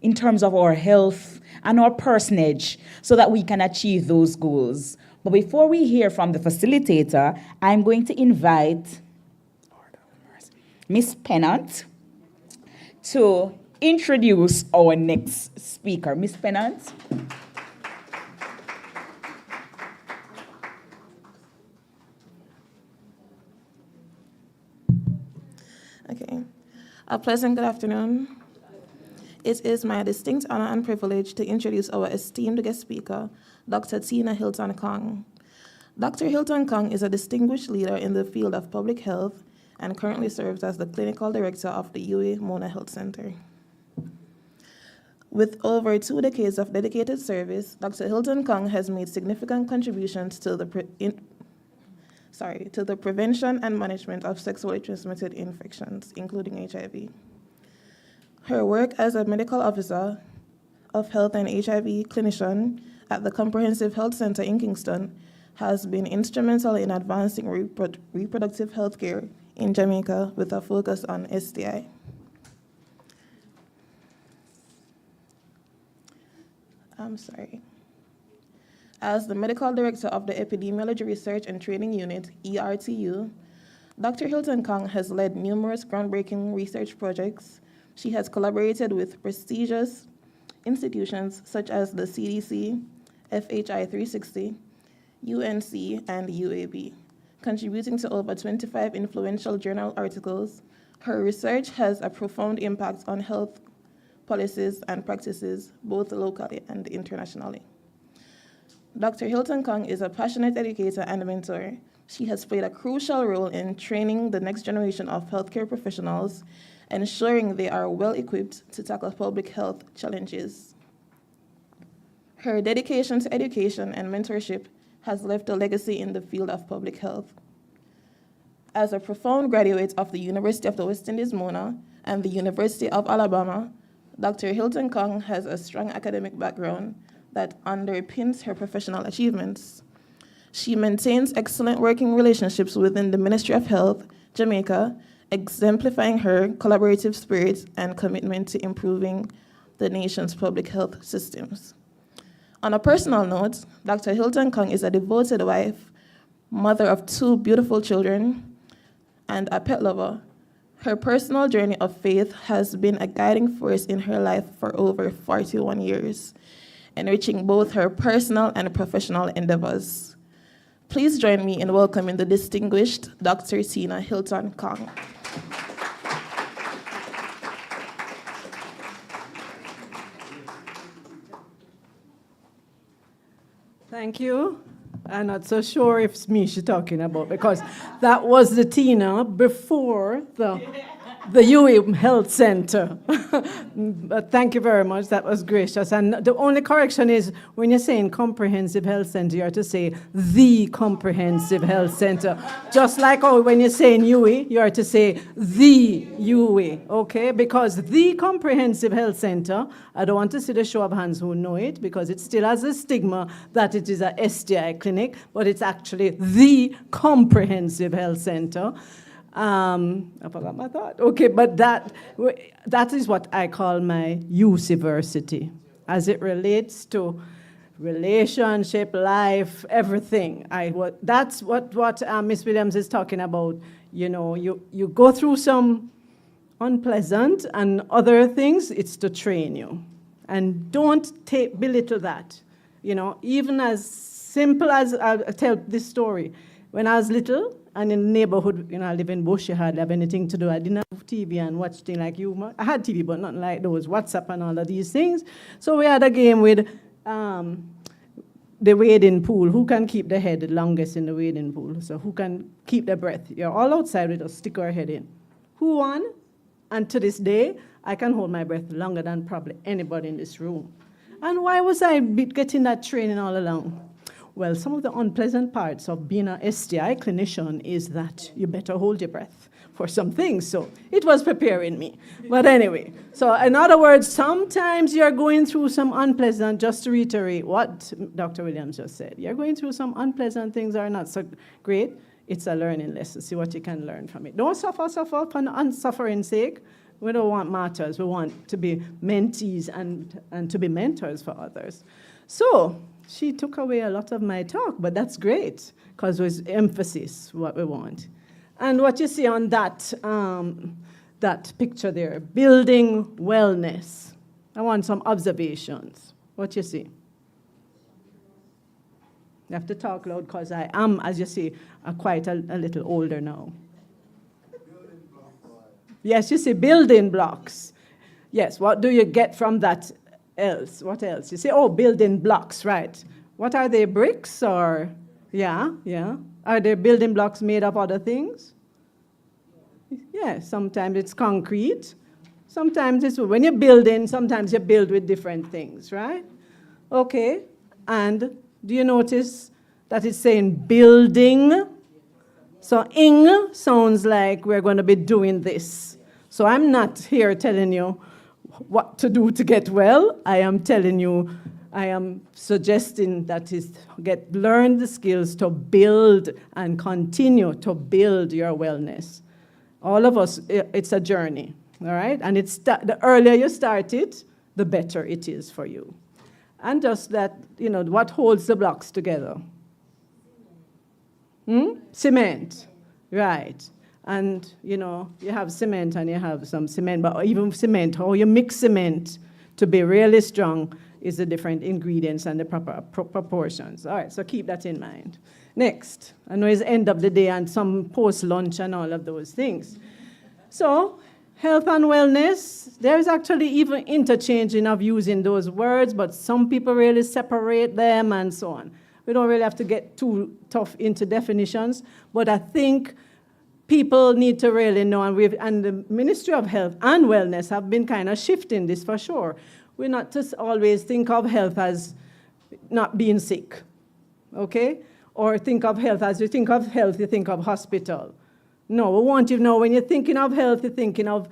in terms of our health and our personage so that we can achieve those goals? But before we hear from the facilitator, I'm going to invite Miss Pennant to introduce our next speaker. Miss Pennant. Okay. A pleasant good afternoon. It is my distinct honor and privilege to introduce our esteemed guest speaker, Dr. Tina Hilton Kong. Dr. Hilton Kong is a distinguished leader in the field of public health and currently serves as the clinical director of the UA Mona Health Center. With over 2 decades of dedicated service, Dr. Hilton Kong has made significant contributions to the prevention and management of sexually transmitted infections, including HIV. Her work as a medical officer of health and HIV clinician at the Comprehensive Health Center in Kingston has been instrumental in advancing reproductive health care in Jamaica with a focus on STI. As the medical director of the Epidemiology Research and Training Unit, ERTU, Dr. Hilton Kong has led numerous groundbreaking research projects. She has collaborated with prestigious institutions such as the CDC, FHI 360, UNC, and UAB, contributing to over 25 influential journal articles. Her research has a profound impact on health policies and practices, both locally and internationally. Dr. Hilton Kong is a passionate educator and mentor. She has played a crucial role in training the next generation of healthcare professionals, ensuring they are well-equipped to tackle public health challenges. Her dedication to education and mentorship has left a legacy in the field of public health. As a profound graduate of the University of the West Indies, Mona, and the University of Alabama, Dr. Hilton Kong has a strong academic background that underpins her professional achievements. She maintains excellent working relationships within the Ministry of Health, Jamaica, exemplifying her collaborative spirit and commitment to improving the nation's public health systems. On a personal note, Dr. Hilton Kong is a devoted wife, mother of 2 beautiful children, and a pet lover. Her personal journey of faith has been a guiding force in her life for over 41 years, enriching both her personal and professional endeavors. Please join me in welcoming the distinguished Dr. Tina Hilton Kong. Thank you. I'm not so sure if it's me she's talking about, because that was the Tina before the UAM Health Center. But thank you very much. That was gracious. And the only correction is when you're saying Comprehensive Health Center, you have to say the Comprehensive Health Center. Just like when you're saying UE, you have to say the UE, okay? Because the Comprehensive Health Center, I don't want to see the show of hands who know it, because it still has a stigma that it is a STI clinic, but it's actually the Comprehensive Health Center. I forgot my thought. Okay, but that is what I call my UCversity, as it relates to relationship, life, everything. That's what Miss Williams is talking about. You know, you go through some unpleasant and other things, it's to train you. And don't belittle that. You know, even as simple as, I'll tell this story. When I was little, and in the neighborhood, you know, I live in Bush, you hardly have anything to do. I didn't have TV and watch things like you. I had TV, but nothing like those, WhatsApp and all of these things. So we had a game with the wading pool. Who can keep the head the longest in the wading pool? So who can keep their breath? You're all outside with us, stick our head in. Who won? And to this day, I can hold my breath longer than probably anybody in this room. And why was I getting that training all along? Well, some of the unpleasant parts of being an STI clinician is that you better hold your breath for some things. So it was preparing me. But anyway, so in other words, sometimes you're going through some unpleasant, just to reiterate what Dr. Williams just said, you're going through some unpleasant things that are not so great. It's a learning lesson. See what you can learn from it. Don't suffer for unsuffering's sake. We don't want martyrs. We want to be mentees and to be mentors for others. So she took away a lot of my talk, but that's great because there's emphasis, what we want. And what you see on that, that picture there, building wellness. I want some observations. What you see? You have to talk loud because I am, as you see, quite a little older now. Yes, you see building blocks. Yes, what do you get from that else? What else? You say, oh, building blocks, right. What are they, bricks or, yeah. Are there building blocks made of other things? Yeah, sometimes it's concrete. Sometimes it's, when you're building, sometimes you build with different things, right? Okay, and do you notice that it's saying building? So ing sounds like we're going to be doing this. So I'm not here telling you what to do to get well. I am telling you, I am suggesting that is learn the skills to build and continue to build your wellness. All of us, it's a journey, all right? And the earlier you start it, the better it is for you. And just that, you know, what holds the blocks together? Cement, right. And, you know, you have cement and you have some cement, but even cement, how you mix cement to be really strong is the different ingredients and the proper proportions. All right, so keep that in mind. Next, I know it's the end of the day and some post-lunch and all of those things. So, health and wellness, there's actually even interchanging of using those words, but some people really separate them and so on. We don't really have to get too tough into definitions, but I think people need to really know, and the Ministry of Health and Wellness have been kind of shifting this for sure. We're not just always think of health as not being sick, okay? Or think of health as you think of health, you think of hospital. No, we want you to know when you're thinking of health, you're thinking of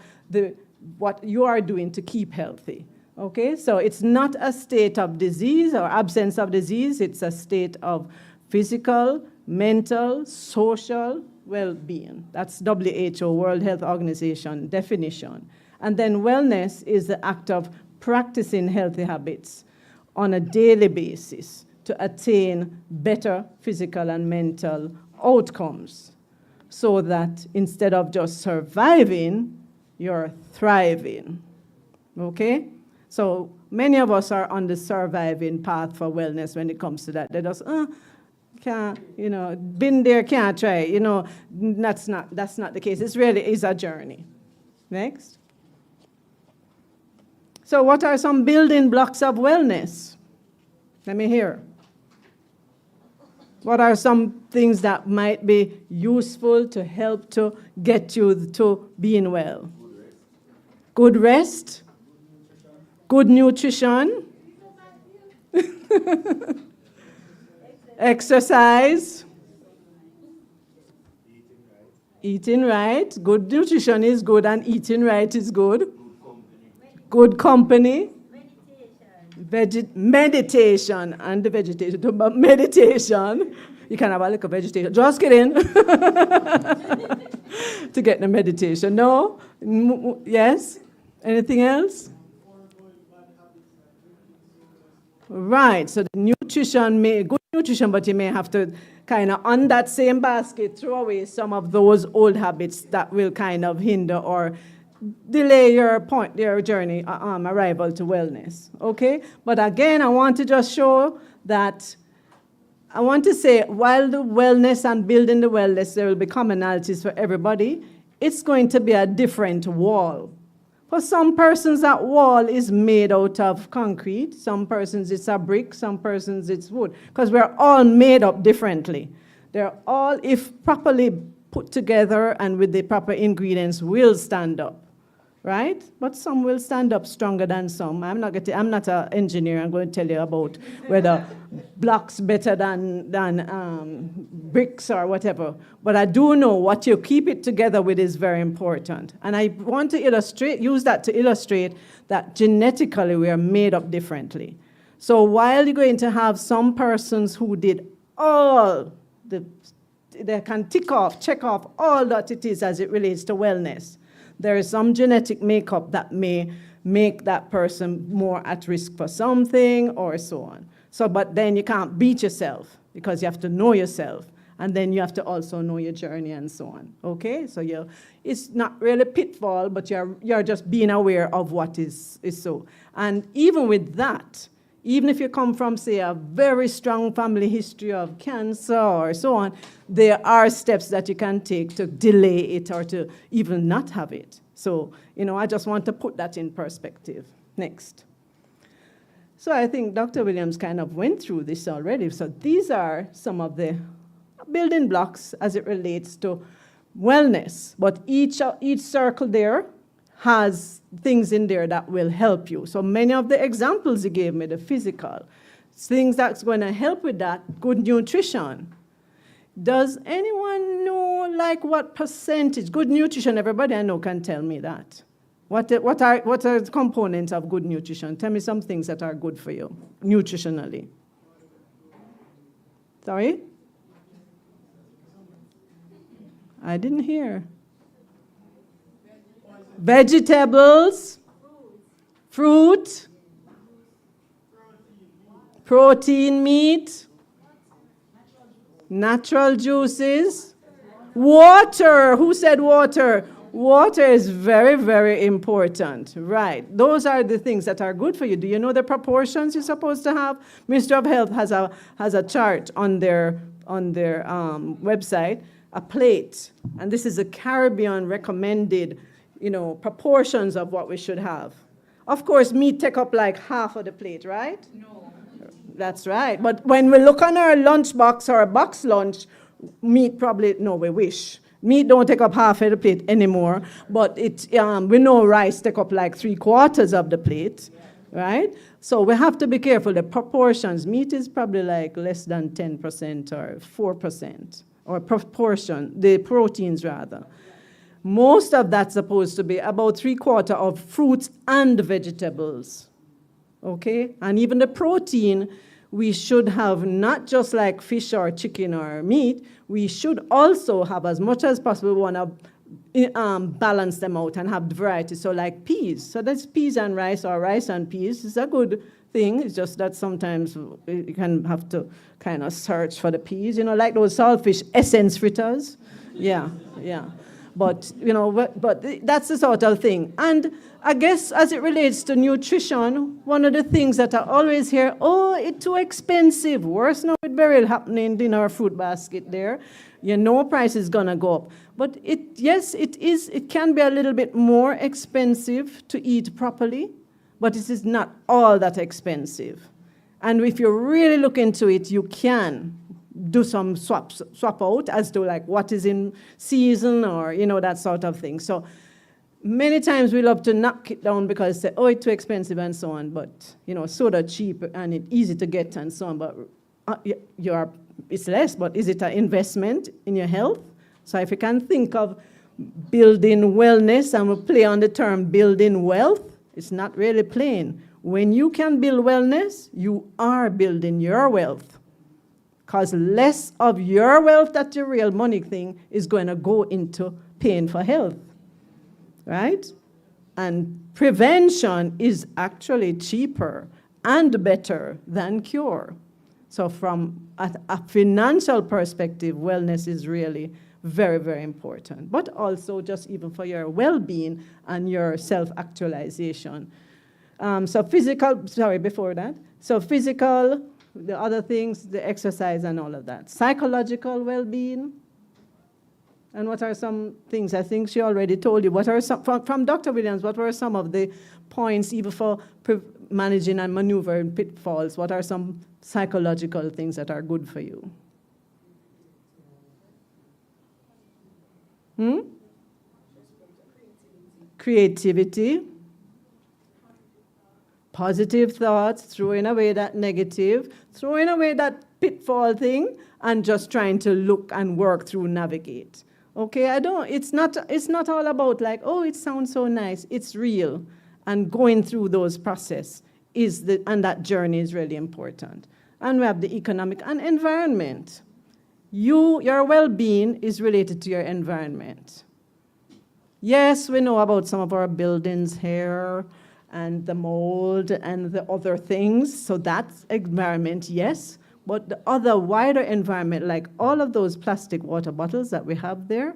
what you are doing to keep healthy, okay? So it's not a state of disease or absence of disease, it's a state of physical, mental, social well-being. That's WHO, World Health Organization definition. And then wellness is the act of practicing healthy habits on a daily basis to attain better physical and mental outcomes so that instead of just surviving, you're thriving, okay? So many of us are on the surviving path for wellness when it comes to that. They just, can't, you know, been there, can't try, you know, that's not the case. It really is a journey. Next. So what are some building blocks of wellness? Let me hear. What are some things that might be useful to help to get you to being well? Good rest. Good nutrition. Exercise. Eating right. Good nutrition is good and eating right is good. Good company. Meditation and the vegetation. Meditation. You can have a little vegetation. Just kidding. to get the meditation. No? Yes? Anything else? Right, so the nutrition, good nutrition, but you may have to kind of, on that same basket, throw away some of those old habits that will kind of hinder or delay your journey, arrival to wellness, okay? But again, I want to just show that, I want to say, while the wellness and building the wellness, there will be commonalities for everybody, it's going to be a different wall. For some persons, that wall is made out of concrete. Some persons, it's a brick. Some persons, it's wood. Because we're all made up differently. They're all, if properly put together and with the proper ingredients, will stand up, right? But some will stand up stronger than some. I'm not an engineer. I'm going to tell you about whether blocks better than bricks or whatever. But I do know what you keep it together with is very important. And I want to use that to illustrate that genetically we are made up differently. So while you're going to have some persons who did they can check off all that it is as it relates to wellness, there is some genetic makeup that may make that person more at risk for something or so on. So, but then you can't beat yourself because you have to know yourself. And then you have to also know your journey and so on, okay? So it's not really a pitfall, but you're just being aware of what is so. And even with that, even if you come from, say, a very strong family history of cancer or so on, there are steps that you can take to delay it or to even not have it. So, I just want to put that in perspective. Next. So I think Dr. Williams kind of went through this already. So these are some of the building blocks as it relates to wellness. But each circle there has things in there that will help you. So many of the examples you gave me, the physical, things that's going to help with that, good nutrition. Does anyone know what percentage, good nutrition, everybody I know can tell me that. What are the components of good nutrition? Tell me some things that are good for you, nutritionally. Sorry? I didn't hear. Vegetables, fruit, protein, meat, natural juices, water. Who said water? Water is very, very important. Right. Those are the things that are good for you. Do you know the proportions you're supposed to have? Ministry of Health has a chart on their website, a plate. And this is a Caribbean recommended proportions of what we should have. Of course, meat take up like half of the plate, right? No. That's right. But when we look on our lunch box or a box lunch, meat probably, no, we wish. Meat don't take up half of the plate anymore, but we know rice take up like 3/4 of the plate, right? So we have to be careful. The proportions, meat is probably like less than 10% or 4%, or proportion, the proteins rather. Most of that's supposed to be about 3/4 of fruits and vegetables, okay? And even the protein, we should have not just like fish or chicken or meat, we should also have, as much as possible, we want to balance them out and have variety. So like peas, so that's peas and rice or rice and peas. It's a good thing. It's just that sometimes you can have to kind of search for the peas, like those saltfish essence fritters. Yeah. But, but that's the sort of thing. And I guess as it relates to nutrition, one of the things that I always hear, it's too expensive. Worse now with burial happening in our fruit basket there. Price is going to go up. But it can be a little bit more expensive to eat properly, but it is not all that expensive. And if you really look into it, you can do some swap out as to like what is in season or, that sort of thing. So many times we love to knock it down because say, it's too expensive and so on, but, soda cheap and it's easy to get and so on, but it's less, but is it an investment in your health? So if you can think of building wellness, and we play on the term building wealth, it's not really plain. When you can build wellness, you are building your wealth. Because less of your wealth, that your real money thing, is going to go into paying for health, right? And prevention is actually cheaper and better than cure. So from a financial perspective, wellness is really very, very important, but also just even for your well-being and your self-actualization. So physical, the other things, the exercise and all of that. Psychological well-being. And what are some things? I think she already told you. What are some, from Dr. Williams, what were some of the points even for managing and maneuvering pitfalls? What are some psychological things that are good for you? Creativity. Positive thoughts, throwing away that negative, throwing away that pitfall thing, and just trying to look and work through, navigate. Okay, it's not all about like, oh, it sounds so nice. It's real. And going through those processes and that journey is really important. And we have the economic and environment. Your well-being is related to your environment. Yes, we know about some of our buildings here, and the mold and the other things. So that's environment, yes. But the other wider environment, like all of those plastic water bottles that we have there,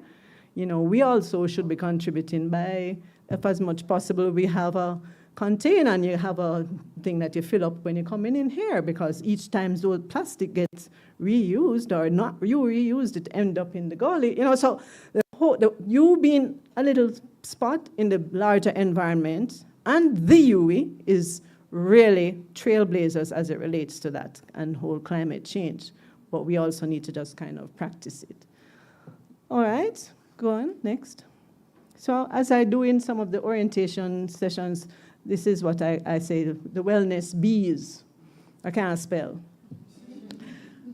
we also should be contributing by, if as much possible, we have a container and you have a thing that you fill up when you're coming in here, because each time those plastic gets reused or not reused, it end up in the gully. So you being a little spot in the larger environment, and the UE is really trailblazers as it relates to that and whole climate change. But we also need to just kind of practice it. All right, go on, next. So as I do in some of the orientation sessions, this is what I say, the wellness B's. I can't spell.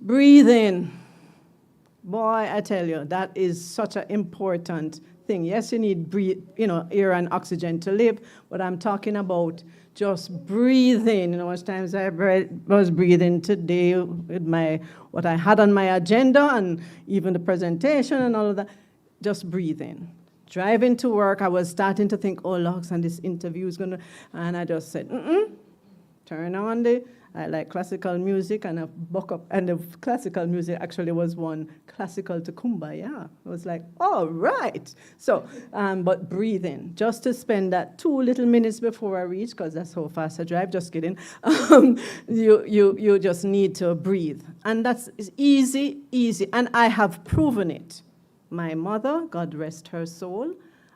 Breathing. Boy, I tell you, that is such an important thing. Yes, you need air and oxygen to live, but I'm talking about just breathing. As times I was breathing today with what I had on my agenda and even the presentation and all of that, just breathing. Driving to work, I was starting to think, oh, looks, and this interview is gonna, and I just said, turn on I like classical music, and I buck up, and the classical music actually was one classical to Kumbaya. I was like, all right. So, but breathing, just to spend that 2 little minutes before I reach, because that's how fast I drive, just kidding. You just need to breathe. And that's easy, and I have proven it. My mother, God rest her soul,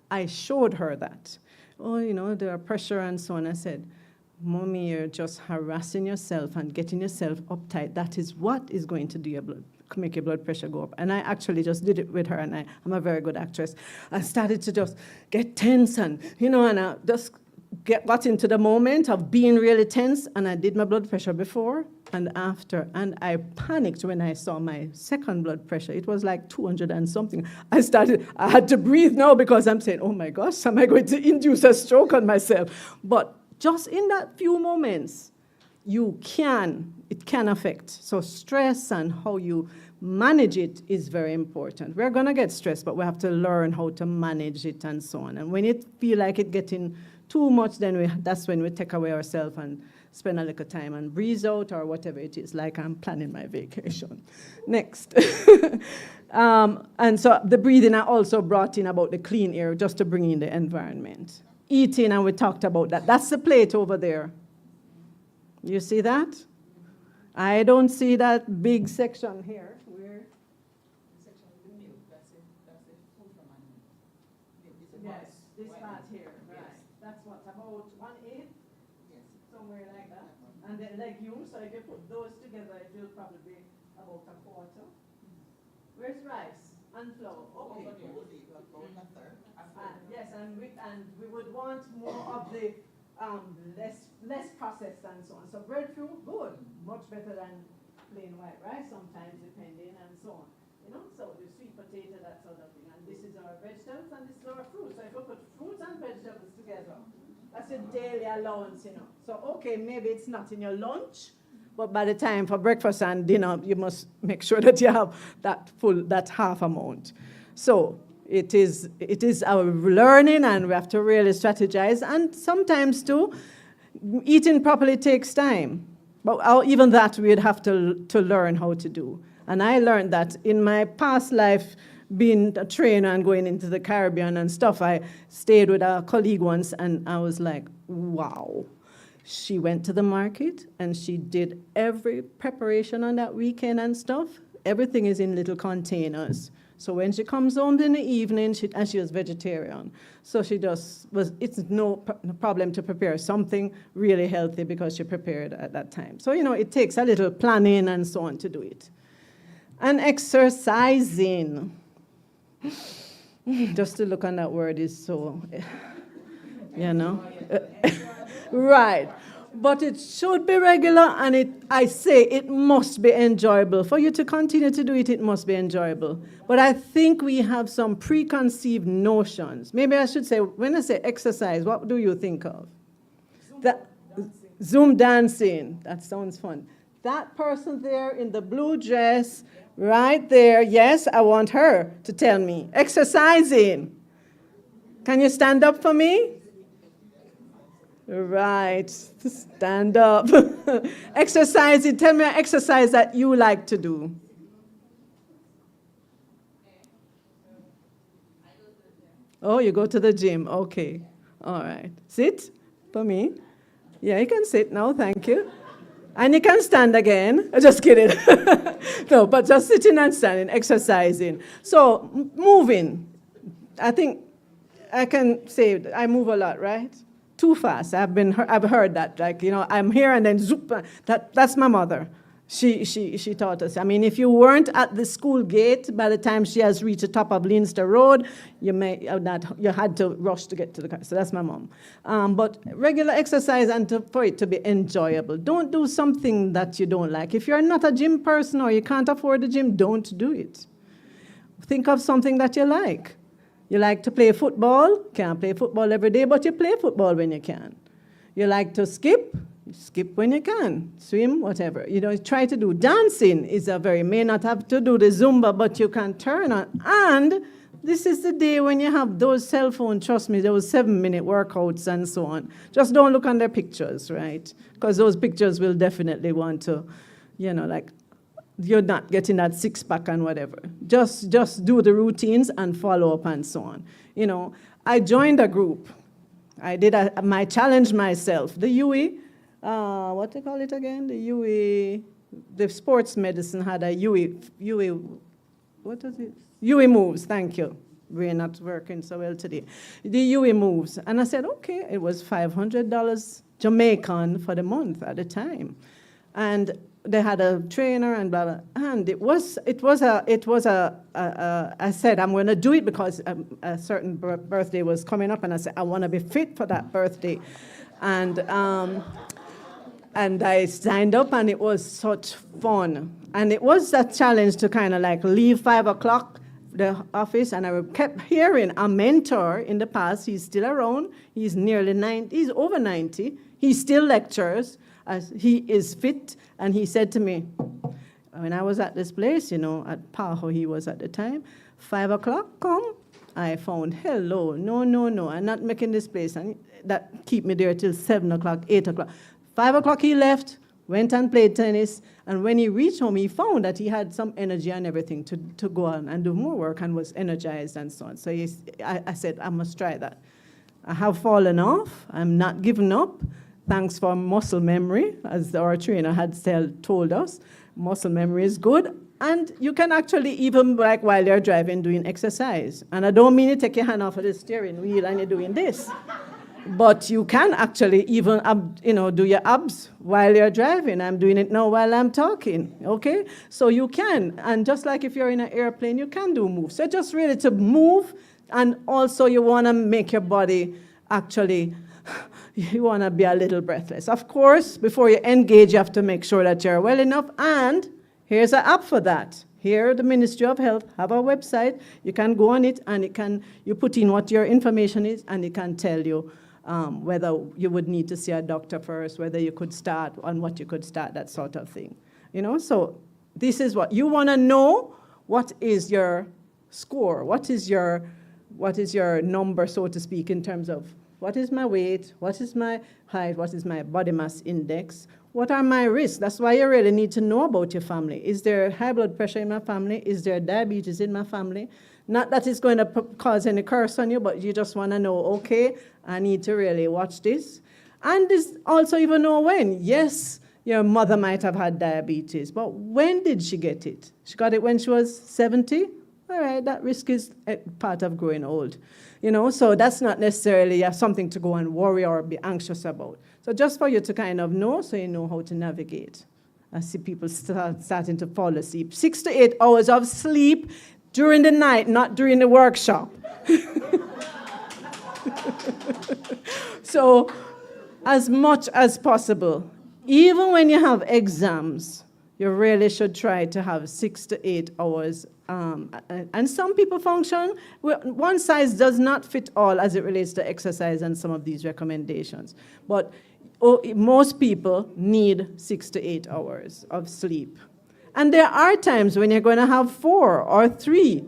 I showed her that. Oh, there are pressure and so on. I said, Mommy, you're just harassing yourself and getting yourself uptight. That is what is going to do make your blood pressure go up. And I actually just did it with her, and I'm a very good actress. I started to just get tense and I just got into the moment of being really tense, and I did my blood pressure before and after, and I panicked when I saw my second blood pressure. It was like 200 and something. I had to breathe now because I'm saying, oh my gosh, am I going to induce a stroke on myself? But just in that few moments, it can affect. So stress and how you manage it is very important. We're going to get stressed, but we have to learn how to manage it and so on. And when it feel like it's getting too much, then that's when we take away ourselves and spend a little time and breathe out or whatever it is, like I'm planning my vacation. Next. And so the breathing I also brought in about the clean air, just to bring in the environment. Eating, and we talked about that. That's the plate over there. You see that? I don't see that big section here. Where? Yes, this part here, right. That's what, about 1/8? Yes. Somewhere like that. And then legumes, so if you put those together, it will probably be about 1/4. Where's rice and flour? Okay. Yes, and we would want more of the less processed and so on. So breadfruit, good, much better than plain white rice sometimes, depending and so on. So the sweet potato, that sort of thing. And this is our vegetables and this is our fruit. So if we put fruits and vegetables together, that's a daily allowance, So okay, maybe it's not in your lunch, but by the time for breakfast and dinner, you must make sure that you have that half amount. So It is our learning, and we have to really strategize. And sometimes, too, eating properly takes time. But even that, we'd have to learn how to do. And I learned that in my past life, being a trainer and going into the Caribbean and stuff, I stayed with a colleague once, and I was like, wow. She went to the market, and she did every preparation on that weekend and stuff. Everything is in little containers. So when she comes home in the evening, and she was vegetarian, so it's no problem to prepare something really healthy because she prepared at that time. So, it takes a little planning and so on to do it. And exercising. Just to look on that word is so, right. But it should be regular, and I say it must be enjoyable. For you to continue to do it, it must be enjoyable. But I think we have some preconceived notions. Maybe I should say, when I say exercise, what do you think of? Zoom dancing. That sounds fun. That person there in the blue dress, right there, yes, I want her to tell me. Exercising. Can you stand up for me? Right, stand up. Exercising, tell me an exercise that you like to do. Oh, you go to the gym, okay. All right, sit for me. Yeah, you can sit now, thank you. And you can stand again. Just kidding. No, but just sitting and standing, exercising. So, moving. I think I can say I move a lot, right? Too fast. I've heard that. Like, I'm here and then zoop. That's my mother. She taught us. I mean, if you weren't at the school gate by the time she has reached the top of Leinster Road, you had to rush to get to the car. So that's my mom. But regular exercise and for it to be enjoyable. Don't do something that you don't like. If you're not a gym person or you can't afford the gym, don't do it. Think of something that you like. You like to play football, can't play football every day, but you play football when you can. You like to skip, you skip when you can. Swim, whatever. Try to do. Dancing may not have to do the Zumba, but you can turn on. And this is the day when you have those cell phones, trust me, those 7-minute workouts and so on. Just don't look on their pictures, right? Because those pictures will definitely want to, you're not getting that six-pack and whatever. Just do the routines and follow up and so on. I joined a group. I did my challenge myself. The UE, what do you call it again? The UE, the sports medicine had a UE, what is it? UE Moves, thank you. We're not working so well today. The UE Moves. And I said, okay, it was $500 Jamaican for the month at the time. And they had a trainer and blah, blah. And I said, I'm going to do it because a certain birthday was coming up, and I said, I want to be fit for that birthday. And I signed up, and it was such fun. And it was a challenge to kind of leave 5 o'clock, the office, and I kept hearing a mentor in the past. He's still around. He's nearly 90. He's over 90. He still lectures. He is fit, and he said to me, when I was at this place, at Paho he was at the time, 5 o'clock, come. I found, hello, no, I'm not making this place. And that keep me there till 7 o'clock, 8 o'clock. 5 o'clock he left, went and played tennis, and when he reached home, he found that he had some energy and everything to go on and do more work and was energized and so on. So I said, I must try that. I have fallen off. I'm not giving up. Thanks for muscle memory, as our trainer had told us. Muscle memory is good. And you can actually even, while you're driving, doing exercise. And I don't mean you take your hand off of the steering wheel and you're doing this. But you can actually even, do your abs while you're driving. I'm doing it now while I'm talking, okay? So you can. And just like if you're in an airplane, you can do moves. So just really to move, and also you want to make your body actually, you want to be a little breathless. Of course, before you engage, you have to make sure that you're well enough. And here's an app for that. Here, the Ministry of Health have a website. You can go on it, and you put in what your information is, and it can tell you whether you would need to see a doctor first, whether you could start, on what you could start, that sort of thing. So this is what you want to know. What is your score? What is your what is your number, so to speak, in terms of what is my weight, what is my height, what is my body mass index, what are my risks? That's why you really need to know about your family. Is there high blood pressure in my family? Is there diabetes in my family? Not that it's going to cause any curse on you, but you just want to know, okay, I need to really watch this. And this also even know when. Yes, your mother might have had diabetes, but when did she get it? She got it when she was 70? All right, that risk is a part of growing old. You know, so that's not necessarily something to go and worry or be anxious about. So just for you to kind of know, so you know how to navigate. I see people starting to fall asleep. 6 to 8 hours of sleep during the night, not during the workshop. So as much as possible, even when you have exams, you really should try to have 6 to 8 hours. And some people function, one size does not fit all as it relates to exercise and some of these recommendations. But most people need 6 to 8 hours of sleep. And there are times when you're going to have 4 or 3.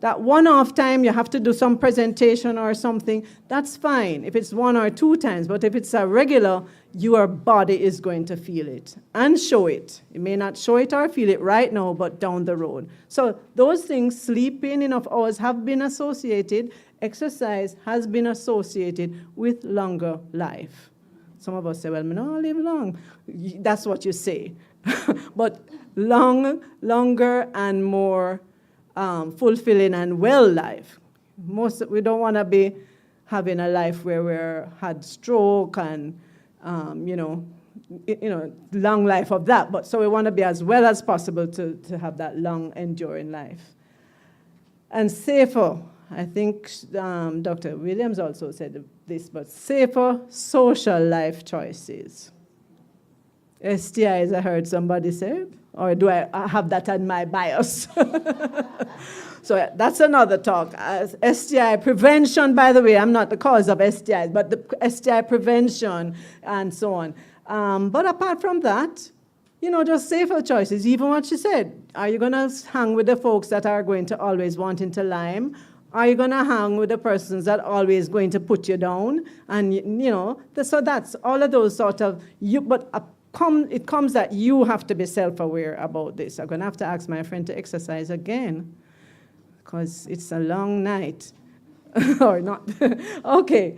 That one-off time you have to do some presentation or something, that's fine if it's 1 or 2 times. But if it's a regular, your body is going to feel it and show it. It may not show it or feel it right now, but down the road. So those things, sleeping enough hours, have been associated. Exercise has been associated with longer life. Some of us say, well, I don't live long. That's what you say. But longer and more fulfilling and well life. We don't want to be having a life where we're had stroke and long life of that. But so we want to be as well as possible to have that long enduring life. And safer, I think Dr. Williams also said this, but safer social life choices. STIs, I heard somebody say, or do I have that on my bias? So that's another talk. STI prevention, by the way, I'm not the cause of STIs, but the STI prevention and so on. But apart from that, just safer choices. Even what she said, are you going to hang with the folks that are going to always wanting to lime? Are you going to hang with the persons that are always going to put you down? And, so that's all of those sort of, it comes that you have to be self-aware about this. I'm going to have to ask my friend to exercise again, because it's a long night. Or not. Okay.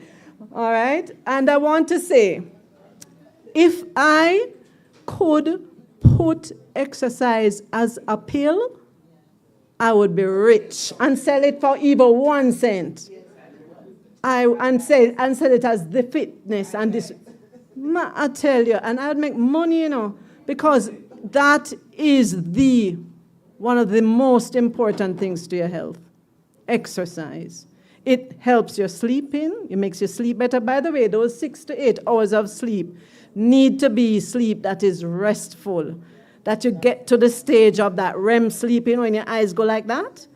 All right. And I want to say, if I could put exercise as a pill, I would be rich and sell it for even 1 cent. And sell it as the fitness and this. I tell you, and I'd make money, because that is one of the most important things to your health. Exercise. It helps your sleeping. It makes you sleep better. By the way, those 6 to 8 hours of sleep need to be sleep that is restful, that you get to the stage of that REM sleeping when your eyes go like that.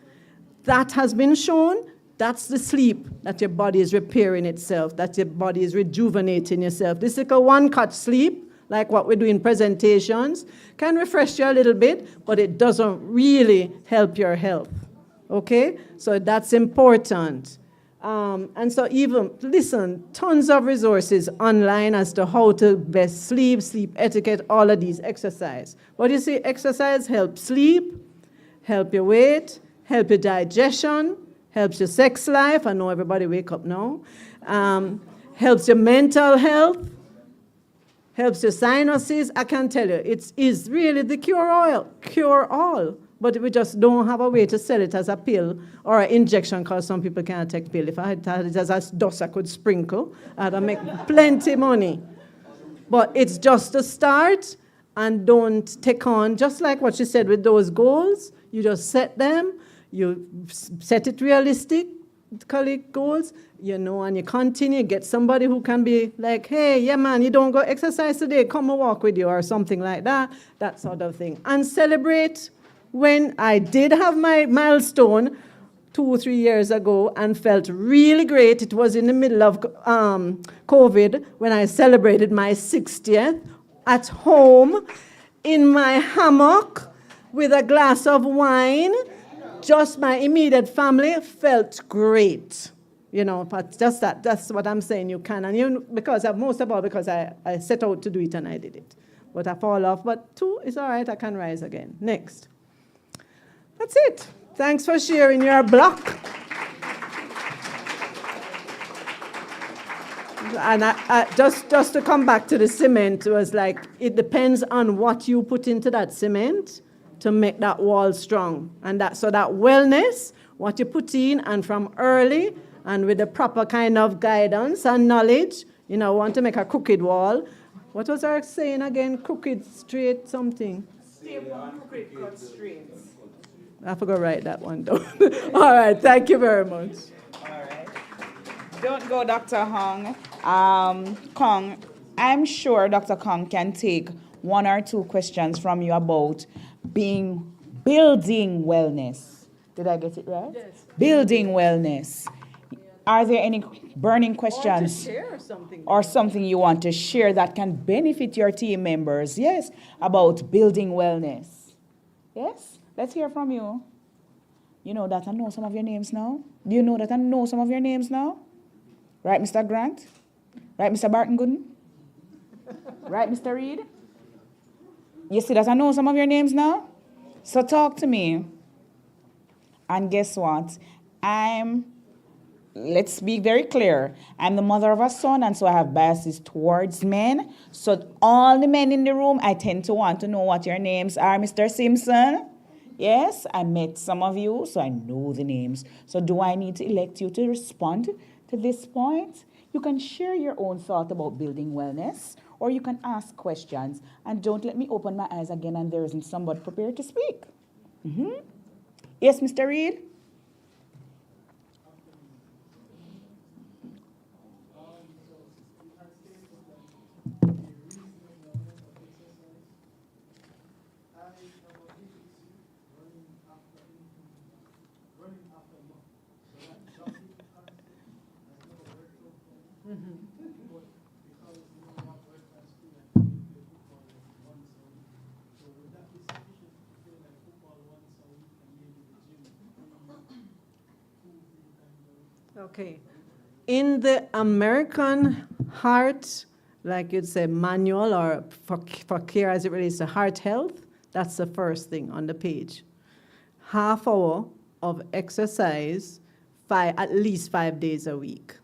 That has been shown. That's the sleep that your body is repairing itself, that your body is rejuvenating yourself. This is a one-cut sleep, like what we do in presentations, can refresh you a little bit, but it doesn't really help your health. Okay? So that's important. And so tons of resources online as to how to best sleep, sleep etiquette, all of these exercise. But you see, exercise helps sleep, help your weight, help your digestion, helps your sex life. I know everybody wake up now. Helps your mental health, helps your sinuses. I can tell you, it is really the cure all. But we just don't have a way to sell it as a pill or an injection, because some people can't take pill. If I had it as a dose I could sprinkle, I'd make plenty money. But it's just a start, and don't take on, just like what you said with those goals, you just set them, you set it realistic, goals, and you continue, get somebody who can be like, hey, yeah, man, you don't go exercise today, come and walk with you, or something like that sort of thing. And celebrate. When I did have my milestone 2 or 3 years ago and felt really great, it was in the middle of COVID when I celebrated my 60th at home in my hammock with a glass of wine, just my immediate family felt great. You know, but just that's what I'm saying. You can, and you, most of all, because I set out to do it and I did it. But I fall off, but 2 is all right, I can rise again. Next. That's it. Thanks for sharing your block. And just to come back to the cement, it was like, it depends on what you put into that cement to make that wall strong. And so that wellness, what you put in, and from early, and with the proper kind of guidance and knowledge, you know, want to make a crooked wall. What was our saying again? Crooked, straight, something. Step on crooked, cut straight. I forgot to write that one down. All right, thank you very much. All right. Don't go, Dr. Kong. I'm sure Dr. Kong can take 1 or 2 questions from you about building wellness. Did I get it right? Yes. Building wellness. Are there any burning questions or something you want to share that can benefit your team members? Yes, about building wellness. Yes, let's hear from you. You know that I know some of your names now? Do you know that I know some of your names now? Right, Mr. Grant? Right, Mr. Barton Gooden? Right, Mr. Reed? You see that I know some of your names now? So talk to me. And guess what? Let's be very clear. I'm the mother of a son, and so I have biases towards men. So all the men in the room, I tend to want to know what your names are. Mr. Simpson? Yes, I met some of you, so I know the names. So do I need to elect you to respond to this point? You can share your own thought about building wellness, or you can ask questions. And don't let me open my eyes again and there isn't somebody prepared to speak. Yes, Mr. Reed? Okay. In the American heart, like you'd say, manual or for care as it relates to heart health, that's the first thing on the page. Half hour of exercise, at least 5 days a week.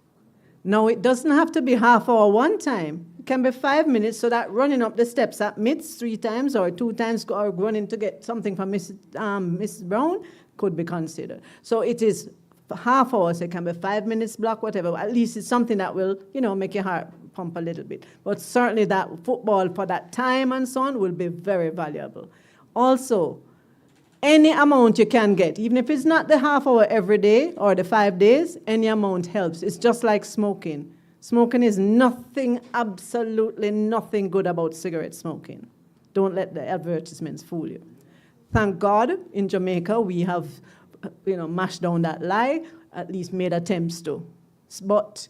Now, it doesn't have to be half hour one time. It can be 5 minutes, so that running up the steps at MITS 3 times or 2 times, or running to get something from Mrs. Brown could be considered. So it is half hour, so it can be 5 minutes block, whatever. At least it's something that will, make your heart pump a little bit. But certainly that football for that time and so on will be very valuable. Also, any amount you can get, even if it's not the half hour every day or the 5 days, any amount helps. It's just like smoking. Smoking is nothing, absolutely nothing good about cigarette smoking. Don't let the advertisements fool you. Thank God, in Jamaica, we have, mashed down that lie, at least made attempts to. But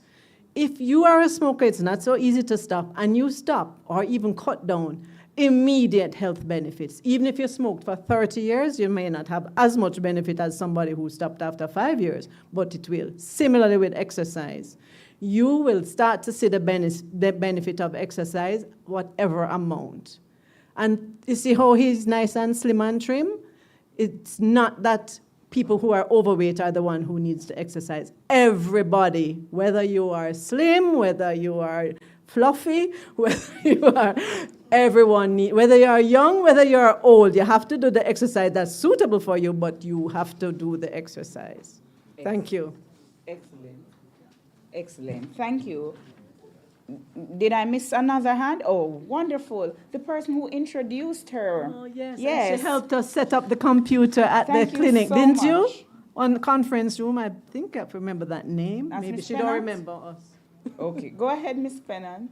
if you are a smoker, it's not so easy to stop, and you stop or even cut down, immediate health benefits. Even if you smoked for 30 years, you may not have as much benefit as somebody who stopped after 5 years, but it will. Similarly with exercise. You will start to see the benefit of exercise, whatever amount. And you see how he's nice and slim and trim? It's not that people who are overweight are the one who needs to exercise. Everybody, whether you are slim, whether you are fluffy, whether you are, whether you are young, whether you are old, you have to do the exercise that's suitable for you, but you have to do the exercise. Thank you. Excellent. Excellent. Thank you. Did I miss another hand? Oh, wonderful. The person who introduced her. Oh, yes. Yes. She helped us set up the computer at the clinic, didn't you? On the conference room. I think I remember that name. That's Maybe Ms. she Pennant? don't remember us. Okay. Go ahead, Miss Pennant.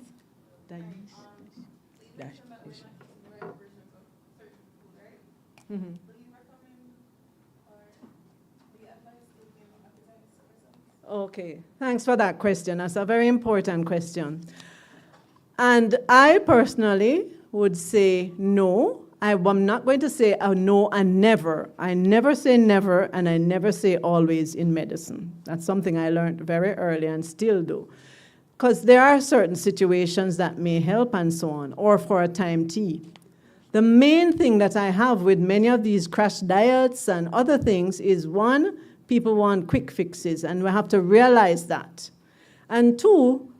Mm-hmm. Okay, thanks for that question. That's a very important question. And I personally would say no. I'm not going to say no and never. I never say never, and I never say always in medicine. That's something I learned very early and still do. Because there are certain situations that may help and so on, or for a time T. The main thing that I have with many of these crash diets and other things is, one, people want quick fixes, and we have to realize that. And two,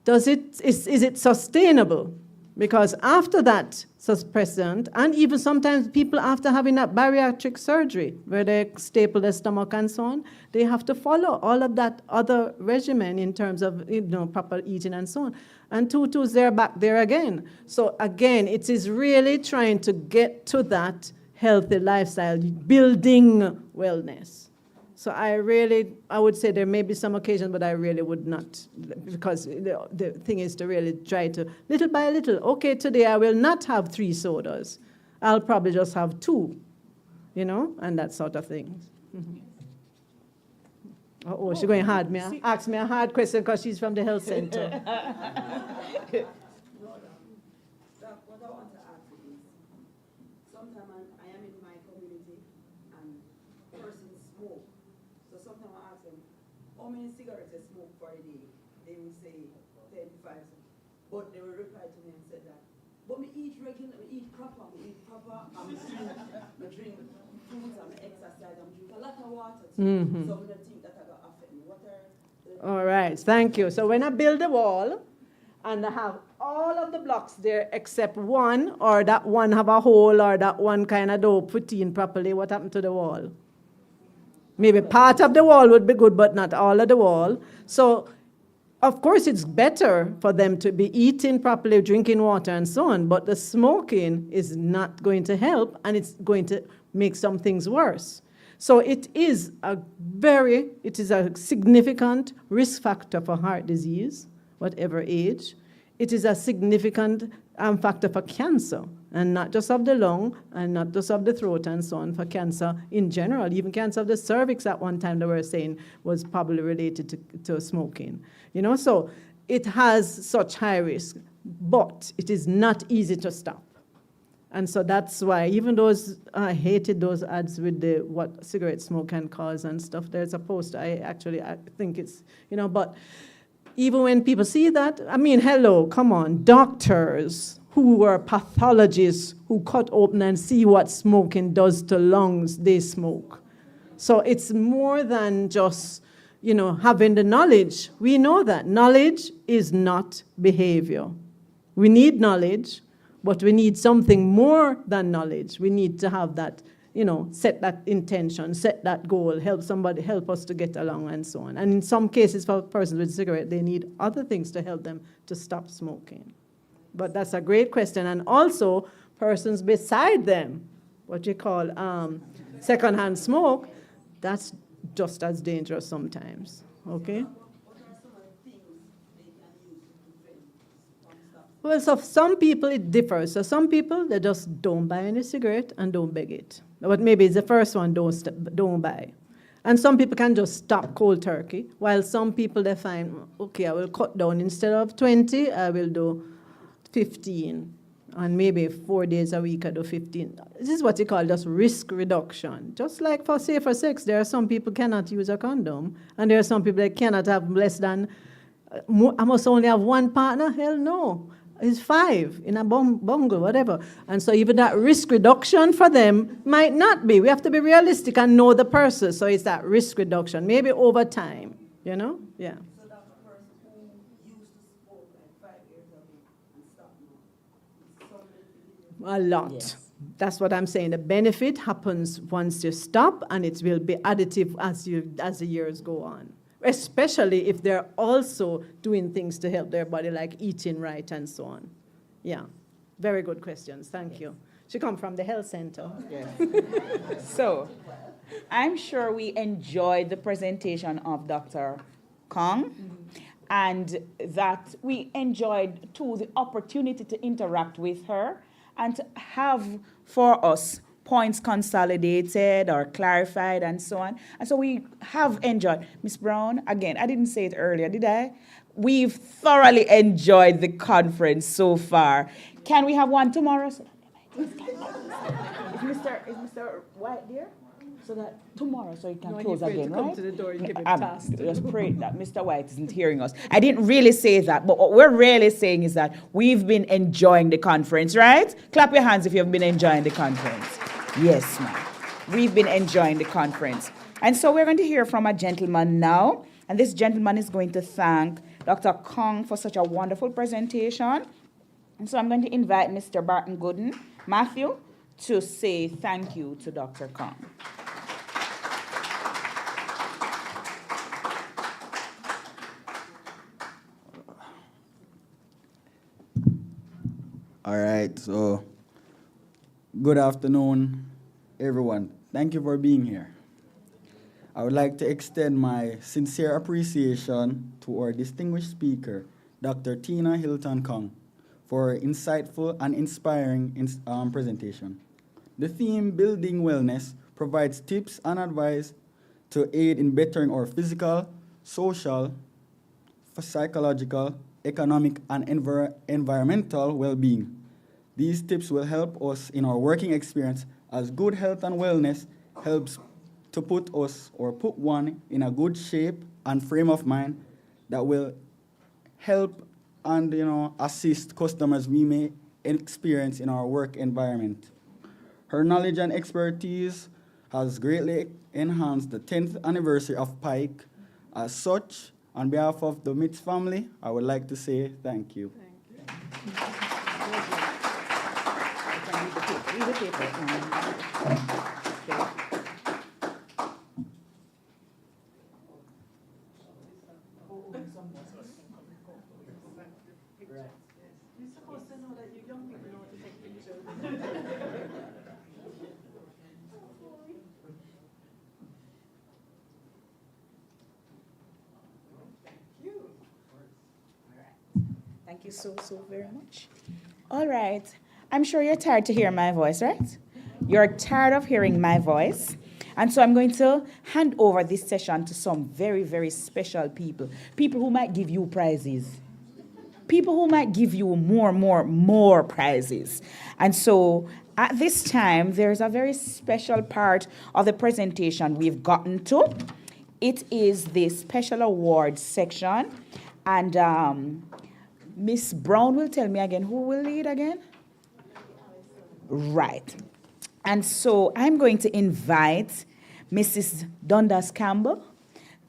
is it sustainable? Because after that suppressant, and even sometimes people after having that bariatric surgery, where they staple their stomach and so on, they have to follow all of that other regimen in terms of proper eating and so on. And tutus, they're back there again. So again, it is really trying to get to that healthy lifestyle, building wellness. So I would say there may be some occasions, but I really would not, because the thing is to really try to, little by little, okay, today I will not have 3 sodas. I'll probably just have 2, and that sort of thing. Mm-hmm. She's going hard. Ask me a hard question because she's from the health center. How many cigarettes they smoke for a day? They will say 10, 5. But they will reply to me and say that, but me eat regular, me eat proper, I'm drink fruits, I'm exercise, I'm drink a lot of water too. Mm-hmm. So I don't think that I got affect me. What are all right, thank you. So when I build a wall, and I have all of the blocks there except one, or that one have a hole, or that one kind of don't put in properly, what happened to the wall? Maybe part of the wall would be good, but not all of the wall. So, of course, it's better for them to be eating properly, drinking water, and so on, but the smoking is not going to help, and it's going to make some things worse. So it is a significant risk factor for heart disease, whatever age. It is a significant factor for cancer, and not just of the lung, and not just of the throat, and so on, for cancer in general. Even cancer of the cervix at one time, they were saying, was probably related to smoking. So it has such high risk, but it is not easy to stop. And so that's why, even I hated those ads with what cigarette smoke can cause and stuff. There's a post, I think it's, but even when people see that, hello, come on, doctors who were pathologists who cut open and see what smoking does to lungs, they smoke. So it's more than just, having the knowledge. We know that knowledge is not behavior. We need knowledge, but we need something more than knowledge. We need to have that, set that intention, set that goal, help us to get along and so on. And in some cases, for persons with cigarette, they need other things to help them to stop smoking. But that's a great question. And also, persons beside them, what you call secondhand smoke, that's just as dangerous sometimes, okay? Well, so some people, it differs. So some people, they just don't buy any cigarette and don't beg it. But maybe it's the first one, don't buy. And some people can just stop cold turkey, while some people, they find, okay, I will cut down. Instead of 20, I will do 15. And maybe 4 days a week I do 15. This is what you call just risk reduction. Just like for safer sex, there are some people cannot use a condom, and there are some people that cannot have less than, I must only have one partner? Hell no. It's 5 in a bungle, whatever. And so even that risk reduction for them might not be. We have to be realistic and know the person. So it's that risk reduction, maybe over time, Yeah. So that person who used to smoke like 5 years ago and stopped now, A lot. Yes. That's what I'm saying. The benefit happens once you stop, and it will be additive as the years go on. Especially if they're also doing things to help their body, like eating right and so on. Yeah, very good questions. Thank you. She come from the health center. Yes. So, I'm sure we enjoyed the presentation of Dr. Kong, and that we enjoyed, too, the opportunity to interact with her and to have for us points consolidated or clarified and so on. And so we have enjoyed. Ms. Brown, again, I didn't say it earlier, did I? We've thoroughly enjoyed the conference so far. Can we have one tomorrow? Is Mr. White there? So that tomorrow, so he can No, close he's ready again, to come right? to the door and give him I'm task. just pray that Mr. White isn't hearing us. I didn't really say that, but what we're really saying is that we've been enjoying the conference, right? Clap your hands if you've been enjoying the conference. Yes, ma'am. We've been enjoying the conference. And so we're going to hear from a gentleman now, and this gentleman is going to thank Dr. Kong for such a wonderful presentation. And so I'm going to invite Mr. Barton Gooden, Matthew, to say thank you to Dr. Kong. All right, so good afternoon, everyone. Thank you for being here. I would like to extend my sincere appreciation to our distinguished speaker, Dr. Tina Hilton Kong, for her insightful and inspiring presentation. The theme, Building Wellness, provides tips and advice to aid in bettering our physical, social, psychological, economic, and environmental well-being. These tips will help us in our working experience, as good health and wellness helps to put one in a good shape and frame of mind that will help and assist customers we may experience in our work environment. Her knowledge and expertise has greatly enhanced the 10th anniversary of PIKE. As such, on behalf of the MITS family, I would like to say thank you. You're supposed to know that you young people know how to take pictures. Thank you so very much. All right. I'm sure you're tired to hear my voice, right? You're tired of hearing my voice. And so I'm going to hand over this session to some very, very special people. People who might give you prizes. People who might give you more prizes. And so at this time, there's a very special part of the presentation we've gotten to. It is the special awards section. And Miss Brown will tell me again, who will lead again? Right. And so I'm going to invite Mrs. Dundas Campbell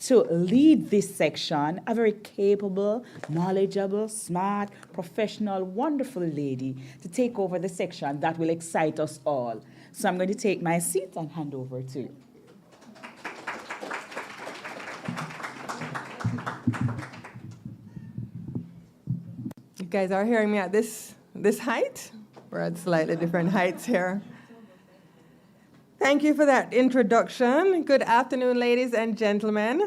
to lead this section, a very capable, knowledgeable, smart, professional, wonderful lady to take over the section that will excite us all. So I'm going to take my seat and hand over to you. You guys are hearing me at this height? We're at slightly different heights here. Thank you for that introduction. Good afternoon, ladies and gentlemen.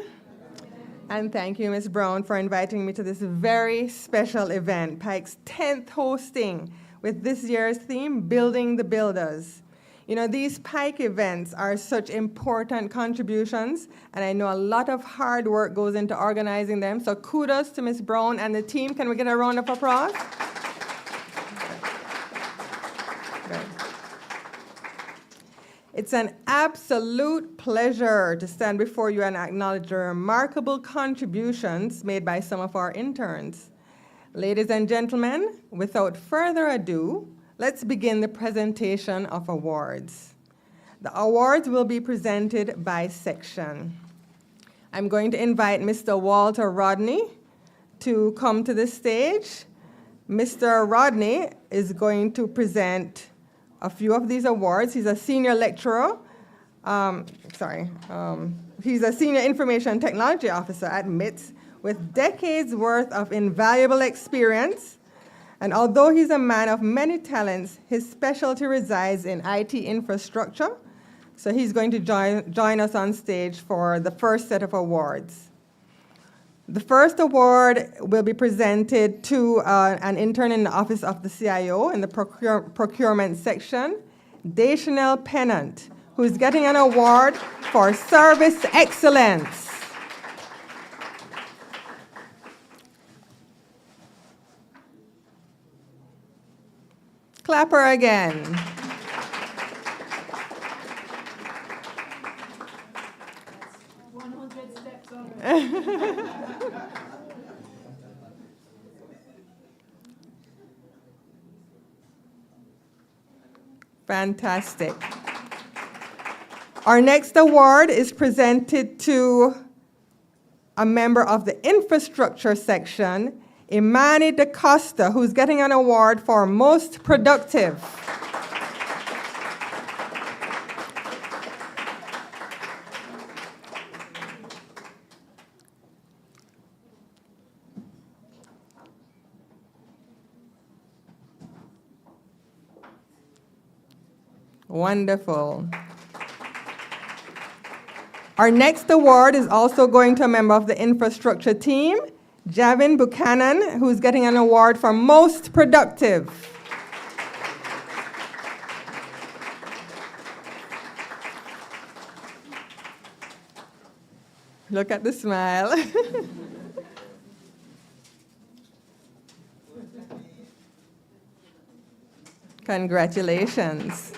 And thank you, Ms. Brown, for inviting me to this very special event, PIKE's 10th hosting, with this year's theme, Building the Builders. You know, these PIKE events are such important contributions, and I know a lot of hard work goes into organizing them, so kudos to Ms. Brown and the team. Can we get a round of applause? It's an absolute pleasure to stand before you and acknowledge the remarkable contributions made by some of our interns. Ladies and gentlemen, without further ado, let's begin the presentation of awards. The awards will be presented by section. I'm going to invite Mr. Walter Rodney to come to the stage. Mr. Rodney is going to present a few of these awards. He's a senior lecturer. He's a senior information technology officer at MITS with decades worth of invaluable experience. And although he's a man of many talents, his specialty resides in IT infrastructure. So he's going to join us on stage for the first set of awards. The first award will be presented to an intern in the Office of the CIO in the procurement section, Deschanel Pennant, who is getting an award for service excellence. Clap her again. Fantastic. Our next award is presented to a member of the infrastructure section, Imani DaCosta, who's getting an award for most productive. Wonderful. Our next award is also going to a member of the infrastructure team, Javin Buchanan, who's getting an award for most productive. Look at the smile. Congratulations.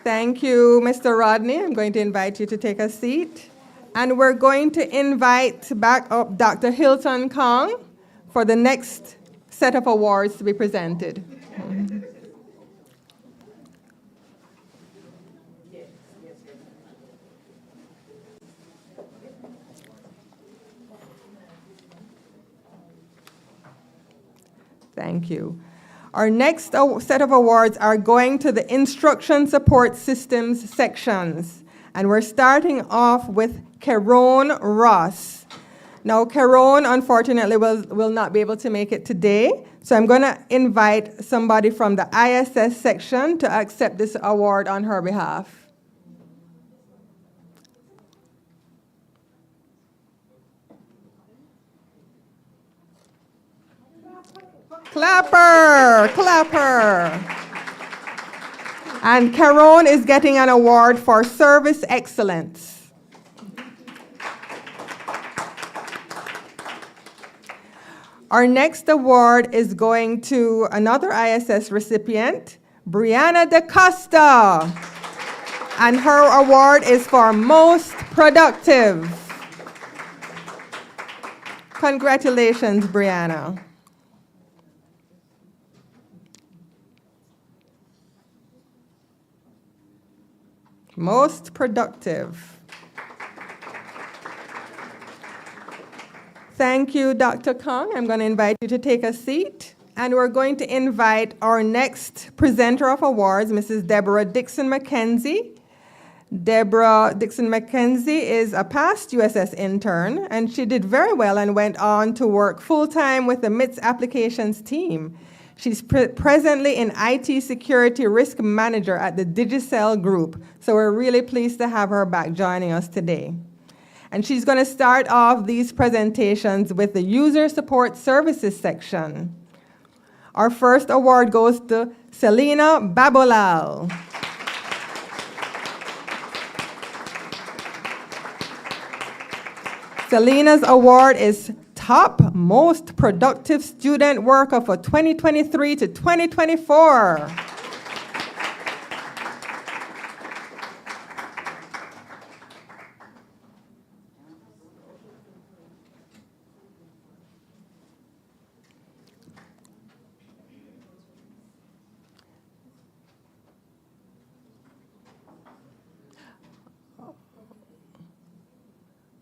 Thank you, Mr. Rodney. I'm going to invite you to take a seat. And we're going to invite back up Dr. Hilton Kong for the next set of awards to be presented. Thank you. Our next set of awards are going to the Instruction Support Systems sections. And we're starting off with Caron Ross. Now, Caron, unfortunately, will not be able to make it today. So I'm going to invite somebody from the ISS section to accept this award on her behalf. Clapper, clapper. And Caron is getting an award for service excellence. Our next award is going to another ISS recipient, Brianna DaCosta. And her award is for most productive. Congratulations, Brianna. Most productive. Thank you, Dr. Kong. I'm going to invite you to take a seat. And we're going to invite our next presenter of awards, Mrs. Deborah Dixon McKenzie. Deborah Dixon McKenzie is a past USS intern, and she did very well and went on to work full-time with the MITS applications team. She's presently in IT Security Risk Manager at the Digicel Group, so we're really pleased to have her back joining us today. And she's going to start off these presentations with the User Support Services section. Our first award goes to Selena Babolal. Selena's award is Top Most Productive Student Worker for 2023 to 2024.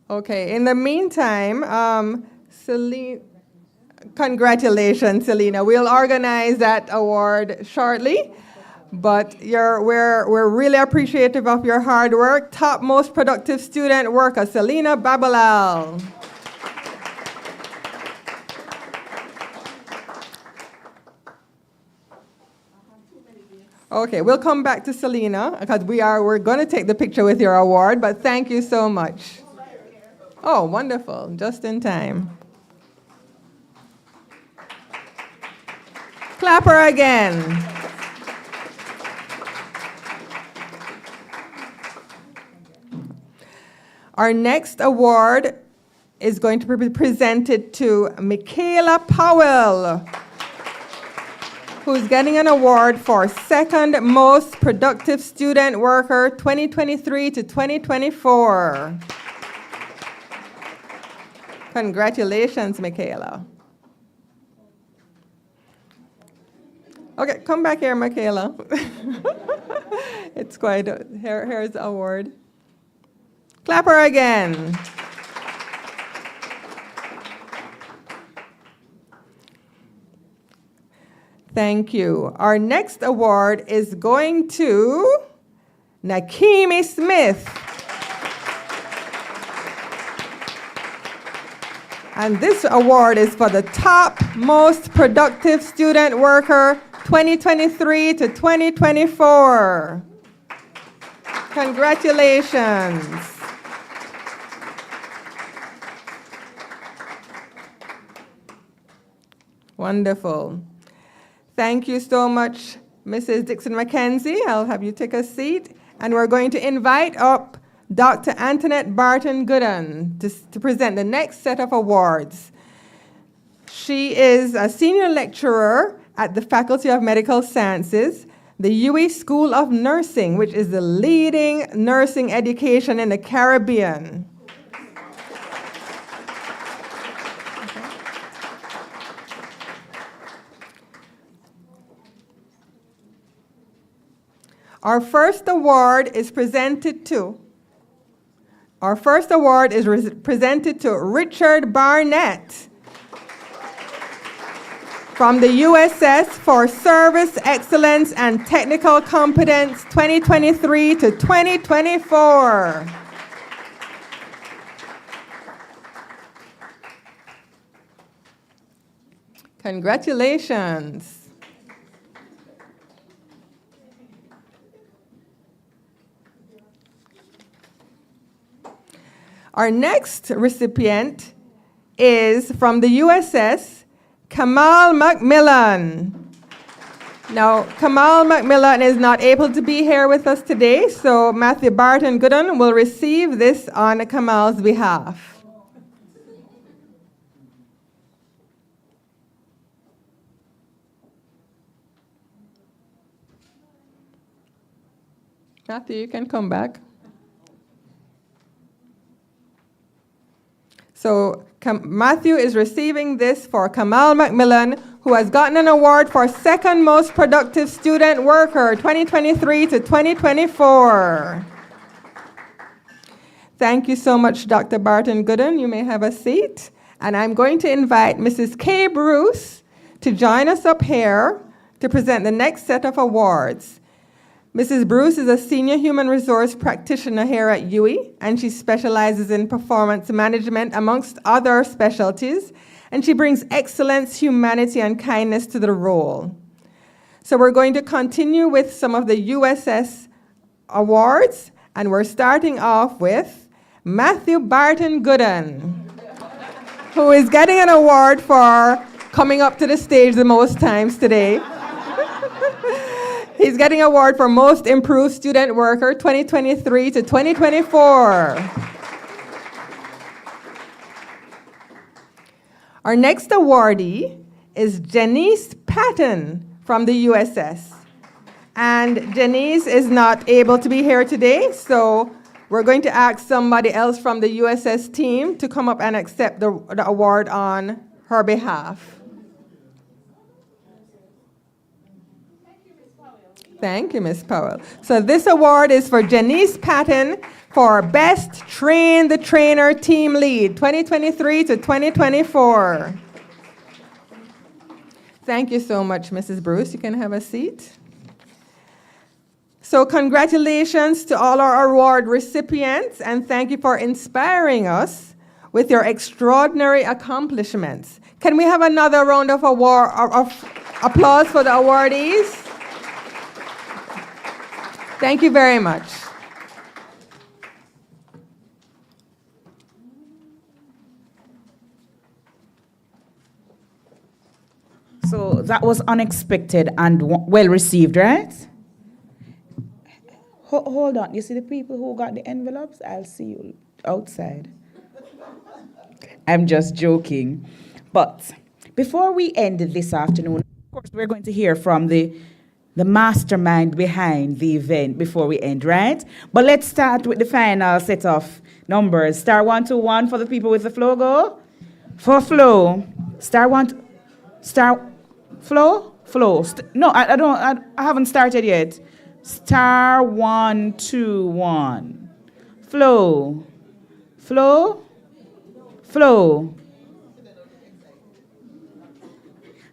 Okay, in the meantime, Selena, congratulations, Selena. We'll organize that award shortly, but we're really appreciative of your hard work. Top Most Productive Student Worker, Selena Babalal. Okay, we'll come back to Selena because we're going to take the picture with your award, but thank you so much. Oh, wonderful, just in time. Clap her again. Our next award is going to be presented to Michaela Powell, who's getting an award for Second Most Productive Student Worker 2023 to 2024. Congratulations, Michaela. Okay, come back here, Michaela. It's quite, here's the award. Clap her again. Thank you. Our next award is going to Nakimi Smith. And this award is for the top most productive student worker 2023 to 2024. Congratulations. Wonderful. Thank you so much, Mrs. Dixon-McKenzie. I'll have you take a seat. And we're going to invite up Dr. Antoinette Barton Gooden to present the next set of awards. She is a senior lecturer at the Faculty of Medical Sciences, the UWI School of Nursing, which is the leading nursing education in the Caribbean. Our first award is presented to Richard Barnett from the USS for Service Excellence and Technical Competence 2023 to 2024. Congratulations. Our next recipient is from the USS, Kamal Macmillan. Now, Kamal Macmillan is not able to be here with us today, so Matthew Barton Gooden will receive this on Kamal's behalf. Matthew, you can come back. So Matthew is receiving this for Kamal Macmillan, who has gotten an award for Second Most Productive Student Worker 2023 to 2024. Thank you so much, Dr. Barton Gooden. You may have a seat. And I'm going to invite Mrs. Kay Bruce to join us up here to present the next set of awards. Mrs. Bruce is a senior human resource practitioner here at UWI, and she specializes in performance management amongst other specialties, and she brings excellence, humanity, and kindness to the role. So we're going to continue with some of the USS awards, and we're starting off with Matthew Barton Gooden, who is getting an award for coming up to the stage the most times today. He's getting an award for Most Improved Student Worker 2023 to 2024. Our next awardee is Janice Patton from the USS. And Janice is not able to be here today, so we're going to ask somebody else from the USS team to come up and accept the award on her behalf. Thank you, Ms. Powell. So this award is for Janice Patton for Best Train the Trainer Team Lead 2023 to 2024. Thank you so much, Mrs. Bruce. You can have a seat. So congratulations to all our award recipients, and thank you for inspiring us with your extraordinary accomplishments. Can we have another round of applause for the awardees? Thank you very much. So that was unexpected and well received, right? Hold on. You see the people who got the envelopes? I'll see you outside. I'm just joking. But before we end this afternoon, of course, we're going to hear from the mastermind behind the event before we end, right? But let's start with the final set of numbers. Star 121 for the people with the flow go. For flow. Star one. Star. Flow? Flow. No, I haven't started yet. Star 121. Flow. Flow. Flow.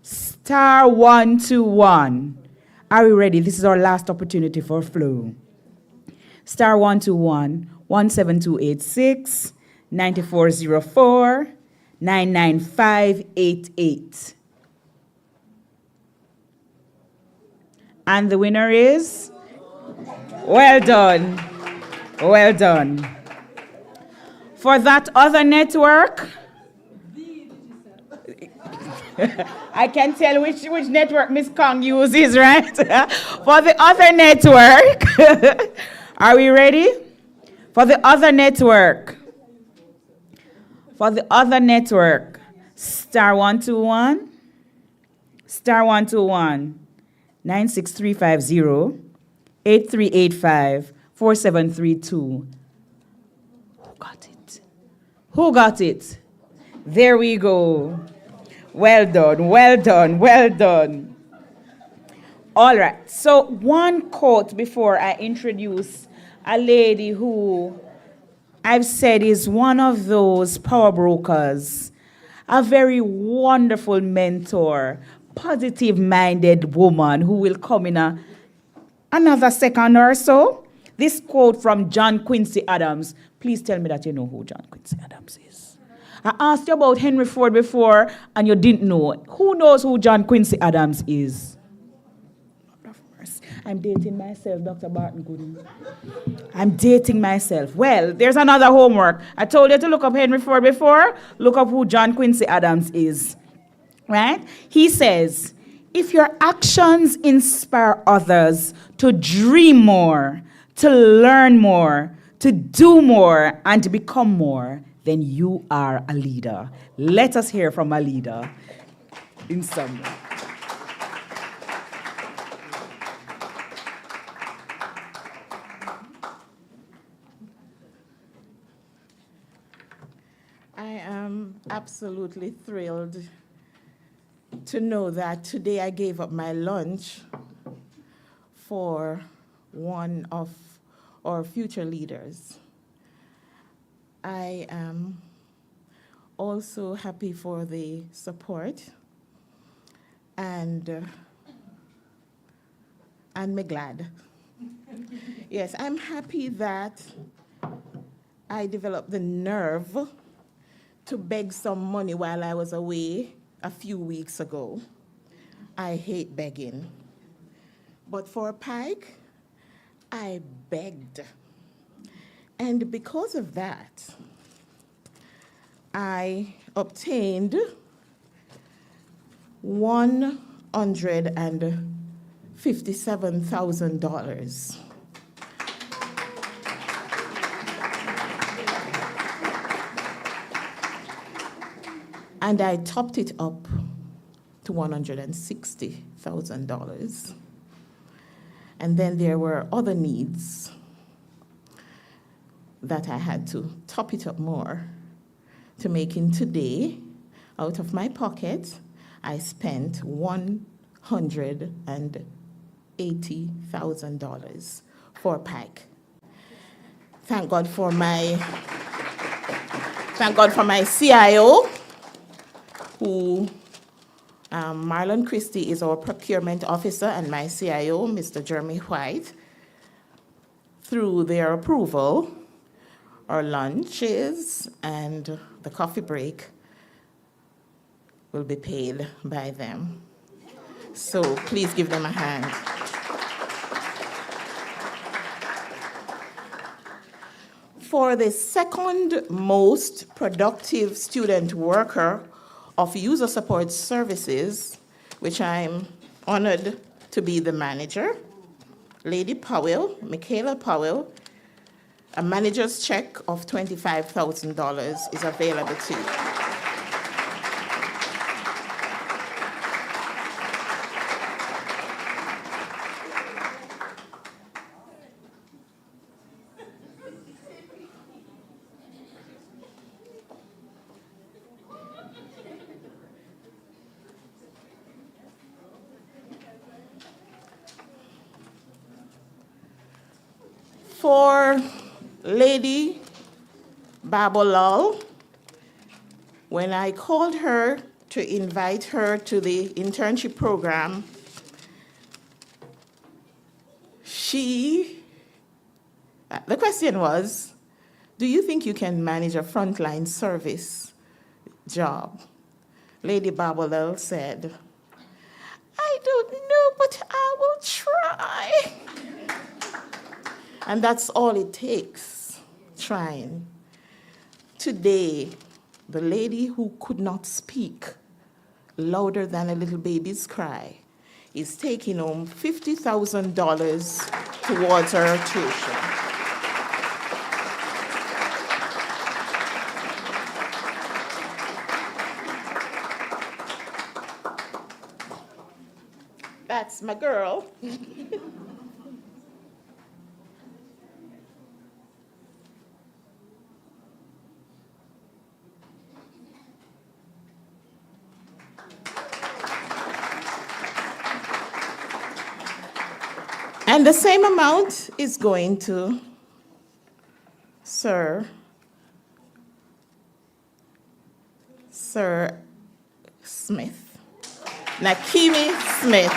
Star 121. Are we ready? This is our last opportunity for flow. Star 121 17286 9404 99588. And the winner is? Well done. Well done. For that other network, I can tell which network Miss Kong uses, right? For the other network, are we ready? For the other network, star 121, star 121, 96350, 8385, 4732. Who got it? There we go. Well done, well done, well done. All right, so one quote before I introduce a lady who I've said is one of those power brokers, a very wonderful mentor, positive-minded woman who will come in another second or so. This quote from John Quincy Adams. Please tell me that you know who John Quincy Adams is. I asked you about Henry Ford before, and you didn't know. Who knows who John Quincy Adams is? I'm dating myself, Dr. Barton Gooden. I'm dating myself. Well, there's another homework. I told you to look up Henry Ford before. Look up who John Quincy Adams is. Right? He says, if your actions inspire others to dream more, to learn more, to do more, and to become more, then you are a leader. Let us hear from a leader in summary. I am absolutely thrilled to know that today I gave up my lunch for one of our future leaders. I am also happy for the support and me glad. Yes, I'm happy that I developed the nerve to beg some money while I was away a few weeks ago. I hate begging. But for PIKE, I begged. And because of that, I obtained $157,000. And I topped it up to $160,000. And then there were other needs that I had to top it up more to make in today, out of my pocket, I spent $180,000 for PIKE. Thank God for my CIO, who Marlon Christie is our procurement officer, and my CIO, Mr. Jeremy White. Through their approval, our lunches and the coffee break will be paid by them. So please give them a hand. For the second most productive student worker of user support services, which I'm honored to be the manager, Lady Powell, Michaela Powell, A manager's check of $25,000 is available to you. For Lady Babolal, when I called her to invite her to the internship program, the question was, do you think you can manage a frontline service job? Lady Babolal said, I don't know, but I will try. And that's all it takes, trying. Today, the lady who could not speak louder than a little baby's cry is taking home $50,000 towards her tuition. That's my girl. And the same amount is going to Sir Smith, Nakimi Smith.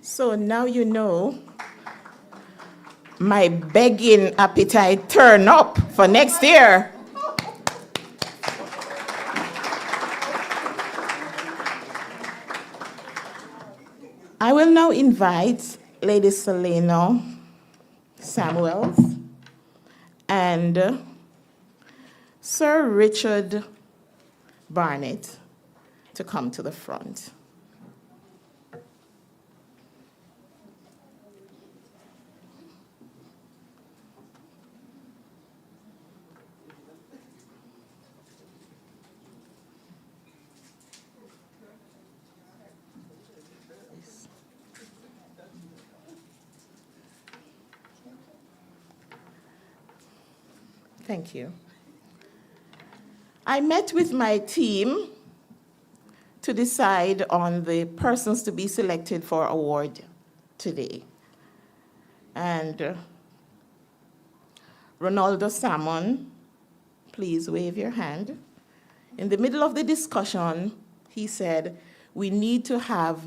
So now you know my begging appetite turn up for next year. I will now invite Lady Selena Samuels and Sir Richard Barnett to come to the front. Thank you. I met with my team to decide on the persons to be selected for award today. And Ronaldo Salmon, please wave your hand. In the middle of the discussion, he said, we need to have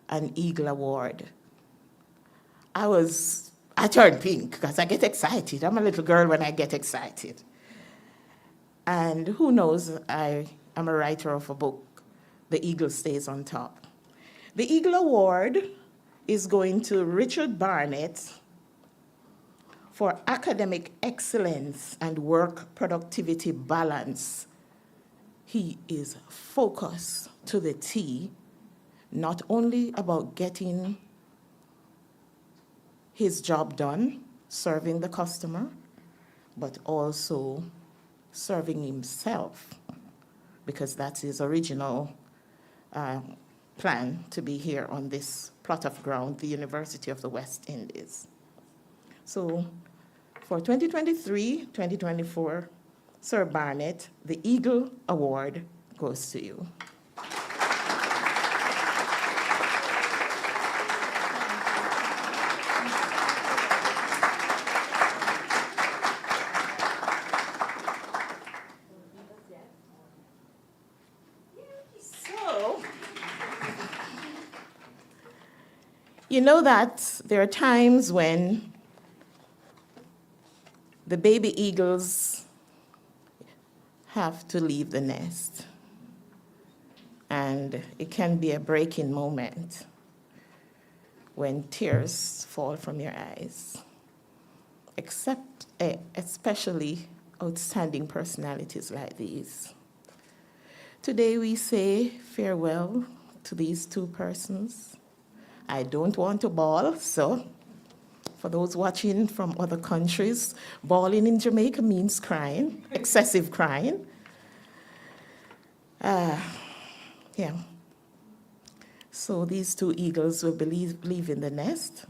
an Eagle Award. I turned pink because I get excited. I'm a little girl when I get excited. And who knows, I am a writer of a book, The Eagle Stays on Top. The Eagle Award is going to Richard Barnett for academic excellence and work productivity balance. He is focused to the T, not only about getting his job done, serving the customer, but also serving himself, because that's his original plan to be here on this plot of ground, the University of the West Indies. So for 2023-2024, Sir Barnett, the Eagle Award goes to you. You know that there are times when the baby eagles have to leave the nest. And it can be a breaking moment when tears fall from your eyes, especially outstanding personalities like these. Today we say farewell to these two persons. I don't want to bawl, so for those watching from other countries, bawling in Jamaica means crying, excessive crying. Yeah. So these two eagles will be leaving the nest.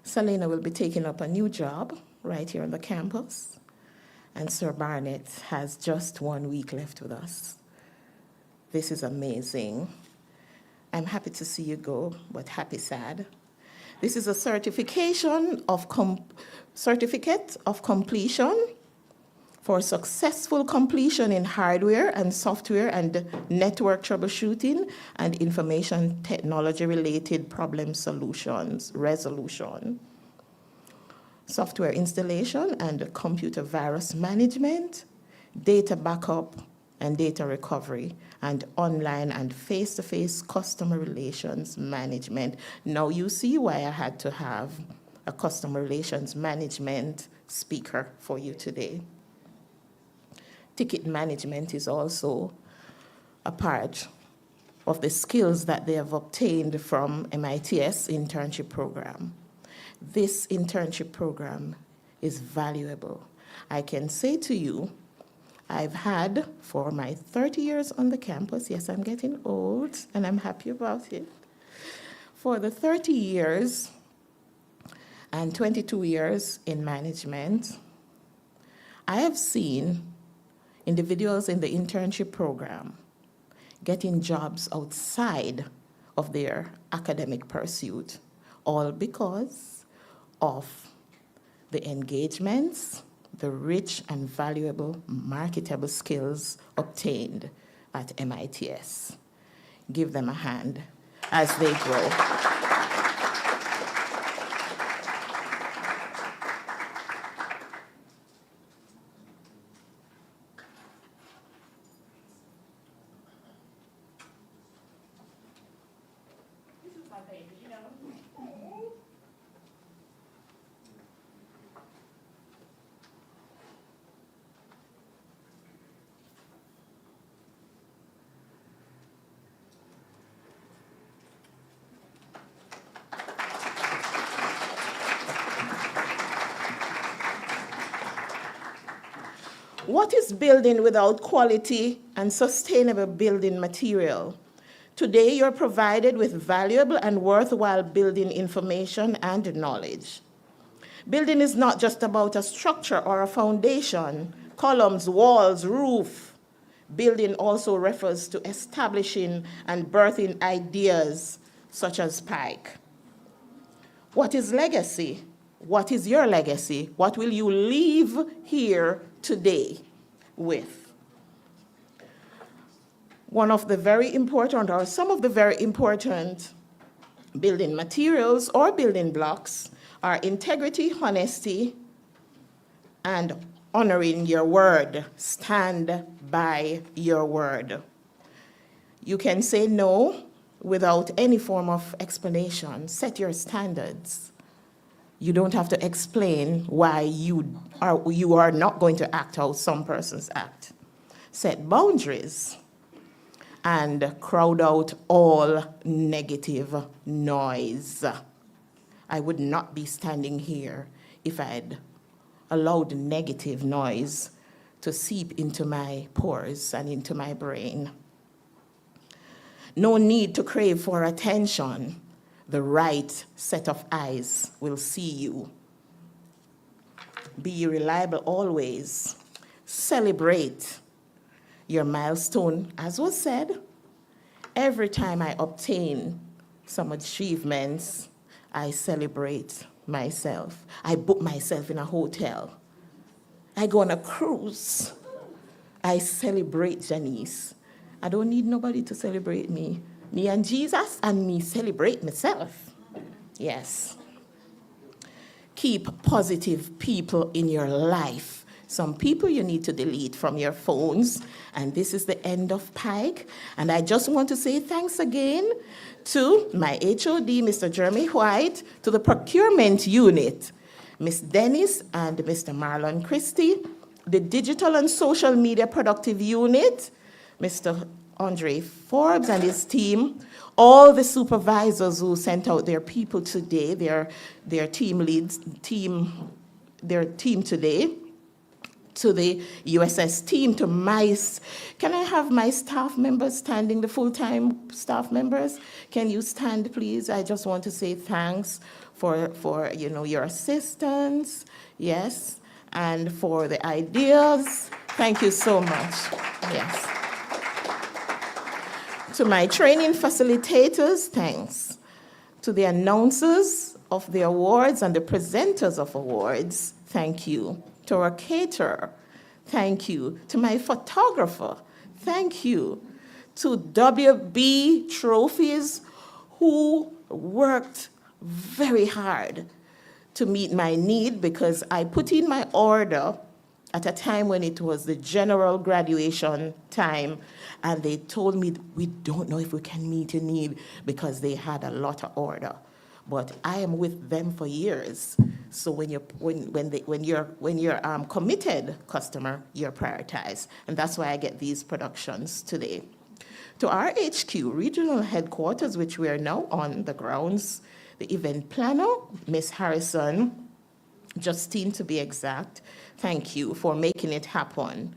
Selena will be taking up a new job right here on the campus. And Sir Barnett has just 1 week left with us. This is amazing. I'm happy to see you go, but happy sad. This is a certificate of completion for successful completion in hardware and software and network troubleshooting and information technology-related problem solutions, resolution, software installation and computer virus management, data backup and data recovery, and online and face-to-face customer relations management. Now you see why I had to have a customer relations management speaker for you today. Ticket management is also a part of the skills that they have obtained from MIT's internship program. This internship program is valuable. I can say to you, I've had, for my 30 years on the campus, yes, I'm getting old, and I'm happy about it. For the 30 years and 22 years in management, I have seen individuals in the internship program getting jobs outside of their academic pursuit, all because of the engagements, the rich and valuable marketable skills obtained at MITS. Give them a hand as they grow. What is building without quality and sustainable building material? Today, you're provided with valuable and worthwhile building information and knowledge. Building is not just about a structure or a foundation, columns, walls, roof. Building also refers to establishing and birthing ideas such as PIKE. What is legacy? What is your legacy? What will you leave here today with? One of the very important, or some of the very important building materials or building blocks are integrity, honesty, and honoring your word. Stand by your word. You can say no without any form of explanation. Set your standards. You don't have to explain why you are not going to act how some persons act. Set boundaries and crowd out all negative noise. I would not be standing here if I had allowed negative noise to seep into my pores and into my brain. No need to crave for attention. The right set of eyes will see you. Be reliable always. Celebrate your milestone. As was said, every time I obtain some achievements, I celebrate myself. I book myself in a hotel. I go on a cruise. I celebrate Janice. I don't need nobody to celebrate me. Me and Jesus, and me celebrate myself. Yes. Keep positive people in your life. Some people you need to delete from your phones. And this is the end of PIKE. And I just want to say thanks again to my HOD, Mr. Jeremy White, to the procurement unit, Ms. Dennis and Mr. Marlon Christie, the digital and social media productive unit, Mr. Andre Forbes and his team, all the supervisors who sent out their people today, their team leads, their team today, to the USS team, to can I have my staff members standing, the full-time staff members? Can you stand, please? I just want to say thanks for your assistance, yes, and for the ideas. Thank you so much, yes. To my training facilitators, thanks. To the announcers of the awards and the presenters of awards, thank you. To our caterer, thank you. To my photographer, thank you. To WB Trophies, who worked very hard to meet my need, because I put in my order at a time when it was the general graduation time, and they told me, we don't know if we can meet your need, because they had a lot of order. But I am with them for years. So when you're committed customer, you're prioritized. And that's why I get these productions today. To our HQ, regional headquarters, which we are now on the grounds, the event planner, Miss Harrison, Justine to be exact, thank you for making it happen.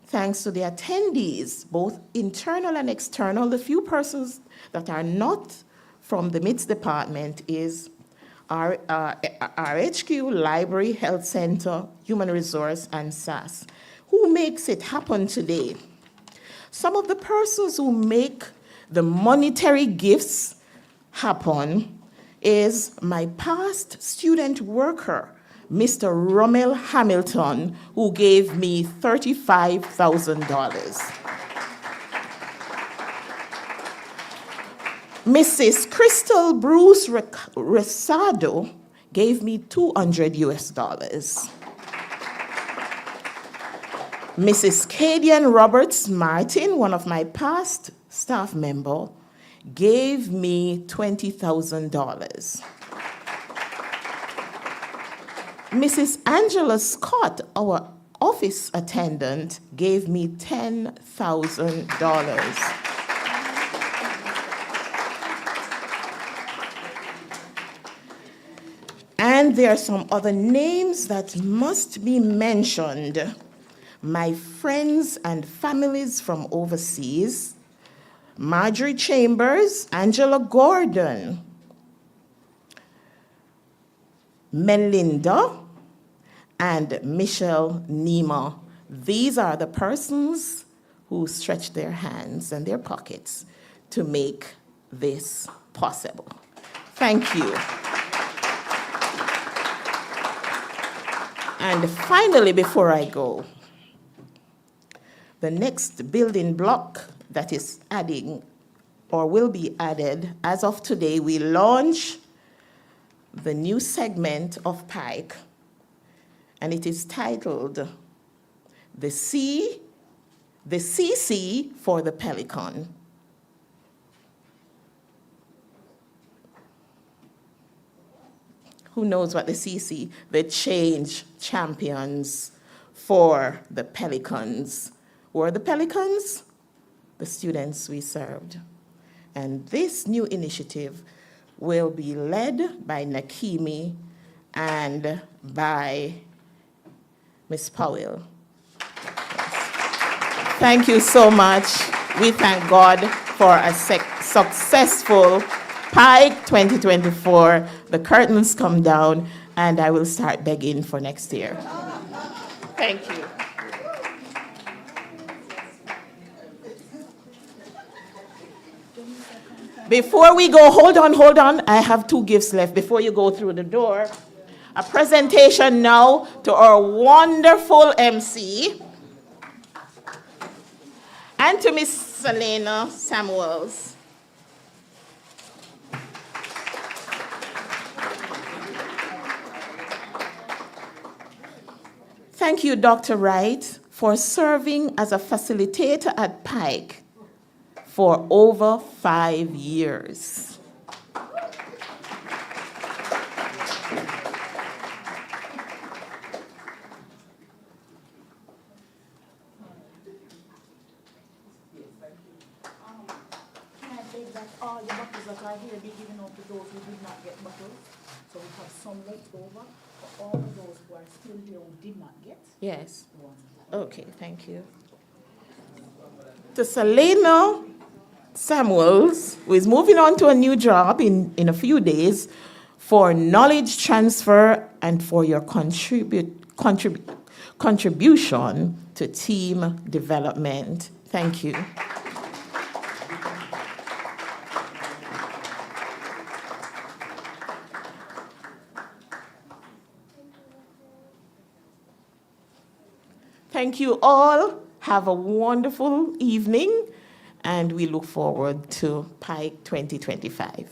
Thanks to the attendees, both internal and external. The few persons that are not from the MITS department is our HQ, Library, Health Center, Human Resource, and SAS. Who makes it happen today? Some of the persons who make the monetary gifts happen is my past student worker, Mr. Rommel Hamilton, who gave me $35,000. Mrs. Crystal Bruce Rosado gave me $200 US. Mrs. Cadian Roberts Martin, one of my past staff members, gave me $20,000. Mrs. Angela Scott, our office attendant, gave me $10,000. And there are some other names that must be mentioned. My friends and families from overseas, Marjorie Chambers, Angela Gordon, Melinda, and Michelle Nima. These are the persons who stretch their hands and their pockets to make this possible. Thank you. And finally, before I go, the next building block that is adding or will be added as of today, we launch the new segment of PIKE, and it is titled the CC for the Pelican. Who knows what the CC, the Change Champions for the Pelicans. Who are the Pelicans? The students we served. And this new initiative will be led by Nakimi and by Ms. Powell. Yes. Thank you so much. We thank God for a successful PIKE 2024. The curtains come down, and I will start begging for next year. Thank you. Before we go, hold on. I have 2 gifts left before you go through the door. A presentation now to our wonderful MC and to Miss Selena Samuels. Thank you, Dr. Wright, for serving as a facilitator at PIKE for over 5 years. Can I beg that all the bottles that are here be given out to those who did not get bottles? So we have some left over for all of those who are still here who did not get. Yes. Okay, thank you. To Selena Samuels, who is moving on to a new job in a few days, for knowledge transfer and for your contribution to team development. Thank you. Thank you all. Have a wonderful evening, and we look forward to PIKE 2025.